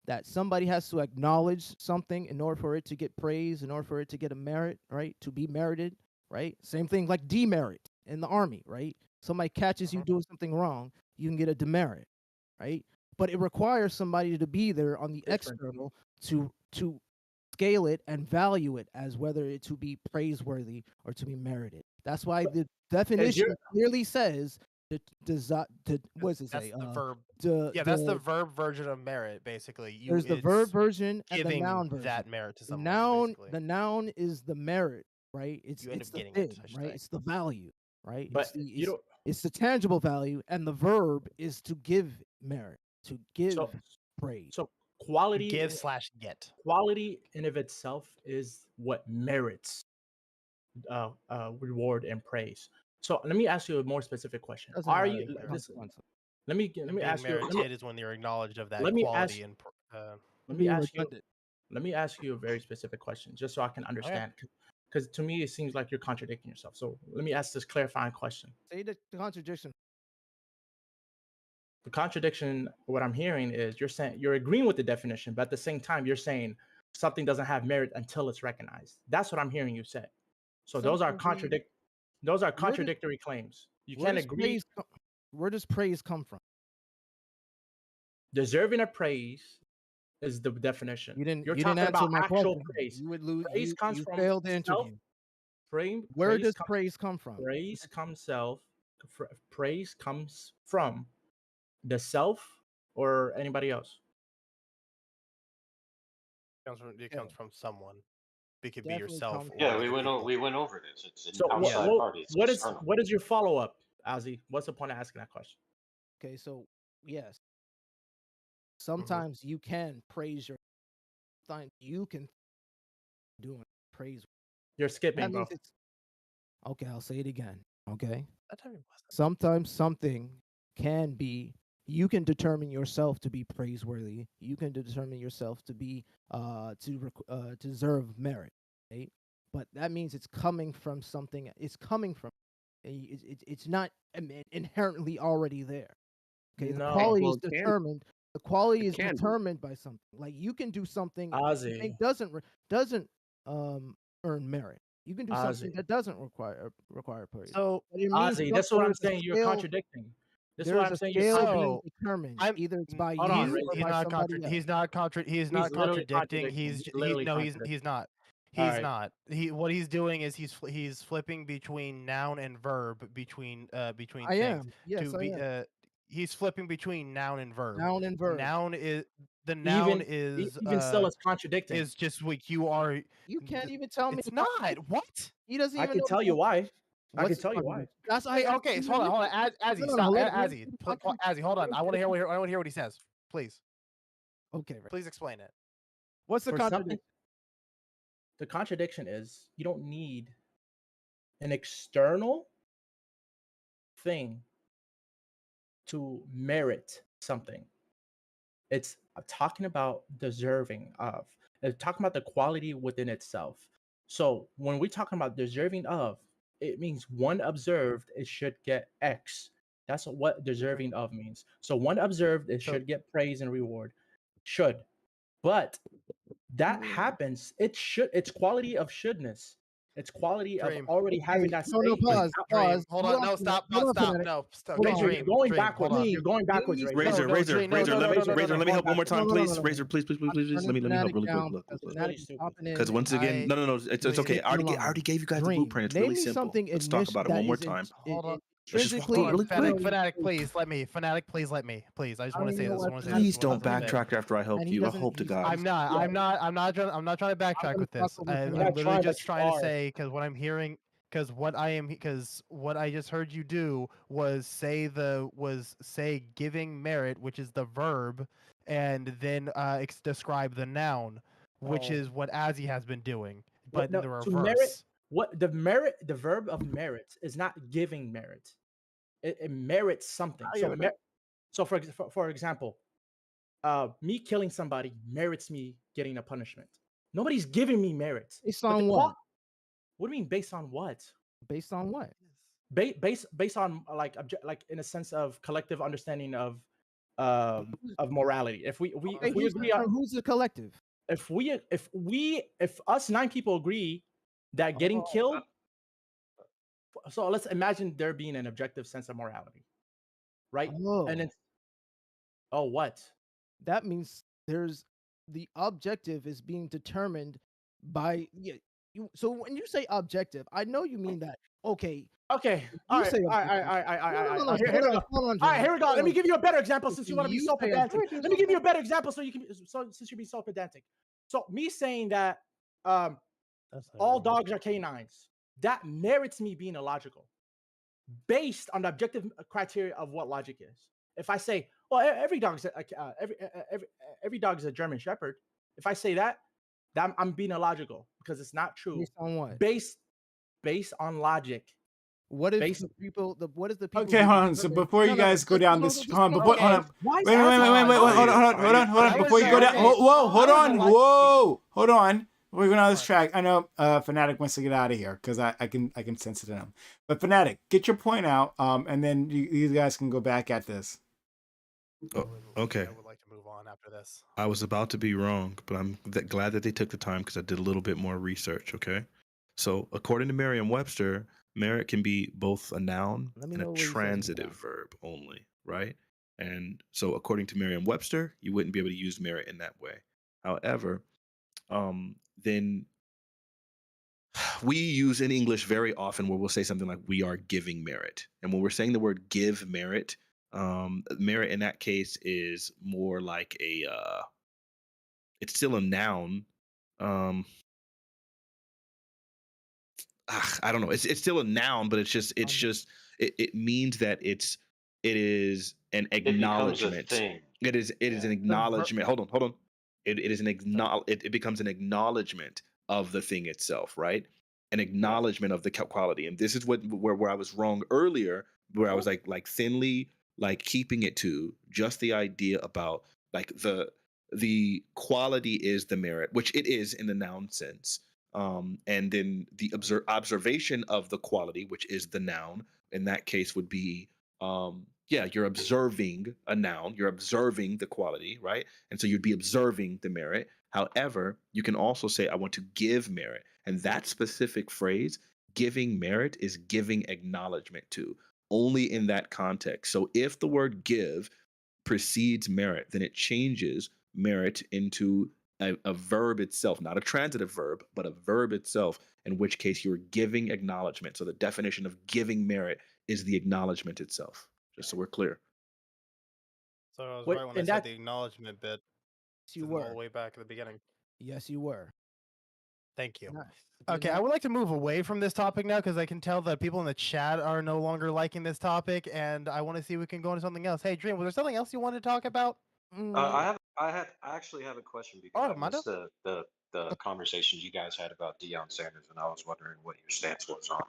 that somebody has to acknowledge something in order for it to get praise, in order for it to get a merit, right? To be merited, right? Same thing like demerit in the army, right? Somebody catches you doing something wrong, you can get a demerit, right? But it requires somebody to be there on the Different. external to scale it and value it as whether it to be praiseworthy or to be merited. That's why the definition clearly says what does it That's say? the verb. The That's the verb version of merit, basically. there's the verb It's version and the giving noun version. that merit to The someone. noun, Basically. the noun is the merit, right? It's You end it's up the getting thing, it, I should right? say. It's the value, right? But you don't. It's the tangible value, and the verb is to give merit, to give praise. So quality Give / get. Quality in of itself is what merits reward and praise. So let me ask you a more specific question. Doesn't Are matter you the listen? consequence. Let me And being ask you. merited is when you're acknowledged of that Let me ask. quality and. Let me Being ask you. redundant. Let me ask you a very specific question, just so I can understand. Because to me, it seems like you're contradicting yourself. So let me ask this clarifying question. Say the contradiction. The contradiction, what I'm hearing is you're saying you're agreeing with the definition, but at the same time, you're saying something doesn't have merit until it's recognized. That's what I'm hearing you say. So those are contradictory claims. You can't agree. Where does praise come from? Deserving of praise is the definition. You didn't You're talking answer about my actual question. praise. You would lose. Praise comes You from failed the self. interview. Where Praise does praise come from? Praise comes praise comes from the self or anybody else. It comes from someone. It could be Definitely yourself comes or Yeah, other people. we went over this. It's an So outside party. It's external. what is your follow up, Ozzy? What's the point of asking that question? Okay, so yes, sometimes you can praise your thing. You can do praise. You're skipping, That bro. means it's okay. I'll say it again. Okay. Sometimes something can be. You can determine yourself to be praiseworthy. You can determine yourself to be to deserve merit, right? But that means it's coming from something. It's coming from. It's not inherently already there. Okay, the No, quality Well, is it can. determined. The quality It is can be. determined by something. Like you can do something that you Ozzy, think doesn't earn merit. You can do something Ozzy, that doesn't require praise. So But it means Ozzy. That's what I'm there's a saying. You're scale. contradicting. This is what There's I'm a saying. You're scale being so determined. I'm Either it's by hold on, you or Razor. by somebody else. he's He's not literally contradicting. contradicting. He's He's he literally no contradicting. he's not. All He's right. not. What he's doing is he's flipping between noun and verb between I things am. Yes, to I be am. he's flipping between noun and verb. Noun and verb. Noun is the noun Even even still, it's contradicting. is just what you are. You can't even tell me. It's not. What? He doesn't I even can know. tell you why. I can What's the tell you why. contradiction? That's I Wait, am. okay, so hold on. Azzy, No, no, stop. let me Azzy, see the contradiction. Azzy, hold on. I want to hear what he says. Please, Okay, right. please explain it. What's the For contradiction? something, the contradiction is you don't need an external thing to merit something. It's talking about deserving of. It's talking about the quality within itself. So when we're talking about deserving of, it means one observed, it should get X. That's what deserving of means. So one observed, it So should get praise and reward. Should. But that happens. It's quality of shouldness. It's quality of Dream. already having Okay, that no, state. pause. Dream. Hold on. No, stop. Hold on, Stop. Fanatic. No. Stop. Hold Okay, on. Razor, Dream. you're going Dream. backwards. Hold on. You're going backwards, Razor. No, no, Razor, Dream. No, Razor, no, let no, me, no, no, no, Razor, no. let me Going help one more backwards. time, No, no, no, please. no, no. Razor, please, please, please, please, let me Turning help Fanatic really quick. down Look, because look. Fanatic is popping in. Because once again, no, it's Please okay. get I in already line. gave you guys the Dream. blueprint. It's Name really me simple. something Let's talk about it that one more is time. Hold on. Let's just walk intrinsically through it really quick. Fanatic, please let me. Fanatic, please let me. Please, I just I want don't to even say know this. why I want to say Fanatic this. Please is don't popping in. backtrack after I help And he you. I doesn't. hope to He's. God. I'm not. Yeah. I'm not trying. I'm not trying to I'm backtrack gonna with talk this. over I'm You're not Fanatic. literally trying, but just you trying to are. say because what I'm hearing, because what I just heard you do was say giving merit, which is the verb, and then describe the noun, which Oh. is what Azzy has been doing, What, but in no, the to merit, reverse. what the verb of merit is not giving merit. It merits something. I get it. So for example, me killing somebody merits me getting a punishment. Nobody's giving me merit. Based But on the what? what do you mean based on what? Based on what? Based on like like in a sense of collective understanding of morality. If we Okay, if we agree on who's the collective? if us 9 people agree that getting killed, so let's imagine there being an objective sense of morality, right? Oh, And then what? that means there's the objective is being determined by you. So when you say objective, I know you mean that. Okay, Okay. you All right. say All right. objective. All right. Here we go. All right. Here we go. Let me give you a better example since you want to be so pedantic. Let me give you a better example so you can since you're being so pedantic. So me saying that all dogs are canines, that merits me being illogical based on the objective criteria of what logic is. If I say, well, every dog's every dog is a German Shepherd. If I say that I'm being illogical because it's not true. Based on what? Based on logic. What if the people? What is the people? Okay, hold on. So before you guys go down this, hold on. Before, hold on. Wait, Hold on. Before you go down, whoa, hold on, whoa, hold on. We're going on this track. I know Fanatic wants to get out of here because I can sense it in him. But Fanatic, get your point out, and then you guys can go back at this. Oh, okay. I would like to move on after this. I was about to be wrong, but I'm glad that they took the time because I did a little bit more research. Okay, so according to Merriam-Webster, merit can be both a noun and a transitive verb only, right? And so according to Merriam-Webster, you wouldn't be able to use merit in that way. However, then we use in English very often where we'll say something like we are giving merit. And when we're saying the word give merit, merit in that case is more like it's still a noun. I don't know. It's still a noun, but it means that it is an acknowledgement. thing. It is an acknowledgement. Hold on. It is it becomes an acknowledgement of the thing itself, right? an acknowledgement of the quality. And this is where I was wrong earlier, where I was like thinly like keeping it to just the idea about like the quality is the merit, which it is in the noun sense. And then the observation of the quality, which is the noun, in that case would be yeah, you're observing a noun, you're observing the quality, right? And so you'd be observing the merit. However, you can also say, I want to give merit. And that specific phrase, giving merit, is giving acknowledgement to, only in that context. So if the word give precedes merit, then it changes merit into a verb itself, not a transitive verb, but a verb itself, in which case you're giving acknowledgement. So the definition of giving merit is the acknowledgement itself, just so we're clear. So I was What- right when I and said that- the acknowledgement bit. You All the were. way back at the beginning. Yes, you were. Thank you. Nice. Okay, I would like to move away from this topic now because I can tell that people in the chat are no longer liking this topic, and I want to see if we can go into something else. Hey, Dream, was there something else you wanted to talk about? I actually have a question because I Armando? missed the conversations you guys had about Deion Sanders, and I was wondering what your stance was on,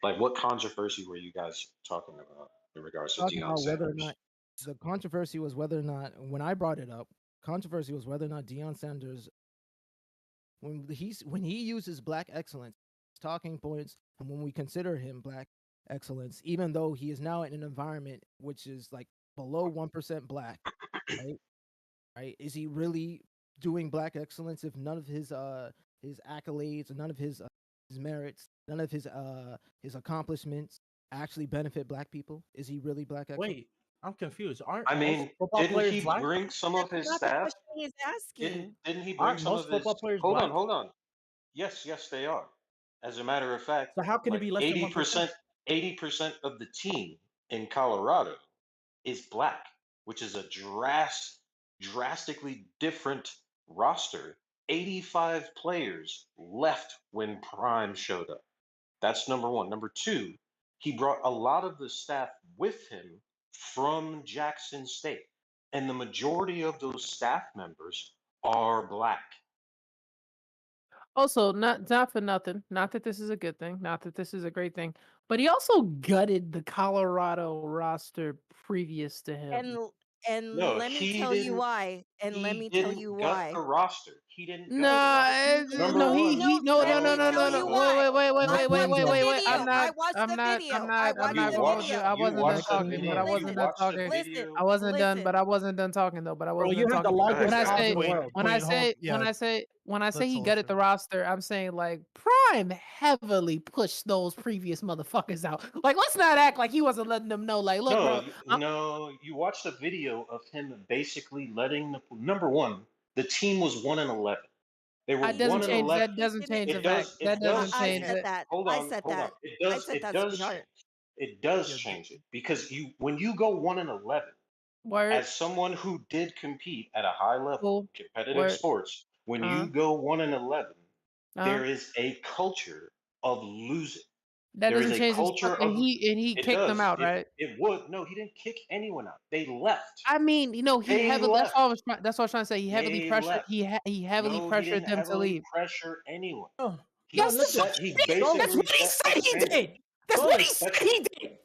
like, what controversy were you guys talking about in regards to Talking Deion about whether or Sanders? not the controversy was whether or not, when I brought it up, controversy was whether or not Deion Sanders, when he uses black excellence talking points, and when we consider him black excellence, even though he is now in an environment which is like below 1% black, right? Is he really doing black excellence if none of his accolades, or none of his merits, none of his accomplishments actually benefit black people? Is he really black excellence? Wait, I'm confused. Aren't I most mean, football didn't players he black? bring some of his That's not the staff? question he's asking. Didn't he bring Aren't some most of his? football players Hold black? on, hold on. Yes, they are. As a matter of fact, So how can it like be less than 1%? 80% of the team in Colorado is black, which is a drastically different roster. 85 players left when Prime showed up. That's number one. Number two, he brought a lot of the staff with him from Jackson State, and the majority of those staff members are black. Also, not for nothing. Not that this is a good thing. Not that this is a great thing. But he also gutted the Colorado roster previous to him. And No, let me he tell you didn't. why. And let He me tell you didn't gut why. the roster. He didn't gut No, the roster. Number no, one. no, let me tell you why. Wait. I watched the Wait. video. I watched the video. I I'm watched not the gonna hold you. video. I wasn't done watched the talking, but I video. wasn't You done watched the talking. video. I wasn't done, Listen. but I wasn't done talking though. But I Bro, wasn't you done have the talking. largest When I mouth say in the world. when I say Let's he listen gutted to the roster, I'm saying like Prime heavily pushed those previous motherfuckers out. Like, let's not act like he wasn't letting them know. Like, look, bro, No, you watched the video of him basically letting number one, the team was 1-11. They were that doesn't 1-11. change. That doesn't change the fact. That doesn't I change said it. that. Hold I on, said hold on. that. I said that, Does sweetheart. change. It does change it because when you go 1-11, Word. as someone who did compete at a high level, Cool. competitive Word. sports, when Uh-huh. you go 1-11, Uh-huh. there is a culture of losing. That There is doesn't a change his culture fucking. of He it kicked them does. out, right? It would. No, he didn't kick anyone out. They left. I mean, he They heavily. left. That's what I was trying to say. He heavily They pressured. left. He heavily No, he pressured didn't them to heavily leave. pressure anyone. Yes, that's what He he did. That's basically what he set said the he standard. did. That's what he said he did.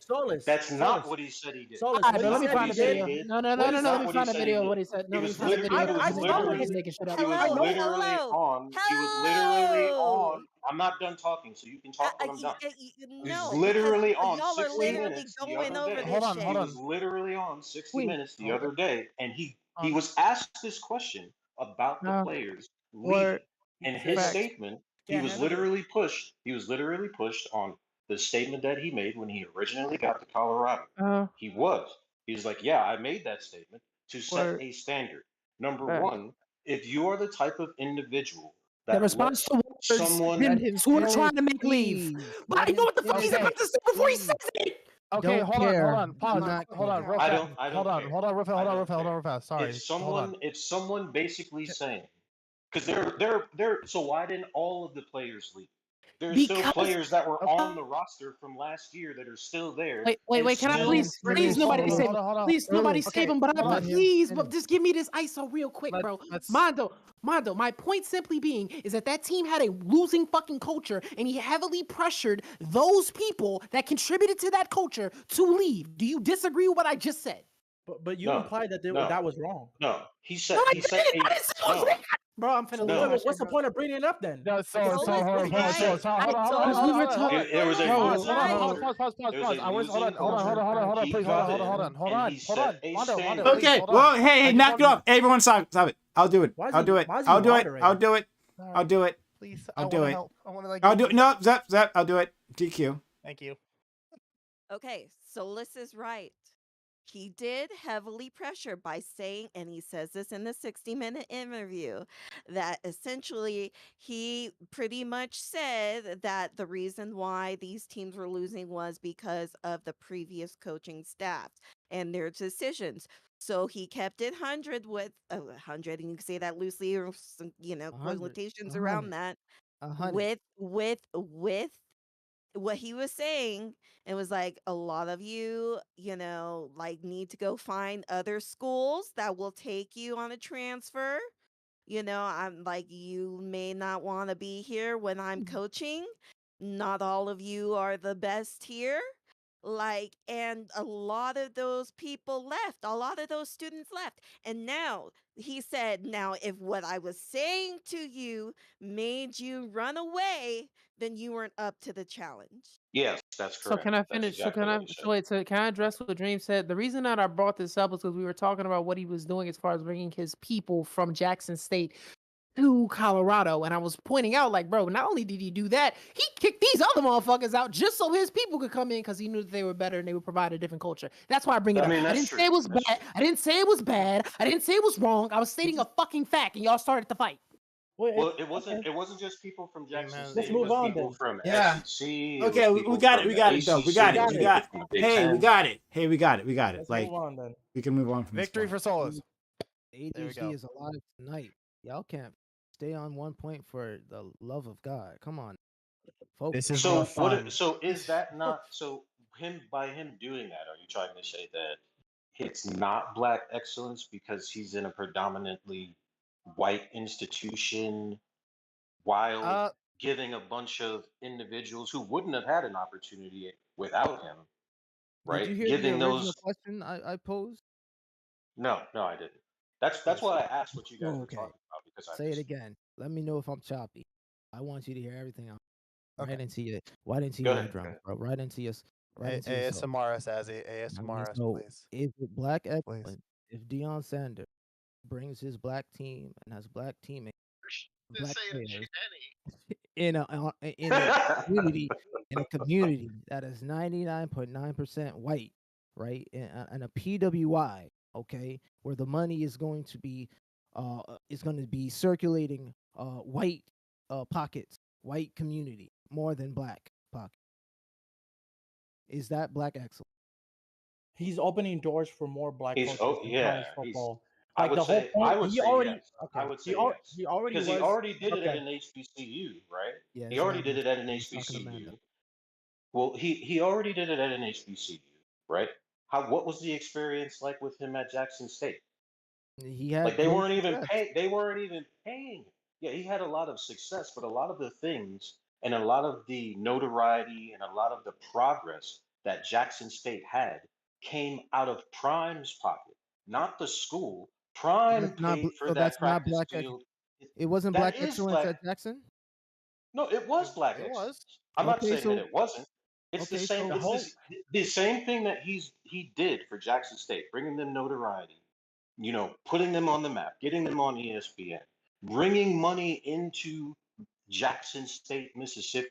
That's not what he said he did. All right, That's but let me not what find he a said video. he did. No. That is Let not me what he find a said he video of did. what he said. No, He let me was find a video. literally Just making shit up. he was literally on. He was literally on. I'm not done talking, so you can talk when I'm done. He was No, literally because on y'all are 60 literally minutes the going other over day. this shit. He was literally on 60 minutes the other day, and he Um, was asked this question about the players leaving. Word. In his Facts. statement, he was literally pushed. He was literally pushed on the statement that he made when he originally got to Colorado. He was. He was like, yeah, I made that statement to set Word. a standard. Number Facts. one, if you are the type of individual The that response lets to words someone who are trying to make leave. But I know what the fuck he's about to say before he says it. Okay, Don't hold on, care. pause. Do not Hold on, care. real I fast. don't care. Hold on, real fast, hold on, real fast. Sorry. If someone basically saying, because they're so why didn't all of the players leave? There's still Because players that were on the roster from last year that are still there. wait, can I still please nobody performing. save him. Please nobody save him, but but just give me this ISO real quick, bro. Mondo, my point simply being is that team had a losing fucking culture, and he heavily pressured those people that contributed to that culture to leave. Do you disagree with what I just said? But you implied that that was wrong. No, he said No, I he said didn't. I didn't say it was wrong. Bro, I'm finna No. lose. What's the point of bringing it up then? No, so hold on. There was a losing. Okay, well, hey, knock it off. Everyone stop it. I'll do it. I'll do it. I'll do it. I'll do it. I'll do it. Please, I'll do it. I'll do it. No, Zep, I'll do it. DQ. Thank you. Okay, Solis is right. He did heavily pressure by saying, and he says this in the 60-minute interview, that essentially he pretty much said that the reason why these teams were losing was because of the previous coaching staff and their decisions. So he kept it 100 with 100, and you can say that loosely, or some, quotations around that. 100. With what he was saying, it was like, a lot of you, need to go find other schools that will take you on a transfer. I'm like, you may not want to be here when I'm coaching. Not all of you are the best here. And a lot of those people left, a lot of those students left. And now he said, now, if what I was saying to you made you run away, then you weren't up to the challenge. Yes, that's So correct. can I That's finish? exactly what he said. Can I address what Dream said? The reason that I brought this up was because we were talking about what he was doing as far as bringing his people from Jackson State to Colorado, and I was pointing out, like, bro, not only did he do that, he kicked these other motherfuckers out just so his people could come in because he knew that they were better and they would provide a different culture. That's why I bring it up. I didn't say it was bad. I didn't say it was bad. I didn't say it was wrong. I was stating a fucking fact, and y'all started to fight. Well, it wasn't just people from Jackson State. Let's move on People then. from Yeah. SEC. Okay, we got it. We got it, though. We got it. We got it. Hey, we got it. Hey, we got it. We got it. Let's Like, move on then. we can move on from Victory for Solis. The There we go. ADHD is alive tonight. Y'all can't stay on one point for the love of God. Come on. Focus. This is So more fun. So is that not so? By him doing that, are you trying to say that it's not black excellence because he's in a predominantly white institution, while giving a bunch of individuals who wouldn't have had an opportunity without him, right? Did you hear Giving the original those. question I posed? No, I didn't. That's why I asked what you guys were Okay. talking about, because I Say it missed again. Let me know if I'm choppy. I want you to hear everything. Right Okay. into your, right into Go your ahead, eardrum, go ahead. bro. Right into your, right into your soul. ASMR, Sazzy. I mean, ASMR, so please. is it black Please. excellence if Deion Sanders brings his black team and has black teammates, black players in a community that is 99.9% white, right? And a PWI, okay, where the money is going to be circulating white pockets, white community more than black pockets. Is that black excellence? He's opening doors for more black coaches in college football. I would say yes. Okay. I would say yes. He already did it at an HBCU, right? Yeah, he already did it at an HBCU. Well, he already did it at an HBCU, right? What was the experience like with him at Jackson State? He had Like they great weren't even success. They weren't even paying. Yeah, he had a lot of success, but a lot of the things and a lot of the notoriety and a lot of the progress that Jackson State had came out of Prime's pocket, not the school. Prime paid for that That's not practice black. field. It wasn't That black is excellence black. at Jackson. No, it was black It excellence. was. I'm not Okay, saying so- that it wasn't. It's the okay, same. so- It's the same thing that he did for Jackson State, bringing them notoriety, putting them on the map, getting them on ESPN, bringing money into Jackson State, Mississippi,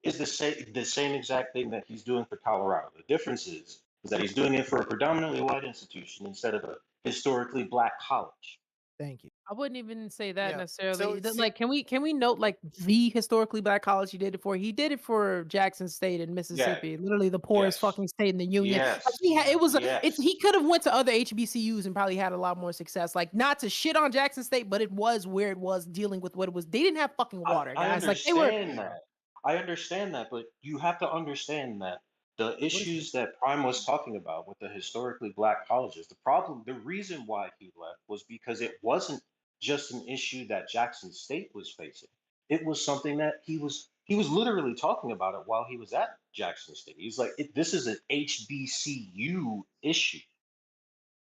is the same exact thing that he's doing for Colorado. The difference is that he's doing it for a predominantly white institution instead of a historically black college. Thank you. I wouldn't even say that Yeah. necessarily. So, Like, can we note, like, the historically black college he did it for? He did it for Jackson State in Mississippi, literally the poorest Yes. fucking state in the union. Yes. Like, Yes. he could have went to other HBCUs and probably had a lot more success. Like, not to shit on Jackson State, but it was where it was dealing with what it was. They didn't have fucking water, I guys. Like, they were. understand that. I understand that, but you have to understand that the issues that Prime was talking about with the historically black colleges, the reason why he left was because it wasn't just an issue that Jackson State was facing. It was something that he was literally talking about it while he was at Jackson State. He's like, this is an HBCU issue.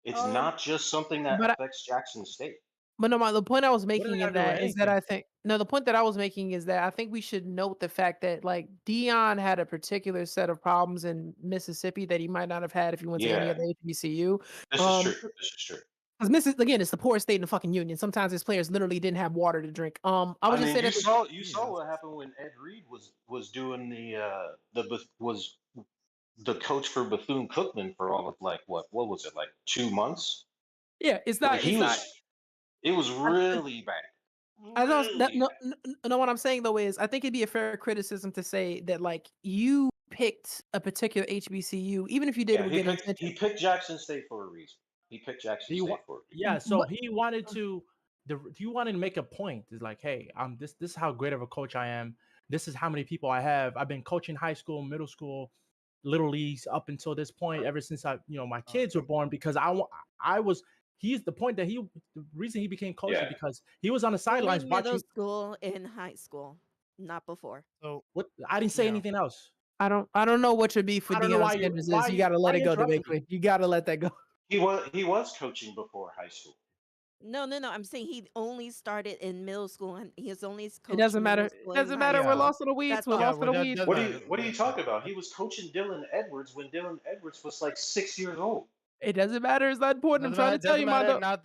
It's not just something that But affects Jackson State. But no, the point I was What do making they in gotta do with that is that anything? I think no, the point that I was making is that I think we should note the fact that like Dion had a particular set of problems in Mississippi that he might not have had if he went to any Yeah, other HBCU. this is true. This is true. Because Mississippi again, it's the poorest state in the fucking union. Sometimes his players literally didn't have water to drink. I would I just mean, say that you saw what happened when Ed Reed was doing was the coach for Bethune Cookman for all of like what was it, like 2 months? yeah, Like he it's not. was, it was really bad, I know that really bad. no, what I'm saying though is I think it'd be a fair criticism to say that like you picked a particular HBCU, even if you did it Yeah, with he good picked intention. he picked Jackson State for a reason. He picked Jackson He wa- State for a reason. yeah, so But he wanted to he wanted to make a point. It's like, hey, this is how great of a coach I am. This is how many people I have. I've been coaching high school, middle school, little leagues up until this point, ever since my kids were born, because I was he's the point that the reason he became coach is Yeah. because he was on the Only sidelines middle watching. school and high school, not before. So What I didn't say yeah. anything else. I don't know what your beef with I don't know Deion why Sanders is. You gotta why let it you go, interrupted me. Debakely. You gotta let that go. He was coaching before high school. No. I'm saying he only started in middle school and he has only It coached doesn't matter. middle It school and doesn't high matter. We're Yeah. school. lost in the weeds. That's We're all. lost in the That weeds. doesn't What are matter. you what are you talking about? He was coaching Dylan Edwards when Dylan Edwards was like 6 years old. It doesn't matter. It's not important. I'm Doesn't trying matter. to tell Doesn't you, matter. Mondo. Not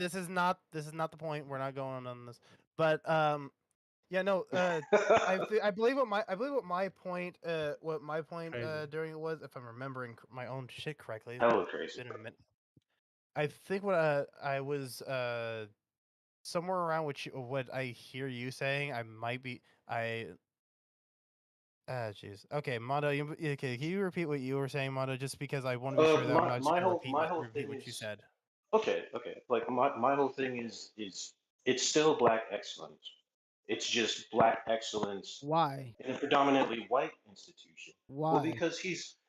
this is not the point. We're not going on this. But yeah, no. I believe what my point Crazy. during it was, if I'm remembering my own shit correctly. Hella crazy. Been a minute. I think what I was somewhere around what I hear you saying. I might be jeez. Okay, Mondo. Okay, can you repeat what you were saying, Mondo? Just because I want to be sure that I'm not just My gonna whole my whole repeat thing what you is said. okay. Like my whole thing is it's still black excellence. It's just black excellence Why? in a predominantly white institution. Well, Why? because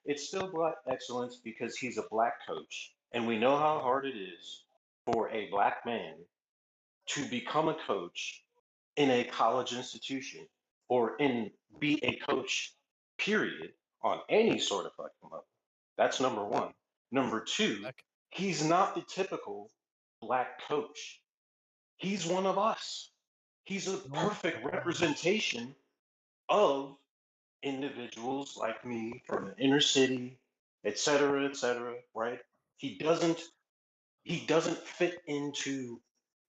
it's still black excellence because he's a black coach, and we know how hard it is for a black man to become a coach in a college institution or be a coach, period, on any sort of fucking level. That's number one. Number two, Okay. he's not the typical black coach. He's one of us. He's a perfect representation of individuals like me from the inner city, et cetera, right? He doesn't fit into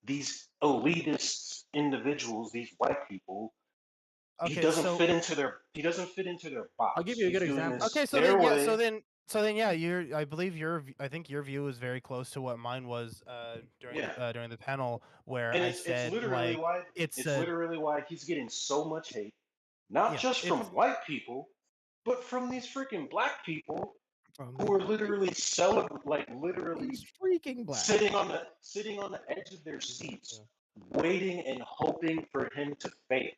these elitist individuals, these white people. Okay, so He doesn't fit into their I'll give box. you a He's good doing example. this okay, so their then yeah, way. yeah, I believe I think your view is very close to what mine was Yeah. during the panel where And I it's said literally like why it's he's getting so much hate, not yeah, just from white people, but from these freaking black people who are literally literally He's freaking black. sitting on the edge of their seats, waiting and hoping for him to fail.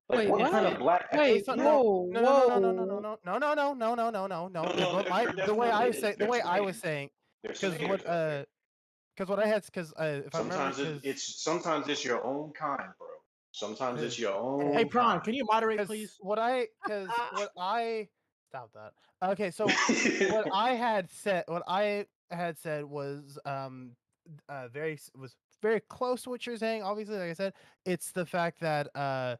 Like Wait, what kind what? of black Okay, Wait, so whoa, no, no, no, no, no, no, whoa. no, no, no, no, no, no, no, no, no. No, Because what there the way definitely I is. say the There's way some I was haters. saying There's some because haters out there. if I remember Sometimes it's your own kind, bro. Sometimes it's your own Hey, Prawn, kind. can you moderate, please? what I stop that. Okay, so what I had said was was very close to what you're saying. Obviously, like I said, it's the fact that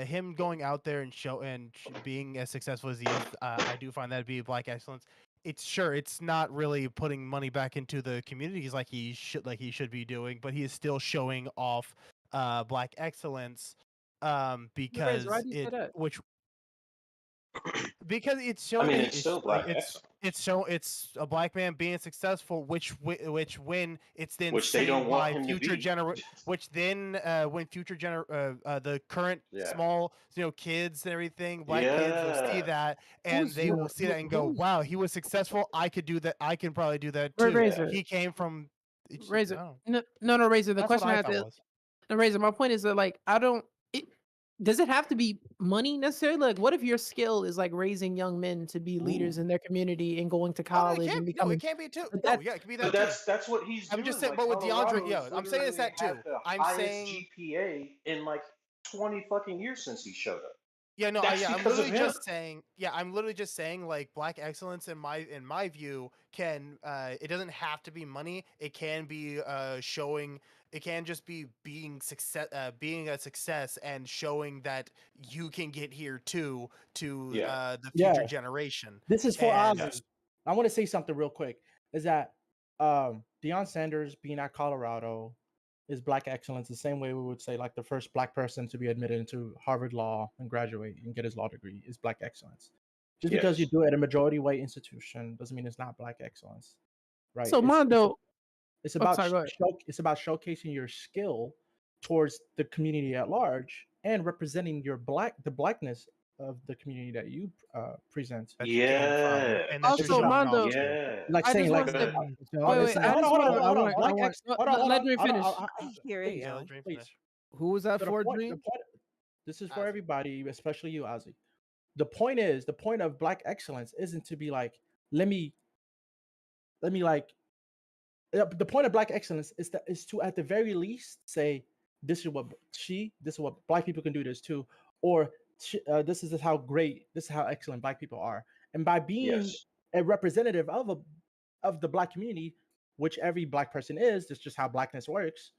him going out there and being as successful as he is, I do find that to be black excellence. It's not really putting money back into the communities like he should be doing, but he is still showing off black excellence Razor, why because do you say that? because it's I showing mean, that it's still black excellence, it's a black man being successful, which when it's then which they don't seen want by him to future be. which then when the current Yeah. small kids and everything, black kids will see Yeah. that and they will see that and go, wow, he was successful. I could do that. I can probably do that too. Razor, He came from Razor. oh, No, Razor. The that's what question I I have thought to was. no, Razor. My point is that like I don't. Does it have to be money necessarily? Like, what if your skill is like raising young men to be leaders Ooh. in their community and going to Oh, no, it college and can't. No, it becoming? can't be too. But No, that yeah, it can be But that too. that's what he's I'm just doing. saying, Like but with DeAndre, Colorado yeah, has I'm saying it's literally that had too. the I'm highest saying, GPA in like 20 fucking years since he showed up. yeah, no, That's yeah, I'm because of literally him. just saying, yeah, I'm literally just saying, like, black excellence in my view can, it doesn't have to be money. It can be showing. It can just be being a success and showing that you can get here too to Yeah. the Yeah. future generation. This is for And Ozzy. I want to say something real quick. Is that Deion Sanders being at Colorado is black excellence the same way we would say like the first black person to be admitted into Harvard Law and graduate and get his law degree is black excellence. Just because you Yes. do it at a majority white institution doesn't mean it's not black excellence, right? So Mondo, It's oh, about sorry, go ahead. it's about showcasing your skill towards the community at large and representing the blackness of the community that you present. that you came from, Yeah. and that Also, you're showing off Mondo, to. Yeah. Like I saying just like want to say, But wait, Listen, I just hold want on, to, hold on. Black want, X, hold on, hold let on, me hold finish. on, I hear please, Yeah, let you. Dream please. finish. who was that So for, the Dream? point, this is for Ozzy. everybody, especially you, Ozzy. The point of black excellence isn't to be like, let me like. The point of black excellence is to at the very least say this is what black people can do this too, or this is how excellent black people are, and by being yes. a representative of the black community, which every black person is, that's just how blackness works.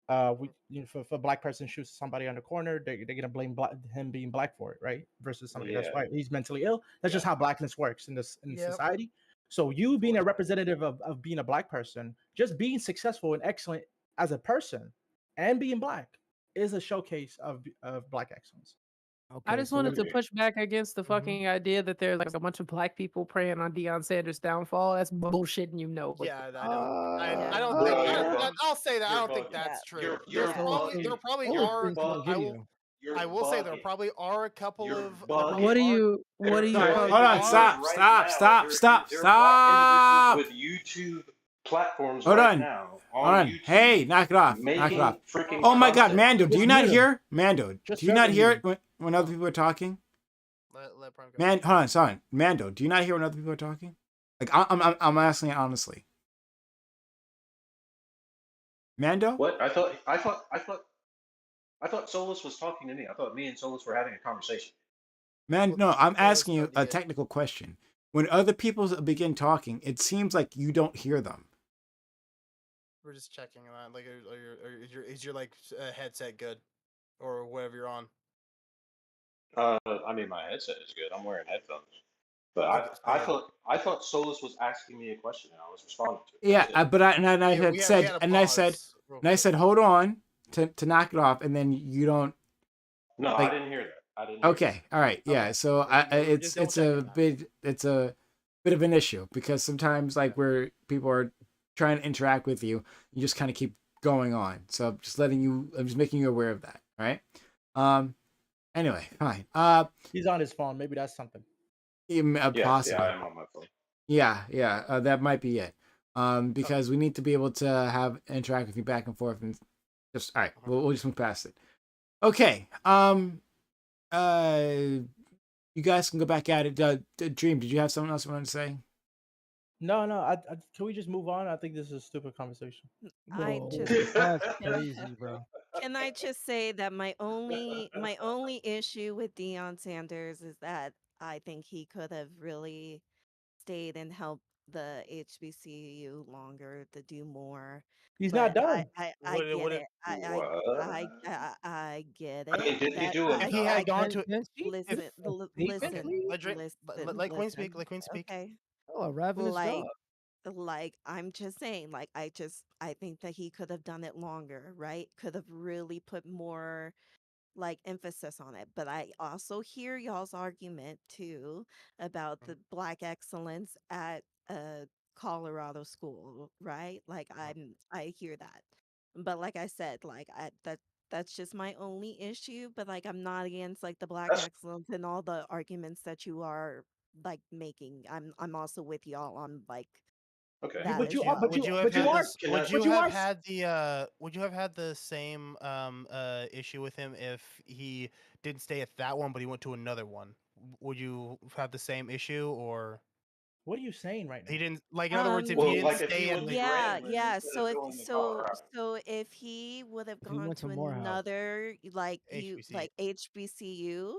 If a black person shoots somebody on the corner, they're gonna blame him being black for it, right? Versus somebody that's Yeah. white, he's mentally ill. That's just Yeah. how blackness works in Yep. society. So you being a representative of being a black person, just being successful and excellent as a person, and being black is a showcase of black excellence. I Okay, just so wanted to Agreed. push back against the fucking idea that there's like a bunch of black people preying on Deion Sanders' downfall. That's bullshit, and you know. But Yeah, Yeah. I don't Bro, think you're I'll say that I You're don't think bugging. Yeah. that's true. You're There bugging. probably You're are. bugging. I You're will say there bugging. probably are a couple You're of there probably what bugging. are are you? What are you? There Hold calling? on, are stop, right stop, now. stop, stop, There are black individuals stop. with YouTube platforms Hold right on, now hold on on. YouTube Hey, knock it off, knock it off. making freaking Oh my God, content. Mando, do Just you not mute him. hear? Mando, Just do you not server hear mute it when other people are talking? let Prime go. Man, hold on, sorry, Mando, do you not hear when other people are talking? Like I'm asking it honestly. Mando? What? I thought Solus was talking to me. I thought me and Solus were having a conversation. Man, no, I'm There was asking no you a idea. technical question. When other people begin talking, it seems like you don't hear them. We're just checking on that. Like, is your like headset good, or whatever you're on? I mean, my headset is good. I'm wearing headphones. But Okay, I thought Solus was asking me a question and I was responding to it. Yeah, That's it. but I yeah, had we said, had a and I said, pause real and I quick. said, hold on to knock it off, and then you don't. No, Like, I didn't hear that. I didn't hear okay, all right, yeah. Okay, So we're just it's double a checking that. bit of an issue because sometimes like where people are trying to interact with you, you just kind of keep going on. So I'm just making you aware of that. All right. Anyway, fine. He's on his phone. Maybe that's something. Yes, yeah, Possibly. I am on my phone. Yeah. That might be it. Because we need to be able to have interact with you back and forth, and just all right. We'll just move past it. Okay. You guys can go back at it. Dream, did you have something else you wanted to say? No. Can we just move on? I think this is a stupid conversation. I Whoa, just that's can I, crazy, bro. can I just say that my only issue with Deion Sanders is that I think he could have really stayed and helped the HBCU longer to do more. He's not But done. I Would it get would it it. What? I get I mean, it. did he That do if he enough? had gone to listen, if okay listen, let Queen speak, let Queen speak. okay. Oh, a ravenous Like dog. I'm just saying, like I think that he could have done it longer, right? Could have really put more like emphasis on it. But I also hear y'all's argument too about the black excellence at a Colorado school, right? Like I hear that. But like I said, like that's just my only issue. But like I'm not against like the black That's excellence and all the arguments that you are like making. I'm also with y'all on like Okay. Yeah, That but is you Would are, you wrong. but would you, you have but you had are, this? Would but you you have are. had the would you have had the same issue with him if he didn't stay at that one, but he went to another one? Would you have the same issue, or What are you saying right now? he didn't like? In other words, if he Well, Um, didn't like if he stay at went to yeah, Grambling yeah. instead So of if going to Colorado. so if he would have If he gone went to to Morehouse, another HBCU, like HBCU,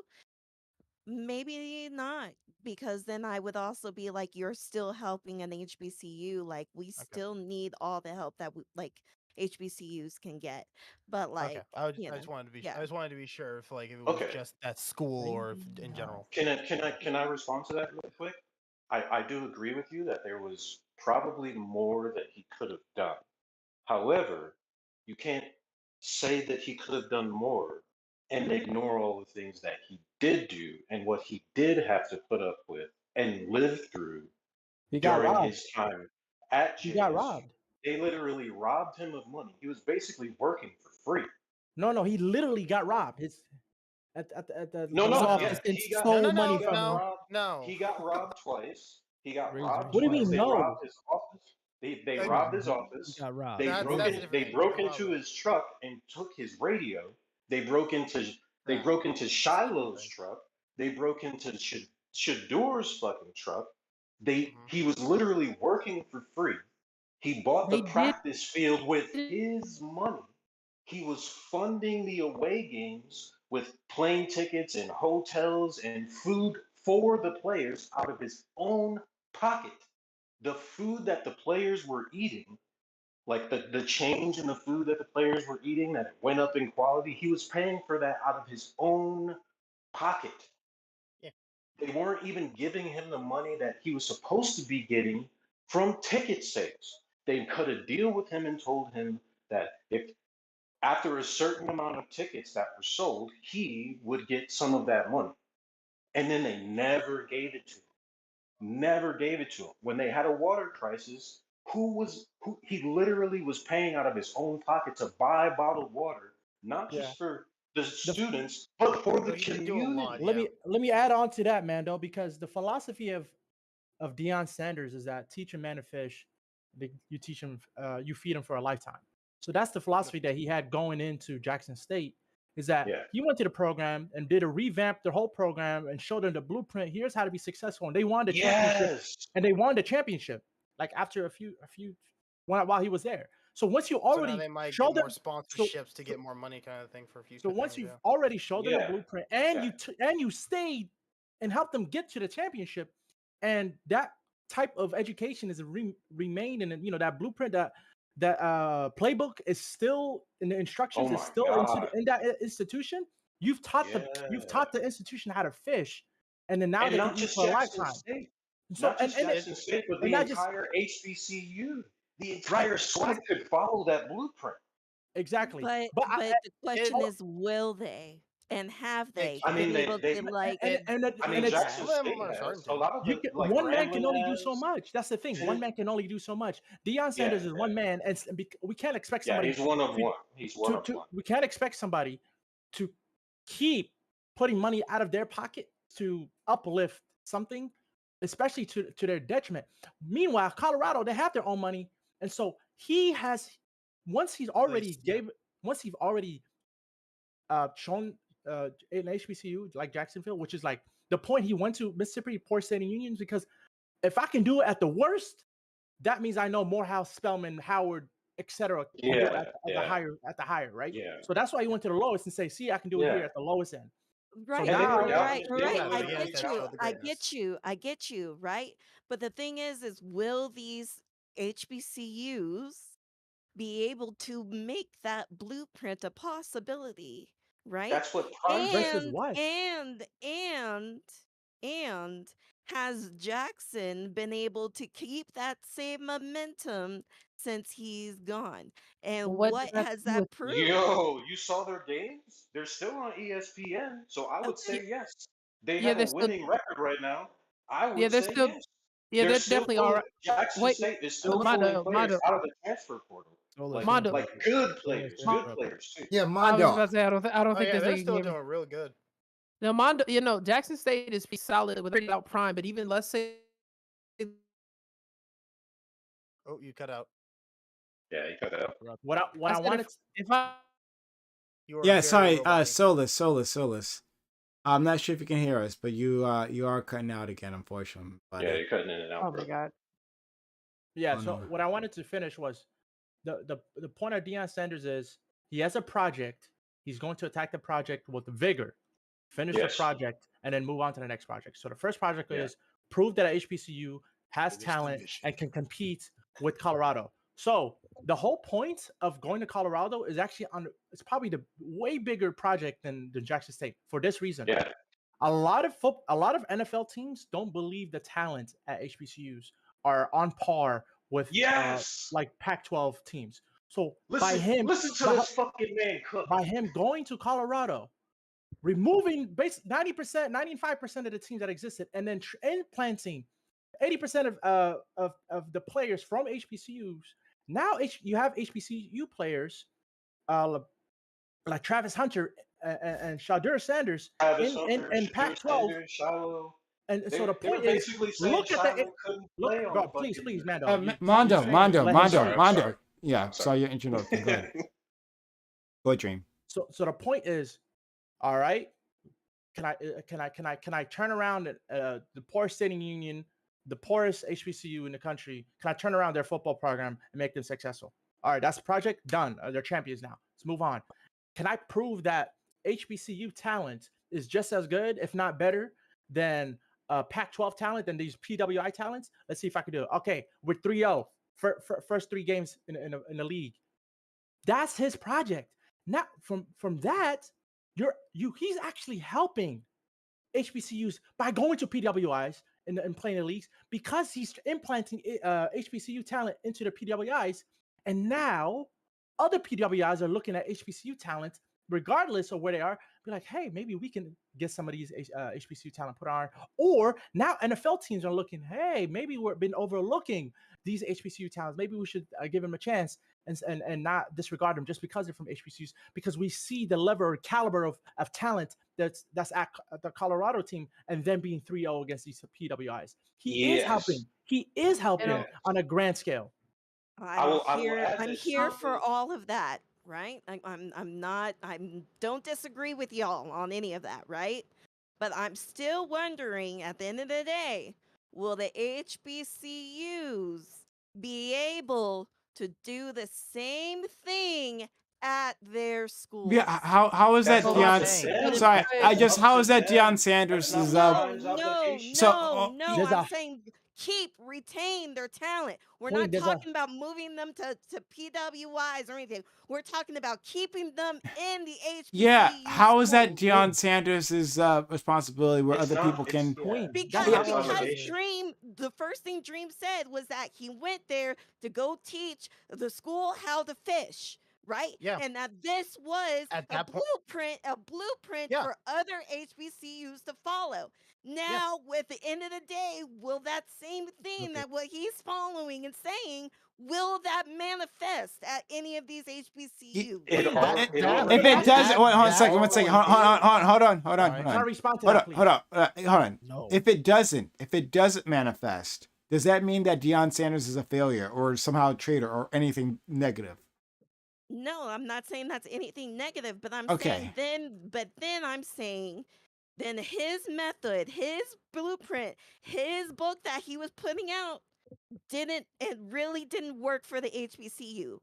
maybe not, because then I would also be like, you're still helping an HBCU. Like we okay, still need all the help that like HBCUs can get. But okay. like, I just wanted to be yeah. I just wanted to be sure if like if it was Okay. just that school or if, in general. Can I respond to that real quick? I do agree with you that there was probably more that he could have done. However, you can't say that he could have done more and ignore all the things that he did do and what he did have to put up with and live through He got during robbed. his time at He got JSU. robbed. They literally robbed him of money. He was basically working for free. No, he literally got robbed. His at No, the no, office yeah, and he got No, no, stole money he no, got from him. no, robbed. no. He got robbed twice. He got razor robbed What do you twice. mean blades. They robbed no? his office. They Uh, robbed his He office. got robbed. They That's broke Razor that's a it. different They thing. blades. That's broke a into robbery. his truck and took his radio. They broke into they Nah, broke into that's a different Shiloh's thing. truck. They broke into Shador's fucking truck. Hmm. He was literally working for free. He bought the They did. practice field with his money. He was funding the away games with plane tickets and hotels and food for the players out of his own pocket. The food that the players were eating, like the change in the food that the players were eating, that it went up in quality, he was paying for that out of his own pocket. Yeah. They weren't even giving him the money that he was supposed to be getting from ticket sales. They cut a deal with him and told him that if after a certain amount of tickets that were sold, he would get some of that money. And then they never gave it to him. Never gave it to him. When they had a water crisis, who he literally was paying out of his own pocket to buy bottled water, not Yeah. just for the The students, but for the So he did do a lot. community. Yeah. let me add on to that, man, though, because the philosophy of Deion Sanders is that teach a man to fish, you teach him, you feed him for a lifetime. So that's the philosophy that he had going into Jackson State. Is that Yeah. he went to the program and did a revamp the whole program and showed them the blueprint. Here's how to be successful, and they won the championship. Yes. And they won the championship like after a few while he was there. So once you So now already they might show get more them, sponsorships to get more money, kind of thing, for future so once things. you've Yeah. already showed them the Yeah. blueprint and Yeah. you stayed and helped them get to the championship, and that type of education is remained in, that blueprint, that playbook is still in the Oh instructions is my still God. in that institution. You've taught the institution how to fish, and then now And they can not eat just for a Jackson lifetime. State. So Not just Jackson State, but the not just entire HBCU. The right, entire SWAC could follow that blueprint. exactly. But But the question is, will they and have they I mean, been able they to like? I mean, Jackson Some of them State are starting has a to. lot of you the can, like one man can Grambling only do so has. much. That's the thing. One man can only do so much. Deion Yeah, Sanders is one man, and we can't expect yeah, somebody he's one of one. He's one of one. we can't expect somebody to keep putting money out of their pocket to uplift something, especially to their detriment. Meanwhile, Colorado, they have their own money, and so he has once he's already shown in HBCU like Jacksonville, which is like the point he went to Mississippi Port State and Union, because if I can do it at the worst, that means I know Morehouse, Spelman, Howard, etc. can do it Yeah, at the higher, right? yeah, So that's why he went to the lowest and say, see, I can do it here yeah. at the lowest end. So Right, And they were now, down. right, They were right. Yeah, but I literally again, get that down. you. showed the I greatness. get you. I get you. Right. But the thing is will these HBCUs be able to make that blueprint a possibility? Right. That's what prime. versus And what? and has Jackson been able to keep that same momentum since he's gone? And What does what that have has to do with? that proved? Yo, you saw their games? They're still on ESPN, so I would Okay. say yes. They Yeah, have a they're still. winning record right now. I Yeah, would they're say still. yes. Yeah, They're they're still definitely all pulling. right. Jackson Wait, State is still pulling Mondo, players Mondo, out of the transfer portal, Solar like State Mondo. like brother. good Solar players, State good brother. players too. Yeah, I was about Mondo. to say I don't Oh think yeah, this they're nigga can still hear me. doing real good. Now, Mondo, Jackson State is pretty solid with 30 out prime, but even let's say Oh, you cut out. Yeah, you cut out. What I said wanted if I You are Yeah, very sorry, robotic. Solus. I'm not sure if you can hear us, but you are cutting out again, unfortunately. Yeah, you're cutting in and out, oh bro. my god. Yeah. Oh, So no. what I wanted to finish was the point of Deion Sanders is he has a project. He's going to attack the project with vigor, finish the Yes. project, and then move on to the next project. So the first project Yeah. is prove that HBCU has Finish the talent mission. and can compete with Colorado. So the whole point of going to Colorado is actually it's probably the way bigger project than Jackson State for this reason. Yeah. A lot of NFL teams don't believe the talent at HBCUs are on par with Yes. like Pac-12 teams. So Listen to this fucking man cook. by him going to Colorado, removing 90%, 95% of the teams that existed, and then implanting 80% of the players from HBCUs. Now you have HBCU players like Travis Hunter and Shadur Sanders Travis Hunter, in Shadur Pac-12. Sanders, Shiloh. And so the They were point is, basically saying look at the Shiloh couldn't play on bro, the please, fucking. Mando. Mondo. I'm sorry. Yeah, I'm sorry you're interrupting. Go ahead. Go ahead, Dream. So the point is, all right, can I turn around the poorest state in the union, the poorest HBCU in the country? Can I turn around their football program and make them successful? All right, that's the project done. They're champions now. Let's move on. Can I prove that HBCU talent is just as good, if not better, than Pac-12 talent, than these PWI talents? Let's see if I can do it. Okay, we're 3-0 first 3 games in the league. That's his project. Now, from that, he's actually helping HBCUs by going to PWIs and playing the leagues because he's implanting HBCU talent into the PWIs, and now other PWIs are looking at HBCU talent regardless of where they are. Be like, hey, maybe we can get some of these HBCU talent put on. Or now NFL teams are looking, hey, maybe we've been overlooking these HBCU talents. Maybe we should give them a chance and not disregard them just because they're from HBCUs, because we see the level or caliber of talent that's at the Colorado team, and then being 3-0 against these PWIs. He is helping. He is helping on a grand scale. I'm here for all of that, right? I don't disagree with y'all on any of that, right? But I'm still wondering at the end of the day, will the HBCUs be able to do the same thing at their schools? Yeah, how is that Deion? Sorry, how is that Deion Sanders is No, I'm saying retain their talent. We're not talking about moving them to PWIs or anything. We're talking about keeping them in the HBCU. Yeah, how is that Deion Sanders' responsibility where other people can? Because Dream, the first thing Dream said was that he went there to go teach the school how to fish. Right? Yeah. And that this was a blueprint for other HBCUs to follow. Now, with the end of the day, will that same thing that what he's following and saying, will that manifest at any of these HBCUs? If it doesn't, wait, hold on a second. Hold on. Can I respond to that, please? Hold on. No. If it doesn't manifest, does that mean that Deion Sanders is a failure or somehow a traitor or anything negative? No, I'm not saying that's anything negative, but I'm Okay. saying I'm saying then his method, his blueprint, his book that he was putting out really didn't work for the HBCU.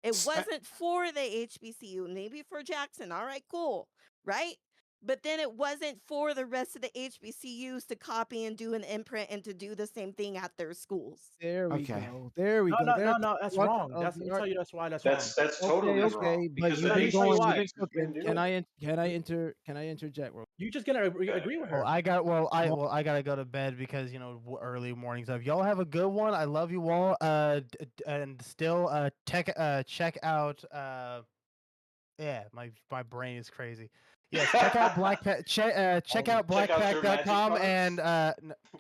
It wasn't for the HBCU, maybe for Jackson. All right, cool. Right? But then it wasn't for the rest of the HBCUs to copy and do an imprint and to do the same thing at their schools. There we Okay. go. There we go. No, that's wrong. Let me tell you that's why that's wrong. That's totally wrong. Okay, but Because you've let been me tell you going. why. You've been cooking. Can I interject? You just gonna agree with her? I gotta go to bed because early mornings. If y'all have a good one, I love you all. And still check out. Yeah, my brain is crazy. Yes, check out check out blackpack.com and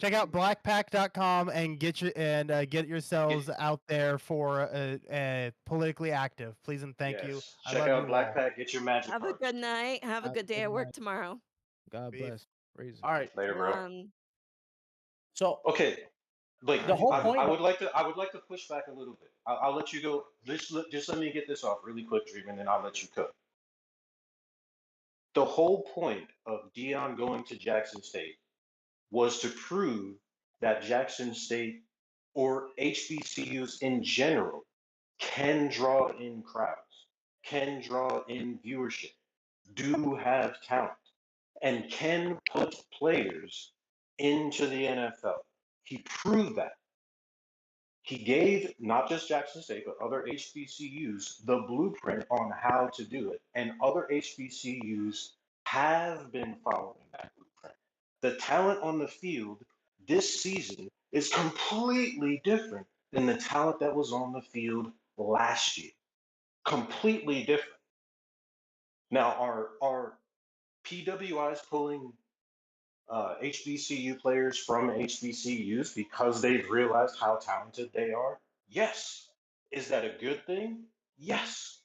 check out blackpack.com and get yourselves out there for politically active. Please and thank you. Check out Blackpack. Get your magic. Have a good night. Have a good day at work tomorrow. God bless. All right. Later, bro. So okay. Like The whole I point. would like to push back a little bit. I'll let you go. Just let me get this off really quick, Dream, and then I'll let you cook. The whole point of Deon going to Jackson State was to prove that Jackson State or HBCUs in general can draw in crowds, can draw in viewership, do have talent, and can put players into the NFL. He proved that. He gave not just Jackson State, but other HBCUs the blueprint on how to do it. And other HBCUs have been following that blueprint. The talent on the field this season is completely different than the talent that was on the field last year. Completely different. Now, are PWIs pulling HBCU players from HBCUs because they've realized how talented they are? Yes. Is that a good thing? Yes.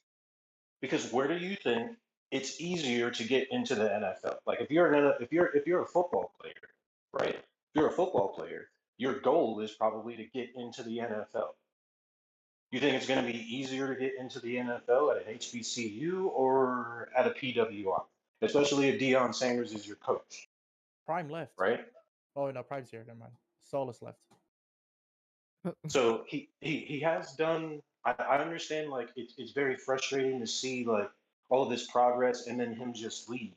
Because where do you think it's easier to get into the NFL? Like if you're a football player, right? If you're a football player, your goal is probably to get into the NFL. You think it's going to be easier to get into the NFL at an HBCU or at a PWI? Especially if Deion Sanders is your coach, Prime left. right? Oh no, Prime's here. Never mind. Solus left. So he has done. I understand like it's very frustrating to see like all of this progress and then him just leave.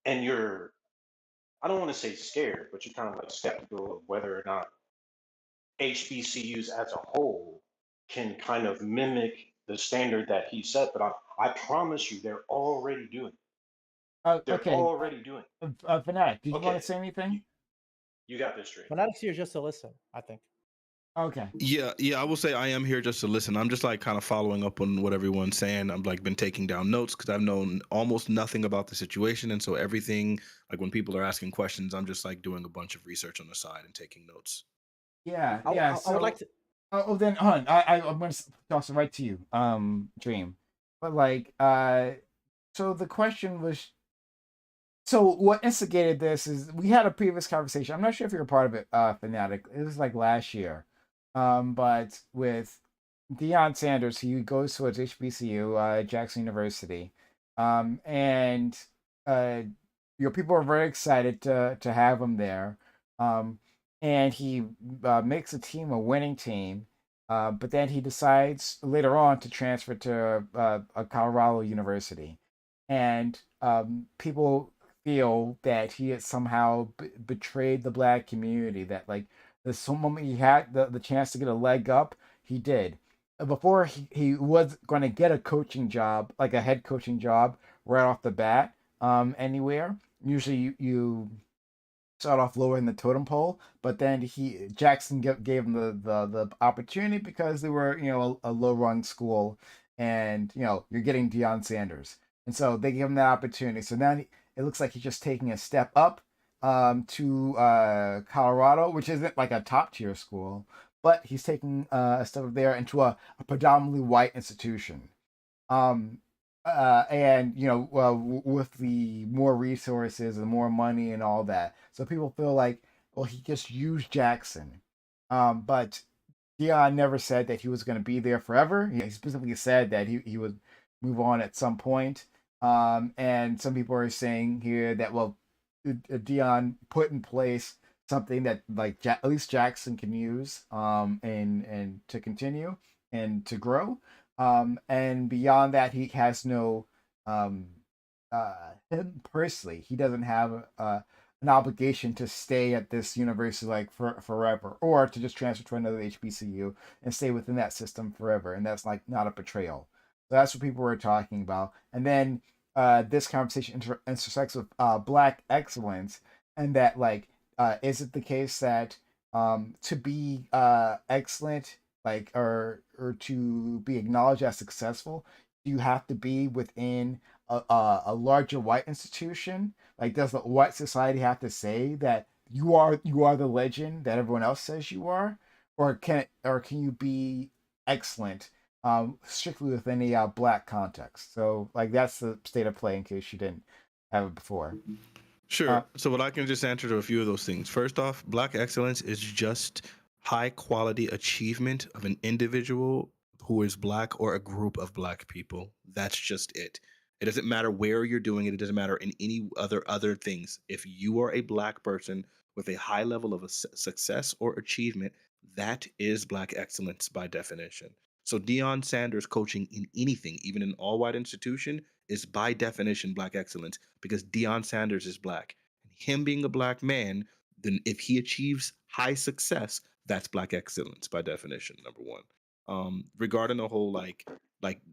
And you're I don't want to say scared, but you're kind of like skeptical of whether or not HBCUs as a whole can kind of mimic the standard that he set. But I promise you, they're already doing it. They're Okay. already doing it. Fanatic, did you want Okay, to say anything? you got this straight. Fanatics here just to listen, I think. Okay. Yeah, I will say I am here just to listen. I'm just like kind of following up on what everyone's saying. I've like been taking down notes because I've known almost nothing about the situation, and so everything like when people are asking questions, I'm just like doing a bunch of research on the side and taking notes. Yeah, I, yeah. I So, would like to. then hold on. I'm gonna toss it right to you, Dream. But like, so the question was, so what instigated this is we had a previous conversation. I'm not sure if you're a part of it, Fanatic. It was like last year, but with Deion Sanders, he goes towards HBCU, Jackson University, and uh, people are very excited to have him there, and he makes a team a winning team, but then he decides later on to transfer to a Colorado University, and people feel that he had somehow betrayed the black community. That like the moment he had the chance to get a leg up, he did. Before he was going to get a coaching job, like a head coaching job, right off the bat, anywhere. Usually you start off lower in the totem pole, but then Jackson gave him the opportunity because they were a low rung school, and you're getting Deion Sanders, and so they gave him that opportunity. So now it looks like he's just taking a step up to Colorado, which isn't like a top tier school, but he's taking a step up there into a predominantly white institution. Um, and with the more resources and more money and all that, so people feel like, well, he just used Jackson. But Dion never said that he was going to be there forever. He specifically said that he would move on at some point. And some people are saying here that, well, Dion put in place something that like at least Jackson can use, and to continue and to grow. And beyond that, he has no, um, him personally, he doesn't have an obligation to stay at this university like forever, or to just transfer to another HBCU and stay within that system forever. And that's like not a betrayal. So that's what people were talking about. And then this conversation intersects with black excellence, and that like, is it the case that to be excellent, like, or to be acknowledged as successful, you have to be within a larger white institution? Like, does the white society have to say that you are the legend that everyone else says you are, or can you be excellent strictly within a black context? So like that's the state of play in case you didn't have it before. Sure. So what I can just answer to a few of those things. First off, Black excellence is just high quality achievement of an individual who is Black or a group of Black people. That's just it. It doesn't matter where you're doing it. It doesn't matter in any other things. If you are a Black person with a high level of a success or achievement, that is Black excellence by definition. So Deion Sanders coaching in anything, even an all-white institution, is by definition Black excellence because Deion Sanders is Black. And him being a Black man, then if he achieves high success, that's Black excellence by definition. Number one. Regarding the whole like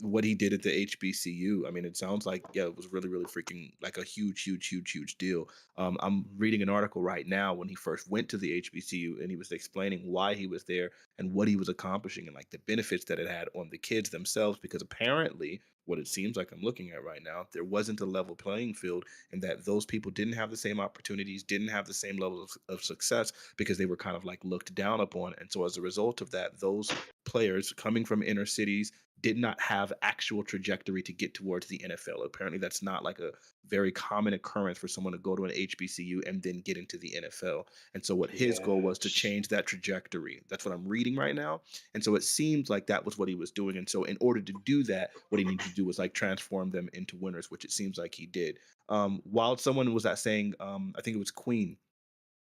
what he did at the HBCU, I mean, it sounds like it was really freaking like a huge deal. I'm reading an article right now when he first went to the HBCU and he was explaining why he was there and what he was accomplishing and like the benefits that it had on the kids themselves because apparently what it seems like I'm looking at right now, there wasn't a level playing field and that those people didn't have the same opportunities, didn't have the same level of success because they were kind of like looked down upon. And so as a result of that, those players coming from inner cities did not have actual trajectory to get towards the NFL. Apparently, that's not like a very common occurrence for someone to go to an HBCU and then get into the NFL. And so, what his goal was to change that trajectory. That's what I'm reading right now. And so, it seems like that was what he was doing. And so, in order to do that, what he needed to do was like transform them into winners, which it seems like he did. While someone was saying, I think it was Queen,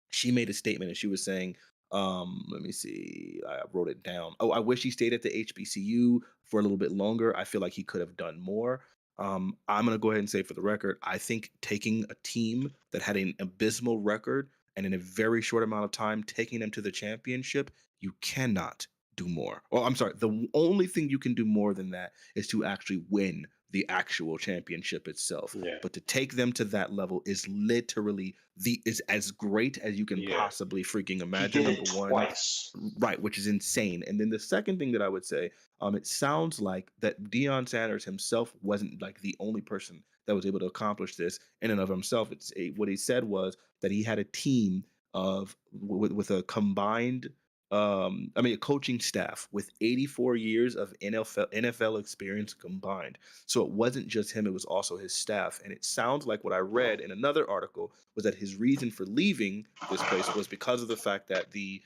she made a statement and she was saying, let me see, I wrote it down. Oh, I wish he stayed at the HBCU for a little bit longer. I feel like he could have done more. I'm going to go ahead and say for the record, I think taking a team that had an abysmal record and in a very short amount of time, taking them to the championship, you cannot do more. Oh, I'm sorry. The only thing you can do more than that is to actually win the actual championship itself. Yeah. But to take them to that level is literally is as great as you can possibly freaking imagine. He did Number it one, twice. right, which is insane. And then the second thing that I would say, it sounds like that Deion Sanders himself wasn't like the only person that was able to accomplish this in and of himself. What he said was that he had a team of with a combined a coaching staff with 84 years of NFL experience combined. So it wasn't just him, it was also his staff. And it sounds like what I read in another article was that his reason for leaving this place was because of the fact that the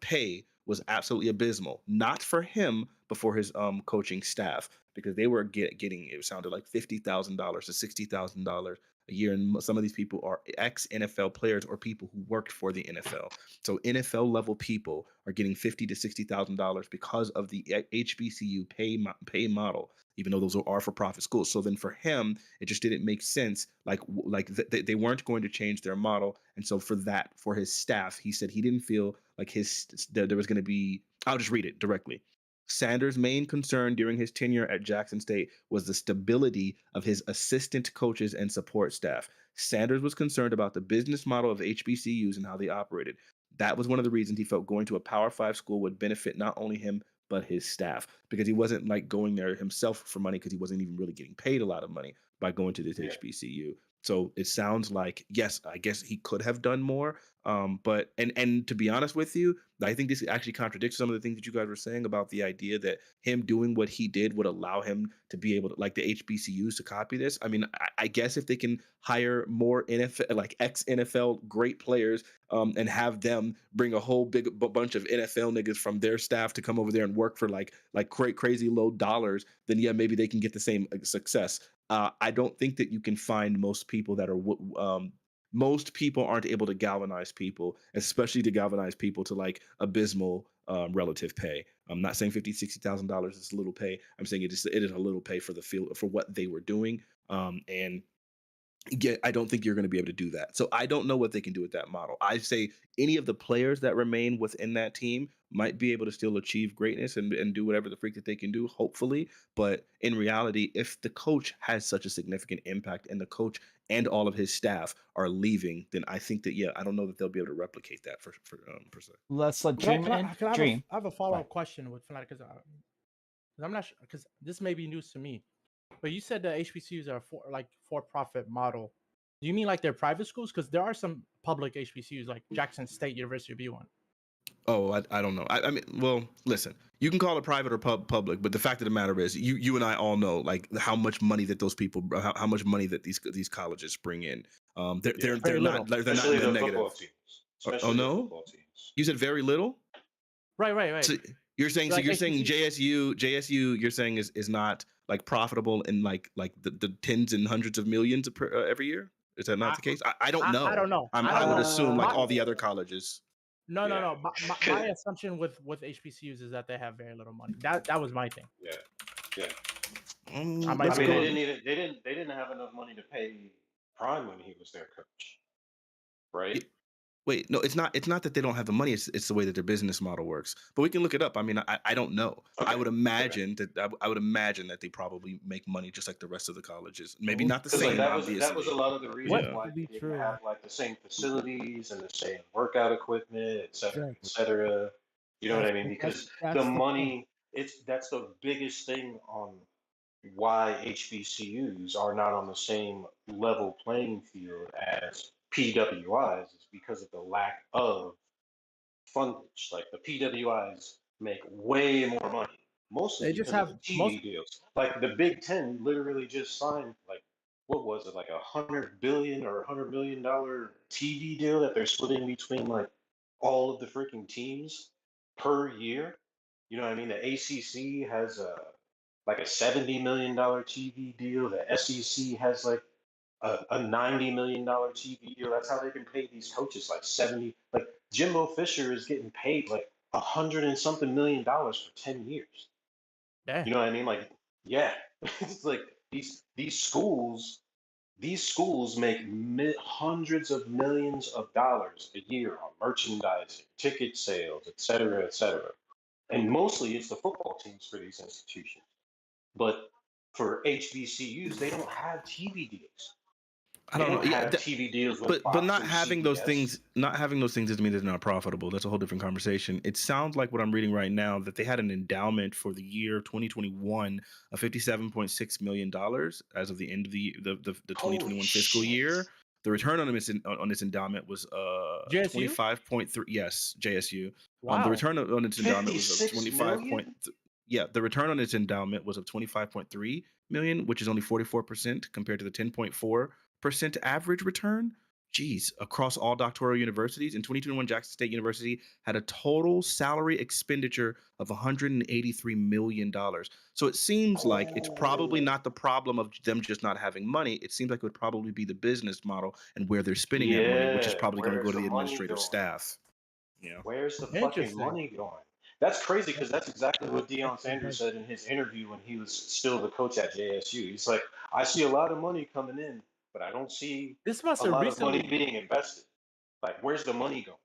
pay was absolutely abysmal. Not for him, but for his coaching staff, because they were getting it sounded like $50,000 to $60,000 a year, and some of these people are ex NFL players or people who worked for the NFL. So NFL level people are getting $50,000 to $60,000 because of the HBCU pay model, even though those are for profit schools. So then for him, it just didn't make sense. They weren't going to change their model, and so for his staff, he said he didn't feel like there was going to be. I'll just read it directly. Sanders' main concern during his tenure at Jackson State was the stability of his assistant coaches and support staff. Sanders was concerned about the business model of HBCUs and how they operated. That was one of the reasons he felt going to a Power 5 school would benefit not only him, but his staff, because he wasn't like going there himself for money because he wasn't even really getting paid a lot of money by going to this HBCU. So it sounds like, yes, I guess he could have done more. But to be honest with you, I think this actually contradicts some of the things that you guys were saying about the idea that him doing what he did would allow him to be able to, like the HBCUs, to copy this. I mean, I guess if they can hire more NFL, like ex NFL great players, and have them bring a whole bunch of NFL niggas from their staff to come over there and work for like crazy low dollars, then yeah, maybe they can get the same success. I don't think that you can find most people that are most people aren't able to galvanize people, especially to galvanize people to like abysmal relative pay. I'm not saying $50,000, $60,000 is a little pay. I'm saying it is a little pay for the field for what they were doing. And yeah, I don't think you're going to be able to do that. So I don't know what they can do with that model. I say any of the players that remain within that team might be able to still achieve greatness and do whatever the freak that they can do, hopefully. But in reality, if the coach has such a significant impact and the coach and all of his staff are leaving, then I think that, yeah, I don't know that they'll be able to replicate that per se. Let's let Can I, Dream can I, in. can I have Dream. I have a follow-up question with Fnatic because I'm not sure because this may be news to me. But you said the HBCUs are for-profit model. Do you mean like they're private schools? Because there are some public HBCUs like Jackson State University would be one. Oh, I don't know. I mean, well, listen. You can call it private or public, but the fact of the matter is, you and I all know like how much money that those people, how much money that these colleges bring in. They're not in Especially the the negative. football teams. Oh Especially the no, football teams. you said very little. Right. So you're saying Like JSU you're saying is not like profitable in like the tens and hundreds of millions every year? Is that not the case? I don't know. I don't know. I would assume like My- all the other colleges. No. My assumption with HBCUs is that they have very little money. That was my thing. Yeah. I Mm, mean, let's they go. didn't have enough money to pay Prime when he was their coach, right? Wait, no, it's not that they don't have the money. It's the way that their business model works. But we can look it up. I mean, I don't know. I would imagine that they probably make money just like the rest of the colleges. Maybe not the Because like same, obviously. that was a lot of the reason Yeah. why they didn't have like the same facilities and the same workout equipment, et cetera, et cetera. You know what I mean? Because the money, that's the biggest thing on why HBCUs are not on the same level playing field as PWIs is because of the lack of fundage. Like the PWIs make way more money, mostly They just because of have the TV deals. Like the Big Ten literally just signed like what was it, like $100 billion or $100 million TV deal that they're splitting between like all of the freaking teams per year. You know what I mean? The ACC has a $70 million TV deal. The SEC has like a $90 million TV deal. That's how they can pay these coaches like 70. Like Jimbo Fisher is getting paid like $100 and something million for 10 years. Yeah. You know what I mean? Like, yeah, it's like these schools make hundreds of millions of dollars a year on merchandising, ticket sales, et cetera, et cetera. And mostly it's the football teams for these institutions. But for HBCUs, they don't have TV deals. I don't know. Yeah, have TV deals with but Fox not or having those CBS. things doesn't mean they're not profitable. That's a whole different conversation. It sounds like what I'm reading right now that they had an endowment for the year 2021 of $57.6 million as of the end of the 2021 fiscal year. The return on its endowment was JSU? 25.3. Yes, JSU. Wow. The return on its endowment was of 56 25. million? Yeah, the return on its endowment was of 25.3 million, which is only 44% compared to the 10.4% average return. Geez, across all doctoral universities in 2021, Jackson State University had a total salary expenditure of $183 million. So it seems like it's probably not the problem of them just not having money. It seems like it would probably be the business model and where they're spending that money, which is probably going to go to the administrative staff. Yeah. Where's the fucking money going? That's crazy because that's exactly what Deion Sanders said in his interview when he was still the coach at JSU. He's like, I see a lot of money coming in, but I don't see a lot of money being invested. Like, where's the money going?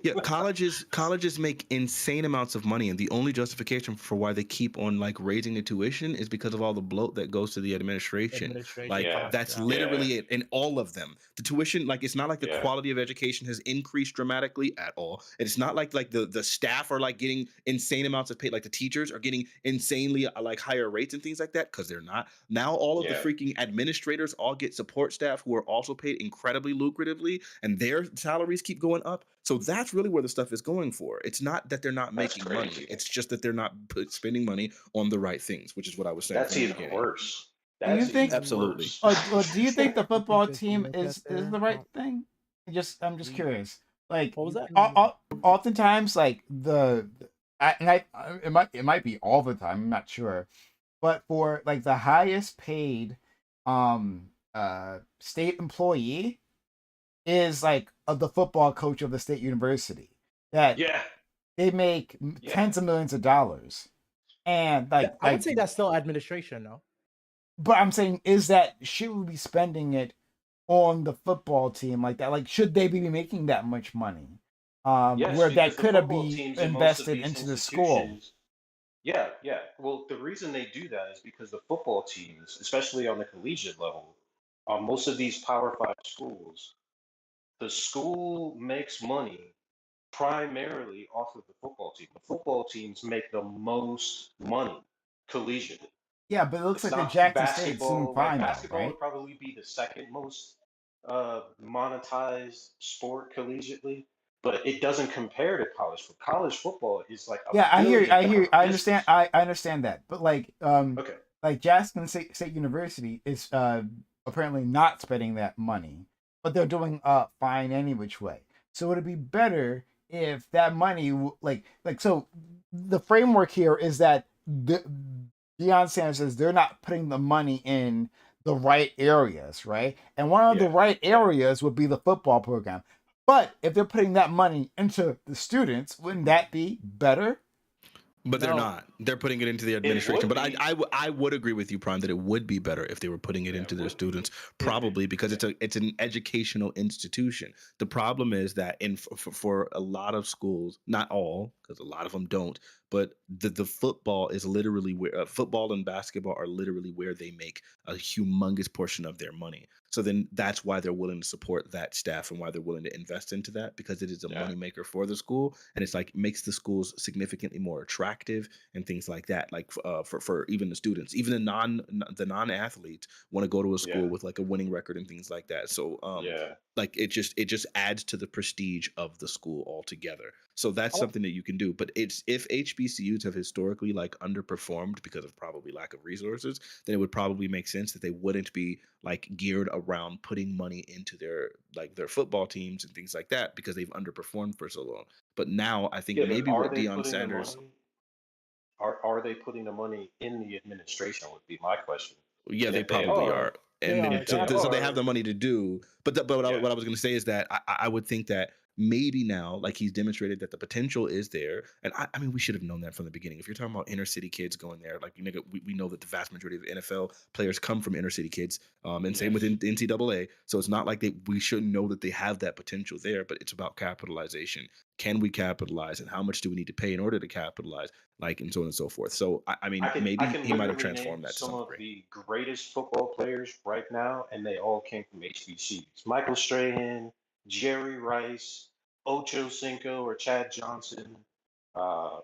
Yeah, colleges make insane amounts of money, and the only justification for why they keep on like raising the tuition is because of all the bloat that goes to the administration. Like that's literally it in all of them. The tuition, like it's not like the quality of education has increased dramatically at all. It's not like the staff are like getting insane amounts of pay. Like the teachers are getting insanely like higher rates and things like that because they're not. Now all of the freaking administrators all get support staff who are also paid incredibly lucratively, and their salaries keep going up. So that's really where the stuff is going for. It's not that they're not making money. It's just that they're not spending money on the right things, which is what I was saying. That's even worse. Do you think absolutely? Or do you think the football team is the right thing? I'm just curious. Like, what was that? Oftentimes, like it might be all the time. I'm not sure, but for like the highest paid state employee is like the football coach of the state university. That they make tens of millions of dollars, and like I would say that's still administration, though. But I'm saying, is that should we be spending it on the football team like that? Like, should they be making that much money? Where that could have been invested into the school. Yeah. Well, the reason they do that is because the football teams, especially on the collegiate level, on most of these Power 5 schools, the school makes money primarily off of the football team. The football teams make the most money collegiately. Yeah, but it looks like the Jackson State's doing fine, basketball right? would probably be the second most monetized sport collegiately. but it doesn't compare to college football. College football is like a Yeah, I hear you. I billion hear you. dollar I understand. business. I understand that. But Okay. like Jackson State University is apparently not spending that money, but they're doing fine any which way. So it'd be better if that money so the framework here is that the Deion Sanders says they're not putting the money in the right areas, right? And one of the Yeah. right areas would be the football program. But if they're putting that money into the students, wouldn't that be better? But they're No. not. They're putting it into the It administration. would But be. I would agree with you, Prime, that it would be better if they were putting it Yeah, into it their would be. students, probably because it's an educational institution. The problem is that for a lot of schools, not all, because a lot of them don't, but the football is literally where football and basketball are literally where they make a humongous portion of their money. So then that's why they're willing to support that staff and why they're willing to invest into that, because it is a Yeah. moneymaker for the school, and it's like makes the schools significantly more attractive and things like that. Like for even the students, even the non athletes want to go to a school Yeah. with like a winning record and things like that. So Yeah. like it just adds to the prestige of the school altogether. So that's Oh. something that you can do. But it's if HBCUs have historically like underperformed because of probably lack of resources, then it would probably make sense that they wouldn't be like geared around putting money into their football teams and things like that because they've underperformed for so long. But now I think Yeah, but maybe are what they Deion putting the Sanders, money? Are they putting the money in the administration? Would be my question. yeah, And they if they probably are, are. They And are. then if They they have so they have the are, money to do. But yeah, what I was going to say is that I would think that maybe now, like he's demonstrated that the potential is there. And I mean, we should have known that from the beginning. If you're talking about inner city kids going there, like we know that the vast majority of NFL players come from inner city kids. And same with yes. NCAA. So it's not like we shouldn't know that they have that potential there, but it's about capitalization. Can we capitalize, and how much do we need to pay in order to capitalize? Like, and so on and so forth. So I mean, I maybe can he might have literally name transformed that to some some of degree. the greatest football players right now, and they all came from HBCUs. Michael Strahan, Jerry Rice, Ocho Cinco or Chad Johnson. Uh,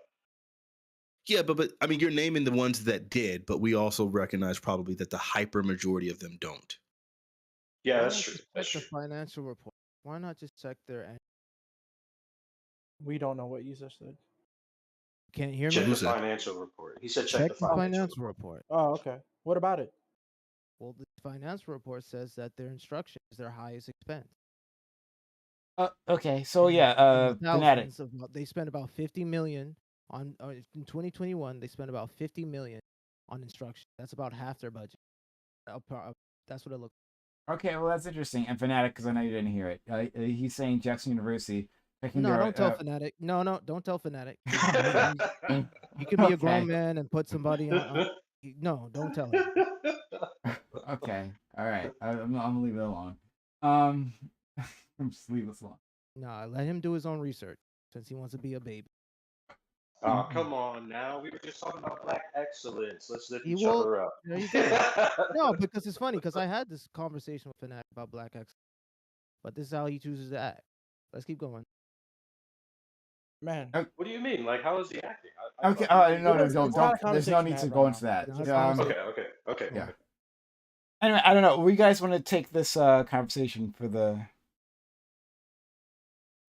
Yeah, but I mean, you're naming the ones that did, but we also recognize probably that the hyper majority of them don't. yeah, Why that's not true. just check That's the true. financial report? Why not just check their? We don't know what you just said. Can't hear Check me? the financial report. He said check Check the the financial financial report. report. Oh, okay. What about it? Well, the financial report says that their instruction is their highest expense. Okay, so yeah, Fanatic. They spent about 50 million on in 2021. They spent about 50 million on instruction. That's about half their budget. That's what it looks. Okay, well that's interesting. And Fanatic, because I know you didn't hear it. He's saying Jackson University picking No, their. don't tell Fanatic. No, don't tell Fanatic. You can be a grown Okay. man and put somebody on. No, don't tell him. Okay, all right. I'm gonna leave it alone. I'm just leave this alone. No, let him do his own research since he wants to be a baby. Oh, come on now. We were just talking about black excellence. Let's lift He each will. other up. There you go. No, because it's funny because I had this conversation with Fanatic about black excellence, but this is how he chooses to act. Let's keep going. Man, What do you mean? Like, how is he acting? Okay. thought he was No, doing it's not a don't. There's no conversation need to to have go right into now. that. Not a Okay, conversation. okay. Yeah. Anyway, I don't know. We guys want to take this conversation for the.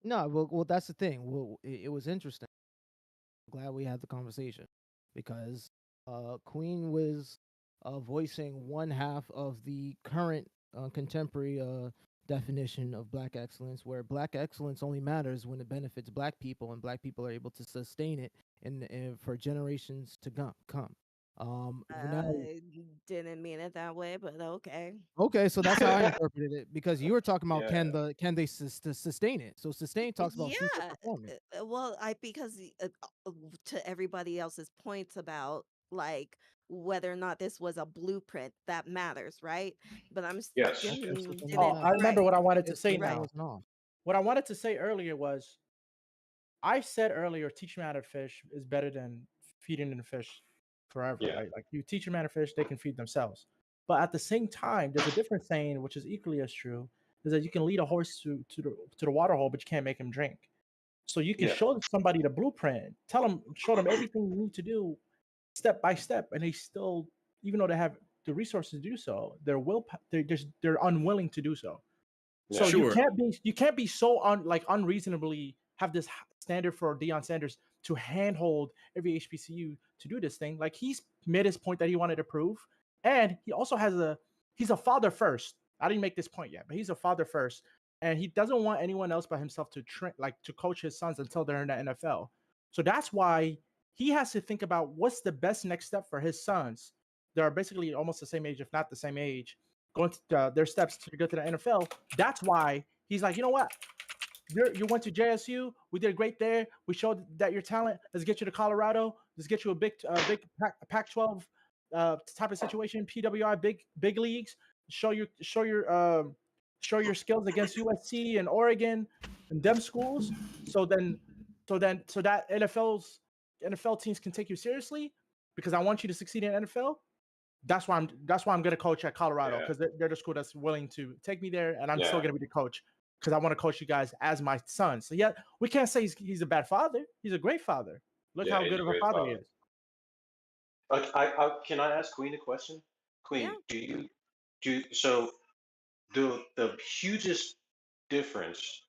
No, well, that's the thing. Well, it was interesting. Glad we had the conversation because Queen was voicing one half of the current contemporary definition of black excellence, where black excellence only matters when it benefits black people and black people are able to sustain it for generations to come. Now, I didn't mean it that way, but okay. okay, so that's how I interpreted it because you were talking about Yeah. can they sustain it? So sustain talks about future Yeah. performance. Well, because to everybody else's points about like whether or not this was a blueprint that matters, right? But I'm Yes. It's the Jimmy thing that Oh, didn't I matters. remember right. what I wanted to It's the say thing that now. wasn't off. What I wanted to say earlier was I said earlier, teaching them how to fish is better than feeding the fish forever, Yeah. right? Like you teach them how to fish, they can feed themselves. But at the same time, there's a different saying which is equally as true: is that you can lead a horse to the water hole, but you can't make him drink. So you can Yeah. show somebody the blueprint, show them everything you need to do step by step, and they still, even though they have the resources to do so, they're unwilling to do so. So Sure. you can't be so unreasonably have this standard for Deion Sanders to handhold every HBCU to do this thing. Like he's made his point that he wanted to prove, and he also he's a father first. I didn't make this point yet, but he's a father first, and he doesn't want anyone else but himself to to coach his sons until they're in the NFL. So that's why he has to think about what's the best next step for his sons. They're basically almost the same age, if not the same age, going to their steps to go to the NFL. That's why he's like, you know what? You went to JSU. We did great there. We showed that your talent. Let's get you to Colorado. Let's get you a big Pac-12 type of situation. PWI big leagues. Show your skills against USC and Oregon and them schools. So that NFL teams can take you seriously because I want you to succeed in NFL. That's why I'm going to coach at Colorado because they're the school that's willing to take me there, and I'm still going to be the coach because I want to coach you guys as my son. So yeah, we can't say he's a bad father. He's a great father. Look how good of a father he is. Can I ask Queen a question? Queen, so the hugest difference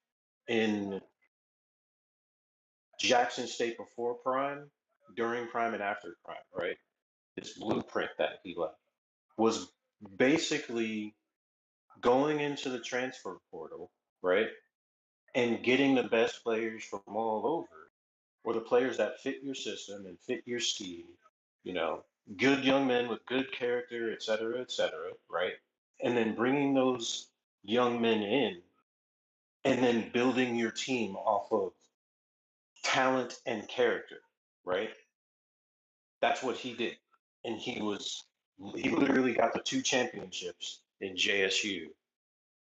in Jackson State before prime, during prime, and after prime, right? This blueprint that he left was basically going into the transfer portal, right? And getting the best players from all over, or the players that fit your system and fit your scheme, you know, good young men with good character, et cetera, right? And then bringing those young men in and then building your team off of talent and character, right? That's what he did. And he literally got the 2 championships in JSU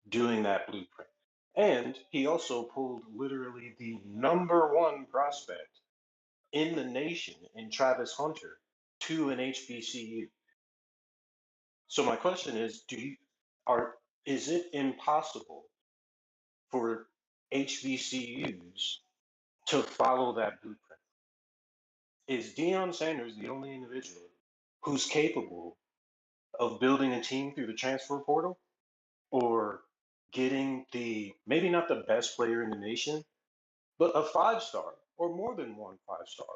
doing that blueprint. And he also pulled literally the #1 prospect in the nation in Travis Hunter to an HBCU. So my question is, is it impossible for HBCUs to follow that blueprint? Is Deion Sanders the only individual who's capable of building a team through the transfer portal or getting maybe not the best player in the nation, but a 5-star or more than one 5-star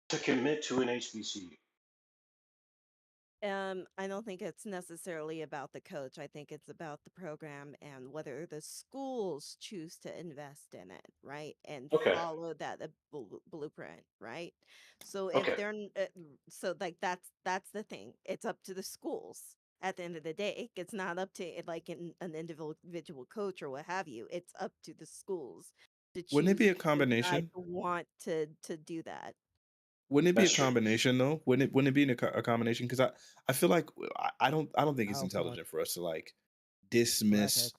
to commit to an HBCU? I don't think it's necessarily about the coach. I think it's about the program and whether the schools choose to invest in it, right? And Okay. follow that blueprint, right? So if Okay. so like that's the thing. It's up to the schools at the end of the day. It's not up to like an individual coach or what have you. It's up to the schools to Wouldn't it choose be a and decide combination? to want to do that. Wouldn't it be a That's true. combination though? Wouldn't it be a combination? Because I feel like I don't think I it's don't feel like intelligent for us to like black dismiss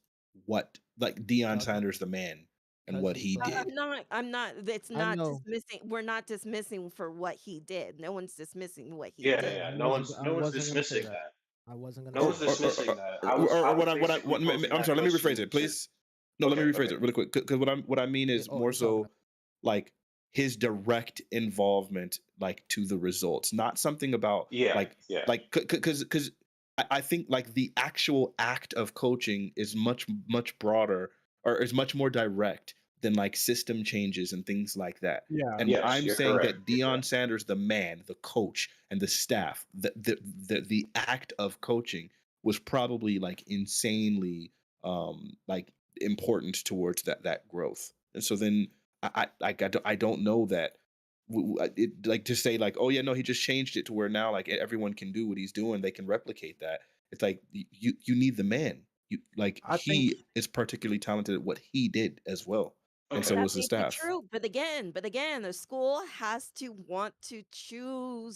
what like Deion because Sanders the man and what he's he black. did. I'm not, it's I not know. dismissing, we're not dismissing for what he did. No one's dismissing what he Yeah, did. yeah. I No wasn't. one's I no one's wasn't gonna say dismissing that. that. I wasn't gonna No Or say one's that. dismissing that. I or was what basically posing I'm that sorry. Let me rephrase question it, to. please. No, let me Okay, rephrase okay. it really quick. Because what I mean is Oh, more you talking so like his direct involvement like to the results, not something about Yeah, yeah. like because I think like the actual act of coaching is much broader or is much more direct than like system changes and things like that. Yeah. And Yes, I'm you're saying correct. that You're Deion correct. Sanders, the man, the coach, and the staff, the act of coaching was probably like insanely like important towards that growth. And so then I don't know that it like to say like, oh yeah, no, he just changed it to where now like everyone can do what he's doing, they can replicate that. It's like you need the man. You like I think he is particularly talented at what he did as well, and Okay. so That was the may be staff. true, but again, the school has to want to choose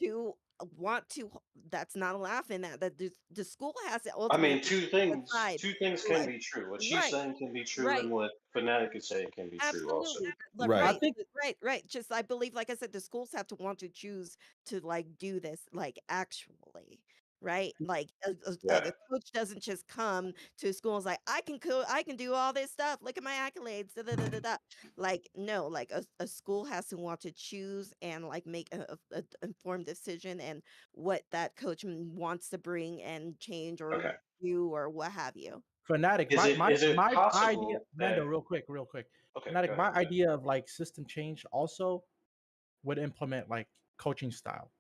to want to. That's not laughing at that. The school has to I mean, ultimately decide. two things can Like, be true. What she's right, saying can be true, right. and what Fanatic is saying can be true also. Absolutely. I Right. Right. think Right. Just I believe, like I said, the schools have to want to choose to like do this, like actually. Right, like Yeah. the coach doesn't just come to schools like I can do all this stuff. Look at my accolades. Da, da, da, da, da. Like no, like a school has to want to choose and like make a informed decision and what that coach wants to bring and change or Okay. do or what have you. Fanatic, Is it is it my idea, possible Mando, that? real quick. Okay, go Fanatic, ahead. my idea of like system change also would implement like coaching style.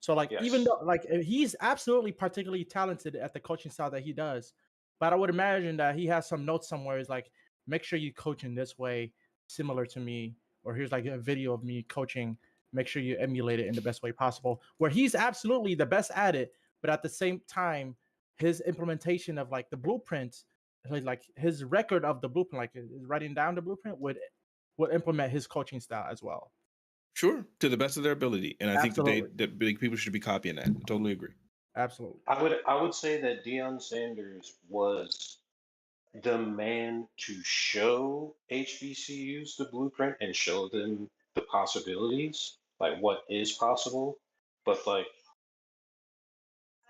So like even Yes. though like he's absolutely particularly talented at the coaching style that he does, but I would imagine that he has some notes somewhere. Is like make sure you coach in this way, similar to me, or here's like a video of me coaching. Make sure you emulate it in the best way possible. Where he's absolutely the best at it, but at the same time, his implementation of like the blueprint, like his record of the blueprint, like writing down the blueprint would implement his coaching style as well. Sure, to the best of their ability, and I think Absolutely. that big people should be copying that. I totally agree. Absolutely. I would say that Deion Sanders was the man to show HBCUs the blueprint and show them the possibilities, like what is possible. But like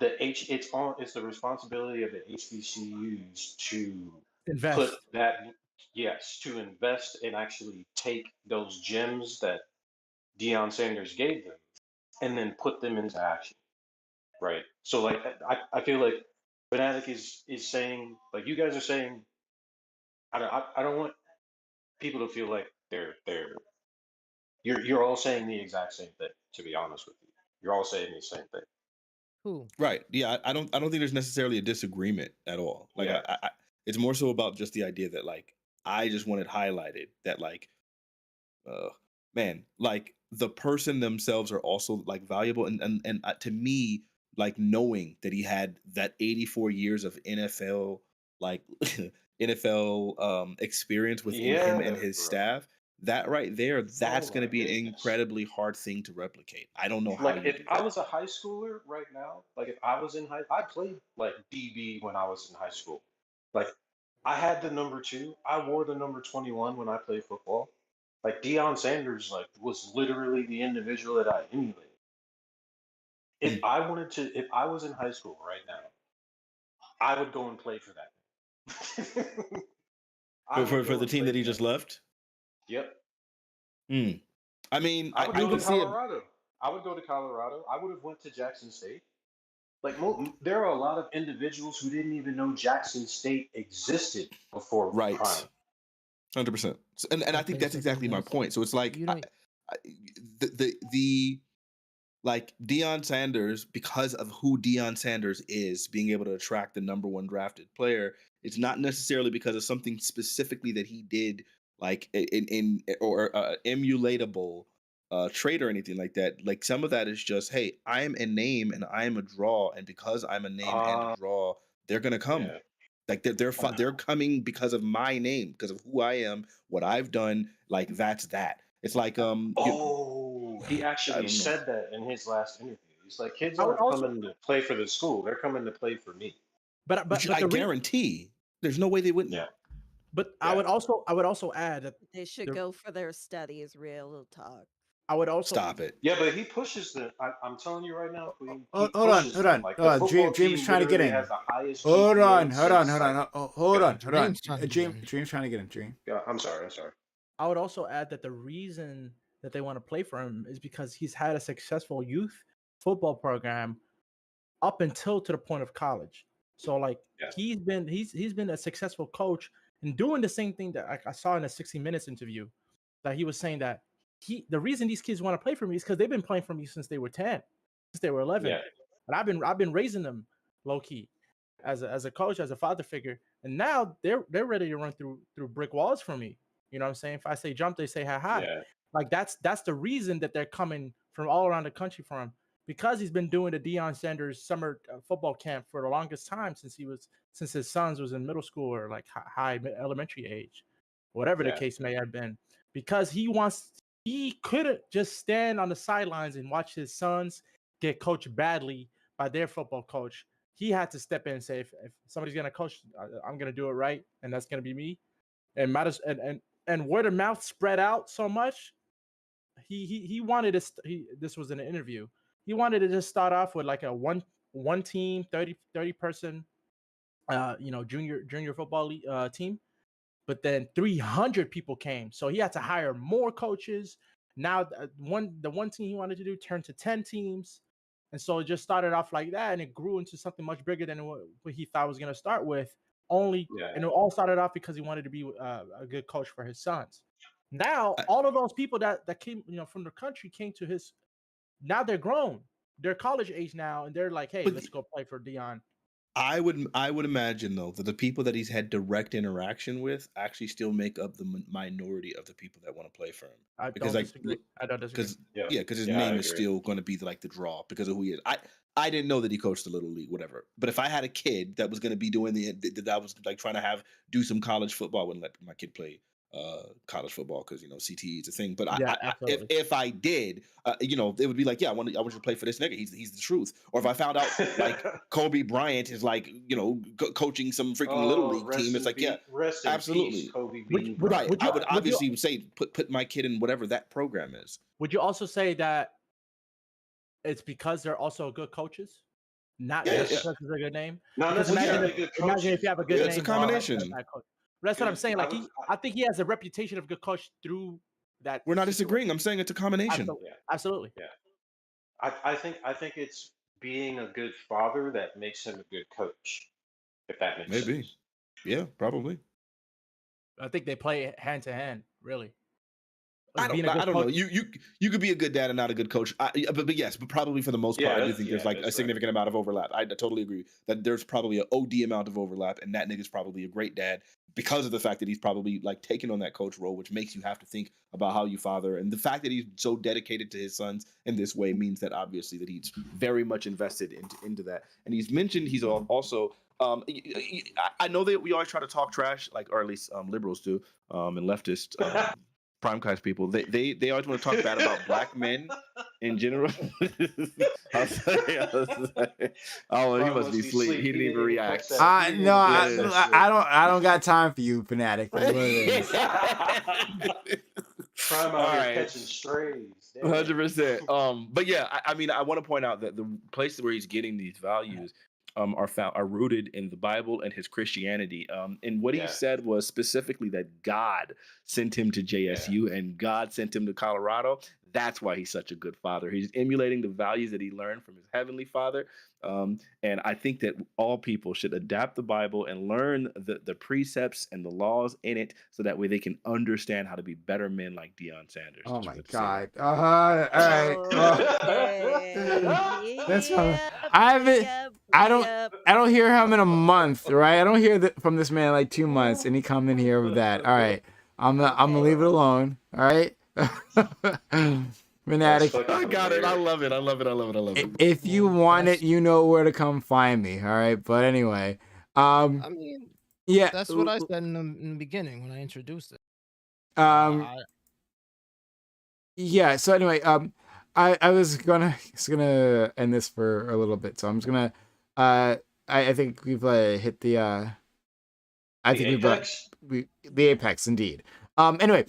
it's the responsibility of the HBCUs to put Invest. that, yes, to invest and actually take those gems that Deion Sanders gave them and then put them into action. Right. So like I feel like Fnatic is saying, like you guys are saying, I don't want people to feel like you're all saying the exact same thing, to be honest with you. You're all saying the same thing. Who? Right. Yeah. I don't think there's necessarily a disagreement at all. Like Yeah. it's more so about just the idea that like I just wanted highlighted that like man, like the person themselves are also like valuable, and to me, like knowing that he had that 84 years of NFL like NFL experience within him and Yeah, his bro. staff, that right there, Oh that's going my to be an goodness. incredibly hard thing to replicate. I don't know how Like you if do I that. was a high schooler right now, like if I was in I played like DB when I was in high school. Like I had the number 2. I wore the number 21 when I played football. Like Deion Sanders like was literally the individual that I emulated. If I was in high school right now, I would go and play for that. I would For go the and team play that he for just that. left. Yep. Hmm. I mean, I would I go to can see it. Colorado. I would go to Colorado. I would have went to Jackson State. Like there are a lot of individuals who didn't even know Jackson State existed before Right. Prime. 100%. And I think Okay, that's so then exactly my this point. So it's like you don't. the like Deion Sanders, because of who Deion Sanders is, being able to attract the number one drafted player, it's not necessarily because of something specifically that he did, like in or emulatable trait or anything like that. Like some of that is just, hey, I am a name and I am a draw, and because I'm a name and a draw, they're gonna come. Yeah. Like they're coming because of my name, because of who I am, what I've done. Like that's that. It's like Oh, he I actually don't know. said that in his last interview. He's like, kids I would aren't also, coming to play for the school; they're coming to play for me. but I the guarantee there's no way they wouldn't. Yeah. but Yeah. I would also add that They should the, go for their studies, real talk. I would also Stop it. Yeah, but he pushes them. I'm telling you right now, Queen. He Hold on, pushes hold them. on, Like hold the on. football Dream is team trying to get literally in. has the highest Hold on, GPA hold on, since hold on, like. hold Go on, ahead. hold on. Dream's trying to get Dream, in. Dream's trying to get in. Dream. Yeah, I'm sorry. I'm sorry. I would also add that the reason that they want to play for him is because he's had a successful youth football program up until to the point of college. So like Yeah. he's been a successful coach and doing the same thing that I saw in a 60 Minutes interview, that he was saying that the reason these kids want to play for me is because they've been playing for me since they were 10, since they were 11, Yeah. and I've been raising them low key as a coach, as a father figure, and now they're ready to run through brick walls for me. You know what I'm saying? If I say jump, they say hi. Yeah. Like that's the reason that they're coming from all around the country for him, because he's been doing the Deion Sanders summer football camp for the longest time since his sons was in middle school or like elementary age, whatever the Yeah. case may have been. Because he couldn't just stand on the sidelines and watch his sons get coached badly by their football coach. He had to step in and say, if somebody's gonna coach, I'm gonna do it right, and that's gonna be me. And matters and word of mouth spread out so much. He wanted to. This was in an interview. He wanted to just start off with like a one team 30 person, junior football team, but then 300 people came, so he had to hire more coaches. Now the one team he wanted to do turned to 10 teams, and so it just started off like that, and it grew into something much bigger than what he thought was going to start with, only, Yeah. and it all started off because he wanted to be a good coach for his sons. Now, all of those people that came, from the country came to his. Now they're grown. They're college age now, and they're like, "Hey, let's go play for Deon." I would imagine though that the people that he's had direct interaction with actually still make up the minority of the people that want to play for him. I Because don't disagree. I don't disagree. because his Yeah, I name is agree. still going to be like the draw because of who he is. I didn't know that he coached the little league, whatever. But if I had a kid that was going to be doing that I was like trying to do some college football, I wouldn't let my kid play college football because CTE is a thing. But Yeah, if I did, it would be like, yeah, I want you to play for this nigga. He's the truth. Or if I found out like Kobe Bryant is like coaching some freaking little league team, it's like rest in absolutely peace, Kobe Would- B. would- right. would I you- would would you- obviously say put my kid in whatever that program is. Would you also say that it's because they're also good coaches, not Yeah, just yeah. because it's a good name? Not Because necessarily imagine, good imagine if you have a good Yeah, name. it's a combination. That's what I'm saying. Like Because I think he has a reputation of good coach through that. We're not situation. disagreeing. I'm saying it's a combination. Absolutely. Yeah. Absolutely. Yeah. I think it's being a good father that makes him a good coach. If that makes Maybe. sense. Yeah, probably. I think they play hand to hand. Really. I Being a good don't know. coach- You could be a good dad and not a good coach. But yes, but probably for the most part, I do think there's like a significant amount of overlap. I totally agree that there's probably an OD amount of overlap, and that nigga's probably a great dad because of the fact that he's probably like taking on that coach role, which makes you have to think about how you father. And the fact that he's so dedicated to his sons in this way means that obviously that he's very much invested into that. And he's mentioned he's also. I know that we always try to talk trash, like, or at least liberals do, and leftist prime class people. They always want to talk bad about black men in general. I'll say, oh, he must be asleep. He didn't even react. No, I don't got time for you, fanatic. That's what it is. Prime out here catching strays. 100%. But yeah, I mean, I want to point out that the place where he's getting these values are rooted in the Bible and his Christianity. And what he said was specifically that God sent him to JSU and God sent him to Colorado. That's why he's such a good father. He's emulating the values that he learned from his heavenly father. And I think that all people should adapt the Bible and learn the precepts and the laws in it so that way they can understand how to be better men like Deion Sanders. Oh my God. All right. That's fine. I don't hear him in a month, right? I don't hear from this man in like 2 months, and he come in here with that. All right. I'm gonna leave it alone. All right. Fanatic. I got it. I love it. If you want it, you know where to come find me. All right. But anyway, I mean, yeah, that's what I said in the beginning when I introduced it. Yeah. So anyway, I was gonna end this for a little bit, so I'm just gonna I think we've hit the the apex indeed. Anyway,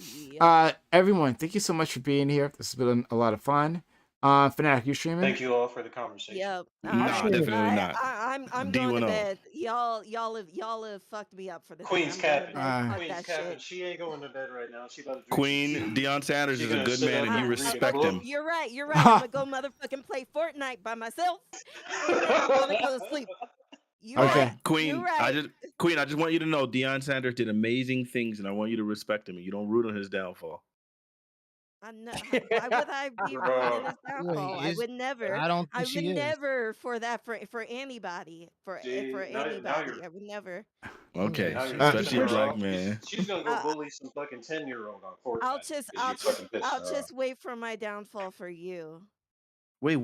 everyone, thank you so much for being here. This has been a lot of fun. Fanatic, you streaming? Thank you all for the conversation. Yep. Nah, definitely not. I'm going to bed. Y'all have fucked me up for this. Queen's capping. Fuck Queen's that capping. shit. She ain't going to bed right now. She about to drink Queen some tea. Deion Sanders She is a gonna good sit man, up and you and read a respect book. him. You're right. I'm gonna go motherfucking play Fortnite by myself. And then I'm gonna go to sleep. Okay. Queen, You're right. I just want you to know Deion Sanders did amazing things, and I want you to respect him, and you don't root on his downfall. I'm not, why would I be rooting his downfall? I would never. I don't think I she would is. never for anybody. For anybody. I would never. Okay, Now you're especially a pissing her black off. man. She's gonna go bully some fucking 10-year-old on Fortnite. I'll 'cause you fucking pissed her just wait for my downfall for you.